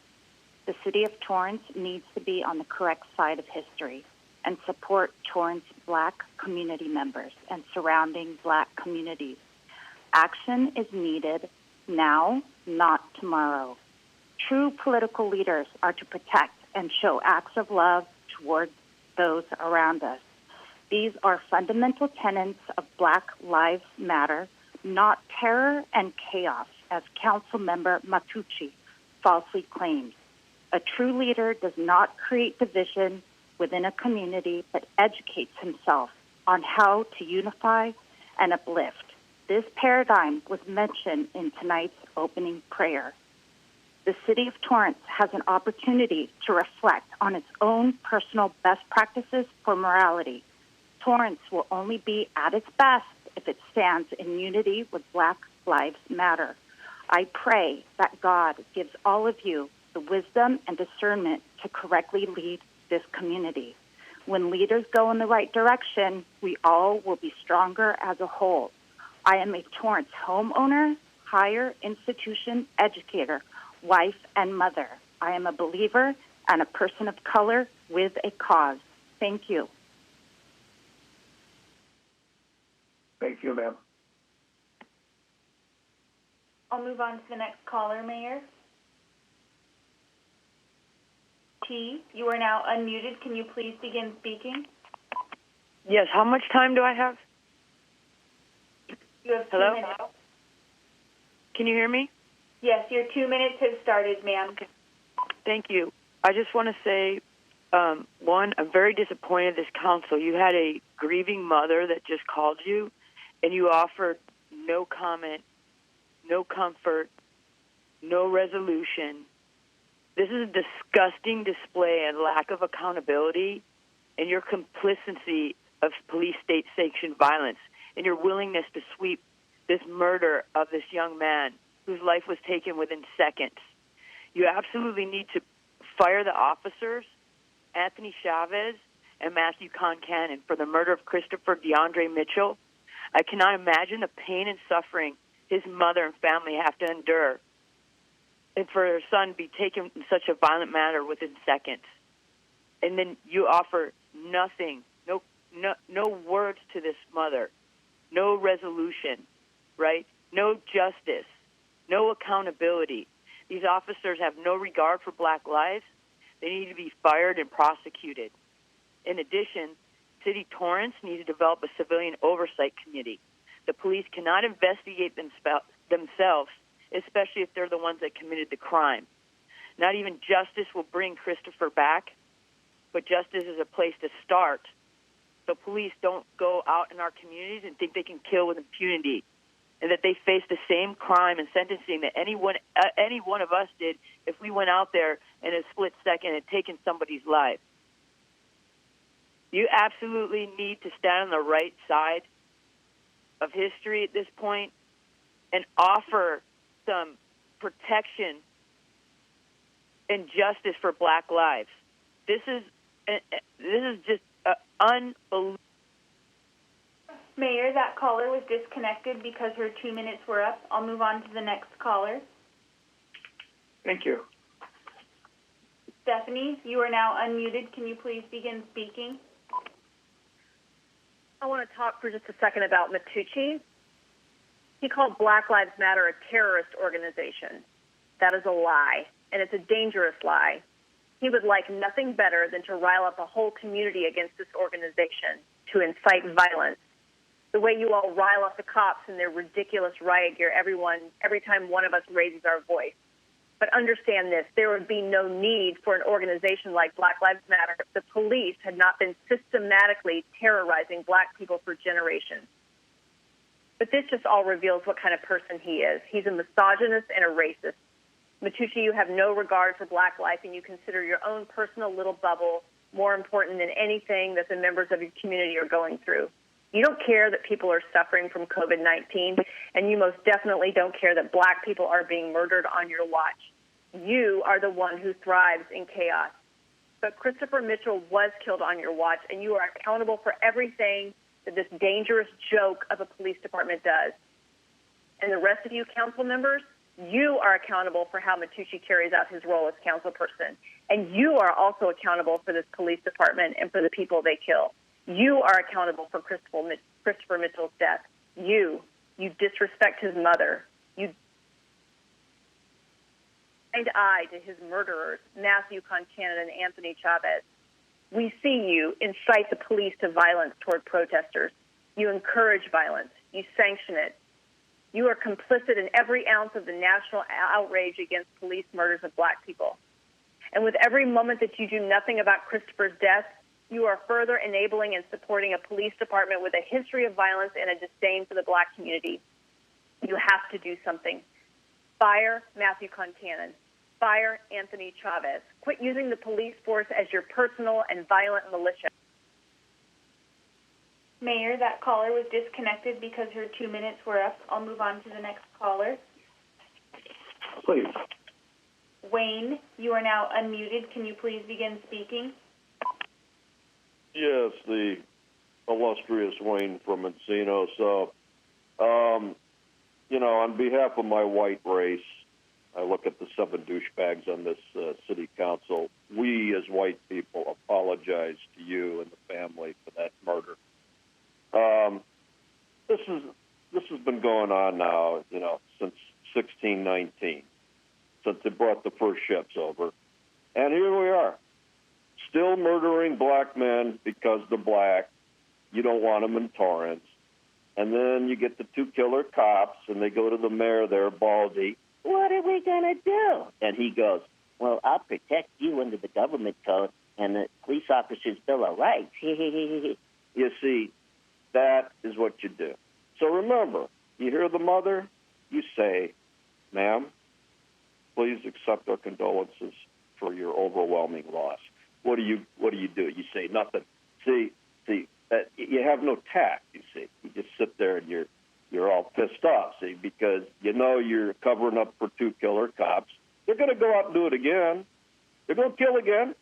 The city of Torrance needs to be on the correct side of history and support Torrance Black community members and surrounding Black communities. Action is needed now, not tomorrow. True political leaders are to protect and show acts of love toward those around us. These are fundamental tenets of Black Lives Matter, not terror and chaos, as Councilmember Matucci falsely claims. A true leader does not create division within a community, but educates himself on how to unify and uplift. This paradigm was mentioned in tonight's opening prayer. The city of Torrance has an opportunity to reflect on its own personal best practices for morality. Torrance will only be at its best if it stands in unity with Black Lives Matter. I pray that God gives all of you the wisdom and discernment to correctly lead this community. When leaders go in the right direction, we all will be stronger as a whole. I am a Torrance homeowner, higher institution educator, wife, and mother. I am a believer and a person of color with a cause. Thank you. Thank you, ma'am. I'll move on to the next caller, Mayor. T, you are now unmuted. Can you please begin speaking? Yes. How much time do I have? You have 2 Hello? minutes. Can you hear me? Yes, your 2 minutes have started, ma'am. Okay. Thank you. I just want to say, one, I'm very disappointed this council. You had a grieving mother that just called you, and you offered no comment, no comfort, no resolution. This is a disgusting display and lack of accountability and your complicity of police state-sanctioned violence and your willingness to sweep this murder of this young man whose life was taken within seconds. You absolutely need to fire the officers, Anthony Chavez and Matthew Concannon, for the murder of Christopher DeAndre Mitchell. I cannot imagine the pain and suffering his mother and family have to endure, and for her son be taken in such a violent manner within seconds. And then you offer nothing, no words to this mother, no resolution, right? No justice, no accountability. These officers have no regard for Black lives. They need to be fired and prosecuted. In addition, City Torrance needs to develop a civilian oversight committee. The police cannot investigate themselves, especially if they're the ones that committed the crime. Not even justice will bring Christopher back, but justice is a place to start. So police don't go out in our communities and think they can kill with impunity, and that they face the same crime and sentencing that any one of us did if we went out there in a split second and taken somebody's life. You absolutely need to stand on the right side of history at this point and offer some protection and justice for Black lives. This is just unbelievable. Mayor, that caller was disconnected because her 2 minutes were up. I'll move on to the next caller. Thank you. Stephanie, you are now unmuted. Can you please begin speaking? I want to talk for just a second about Matucci. He called Black Lives Matter a terrorist organization. That is a lie, and it's a dangerous lie. He would like nothing better than to rile up a whole community against this organization, to incite violence. The way you all rile up the cops in their ridiculous riot gear every time one of us raises our voice. But understand this, there would be no need for an organization like Black Lives Matter if the police had not been systematically terrorizing Black people for generations. But this just all reveals what kind of person he is. He's a misogynist and a racist. Matucci, you have no regard for Black life, and you consider your own personal little bubble more important than anything that the members of your community are going through. You don't care that people are suffering from COVID-19, and you most definitely don't care that Black people are being murdered on your watch. You are the one who thrives in chaos. But Christopher Mitchell was killed on your watch, and you are accountable for everything that this dangerous joke of a police department does. And the rest of you council members, you are accountable for how Matucci carries out his role as council person. And you are also accountable for this police department and for the people they kill. You are accountable for Christopher Mitchell's death. You disrespect his mother. You blind eye to his murderers, Matthew Concanon and Anthony Chavez. We see you incite the police to violence toward protesters. You encourage violence. You sanction it. You are complicit in every ounce of the national outrage against police murders of Black people. And with every moment that you do nothing about Christopher's death, you are further enabling and supporting a police department with a history of violence and a disdain for the Black community. You have to do something. Fire Matthew Concanon. Fire Anthony Chavez. Quit using the police force as your personal and violent militia. Mayor, that caller was disconnected because her 2 minutes were up. I'll move on to the next caller. Please. Wayne, you are now unmuted. Can you please begin speaking? Yes, the illustrious Wayne from Encino. So, on behalf of my white race, I look at the 7 douchebags on this city council. We, as white people, apologize to you and the family for that murder. This has been going on now, since 1619, since they brought the first ships over, and here we are, still murdering Black men because they're Black. You don't want them in Torrance, and then you get the 2 killer cops, and they go to the mayor there, Baldy. What are we gonna do? And he goes, well, I'll protect you under the government code and the police officer's bill of rights. You see, that is what you do. So remember, you hear the mother, you say, ma'am, please accept our condolences for your overwhelming loss. What do you do? You say nothing. See, you have no tact, you see. You just sit there and you're all pissed off, see, because you're covering up for 2 killer cops. They're going to go out and do it again. They're going to kill again.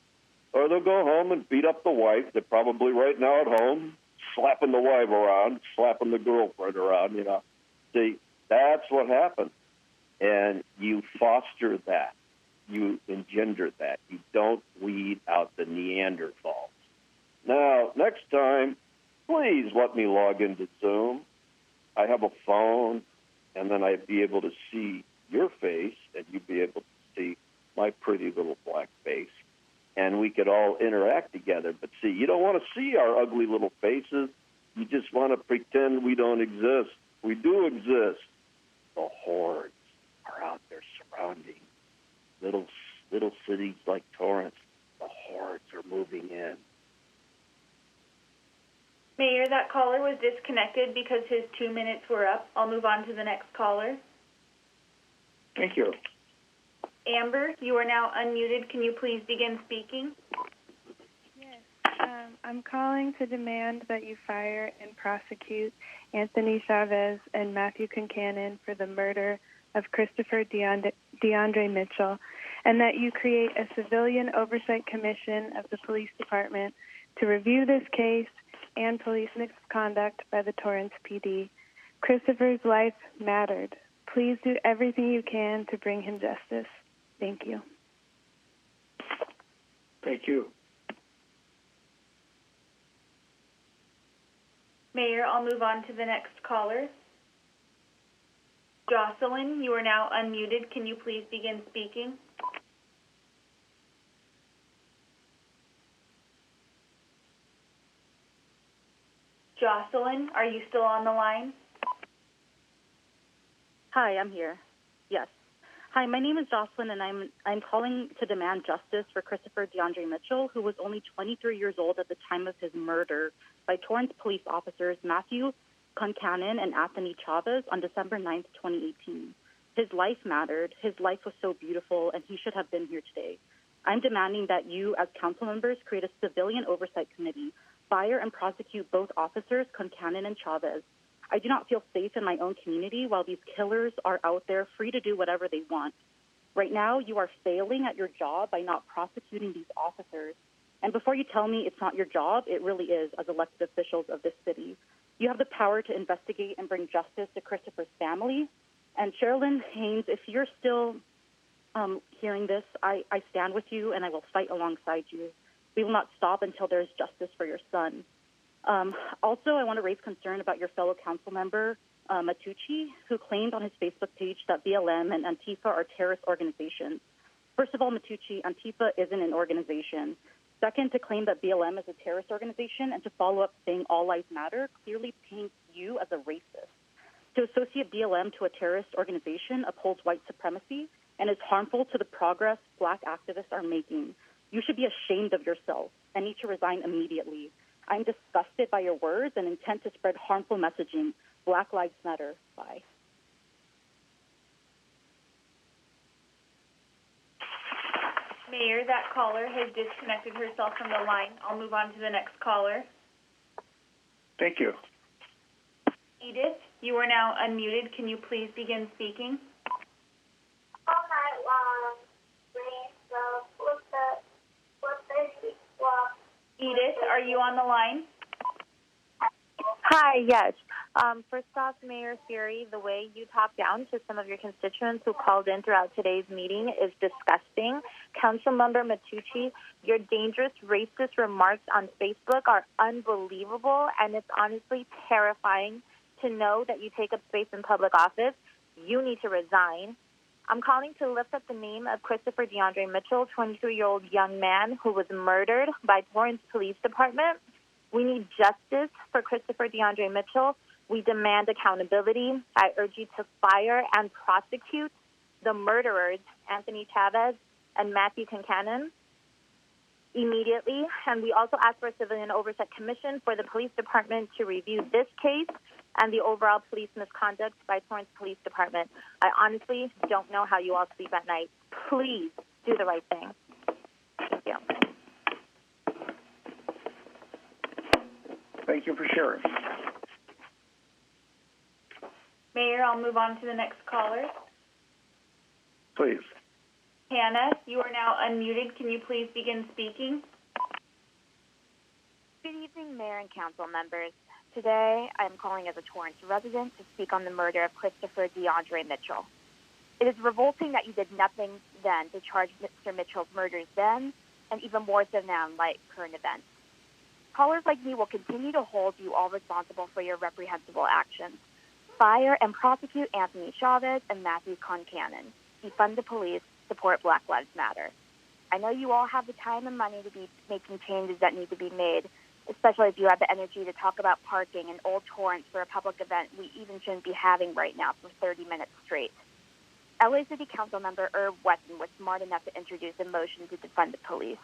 Or they'll go home and beat up the wife. They're probably right now at home, slapping the wife around, slapping the girlfriend around, See, that's what happens. And you foster that. You engender that. You don't weed out the Neanderthals. Now, next time, please let me log into Zoom. I have a phone, and then I'd be able to see your face, and you'd be able to see my pretty little black face. and we could all interact together. But see, you don't want to see our ugly little faces. You just want to pretend we don't exist. We do exist. The hordes are out there surrounding little cities like Torrance. The hordes are moving in. Mayor, that caller was disconnected because his 2 minutes were up. I'll move on to the next caller. Thank you. Amber, you are now unmuted. Can you please begin speaking? I'm calling to demand that you fire and prosecute Anthony Chavez and Matthew Concannon for the murder of Christopher DeAndre Mitchell, and that you create a civilian oversight commission of the police department to review this case and police misconduct by the Torrance PD. Christopher's life mattered. Please do everything you can to bring him justice. Thank you. Thank you. Mayor, I'll move on to the next caller. Jocelyn, you are now unmuted. Can you please begin speaking? Jocelyn, are you still on the line? Hi, I'm here. Yes. Hi, my name is Jocelyn, and I'm calling to demand justice for Christopher DeAndre Mitchell, who was only 23 years old at the time of his murder by Torrance police officers Matthew Concannon and Anthony Chavez on December 9th, 2018. His life mattered. His life was so beautiful, and he should have been here today. I'm demanding that you, as council members, create a civilian oversight committee, fire and prosecute both officers, Concannon and Chavez. I do not feel safe in my own community while these killers are out there free to do whatever they want. Right now, you are failing at your job by not prosecuting these officers. And before you tell me it's not your job, it really is as elected officials of this city. You have the power to investigate and bring justice to Christopher's family. And Sherilyn Haynes, if you're still hearing this, I stand with you and I will fight alongside you. We will not stop until there is justice for your son. Also, I want to raise concern about your fellow council member, Matucci, who claimed on his Facebook page that BLM and Antifa are terrorist organizations. First of all, Matucci, Antifa isn't an organization. Second, to claim that BLM is a terrorist organization and to follow up saying all lives matter clearly paints you as a racist. To associate BLM to a terrorist organization upholds white supremacy and is harmful to the progress black activists are making. You should be ashamed of yourself and need to resign immediately. I'm disgusted by your words and intend to spread harmful messaging. Black Lives Matter. Bye. Mayor, that caller has disconnected herself from the line. I'll move on to the next caller. Thank you. Edith, you are now unmuted. Can you please begin speaking? All night long, Edith, are you on the line? Hi, yes. First off, Mayor Siri, the way you talk down to some of your constituents who called in throughout today's meeting is disgusting. Councilmember Matucci, your dangerous racist remarks on Facebook are unbelievable, and it's honestly terrifying to know that you take up space in public office. You need to resign. I'm calling to lift up the name of Christopher DeAndre Mitchell, 23-year-old young man who was murdered by Torrance Police Department. We need justice for Christopher DeAndre Mitchell. We demand accountability. I urge you to fire and prosecute the murderers, Anthony Chavez and Matthew Concannon, immediately. And we also ask for a civilian oversight commission for the police department to review this case and the overall police misconduct by Torrance Police Department. I honestly don't know how you all sleep at night. Please do the right thing. Thank you. Thank you for sharing. Mayor, I'll move on to the next caller. Please. Hannah, you are now unmuted. Can you please begin speaking? Good evening, Mayor and Council members. Today, I'm calling as a Torrance resident to speak on the murder of Christopher DeAndre Mitchell. It is revolting that you did nothing then to charge Mr. Mitchell's murders then, and even more so now in light of current events. Callers like me will continue to hold you all responsible for your reprehensible actions. Fire and prosecute Anthony Chavez and Matthew Concannon. Defund the police. Support Black Lives Matter. I know you all have the time and money to be making changes that need to be made, especially if you have the energy to talk about parking in Old Torrance for a public event we even shouldn't be having right now for 30 minutes straight. LA City Council member Irv Weston was smart enough to introduce a motion to defund the police.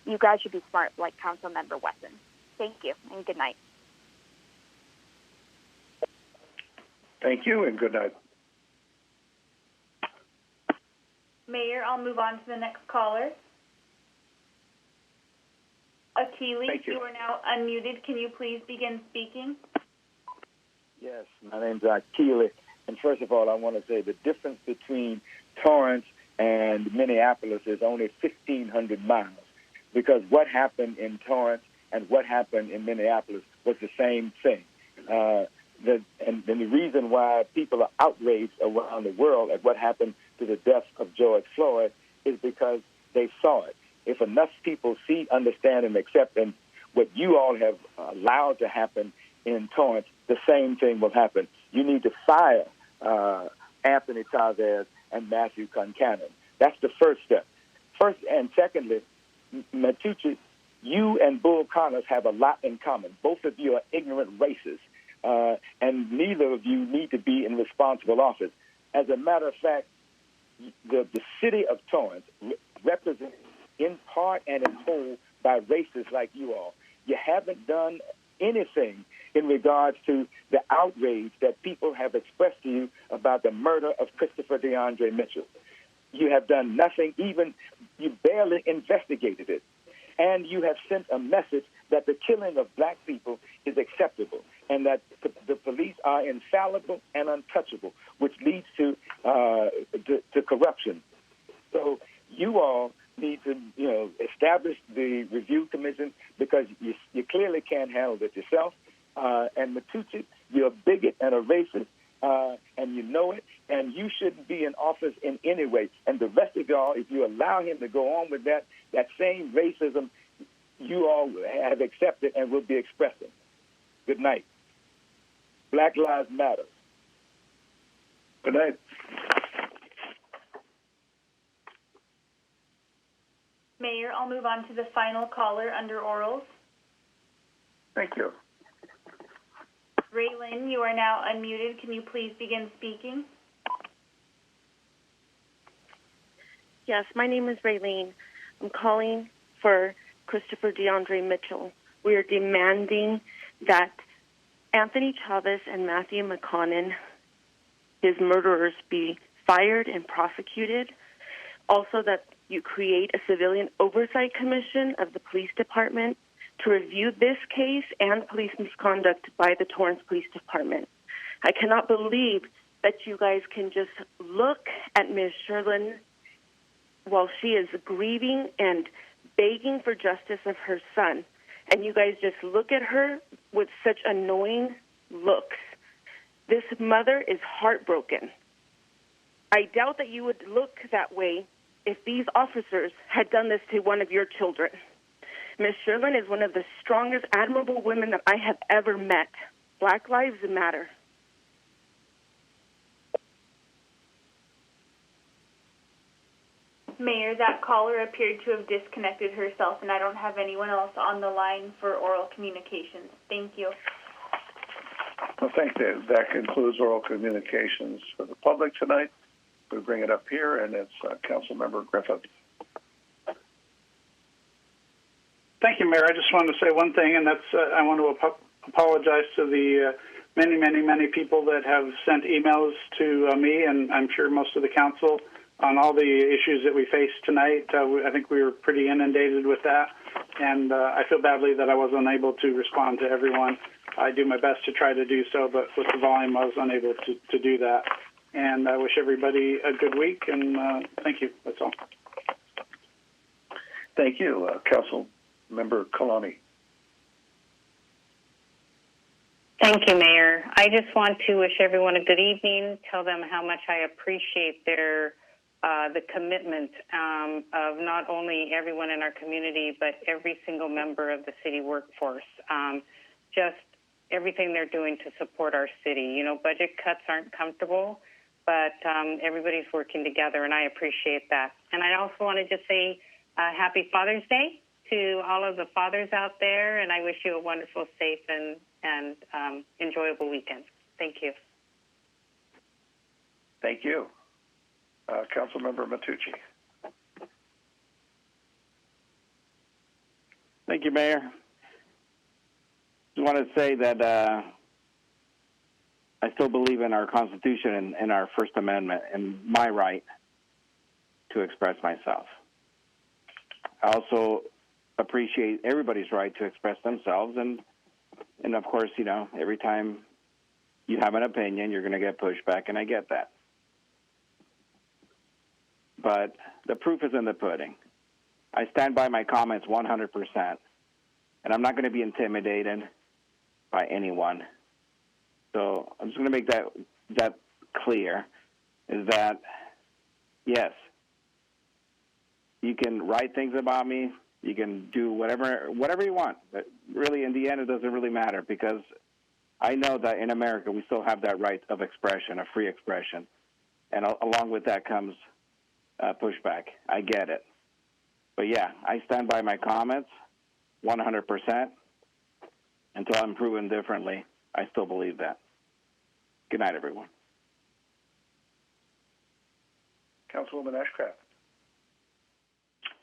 You guys should be smart like Council member Weston. Thank you, and good night. Thank you, and good night. Mayor, I'll move on to the next caller. Akili, you are now unmuted. Can you please begin speaking? Yes, my name's Keely. And first of all, I want to say the difference between Torrance and Minneapolis is only 1,500 miles, because what happened in Torrance and what happened in Minneapolis was the same thing. And the reason why people are outraged around the world at what happened to the death of George Floyd is because they saw it. If enough people see, understand, and accept and what you all have allowed to happen in Torrance, the same thing will happen. You need to fire Anthony Chavez and Matthew Concannon. That's the first step. First and secondly, Matucci, you and Bull Connors have a lot in common. Both of you are ignorant racists, and neither of you need to be in responsible office. As a matter of fact, the city of Torrance represents in part and in whole by racists like you all. You haven't done anything in regards to the outrage that people have expressed to you about the murder of Christopher DeAndre Mitchell. You have done nothing, even you barely investigated it. And you have sent a message that the killing of black people is acceptable and that the police are infallible and untouchable, which leads to corruption. So you all need to, establish the review commission because you clearly can't handle it yourself. And Matucci, you're a bigot and a racist, and you know it, and you shouldn't be in office in any way. And the rest of y'all, if you allow him to go on with that same racism, you all have accepted and will be expressing. Good night. Black Lives Matter. Good night. Mayor, I'll move on to the final caller under orals. Thank you. Raylyn, you are now unmuted. Can you please begin speaking? Yes, my name is Raylene. I'm calling for Christopher DeAndre Mitchell. We are demanding that Anthony Chavez and Matthew McConaughey, his murderers, be fired and prosecuted. Also that you create a civilian oversight commission of the police department to review this case and police misconduct by the Torrance Police Department. I cannot believe that you guys can just look at Ms. Sherlin while she is grieving and begging for justice of her son, and you guys just look at her with such annoying looks. This mother is heartbroken. I doubt that you would look that way if these officers had done this to one of your children. Ms. Sherlin is one of the strongest, admirable women that I have ever met. Black Lives Matter. Mayor, that caller appeared to have disconnected herself, and I don't have anyone else on the line for oral communications. Thank you. Well, thank you. That concludes oral communications for the public tonight. We bring it up here, and it's Councilmember Griffith. Thank you, Mayor. I just wanted to say one thing, and that's I want to apologize to the many people that have sent emails to me, and I'm sure most of the council, on all the issues that we faced tonight. I think we were pretty inundated with that, and I feel badly that I was unable to respond to everyone. I do my best to try to do so, but with the volume, I was unable to do that. And I wish everybody a good week, and thank you. That's all. Thank you, Councilmember Kalani. Thank you, Mayor. I just want to wish everyone a good evening, tell them how much I appreciate their the commitment of not only everyone in our community, but every single member of the city workforce. Just everything they're doing to support our city. Budget cuts aren't comfortable, but everybody's working together, and I appreciate that. And I also want to just say happy Father's Day to all of the fathers out there, and I wish you a wonderful, safe, and enjoyable weekend. Thank you. Thank you. Councilmember Matucci. Thank you, Mayor. Just want to say that I still believe in our Constitution and our First Amendment and my right to express myself. I also appreciate everybody's right to express themselves, and of course, you know, every time you have an opinion, you're going to get pushback, and I get that. But the proof is in the pudding. I stand by my comments 100%, and I'm not going to be intimidated by anyone. So I'm just going to make that clear, is that, yes, you can write things about me, you can do whatever you want, but really in the end it doesn't really matter, because I know that in America we still have that right of expression, of free expression, and along with that comes pushback. I get it. But yeah, I stand by my comments 100%. Until I'm proven differently, I still believe that. Good night, everyone. Councilwoman Ashcraft.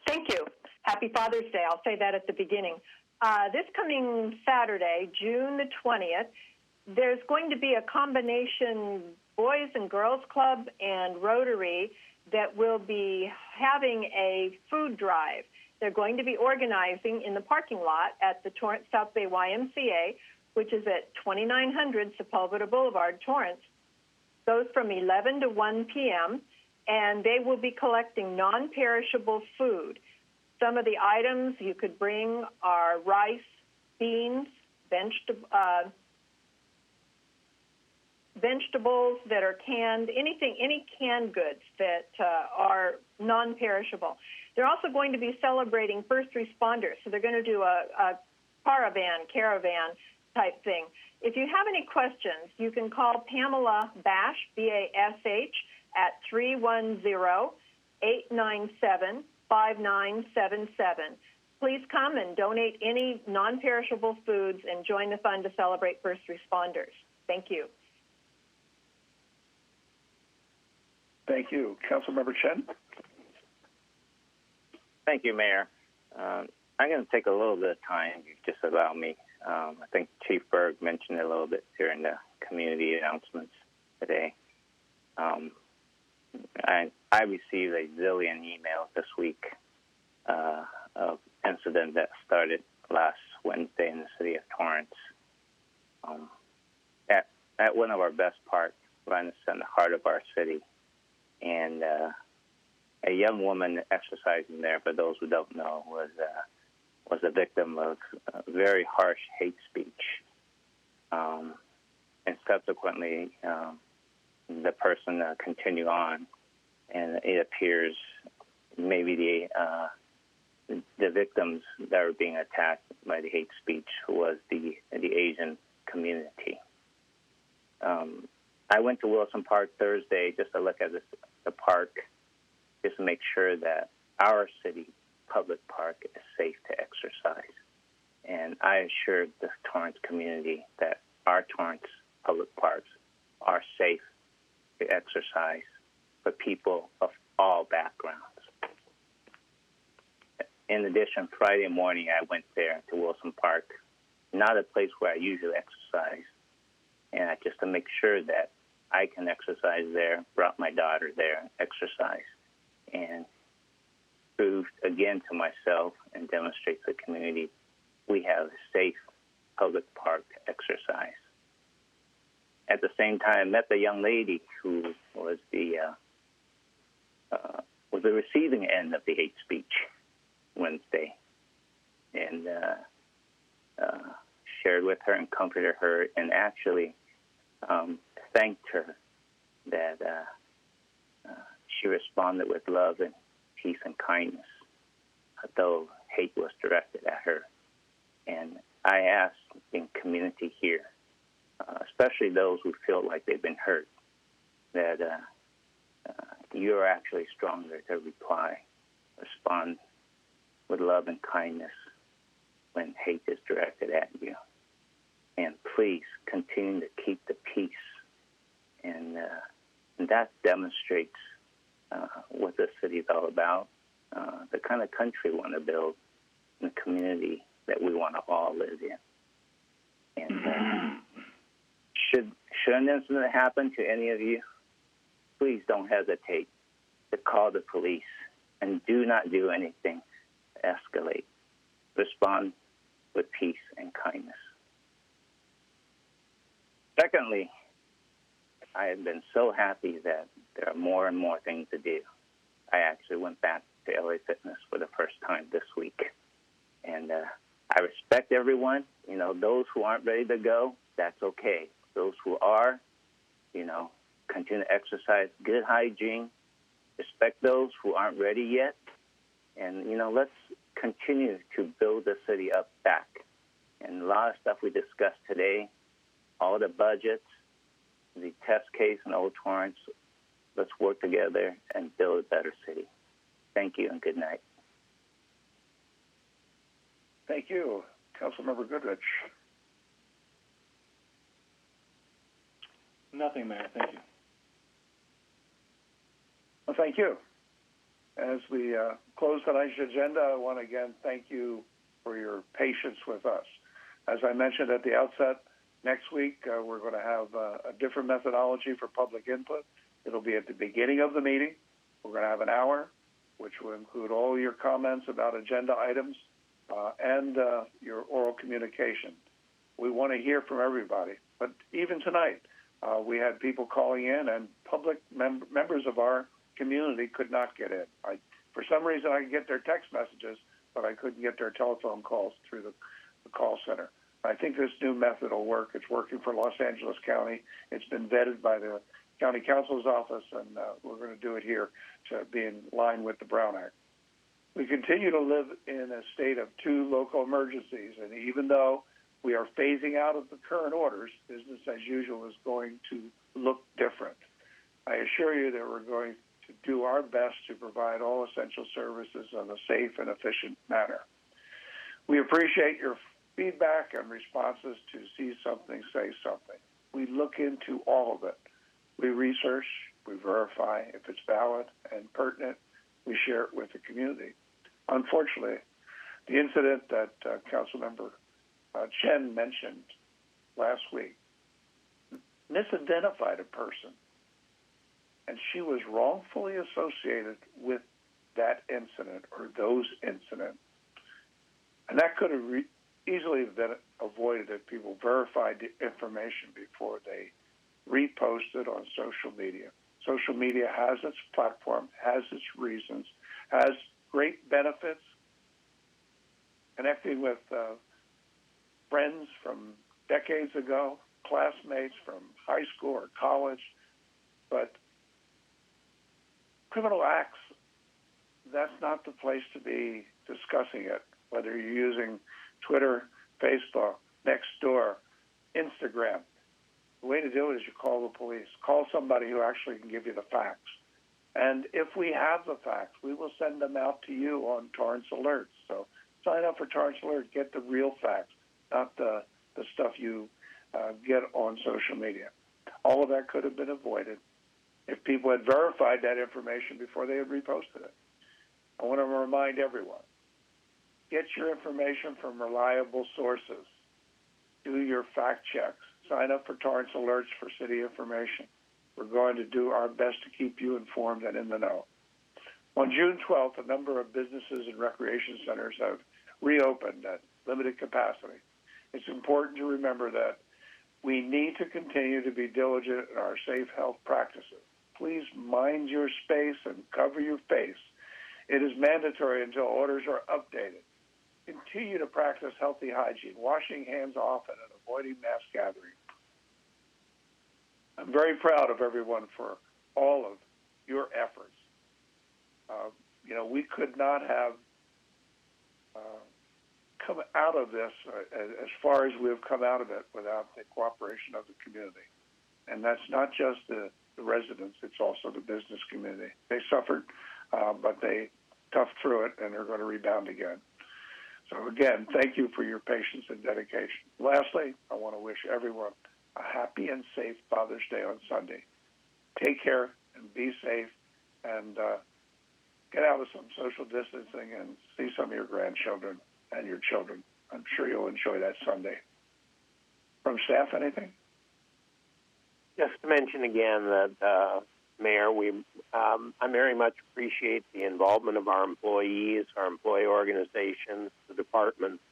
Thank you. Happy Father's Day. I'll say that at the beginning. This coming Saturday, June the 20th, there's going to be a combination Boys and Girls Club and Rotary that will be having a food drive. They're going to be organizing in the parking lot at the Torrance South Bay YMCA, which is at 2900 Sepulveda Boulevard, Torrance. Goes from 11 to 1 p.m., and they will be collecting non-perishable food. Some of the items you could bring are rice, beans, vegetables that are canned, any canned goods that are non-perishable. They're also going to be celebrating first responders, so they're going to do a caravan type thing. If you have any questions, you can call Pamela Bash, B-A-S-H, at 310-897-5977. Please come and donate any non-perishable foods and join the fund to celebrate first responders. Thank you. Thank you. Councilmember Chen. Thank you, Mayor. I'm going to take a little bit of time, if you just allow me. I think Chief Berg mentioned it a little bit during the community announcements today. I received a zillion emails this week of incident that started last Wednesday in the city of Torrance. At one of our best parks, right in the heart of our city, and a young woman exercising there, for those who don't know, was a victim of very harsh hate speech. And subsequently, the person continued on, and it appears maybe the victims that were being attacked by the hate speech was the Asian community. I went to Wilson Park Thursday just to look at the park, just to make sure that our city public park is safe to exercise. And I assured the Torrance community that our Torrance public parks are safe to exercise for people of all backgrounds. In addition, Friday morning I went there to Wilson Park, not a place where I usually exercise, and just to make sure that I can exercise there, brought my daughter there, exercise, and proved again to myself and demonstrate to the community we have a safe public park to exercise. At the same time, I met the young lady who was the receiving end of the hate speech Wednesday, and shared with her and comforted her, and actually thanked her that she responded with love and peace and kindness, though hate was directed at her. And I asked the community here, especially those who feel like they've been hurt, that you're actually stronger to respond with love and kindness when hate is directed at you. And please continue to keep the peace. And that demonstrates what the city is all about, the kind of country we want to build, and the community that we want to all live in. And should an incident happen to any of you, please don't hesitate to call the police, and do not do anything to escalate. Respond with peace and kindness. Secondly, I have been so happy that there are more and more things to do. I actually went back to LA Fitness for the first time this week. And I respect everyone. You know, those who aren't ready to go, that's okay. Those who are, you know, continue to exercise good hygiene. Respect those who aren't ready yet. And, you know, let's continue to build the city up back. And a lot of stuff we discussed today, all the budgets, the test case in Old Torrance, let's work together and build a better city. Thank you and good night. Thank you, Councilmember Goodrich. Nothing, Mayor. Thank you. Well, thank you. As we close tonight's agenda, I want to again thank you for your patience with us. As I mentioned at the outset, next week we're going to have a different methodology for public input. It'll be at the beginning of the meeting. We're going to have an hour, which will include all your comments about agenda items and your oral communication. We want to hear from everybody. But even tonight, we had people calling in, and public members of our community could not get in. For some reason, I could get their text messages, but I couldn't get their telephone calls through the call center. I think this new method will work. It's working for Los Angeles County. It's been vetted by the County Counsel's office, and we're going to do it here to be in line with the Brown Act. We continue to live in a state of 2 local emergencies, and even though we are phasing out of the current orders, business as usual is going to look different. I assure you that we're going to do our best to provide all essential services in a safe and efficient manner. We appreciate your feedback and responses to see something, say something. We look into all of it. We research, we verify if it's valid and pertinent. We share it with the community. Unfortunately, the incident that Councilmember Chen mentioned last week misidentified a person, and she was wrongfully associated with that incident or those incidents. And that could have easily been avoided if people verified the information before they reposted on social media. Social media has its platform, has its reasons, has great benefits, connecting with friends from decades ago, classmates from high school or college, but criminal acts, that's not the place to be discussing it, whether you're using Twitter, Facebook, Nextdoor, Instagram. The way to do it is you call the police. Call somebody who actually can give you the facts. And if we have the facts, we will send them out to you on Torrance Alerts. So sign up for Torrance Alert. Get the real facts, not the stuff you get on social media. All of that could have been avoided if people had verified that information before they had reposted it. I want to remind everyone, get your information from reliable sources. Do your fact checks. Sign up for Torrance Alerts for city information. We're going to do our best to keep you informed and in the know. On June 12th, a number of businesses and recreation centers have reopened at limited capacity. It's important to remember that we need to continue to be diligent in our safe health practices. Please mind your space and cover your face. It is mandatory until orders are updated. Continue to practice healthy hygiene, washing hands often, and avoiding mass gathering. I'm very proud of everyone for all of your efforts. We could not have come out of this as far as we have come out of it without the cooperation of the community. And that's not just the residents, it's also the business community. They suffered, but they tough through it, and they're going to rebound again. So again, thank you for your patience and dedication. Lastly, I want to wish everyone a happy and safe Father's Day on Sunday. Take care and be safe, and get out with some social distancing and see some of your grandchildren and your children. I'm sure you'll enjoy that Sunday. From staff, anything? Just to mention again that, Mayor, I very much appreciate the involvement of our employees, our employee organizations, the departments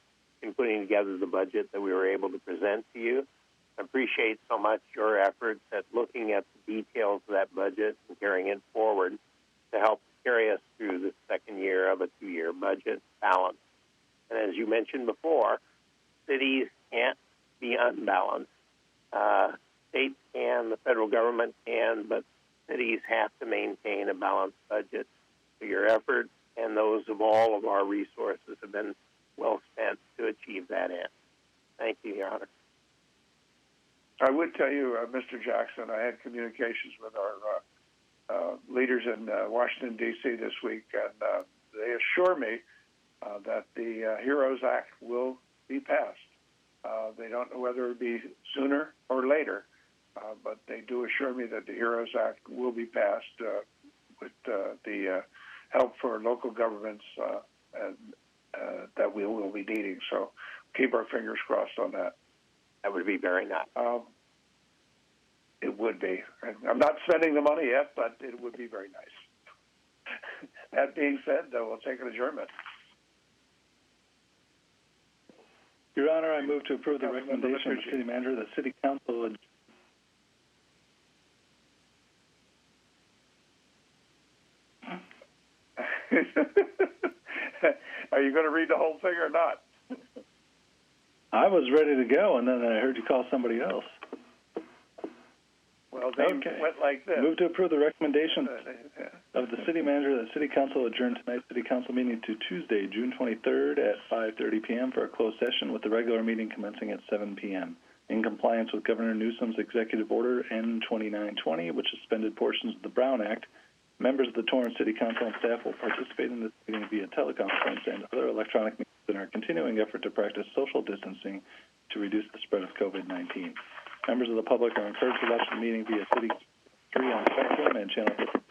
in putting together the budget that we were able to present to you. I appreciate so much your efforts at looking at the details of that budget and carrying it forward to help carry us through the second year of a two-year budget balance. And as you mentioned before, cities can't be unbalanced. States can, the federal government can, but cities have to maintain a balanced budget. So your efforts and those of all of our resources have been well spent to achieve that end. Thank you, Your Honor. I would tell you, Mr. Jackson, I had communications with our leaders in Washington, D.C. this week, and they assure me that the HEROES Act will be passed. They don't know whether it will be sooner or later, but they do assure me that the HEROES Act will be passed with the help for local governments and, that we will be needing. So keep our fingers crossed on that. That would be very nice. It would be. I'm not spending the money yet, but it would be very nice. That being said, we'll take an adjournment. Your Honor, I move to approve the recommendation of the City Manager that City Council Are you going to read the whole thing or not? I was ready to go, and then I heard you call somebody else. Well, they went like this. Move to approve the recommendation of the City Manager that City Council adjourn tonight's City Council meeting to Tuesday, June 23rd at 5:30 p.m. for a closed session with the regular meeting commencing at 7 p.m. In compliance with Governor Newsom's Executive Order N-2920, which suspended portions of the Brown Act, members of the Torrance City Council and staff will participate in this meeting via teleconference and other electronic means in our continuing effort to practice social distancing to reduce the spread of COVID-19. Members of the public are encouraged to watch the meeting via City 3 on Spectrum and Channel 4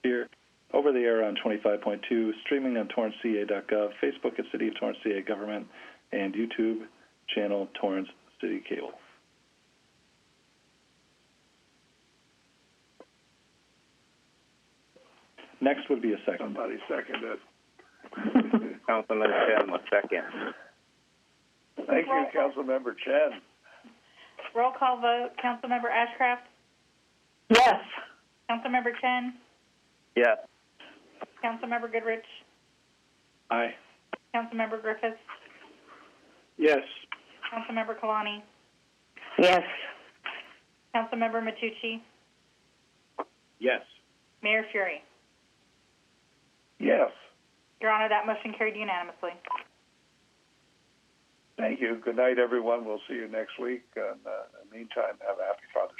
here, over the air on 25.2, streaming on torranceca.gov, Facebook at City of Torrance CA Government, and YouTube channel Torrance City Cable. Next would be a second. Somebody seconded. Councilman Chen, a second. Thank you, Councilmember Chen. Roll call vote. Councilmember Ashcraft? Yes. Councilmember Chen? Yes. Councilmember Goodrich? Aye. Councilmember Griffiths? Yes. Councilmember Kalani? Yes. Councilmember Matucci? Yes. Mayor Fury? Yes. Your Honor, that motion carried unanimously. Thank you. Good night, everyone. We'll see you next week. And in the meantime, have a happy Father's Day.